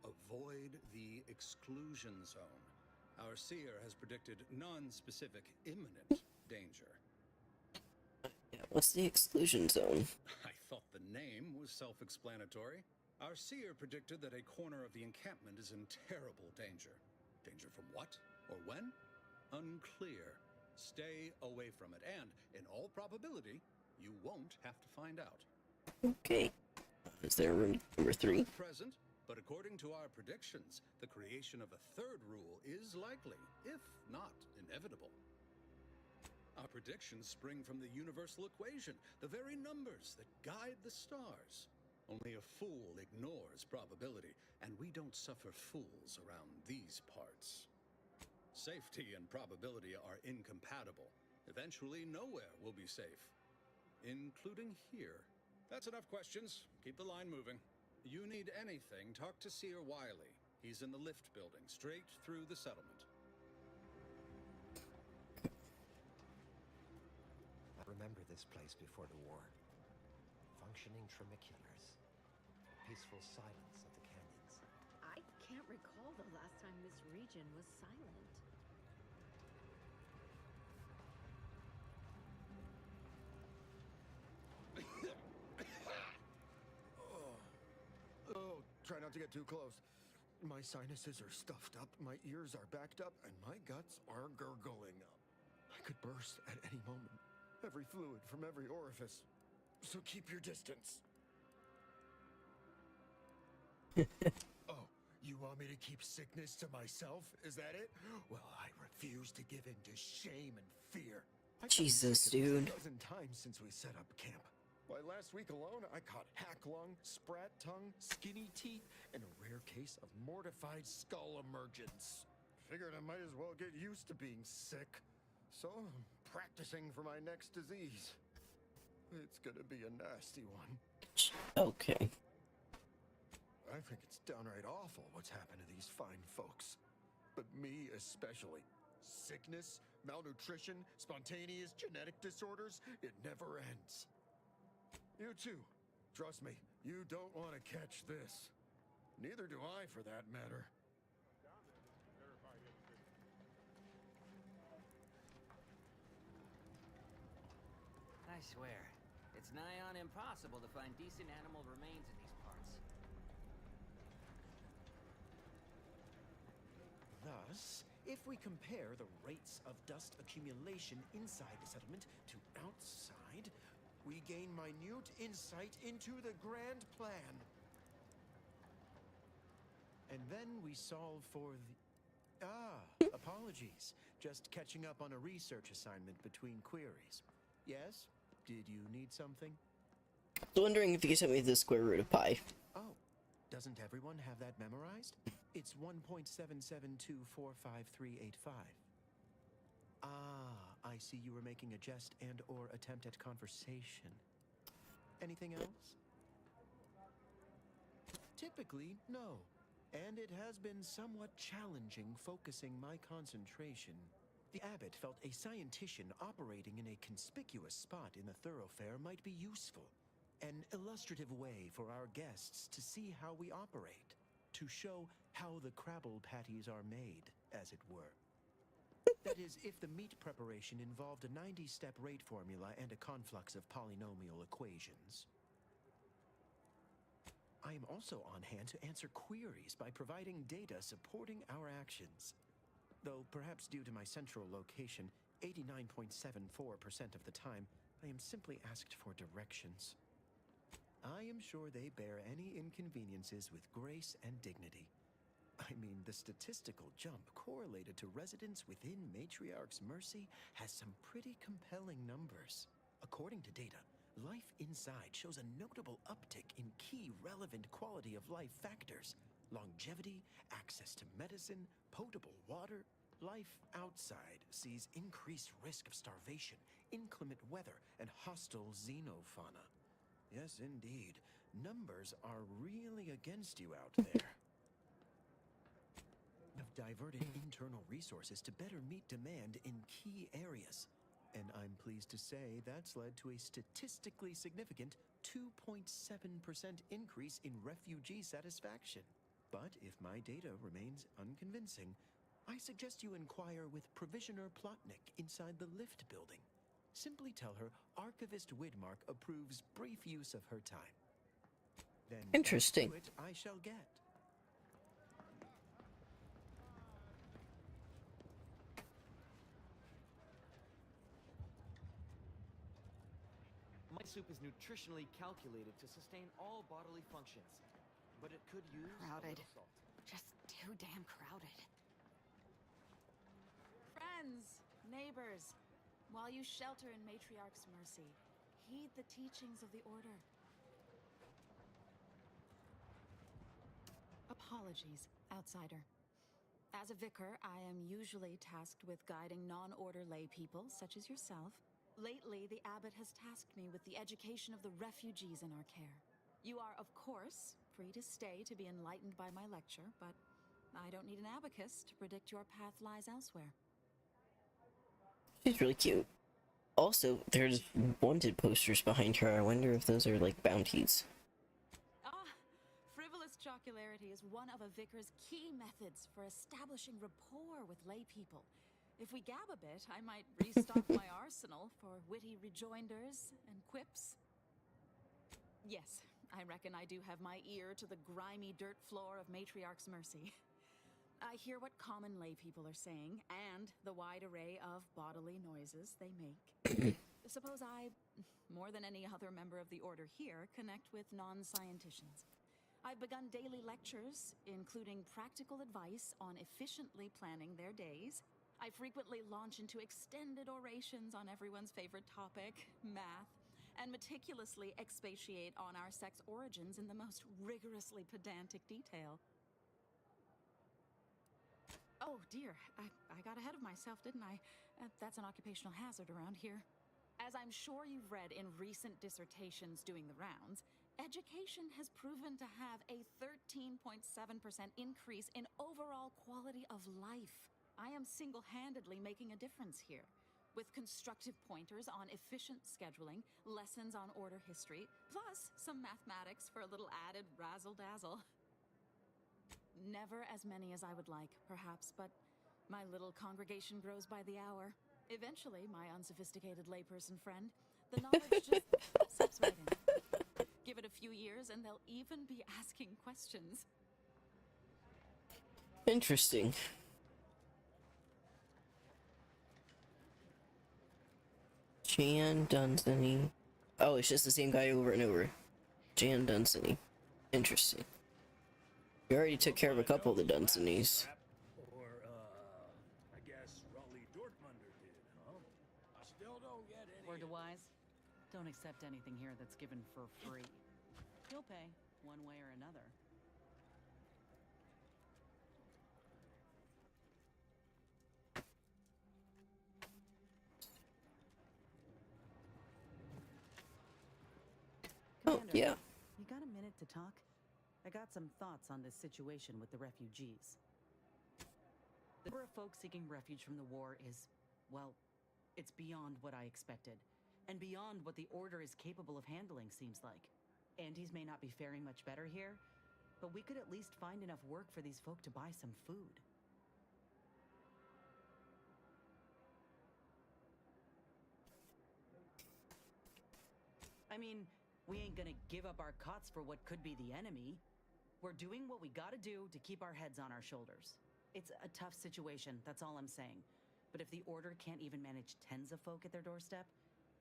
avoid the exclusion zone. Our seer has predicted non-specific imminent danger. Yeah, what's the exclusion zone? I thought the name was self-explanatory. Our seer predicted that a corner of the encampment is in terrible danger. Danger from what or when? Unclear. Stay away from it, and in all probability, you won't have to find out. Okay. Is there room number 3? Present, but according to our predictions, the creation of a third rule is likely, if not inevitable. Our predictions spring from the universal equation, the very numbers that guide the stars. Only a fool ignores probability, and we don't suffer fools around these parts. Safety and probability are incompatible. Eventually, nowhere will be safe, including here. That's enough questions. Keep the line moving. You need anything, talk to Seer Wiley. He's in the lift building, straight through the settlement. I remember this place before the war. Functioning tramiculars. Peaceful silence of the canyons. I can't recall the last time this region was silent. Oh, try not to get too close. My sinuses are stuffed up, my ears are backed up, and my guts are gurgling. I could burst at any moment. Every fluid from every orifice. So keep your distance. Oh, you want me to keep sickness to myself? Is that it? Well, I refuse to give in to shame and fear. I've been Jesus, sick at least dude. a dozen times since we set up camp. Why, last week alone, I caught hack lung, sprat tongue, skinny teeth, and a rare case of mortified skull emergence. Figured I might as well get used to being sick. So, I'm practicing for my next disease. It's gonna be a nasty one. Okay. I think it's downright awful what's happened to these fine folks. But me especially. Sickness, malnutrition, spontaneous genetic disorders, it never ends. You too. Trust me, you don't want to catch this. Neither do I, for that matter. I swear, it's nigh on impossible to find decent animal remains in these parts. Thus, if we compare the rates of dust accumulation inside the settlement to outside, we gain minute insight into the grand plan. And then we solve for the... apologies. Just catching up on a research assignment between queries. Yes? Did you need something? So wondering if you could tell me the square root of pi. Oh, doesn't everyone have that memorized? It's 1.77245385. Ah, I see you were making a jest and or attempt at conversation. Anything else? Typically, no. And it has been somewhat challenging focusing my concentration. The abbot felt a scientician operating in a conspicuous spot in the thoroughfare might be useful. An illustrative way for our guests to see how we operate. To show how the crabble patties are made, as it were. That is, if the meat preparation involved a 90-step rate formula and a conflux of polynomial equations. I am also on hand to answer queries by providing data supporting our actions. Though perhaps due to my central location, 89.74% of the time, I am simply asked for directions. I am sure they bear any inconveniences with grace and dignity. I mean, the statistical jump correlated to residents within Matriarch's Mercy has some pretty compelling numbers. According to data, life inside shows a notable uptick in key relevant quality of life factors. Longevity, access to medicine, potable water. Life outside sees increased risk of starvation, inclement weather, and hostile xenofauna. Yes, indeed. Numbers are really against you out there. Have diverted internal resources to better meet demand in key areas. And I'm pleased to say that's led to a statistically significant 2.7% increase in refugee satisfaction. But if my data remains unconvincing, I suggest you inquire with Provisioner Plotnik inside the lift building. Simply tell her Archivist Widmark approves brief use of her time. Then Interesting. back to it I shall get. My soup is nutritionally calculated to sustain all bodily functions, but it could use Crowded. a little salt. Just too damn crowded. Friends, neighbors, while you shelter in Matriarch's Mercy, heed the teachings of the Order. Apologies, outsider. As a vicar, I am usually tasked with guiding non-order lay people, such as yourself, Lately, the abbot has tasked me with the education of the refugees in our care. You are, of course, free to stay to be enlightened by my lecture, but I don't need an abacus to predict your path lies elsewhere. She's really cute. Also, there's wanted posters behind her. I wonder if those are like bounties. Frivolous jocularity is one of a vicar's key methods for establishing rapport with lay people. If we gab a bit, I might restock my arsenal for witty rejoinders and quips. Yes, I reckon I do have my ear to the grimy dirt floor of Matriarch's Mercy. I hear what common lay people are saying, and the wide array of bodily noises they make. Suppose I, more than any other member of the Order here, connect with non-scienticians. I've begun daily lectures, including practical advice on efficiently planning their days. I frequently launch into extended orations on everyone's favorite topic, math, and meticulously expatiate on our sex origins in the most rigorously pedantic detail. Oh dear, I got ahead of myself, didn't I? That's an occupational hazard around here. As I'm sure you've read in recent dissertations doing the rounds, education has proven to have a 13.7% increase in overall quality of life. I am single-handedly making a difference here, with constructive pointers on efficient scheduling, lessons on order history, plus some mathematics for a little added razzle-dazzle. Never as many as I would like, perhaps, but my little congregation grows by the hour. Eventually, my unsophisticated layperson friend, the knowledge just seeps right in. Give it a few years and they'll even be asking questions. Interesting. Jan Dunsany. Oh, it's just the same guy over and over. Jan Dunsany. Interesting. You already took care of a couple of the Dunsanys. Or, I guess Raleigh Dortmunder did, huh? I still don't get any. Word to wise, don't accept anything here that's given for free. You'll pay, one way or another. Commander, oh, yeah. You got a minute to talk? I got some thoughts on this situation with the refugees. The number of folks seeking refuge from the war is, well, it's beyond what I expected. And beyond what the Order is capable of handling, seems like. Andes may not be faring much better here, but we could at least find enough work for these folk to buy some food. I mean, we ain't gonna give up our cots for what could be the enemy. We're doing what we gotta do to keep our heads on our shoulders. It's a tough situation, that's all I'm saying. But if the Order can't even manage tens of folk at their doorstep,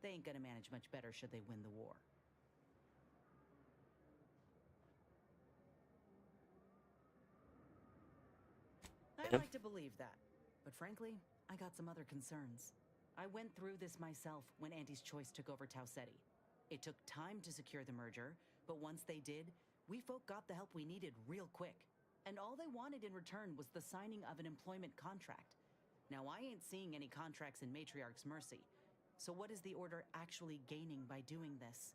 they ain't gonna manage much better should they win the war. I'd like to believe that, but frankly, I got some other concerns. I went through this myself when Anti's Choice took over Tau Ceti. It took time to secure the merger, but once they did, we folk got the help we needed real quick. And all they wanted in return was the signing of an employment contract. Now, I ain't seeing any contracts in Matriarch's Mercy, so what is the Order actually gaining by doing this?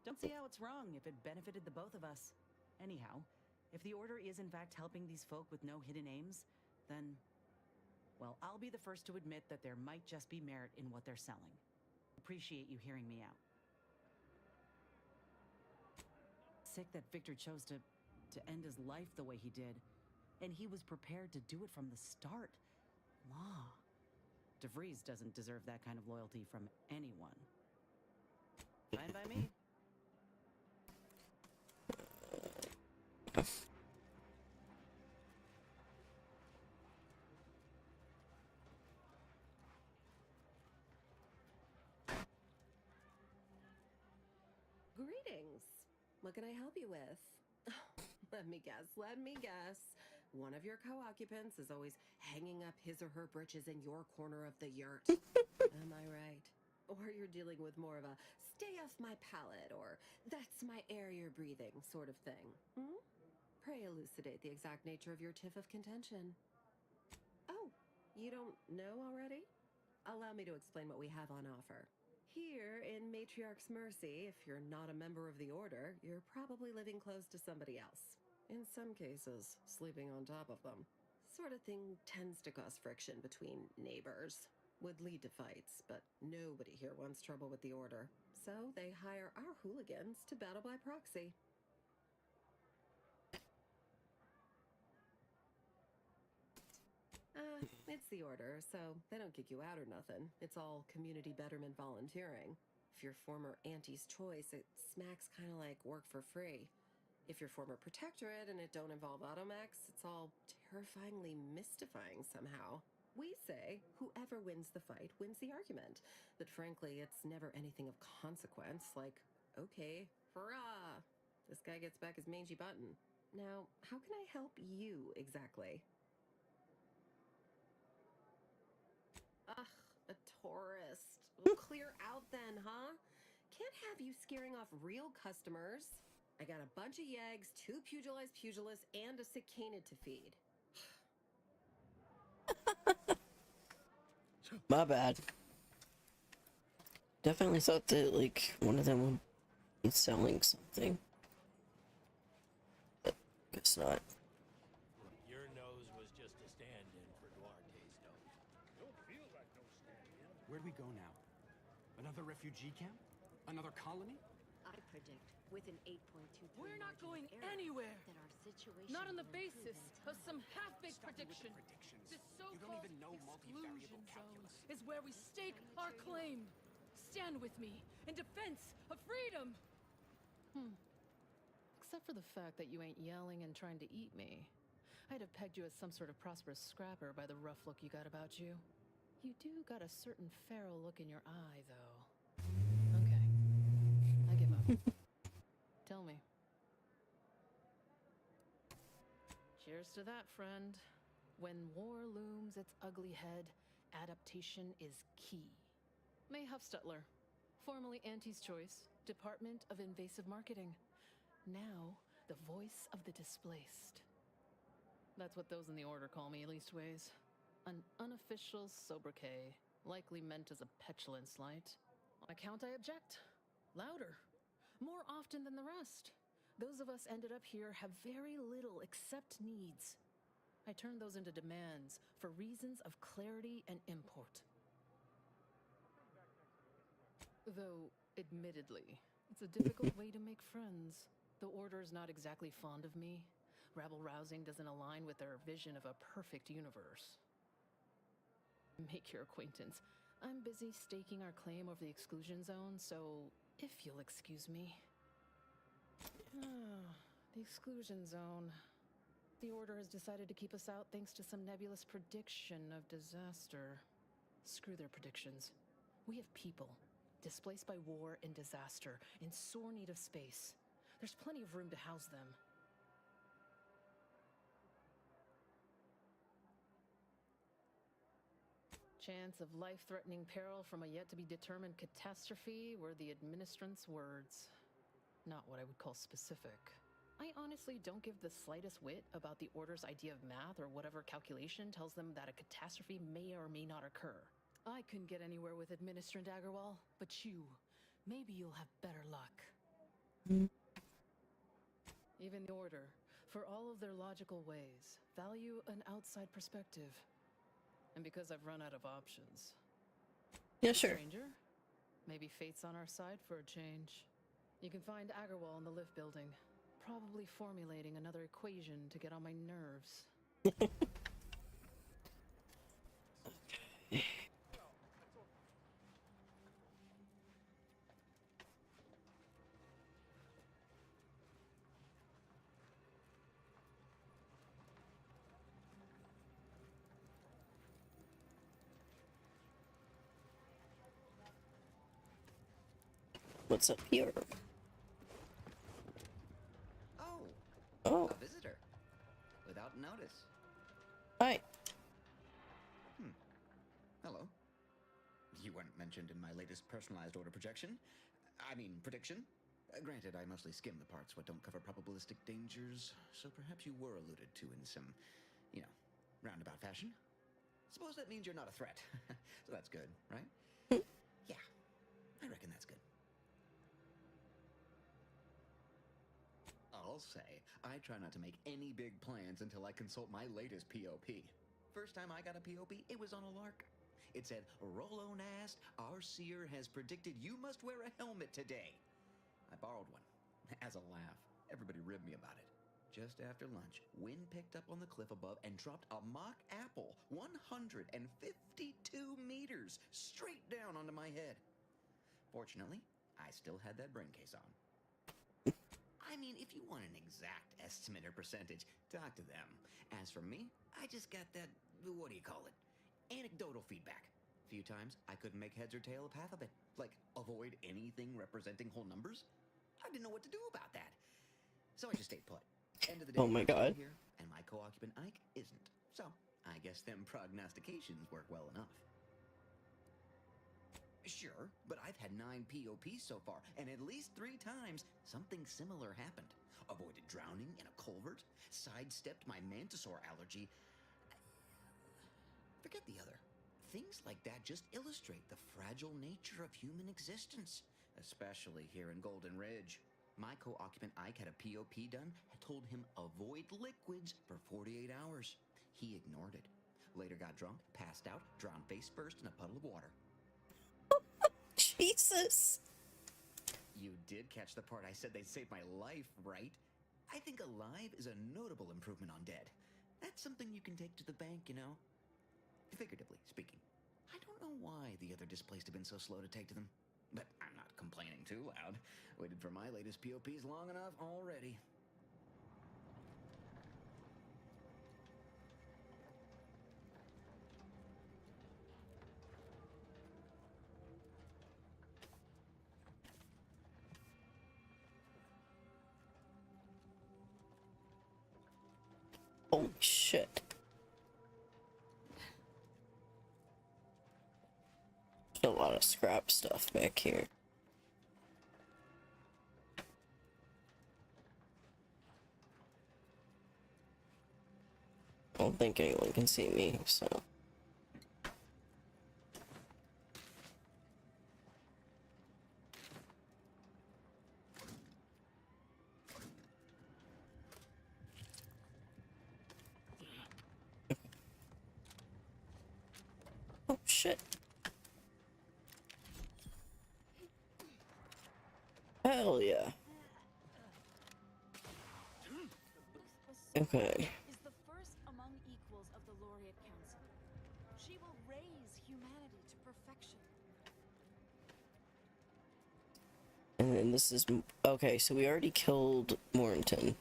Don't see how it's wrong if it benefited the both of us. Anyhow, if the Order is in fact helping these folk with no hidden aims, then, well, I'll be the first to admit that there might just be merit in what they're selling. Appreciate you hearing me out. Sick that Victor chose to end his life the way he did, and he was prepared to do it from the start. Law. DeVries doesn't deserve that kind of loyalty from anyone. Fine by me. Greetings. What can I help you with? Let me guess. one of your co-occupants is always hanging up his or her britches in your corner of the yurt. Am I right? Or you're dealing with more of a stay off my palate or that's my air you're breathing sort of thing. Hmm? Pray elucidate the exact nature of your tiff of contention. Oh, you don't know already? Allow me to explain what we have on offer. Here in Matriarch's Mercy, if you're not a member of the Order, you're probably living close to somebody else. In some cases, sleeping on top of them. Sort of thing tends to cause friction between neighbors. Would lead to fights, but nobody here wants trouble with the Order. So they hire our hooligans to battle by proxy. It's the Order, so they don't kick you out or nothing. It's all community betterment volunteering. If you're former Auntie's Choice, it smacks kind of like work for free. If you're former Protectorate and it don't involve Automax, it's all terrifyingly mystifying somehow. We say whoever wins the fight wins the argument, but frankly, it's never anything of consequence, like, okay, hurrah, this guy gets back his mangy button. Now, how can I help you exactly? Ugh, a tourist. Well, clear out then, huh? Can't have you scaring off real customers. I got a bunch of yeggs, 2 pugilized pugilists, and a sick canid to feed. My bad. Definitely thought that, like, one of them would be selling something. But guess not. Your nose was just a stand-in for Duarte's nose. Don't feel like no stand-in. Where do we go now? Another refugee camp? Another colony? I predict within 8.23 We're not going margin of error anywhere. that our situation Not on the will improve basis in of some half-baked Stop me with the prediction. predictions. This You don't so-called even know multivariable exclusion zone calculus. is where we stake our claim. Stand with me in defense of freedom. Except for the fact that you ain't yelling and trying to eat me. I'd have pegged you as some sort of prosperous scrapper by the rough look you got about you. You do got a certain feral look in your eye, though. Okay. I give up. Tell me. Cheers to that, friend. When war looms its ugly head, adaptation is key. May Huffstutler, formerly Auntie's Choice, Department of Invasive Marketing. Now, the voice of the displaced. That's what those in the Order call me, leastways. An unofficial sobriquet, likely meant as a petulant slight. On account I object. Louder. More often than the rest. Those of us ended up here have very little except needs. I turn those into demands for reasons of clarity and import. Though, admittedly, it's a difficult way to make friends. The Order's not exactly fond of me. Rabble-rousing doesn't align with their vision of a perfect universe. Make your acquaintance. I'm busy staking our claim over the exclusion zone, so if you'll excuse me. The exclusion zone. The Order has decided to keep us out thanks to some nebulous prediction of disaster. Screw their predictions. We have people, displaced by war and disaster, in sore need of space. There's plenty of room to house them. Chance of life-threatening peril from a yet-to-be-determined catastrophe were the administrant's words. Not what I would call specific. I honestly don't give the slightest whit about the Order's idea of math or whatever calculation tells them that a catastrophe may or may not occur. I couldn't get anywhere with Administrant Agarwal, but you, maybe you'll have better luck. Even the Order, for all of their logical ways, value an outside perspective. And because I've run out of options. Yeah, sure. Stranger, maybe fate's on our side for a change. You can find Agarwal in the lift building, probably formulating another equation to get on my nerves. Okay. What's up here? Oh. Oh. A visitor. without notice. Hi. Hello. You weren't mentioned in my latest personalized order projection. I mean, prediction. Granted, I mostly skim the parts what don't cover probabilistic dangers, so perhaps you were alluded to in some, roundabout fashion. Suppose that means you're not a threat. So that's good, right? Yeah, I reckon that's good. I'll say, I try not to make any big plans until I consult my latest POP. First time I got a POP, it was on a lark. It said, Rolo Nast, our seer has predicted you must wear a helmet today. I borrowed one. As a laugh, everybody ribbed me about it. Just after lunch, wind picked up on the cliff above and dropped a mock apple 152 meters straight down onto my head. Fortunately, I still had that brain case on. I mean, if you want an exact estimate or percentage, talk to them. As for me, I just got that, what do you call it? Anecdotal feedback. A few times, I couldn't make heads or tail of half of it. Like, avoid anything representing whole numbers? I didn't know what to do about that. So I just stayed put. End of the day, Oh my I'm still God. here, and my co-occupant Ike isn't. So, I guess them prognostications work well enough. Sure, but I've had 9 POPs so far, and at least 3 times something similar happened. Avoided drowning in a culvert, sidestepped my mantisaur allergy. Forget the other. Things like that just illustrate the fragile nature of human existence, especially here in Golden Ridge. My co-occupant Ike had a POP done, had told him avoid liquids for 48 hours. He ignored it. Later got drunk, passed out, drowned face first in a puddle of water. Jesus. You did catch the part I said they'd save my life, right? I think alive is a notable improvement on dead. That's something you can take to the bank, Figuratively speaking. I don't know why the other displaced have been so slow to take to them. But I'm not complaining too loud. Waited for my latest POPs long enough already. Holy shit. A lot of scrap stuff back here. I don't think anyone can see me, so. Oh shit. Hell yeah. Okay. Is the first among equals of the Laureate Council. She will raise humanity to perfection. And then this is... Okay, so we already killed Morrington.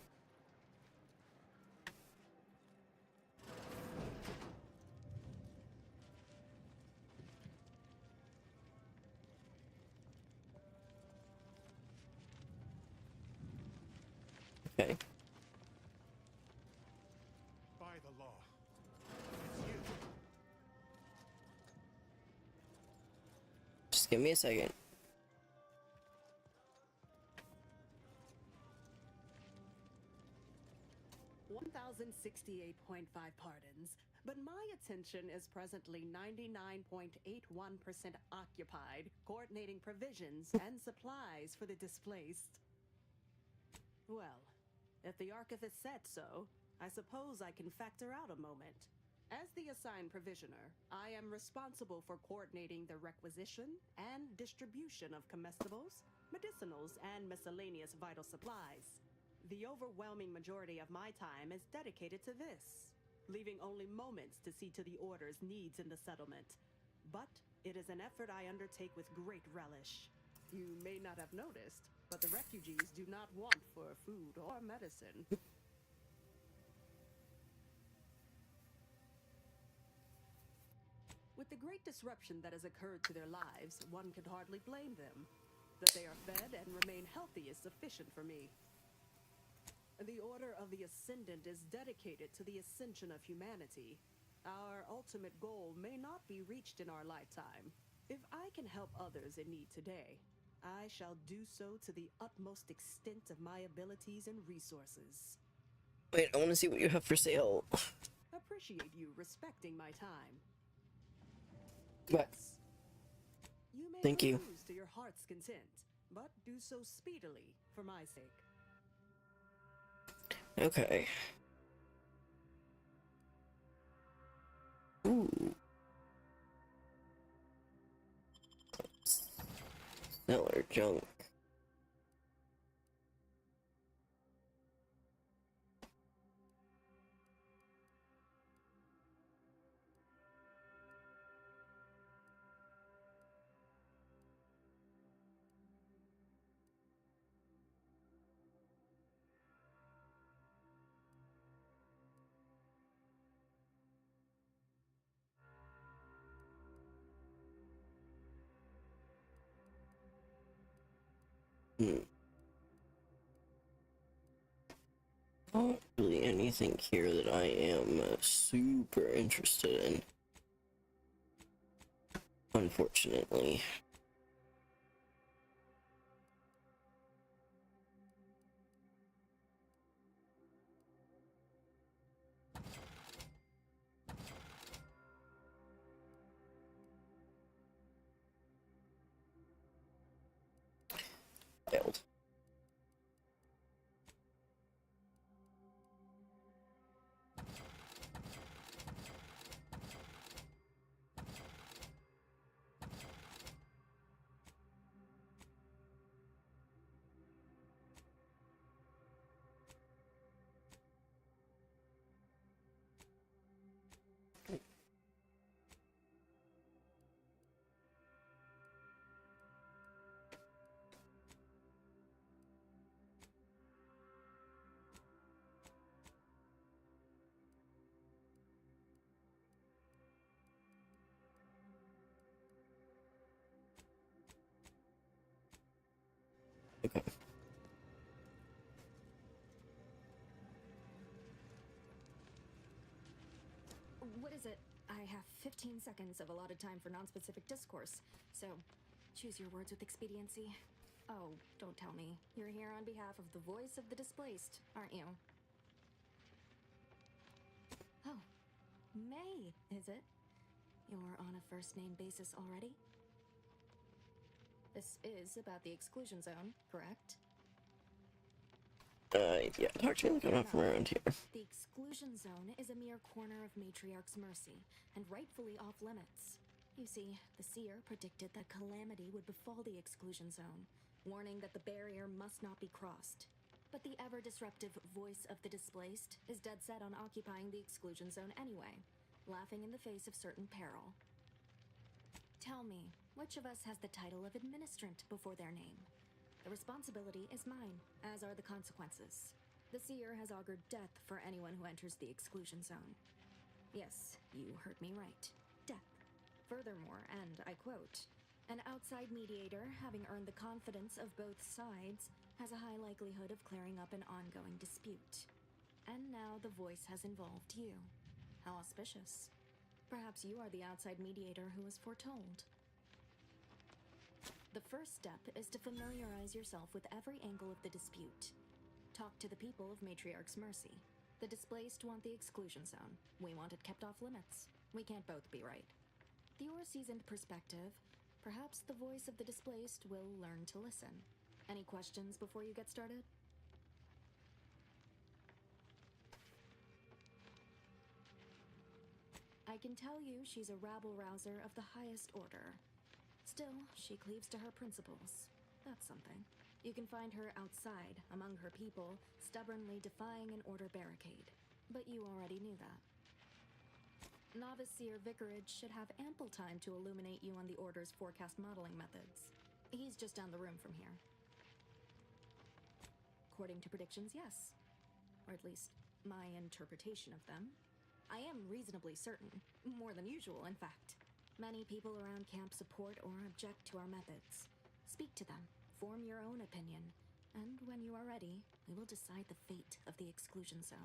Okay. By the law. It's you. Just give me a second. $1,068.5 pardons, but my attention is presently 99.81% occupied, coordinating provisions and supplies for the displaced. Well, if the archivist said so, I suppose I can factor out a moment. As the assigned provisioner, I am responsible for coordinating the requisition and distribution of comestibles, medicinals, and miscellaneous vital supplies. The overwhelming majority of my time is dedicated to this, leaving only moments to see to the Order's needs in the settlement. But it is an effort I undertake with great relish. You may not have noticed, but the refugees do not want for food or medicine. With the great disruption that has occurred to their lives, one can hardly blame them. That they are fed and remain healthy is sufficient for me. The Order of the Ascendant is dedicated to the ascension of humanity. Our ultimate goal may not be reached in our lifetime. If I can help others in need today, I shall do so to the utmost extent of my abilities and resources. Wait, I want to see what you have for sale. Appreciate you respecting my time. But You may thank you. refuse to your heart's content, but do so speedily for my sake. Okay. Ooh. Stellar junk. Not really anything here that I am super interested in. Unfortunately. Failed. Okay. What is it? I have 15 seconds of allotted time for non-specific discourse, so choose your words with expediency. Oh, don't tell me. You're here on behalf of the voice of the displaced, aren't you? Oh, May, is it? You're on a first-name basis already? This is about the exclusion zone, correct? Yeah, talk to me like I'm not from around here. The exclusion zone is a mere corner of Matriarch's mercy, and rightfully off-limits. You see, the seer predicted that calamity would befall the exclusion zone, warning that the barrier must not be crossed. But the ever-disruptive voice of the displaced is dead set on occupying the exclusion zone anyway, laughing in the face of certain peril. Tell me, which of us has the title of administrant before their name? The responsibility is mine, as are the consequences. The seer has augured death for anyone who enters the exclusion zone. Yes, you heard me right. Death. Furthermore, and I quote, an outside mediator, having earned the confidence of both sides, has a high likelihood of clearing up an ongoing dispute. And now the voice has involved you. How auspicious. Perhaps you are the outside mediator who was foretold. The first step is to familiarize yourself with every angle of the dispute. Talk to the people of Matriarch's mercy. The displaced want the exclusion zone. We want it kept off limits. We can't both be right. Your seasoned perspective, perhaps the voice of the displaced will learn to listen. Any questions before you get started? I can tell you she's a rabble-rouser of the highest order. Still, she cleaves to her principles. That's something. You can find her outside, among her people, stubbornly defying an order barricade. But you already knew that. Novice Seer Vicarage should have ample time to illuminate you on the Order's forecast modeling methods. He's just down the room from here. According to predictions, yes. Or at least, my interpretation of them. I am reasonably certain. More than usual, in fact. Many people around camp support or object to our methods. Speak to them, form your own opinion, and when you are ready, We will decide the fate of the exclusion zone.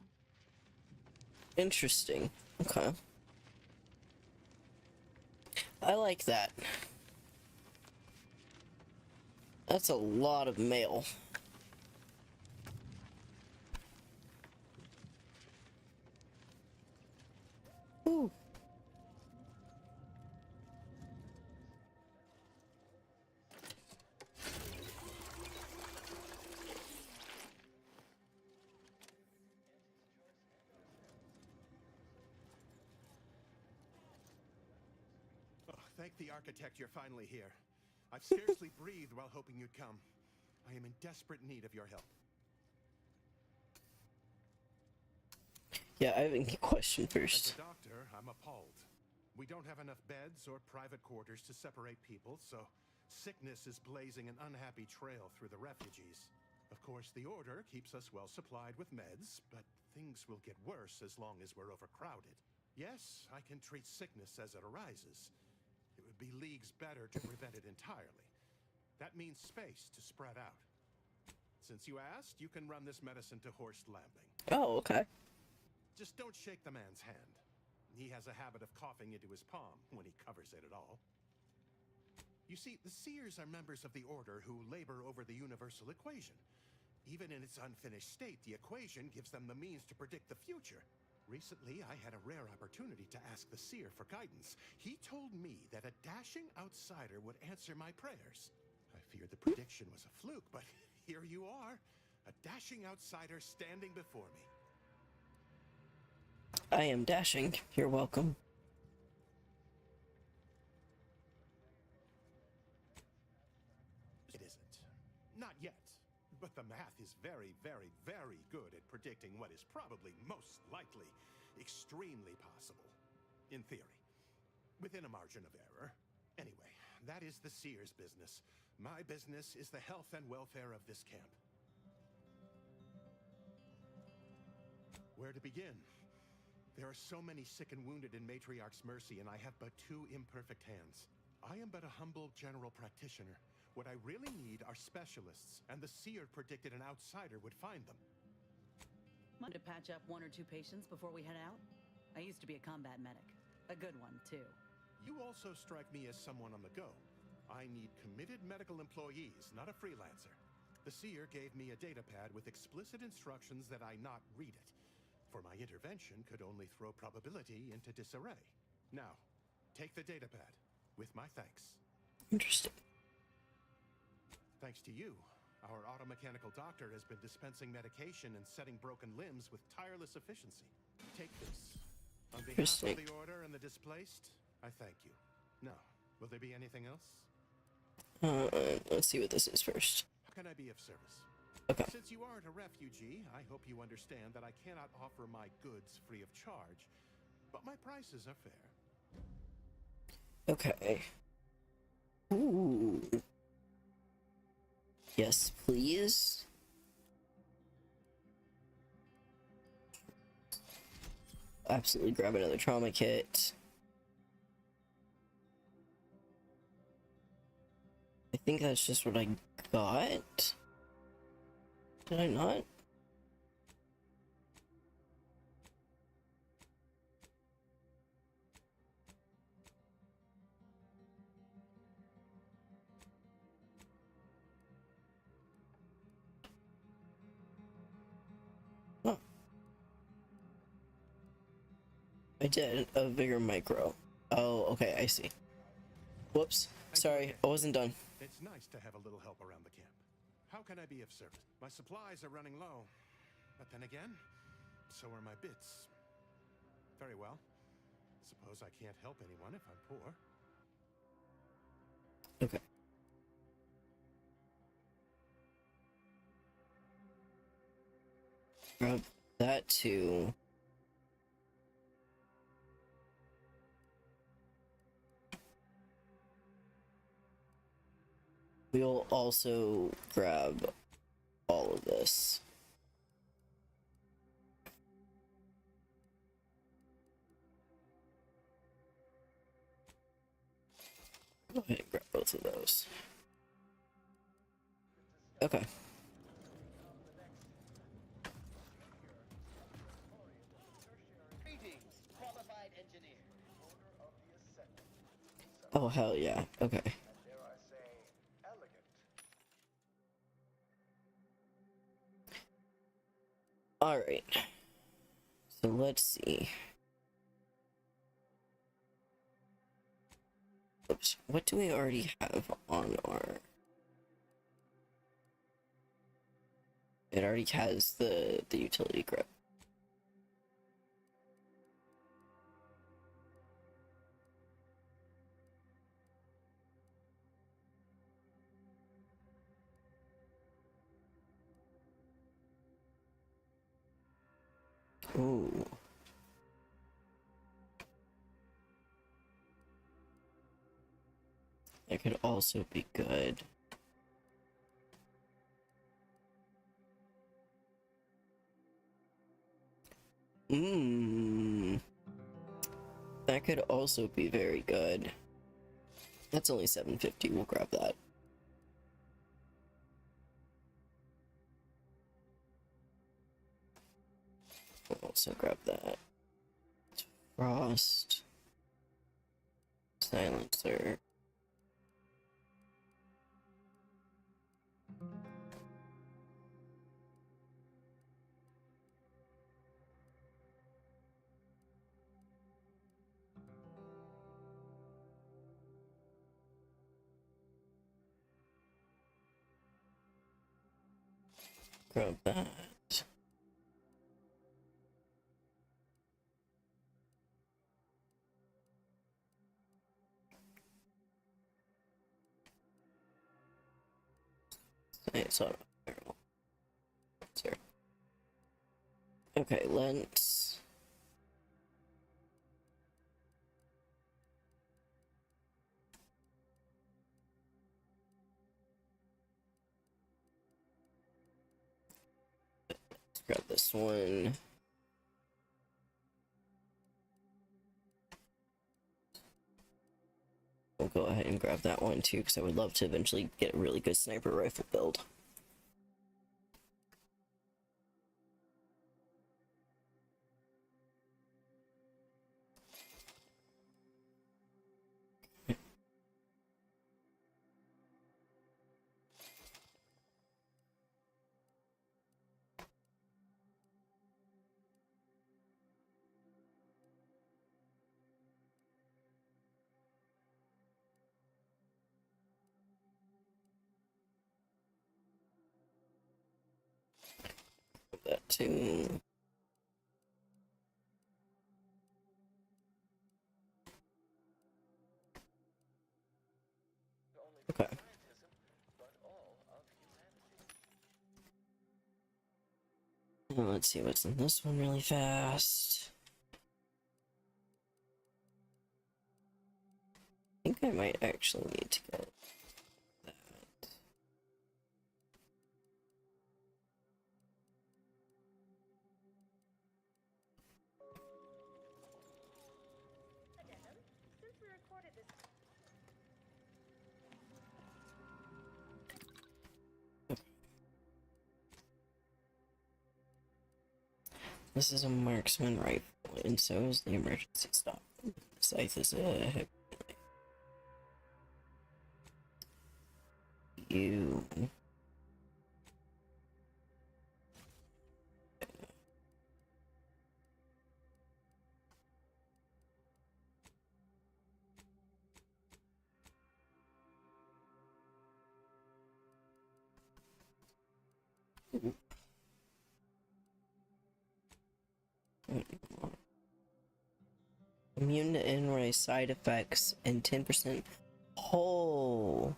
Interesting. Okay. I like that. That's a lot of mail. Ooh. Oh, thank the architect you're finally here. I've scarcely breathed while hoping you'd come. I am in desperate need of your help. Yeah, I have a question first. As a doctor, I'm appalled. We don't have enough beds or private quarters to separate people, so sickness is blazing an unhappy trail through the refugees. Of course, the Order keeps us well supplied with meds, but things will get worse as long as we're overcrowded. Yes, I can treat sickness as it arises. It would be leagues better to prevent it entirely. That means space to spread out. Since you asked, you can run this medicine to Horst Lambing. Oh, okay. Just don't shake the man's hand. He has a habit of coughing into his palm when he covers it at all. You see, the Seers are members of the Order who labor over the universal equation. Even in its unfinished state, the equation gives them the means to predict the future. Recently, I had a rare opportunity to ask the Seer for guidance. He told me that a dashing outsider would answer my prayers. I feared the prediction was a fluke, but here you are, a dashing outsider standing before me. I am dashing. You're welcome. It isn't. Not yet. But the math is very, very, very good at predicting what is probably most likely extremely possible. In theory. Within a margin of error. Anyway, that is the Seer's business. My business is the health and welfare of this camp. Where to begin? There are so many sick and wounded in Matriarch's mercy, and I have but 2 imperfect hands. I am but a humble general practitioner. What I really need are specialists, and the Seer predicted an outsider would find them. Want to patch up 1 or 2 patients before we head out? I used to be a combat medic. A good one, too. You also strike me as someone on the go. I need committed medical employees, not a freelancer. The Seer gave me a datapad with explicit instructions that I not read it. For my intervention could only throw probability into disarray. Now, take the datapad, with my thanks. Interesting. Thanks to you, our automechanical doctor has been dispensing medication and setting broken limbs with tireless efficiency. Take this. On behalf of the Order and the displaced, I thank you. Now, will there be anything else? Let's see what this is first. How can I be of service? Okay. Since you aren't a refugee, I hope you understand that I cannot offer my goods free of charge, but my prices are fair. Okay. Ooh. Yes, please. Absolutely grab another trauma kit. I think that's just what I got. Did I not? Oh. I did a bigger micro. Oh, okay, I see. Whoops. Sorry, I wasn't done. It's nice to have a little help around the camp. How can I be of service? My supplies are running low. But then again, so are my bits. Very well. Suppose I can't help anyone if I'm poor. Okay. Grab that too. We'll also grab all of this. Go ahead and grab both of those. Okay. Oh, hell yeah. Okay. Dare I say, elegant. Alright. So let's see. Oops. What do we already have on our... It already has the utility grip. Ooh. That could also be good. Mmm. That could also be very good. That's only $7.50. We'll grab that. We'll also grab that. Frost. Silencer. Grab that. It's on barrel. Sorry. Okay, let's... grab this one. We'll go ahead and grab that one too, because I would love to eventually get a really good sniper rifle build. That too. Okay. Now let's see what's in this one really fast. I think I might actually need to get that. Since we recorded this. This is a marksman rifle, and so is the emergency stop. Scythe is a heavy. You. Immune to NRA side effects and 10% whole.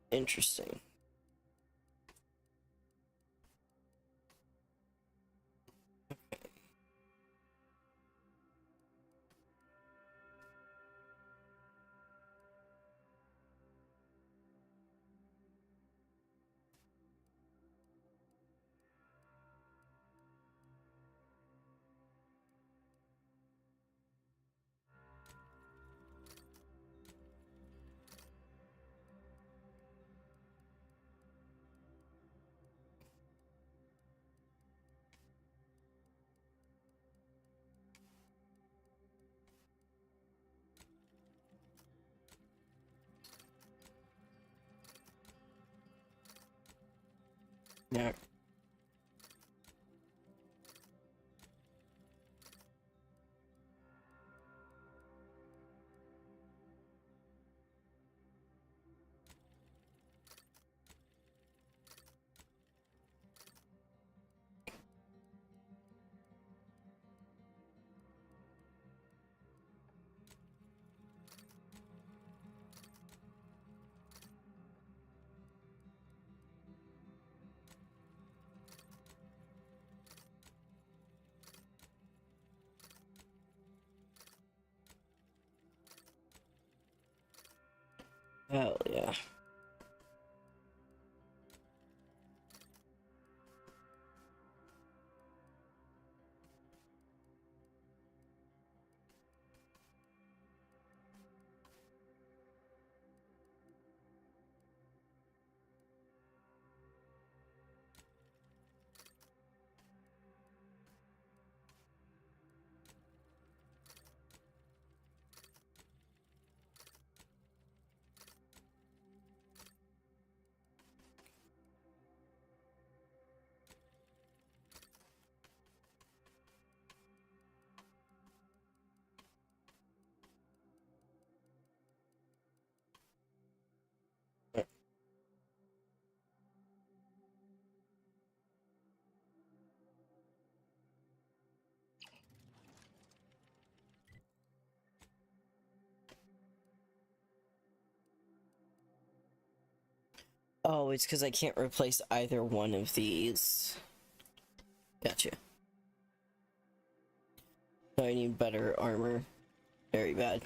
Interesting. Yeah. Hell yeah. Oh, it's because I can't replace either one of these. Gotcha. So I need better armor. Very bad.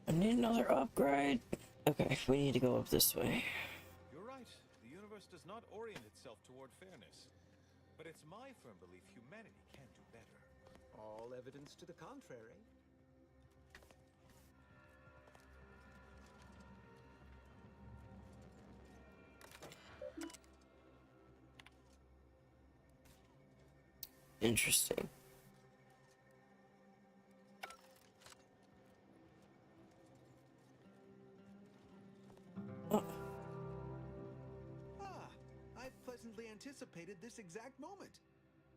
I need another upgrade. Okay, we need to go up this way. You're right. The universe does not orient itself toward fairness. But it's my firm belief humanity can do better. All evidence to the contrary. Interesting. Ah, I pleasantly anticipated this exact moment.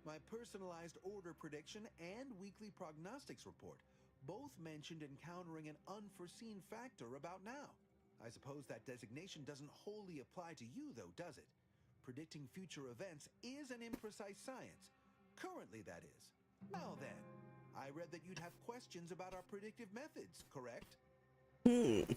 My personalized order prediction and weekly prognostics report both mentioned encountering an unforeseen factor about now. I suppose that designation doesn't wholly apply to you, though, does it? Predicting future events is an imprecise science. Currently, that is. Now then, I read that you'd have questions about our predictive methods, correct? We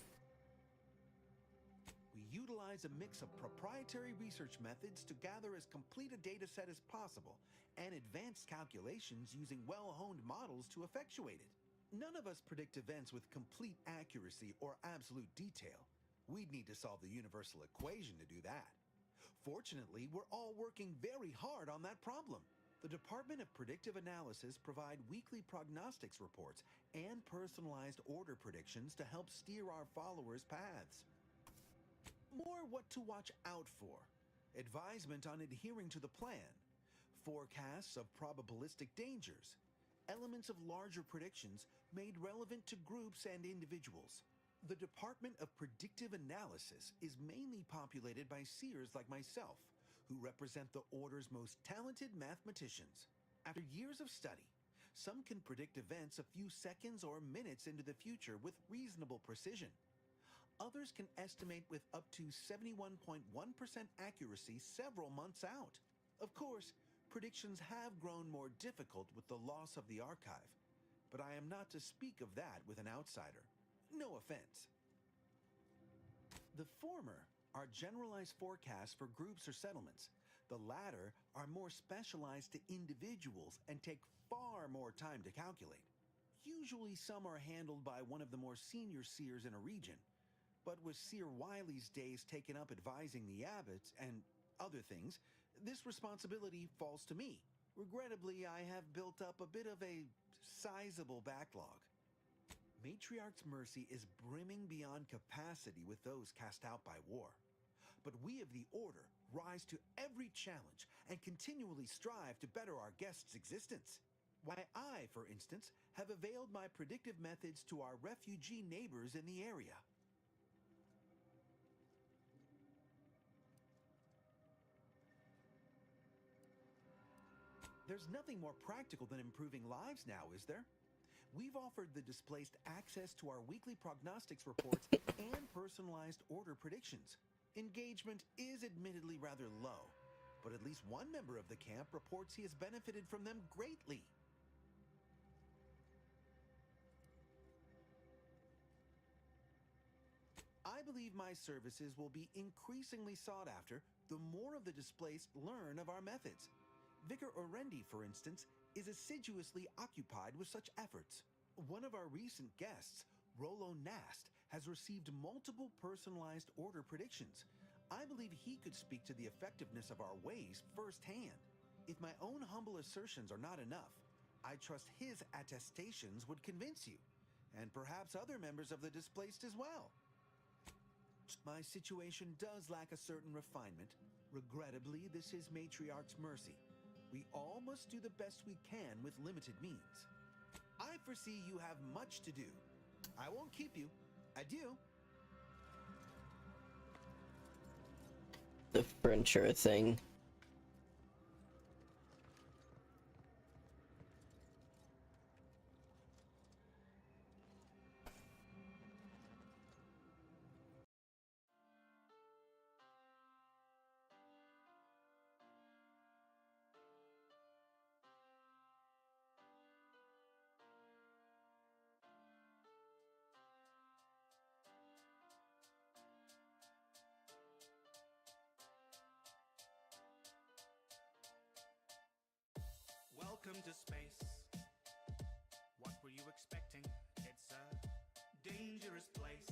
utilize a mix of proprietary research methods to gather as complete a data set as possible and advanced calculations using well-honed models to effectuate it. None of us predict events with complete accuracy or absolute detail. We'd need to solve the universal equation to do that. Fortunately, we're all working very hard on that problem. The Department of Predictive Analysis provide weekly prognostics reports and personalized order predictions to help steer our followers' paths. More what to watch out for, advisement on adhering to the plan, forecasts of probabilistic dangers, elements of larger predictions made relevant to groups and individuals. The Department of Predictive Analysis is mainly populated by seers like myself, who represent the Order's most talented mathematicians. After years of study, some can predict events a few seconds or minutes into the future with reasonable precision. Others can estimate with up to 71.1% accuracy several months out. Of course, predictions have grown more difficult with the loss of the archive, but I am not to speak of that with an outsider. No offense. The former are generalized forecasts for groups or settlements. The latter are more specialized to individuals and take far more time to calculate. Usually some are handled by one of the more senior seers in a region, but with Seer Wiley's days taken up advising the abbots and other things, this responsibility falls to me. Regrettably, I have built up a bit of a sizable backlog. Matriarch's mercy is brimming beyond capacity with those cast out by war. But we of the Order rise to every challenge and continually strive to better our guests' existence. Why, I, for instance, have availed my predictive methods to our refugee neighbors in the area. There's nothing more practical than improving lives now, is there? We've offered the displaced access to our weekly prognostics reports and personalized order predictions. Engagement is admittedly rather low, but at least one member of the camp reports he has benefited from them greatly. I believe my services will be increasingly sought after the more of the displaced learn of our methods. Vicar Orendi, for instance, is assiduously occupied with such efforts. One of our recent guests, Rollo Nast, has received multiple personalized order predictions. I believe he could speak to the effectiveness of our ways firsthand. If my own humble assertions are not enough, I trust his attestations would convince you, and perhaps other members of the displaced as well. My situation does lack a certain refinement. Regrettably, this is Matriarch's mercy. We all must do the best we can with limited means. I foresee you have much to do. I won't keep you. Adieu. The Frencher thing. Welcome to space. What were you expecting? It's a dangerous place.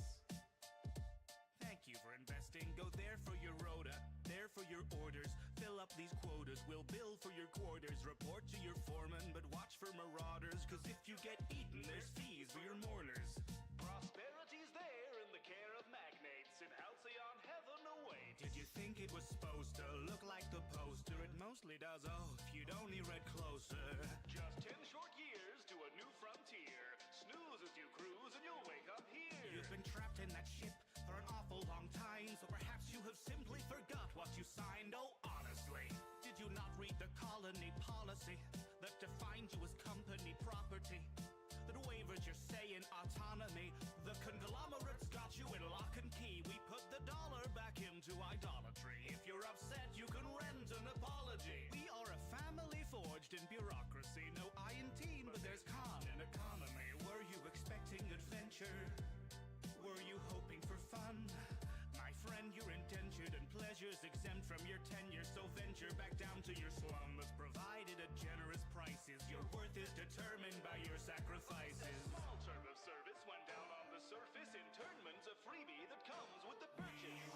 Thank you for investing. Go there for your rota, there for your orders. Fill up these quotas, we'll bill for your quarters. Report to your foreman, but watch for marauders. Cause if you get eaten, there's fees for your mourners. Prosperity's there in the care of magnates in Halcyon heaven awaits. Did you think it was supposed to look like the poster? It mostly does, oh, if you'd only read closer. Just 10 short years to a new frontier. Snooze as you cruise and you'll wake up here. You've been trapped in that ship for an awful long time, so perhaps you have simply forgot what you signed. Oh, honestly, did you not read the colony policy that defined you as company property? That wavers you're saying autonomy. The conglomerates got you in lock and key. We put the dollar back into idolatry. If you're upset, you can rent an apology. We are a family forged in bureaucracy. No I in team, but there's con in economy. Were you expecting adventure? Were you hoping for fun? My friend, you're indentured and pleasures exempt from your tenure. So venture back down to your slum that's provided at generous prices. Your worth is determined by your sacrifices. A small term of service went down on the surface. Internment's a freebie that comes with the purchase.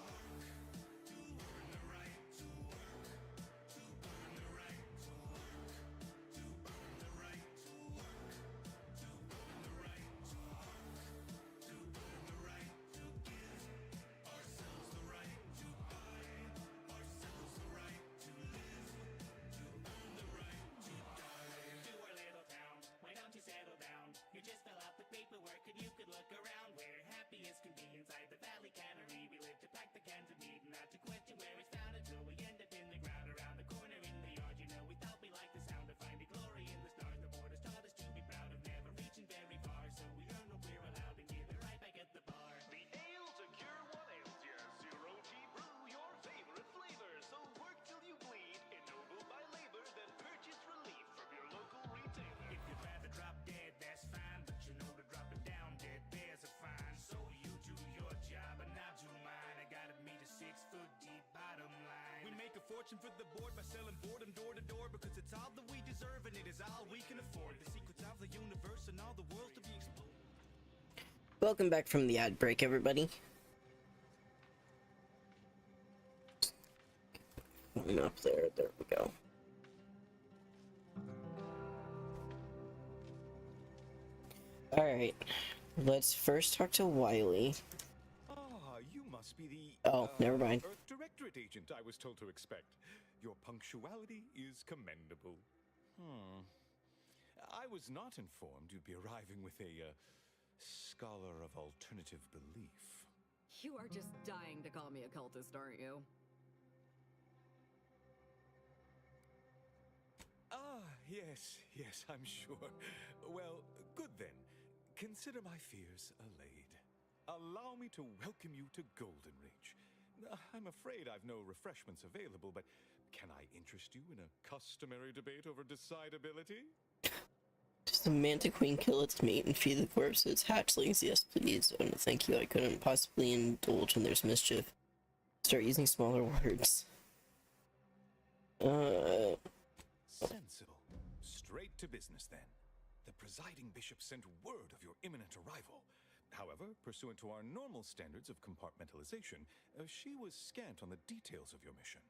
Paperwork and you could look around. We're happy as can be inside the valley cannery. We live to pack the cans of meat, not to question where it's found until we end up in the ground around the corner in the yard. You know, we thought we liked the sound of finding glory in the stars. The borders taught us to be proud of never reaching very far, so we earn what we're allowed and give it right back at the bar. The ale to cure what ails you. Zero G brew, your favorite flavor. So work till you bleed. Ennobled by labor, then purchase relief from your local retailer. If you'd rather drop dead, that's fine, but you know to drop it down dead, there's a fine. So you do your job and I'll do mine. I gotta meet a 6 foot deep bottom line. We make a fortune for the board by selling boredom door to door, because it's all that we deserve and it is all we can afford. The secrets of the universe and all the world to be explored. Welcome back from the ad break, everybody. One up there. There we go. Alright. Let's first talk to Wiley. Ah, you must be the... Oh, never mind. Earth Directorate agent I was told to expect. Your punctuality is commendable. I was not informed you'd be arriving with a, scholar of alternative belief. You are just dying to call me a cultist, aren't you? Yes, I'm sure. Well, good then. Consider my fears allayed. Allow me to welcome you to Golden Ridge. I'm afraid I've no refreshments available, but can I interest you in a customary debate over decidability? Does the Manta Queen kill its mate and feed the corpses? Hatchlings, yes please. Oh no, thank you. I couldn't possibly indulge when there's mischief. Start using smaller words. Sensible. Straight to business then. The presiding bishop sent word of your imminent arrival. However, pursuant to our normal standards of compartmentalization, she was scant on the details of your mission.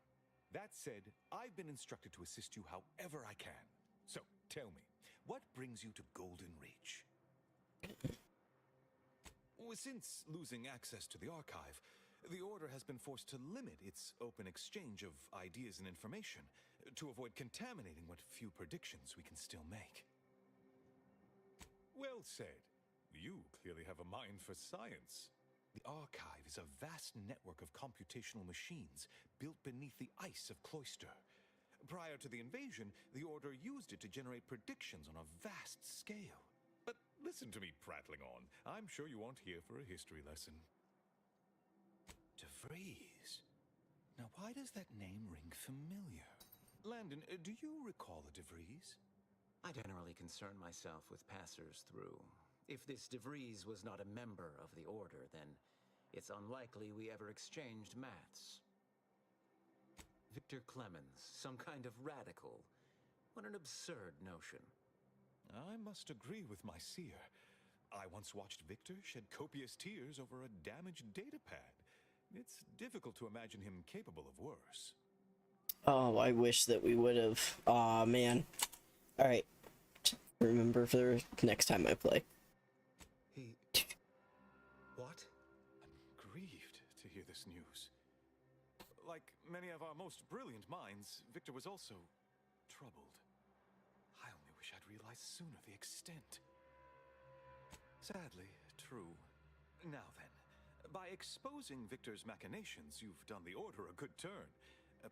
That said, I've been instructed to assist you however I can. So, tell me, what brings you to Golden Ridge? Since losing access to the archive, the Order has been forced to limit its open exchange of ideas and information to avoid contaminating what few predictions we can still make. Well said. You clearly have a mind for science. The archive is a vast network of computational machines built beneath the ice of Cloister. Prior to the invasion, the Order used it to generate predictions on a vast scale. But listen to me prattling on. I'm sure you aren't here for a history lesson. DeVries. Now, why does that name ring familiar? Landon, do you recall a DeVries? I generally concern myself with passers through. If this DeVries was not a member of the Order, then it's unlikely we ever exchanged mats. Victor Clemens, some kind of radical. What an absurd notion. I must agree with my seer. I once watched Victor shed copious tears over a damaged datapad. It's difficult to imagine him capable of worse. Oh, I wish that we would have. Aw, man. Alright. Remember for the next time I play. What? I'm grieved to hear this news. Like many of our most brilliant minds, Victor was also troubled. I only wish I'd realized sooner the extent. Sadly, true. Now then, by exposing Victor's machinations, you've done the Order a good turn.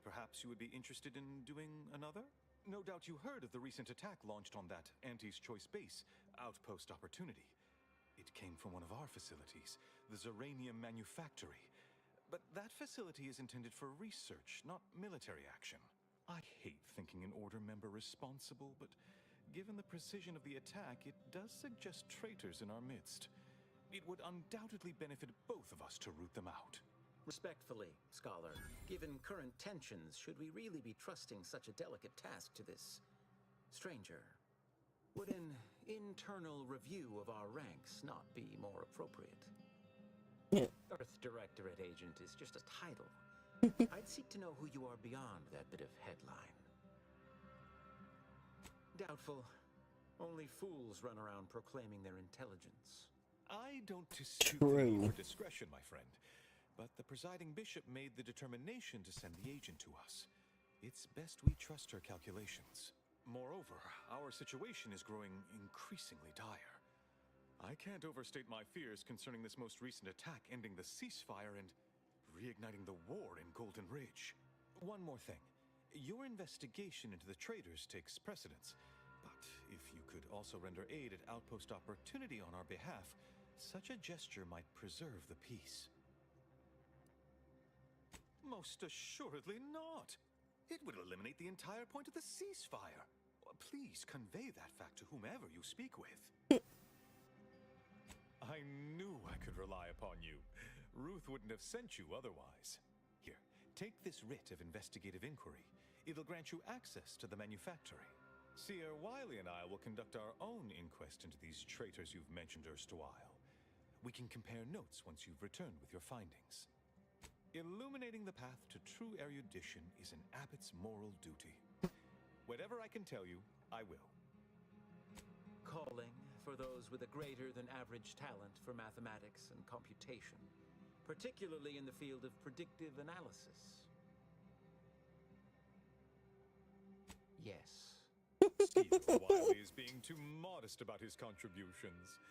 Perhaps you would be interested in doing another? No doubt you heard of the recent attack launched on that Auntie's Choice base, Outpost Opportunity. It came from one of our facilities, the Zeranium Manufactory. But that facility is intended for research, not military action. I hate thinking an Order member responsible, but given the precision of the attack, it does suggest traitors in our midst. It would undoubtedly benefit both of us to root them out. Respectfully, Scholar, given current tensions, should we really be trusting such a delicate task to this stranger? Would an internal review of our ranks not be more appropriate? Earth Directorate Agent is just a title. I'd seek to know who you are beyond that bit of headline. Doubtful. Only fools run around proclaiming their intelligence. I don't dispute the need for discretion, my friend. But the presiding bishop made the determination to send the agent to us. It's best we trust her calculations. Moreover, our situation is growing increasingly dire. I can't overstate my fears concerning this most recent attack ending the ceasefire and reigniting the war in Golden Ridge. One more thing. Your investigation into the traitors takes precedence. But if you could also render aid at Outpost Opportunity on our behalf, such a gesture might preserve the peace. Most assuredly not. It would eliminate the entire point of the ceasefire. Please convey that fact to whomever you speak with. I knew I could rely upon you. Ruth wouldn't have sent you otherwise. Here, take this writ of investigative inquiry. It'll grant you access to the manufactory. Seer Wiley and I will conduct our own inquest into these traitors you've mentioned erstwhile. We can compare notes once you've returned with your findings. Illuminating the path to true erudition is an abbot's moral duty. Whatever I can tell you, I will. Calling for those with a greater than average talent for mathematics and computation, particularly in the field of predictive analysis. Yes. Steve Wiley is being too modest about his contributions.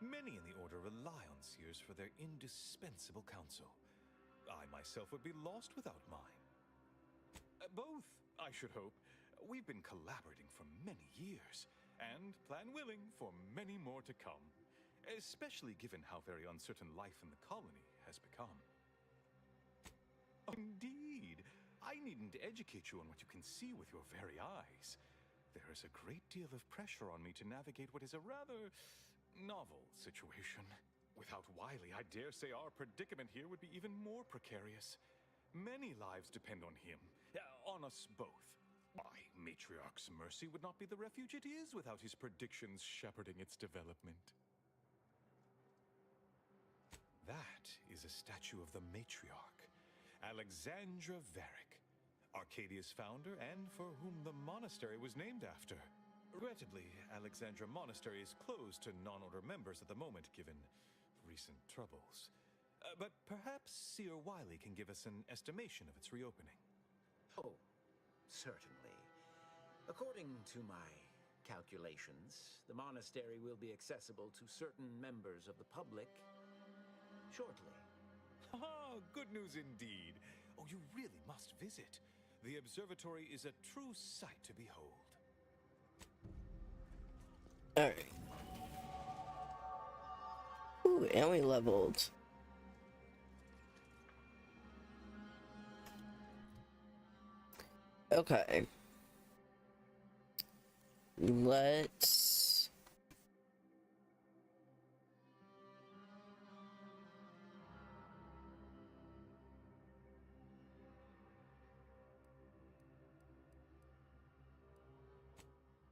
Many in the Order rely on seers for their indispensable counsel. I myself would be lost without mine. Both, I should hope. We've been collaborating for many years, and, plan willing, for many more to come. Especially given how very uncertain life in the colony has become. Indeed. I needn't educate you on what you can see with your very eyes. There is a great deal of pressure on me to navigate what is a rather novel situation. Without Wiley, I dare say our predicament here would be even more precarious. Many lives depend on him, on us both. Why, Matriarch's mercy would not be the refuge it is without his predictions shepherding its development. That is a statue of the Matriarch, Alexandra Varick, Arcadia's founder and for whom the monastery was named after. Regrettably, Alexandra Monastery is closed to non-order members at the moment, given recent troubles. But perhaps Seer Wiley can give us an estimation of its reopening. Oh, certainly. According to my calculations, the monastery will be accessible to certain members of the public shortly. Ah, good news indeed. Oh, you really must visit. The observatory is a true sight to behold. Alright. Ooh, and we leveled. Okay. Let's...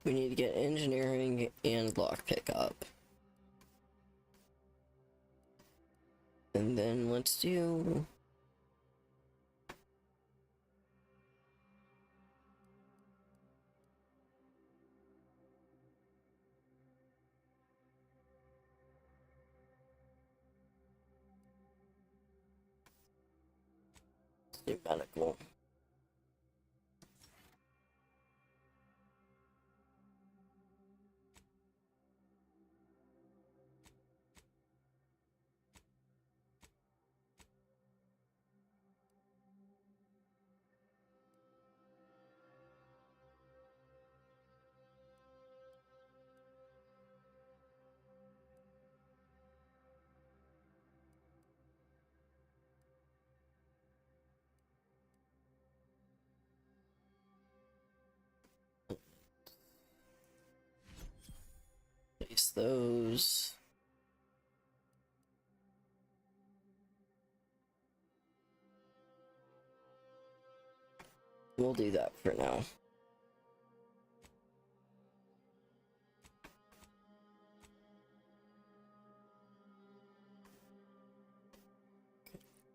We need to get engineering and lockpick up. And then let's do... do medical. Place those. We'll do that for now.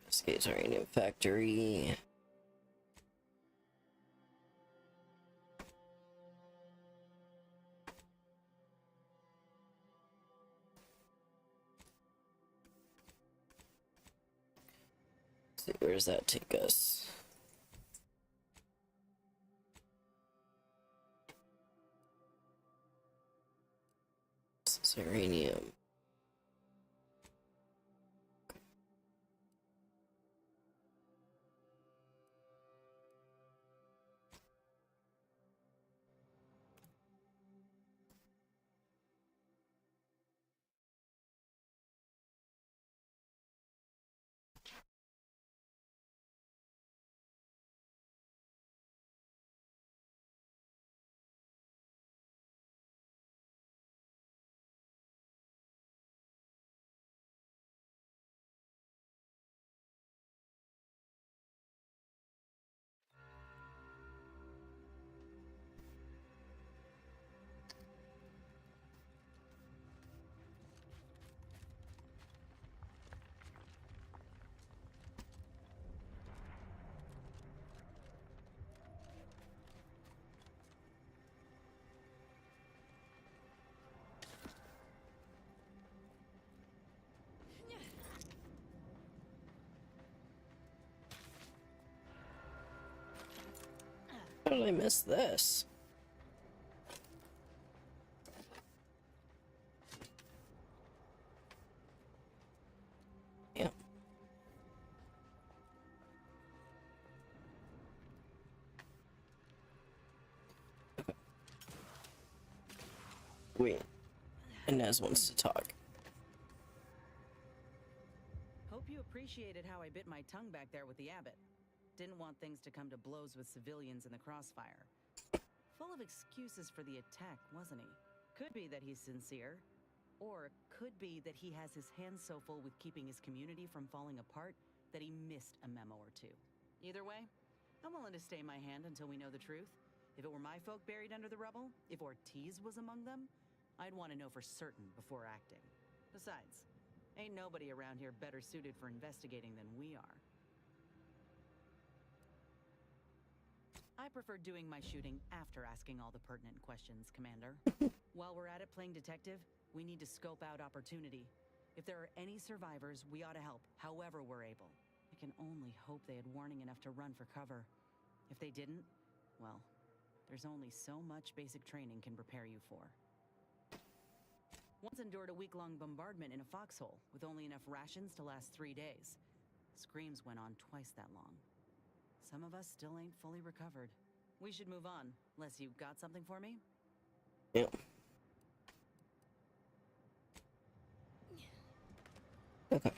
Cascades Uranium Factory. Let's see, where does that take us? This is uranium. How did I miss this? Yeah. Wait. Inez wants to talk. Hope you appreciated how I bit my tongue back there with the abbot. Didn't want things to come to blows with civilians in the crossfire. Full of excuses for the attack, wasn't he? Could be that he's sincere, or could be that he has his hands so full with keeping his community from falling apart that he missed a memo or two. Either way, I'm willing to stay my hand until we know the truth. If it were my folk buried under the rubble, if Ortiz was among them, I'd want to know for certain before acting. Besides, ain't nobody around here better suited for investigating than we are. I prefer doing my shooting after asking all the pertinent questions, Commander. While we're at it playing detective, we need to scope out opportunity. If there are any survivors, we ought to help, however we're able. I can only hope they had warning enough to run for cover. If they didn't, well, there's only so much basic training can prepare you for. Once endured a week-long bombardment in a foxhole with only enough rations to last 3 days. Screams went on twice that long. Some of us still ain't fully recovered. We should move on, unless you got something for me? Yep. Okay.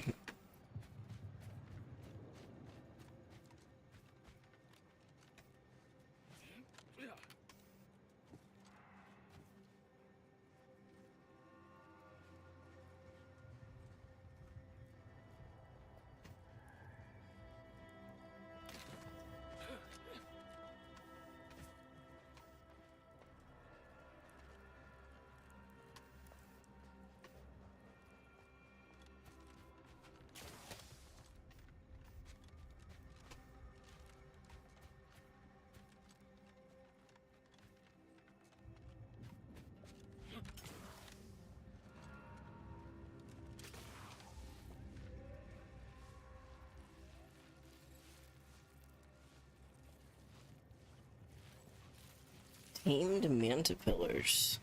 Tamed mantipillars.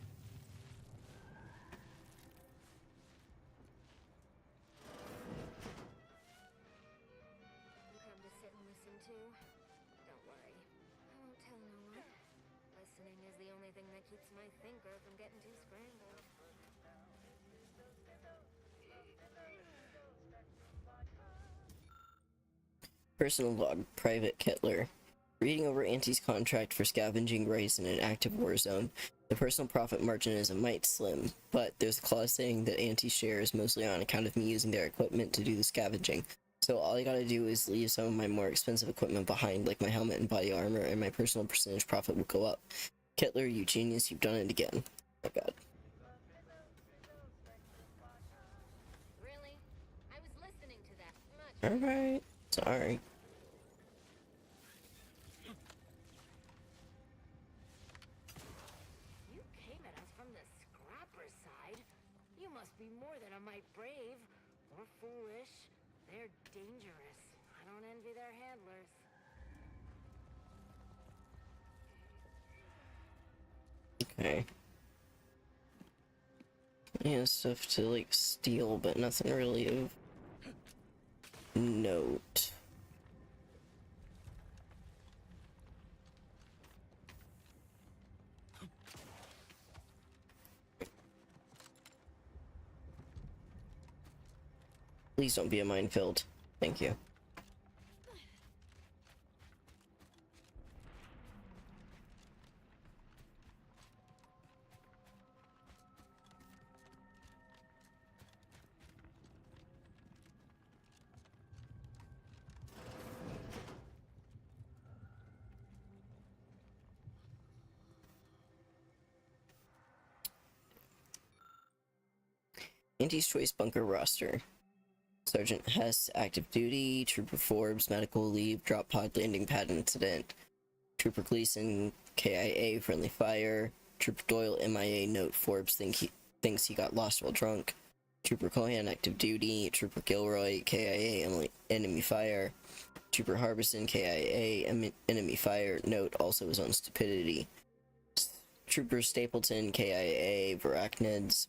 You come to sit and listen too? Don't worry. I won't tell no one. Listening is the only thing that keeps my thinker from getting too scrambled. Personal log, Private Kettler. Reading over Auntie's contract for scavenging rice in an active war zone, the personal profit margin is a mite slim, but there's a clause saying that Auntie's share is mostly on account of me using their equipment to do the scavenging. So all I gotta do is leave some of my more expensive equipment behind, like my helmet and body armor, and my personal percentage profit will go up. Kettler, you genius, you've done it again. Oh god. Really? I was listening to that. Alright. Sorry. You came at us from the scrapper side. You must be more than a mite brave. Or foolish. They're dangerous. I don't envy their handlers. Okay. Yeah, stuff to, like, steal, but nothing really of note. Please don't be a minefield. Thank you. Auntie's Choice Bunker roster. Sergeant Hess, active duty. Trooper Forbes, medical leave, drop pod landing pad incident. Trooper Gleason, KIA, friendly fire. Trooper Doyle, MIA, note Forbes thinks he got lost while drunk. Trooper Cohan, active duty. Trooper Gilroy, KIA, enemy fire. Trooper Harbison, KIA, enemy fire, note also his own stupidity. Trooper Stapleton, KIA, Varachnids.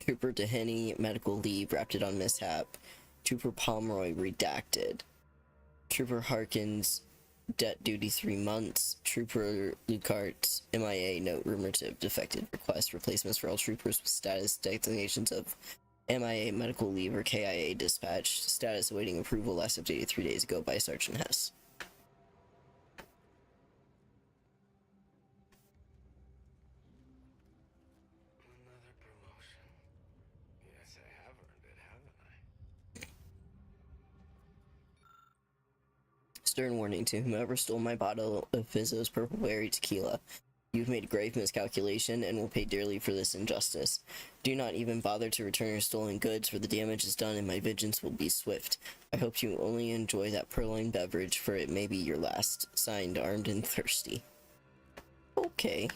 Trooper Dehenny, medical leave, wrapped it on mishap. Trooper Pomeroy, redacted. Trooper Harkins, debt duty 3 months. Trooper Lucart's MIA note rumored to have defected. Request replacements for all troopers with status designations of MIA medical leave or KIA dispatch. Status awaiting approval, last updated 3 days ago by Sergeant Hess. Another promotion. Yes, I have earned it, haven't I? Stern warning to whomever stole my bottle of Fizzo's Purple Berry Tequila. You've made a grave miscalculation and will pay dearly for this injustice. Do not even bother to return your stolen goods, for the damage is done and my vengeance will be swift. I hope you only enjoy that purloined beverage, for it may be your last. Signed, Armed and Thirsty. Okay.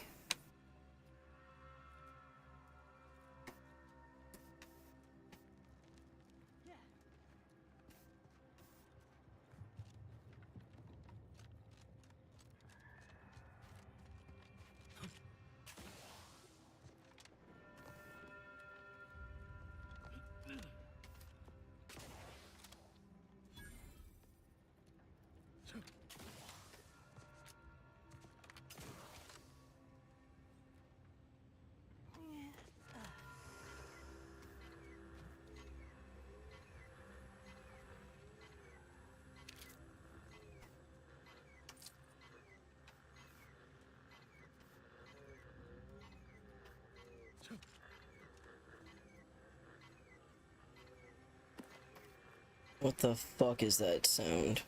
What the fuck is that sound?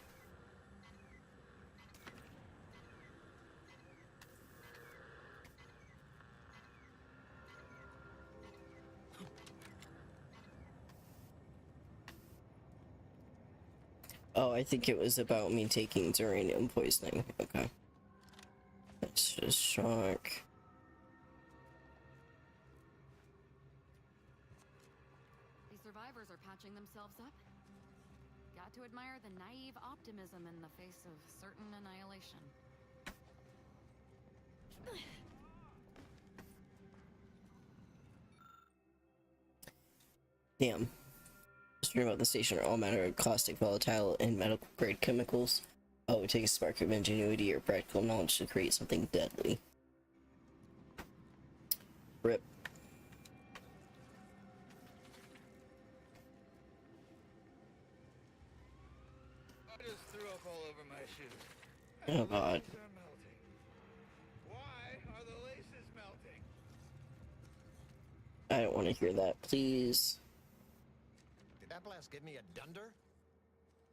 Oh, I think it was about me taking uranium poisoning. Okay. That's just shock. These survivors are patching themselves up. Got to admire the naive optimism in the face of certain annihilation. Damn. Stream about the station are all matter of caustic, volatile, and medical grade chemicals. Oh, it would take a spark of ingenuity or practical knowledge to create something deadly. RIP. I just threw up all over my shoes. Oh god. Laces are melting. Why are the laces melting? I don't want to hear that, please. Did that blast give me a dunder?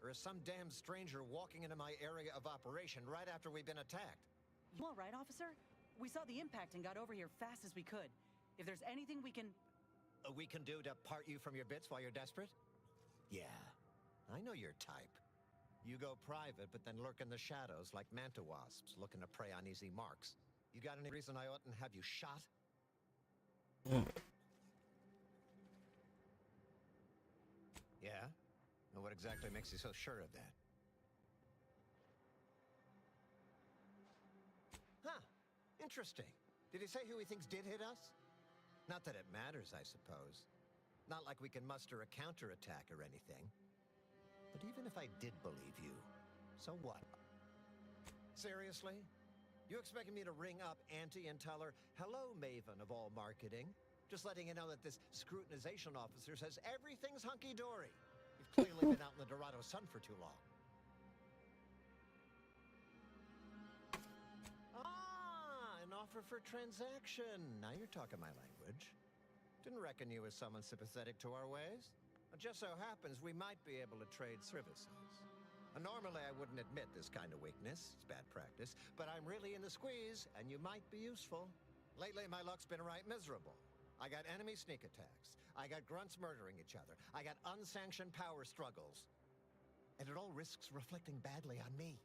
Or is some damn stranger walking into my area of operation right after we've been attacked? You all right, officer? We saw the impact and got over here fast as we could. If there's anything we can... We can do to part you from your bits while you're desperate? Yeah, I know your type. You go private, but then lurk in the shadows like manta wasps looking to prey on easy marks. You got any reason I oughtn't have you shot? Yeah? And what exactly makes you so sure of that? Huh. Interesting. Did he say who he thinks did hit us? Not that it matters, I suppose. Not like we can muster a counterattack or anything. But even if I did believe you, so what? Seriously? You expecting me to ring up Auntie and tell her, hello, Maven of all marketing? Just letting you know that this scrutinization officer says everything's hunky-dory. You've clearly been out in the Dorado sun for too long. Ah, an offer for transaction. Now you're talking my language. Didn't reckon you as someone sympathetic to our ways. It just so happens we might be able to trade services. Normally I wouldn't admit this kind of weakness. It's bad practice. But I'm really in the squeeze, and you might be useful. Lately my luck's been right miserable. I got enemy sneak attacks. I got grunts murdering each other. I got unsanctioned power struggles. And it all risks reflecting badly on me.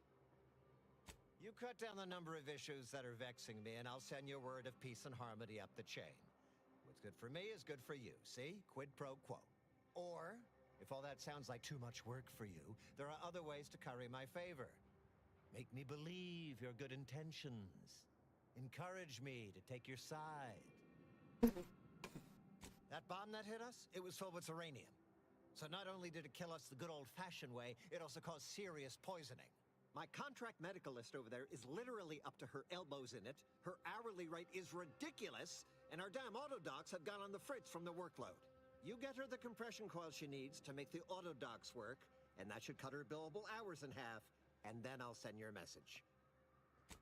You cut down the number of issues that are vexing me, and I'll send you a word of peace and harmony up the chain. What's good for me is good for you, see? Quid pro quo. Or, if all that sounds like too much work for you, there are other ways to curry my favor. Make me believe your good intentions. Encourage me to take your side. That bomb that hit us, it was filled with uranium. So not only did it kill us the good old-fashioned way, it also caused serious poisoning. My contract medicalist over there is literally up to her elbows in it, her hourly rate is ridiculous, and our damn autodocs have gone on the fritz from the workload. You get her the compression coil she needs to make the autodocs work, and that should cut her billable hours in half, and then I'll send your message.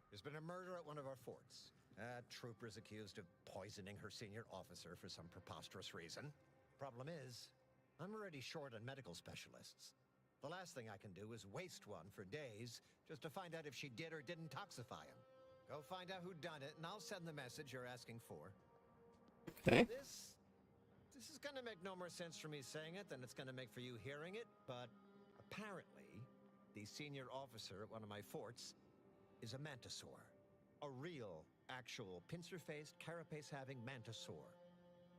There's been a murder at one of our forts. A trooper's accused of poisoning her senior officer for some preposterous reason. Problem is, I'm already short on medical specialists. The last thing I can do is waste one for days just to find out if she did or didn't toxify him. Go find out who done it, and I'll send the message you're asking for. Okay. This is gonna make no more sense for me saying it than it's gonna make for you hearing it, but apparently, the senior officer at one of my forts is a mantisaur. A real, actual, pincer-faced, carapace-having mantisaur.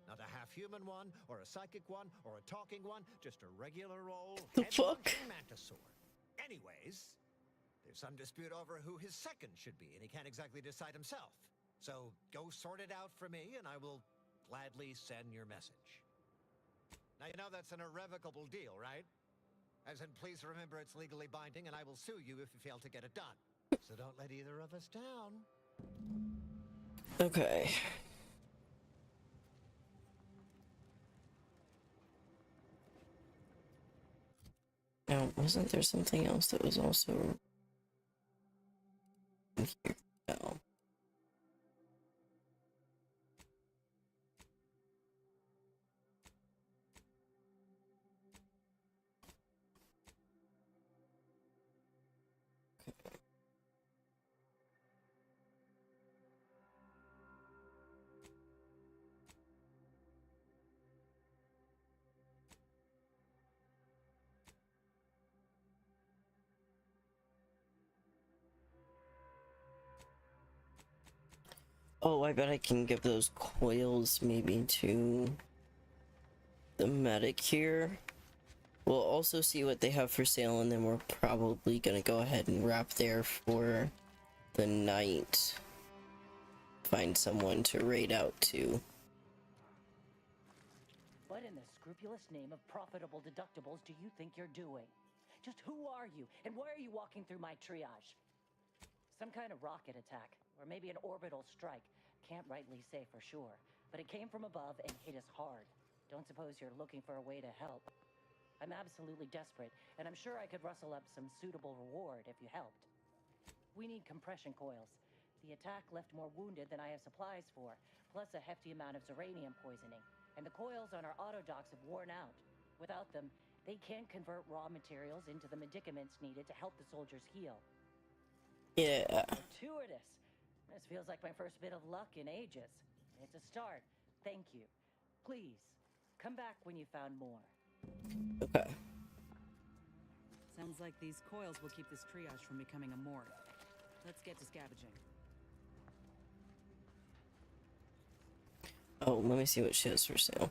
Not a half-human one, or a psychic one, or a talking one, just a regular old head-punching mantisaur. Anyways, there's some dispute over who his second should be, and he can't exactly decide himself. So go sort it out for me, and I will gladly send your message. Now you know that's an irrevocable deal, right? As in, please remember it's legally binding, and I will sue you if you fail to get it done. So don't let either of us down. Okay. Now, wasn't there something else that was also in here? No. Oh, I bet I can give those coils maybe to the medic here. We'll also see what they have for sale, and then we're probably gonna go ahead and wrap there for the night. Find someone to raid out to. What in the scrupulous name of profitable deductibles do you think you're doing? Just who are you, and why are you walking through my triage? Some kind of rocket attack, or maybe an orbital strike. Can't rightly say for sure, but it came from above and hit us hard. Don't suppose you're looking for a way to help. I'm absolutely desperate, and I'm sure I could rustle up some suitable reward if you helped. We need compression coils. The attack left more wounded than I have supplies for, plus a hefty amount of zeranium poisoning, and the coils on our autodocs have worn out. Without them, they can't convert raw materials into the medicaments needed to help the soldiers heal. Yeah. Fortuitous. This feels like my first bit of luck in ages. It's a start. Thank you. Please, come back when you found more. Okay. Sounds like these coils will keep this triage from becoming a morgue. Let's get to scavenging. Oh, let me see what she has for sale.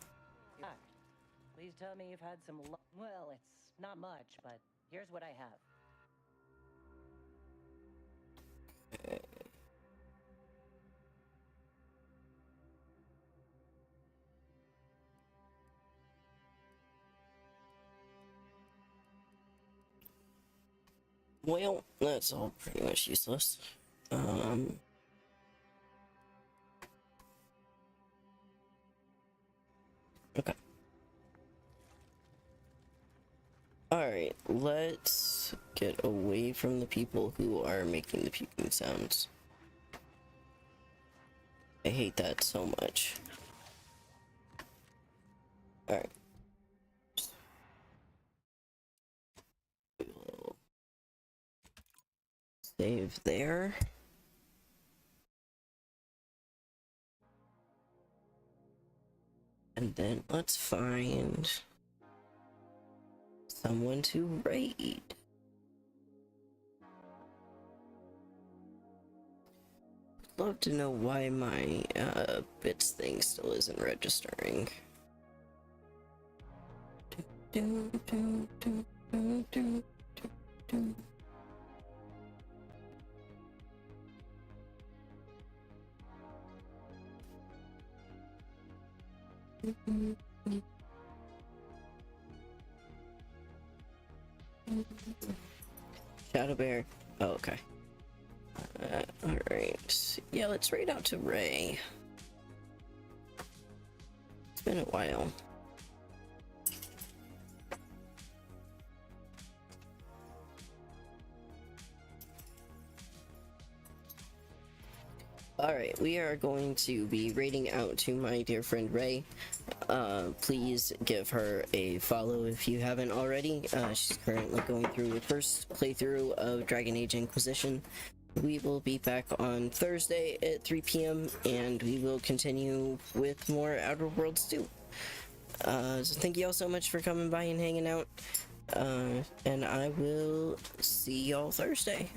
Please tell me you've had some luck. Well, it's not much, but here's what I have. Okay. Well, that's all pretty much useless. Okay. Alright, let's get away from the people who are making the puking sounds. I hate that so much. Alright. We'll save there. And then let's find someone to raid. Love to know why my bits thing still isn't registering. Shadow Bear, Oh, okay. Alright. Yeah, let's raid out to Ray. It's been a while. Alright, we are going to be raiding out to my dear friend Ray. Please give her a follow if you haven't already. She's currently going through the first playthrough of Dragon Age Inquisition. We will be back on Thursday at 3 p.m. and we will continue with more Outer Worlds 2. So thank you all so much for coming by and hanging out. And I will see y'all Thursday.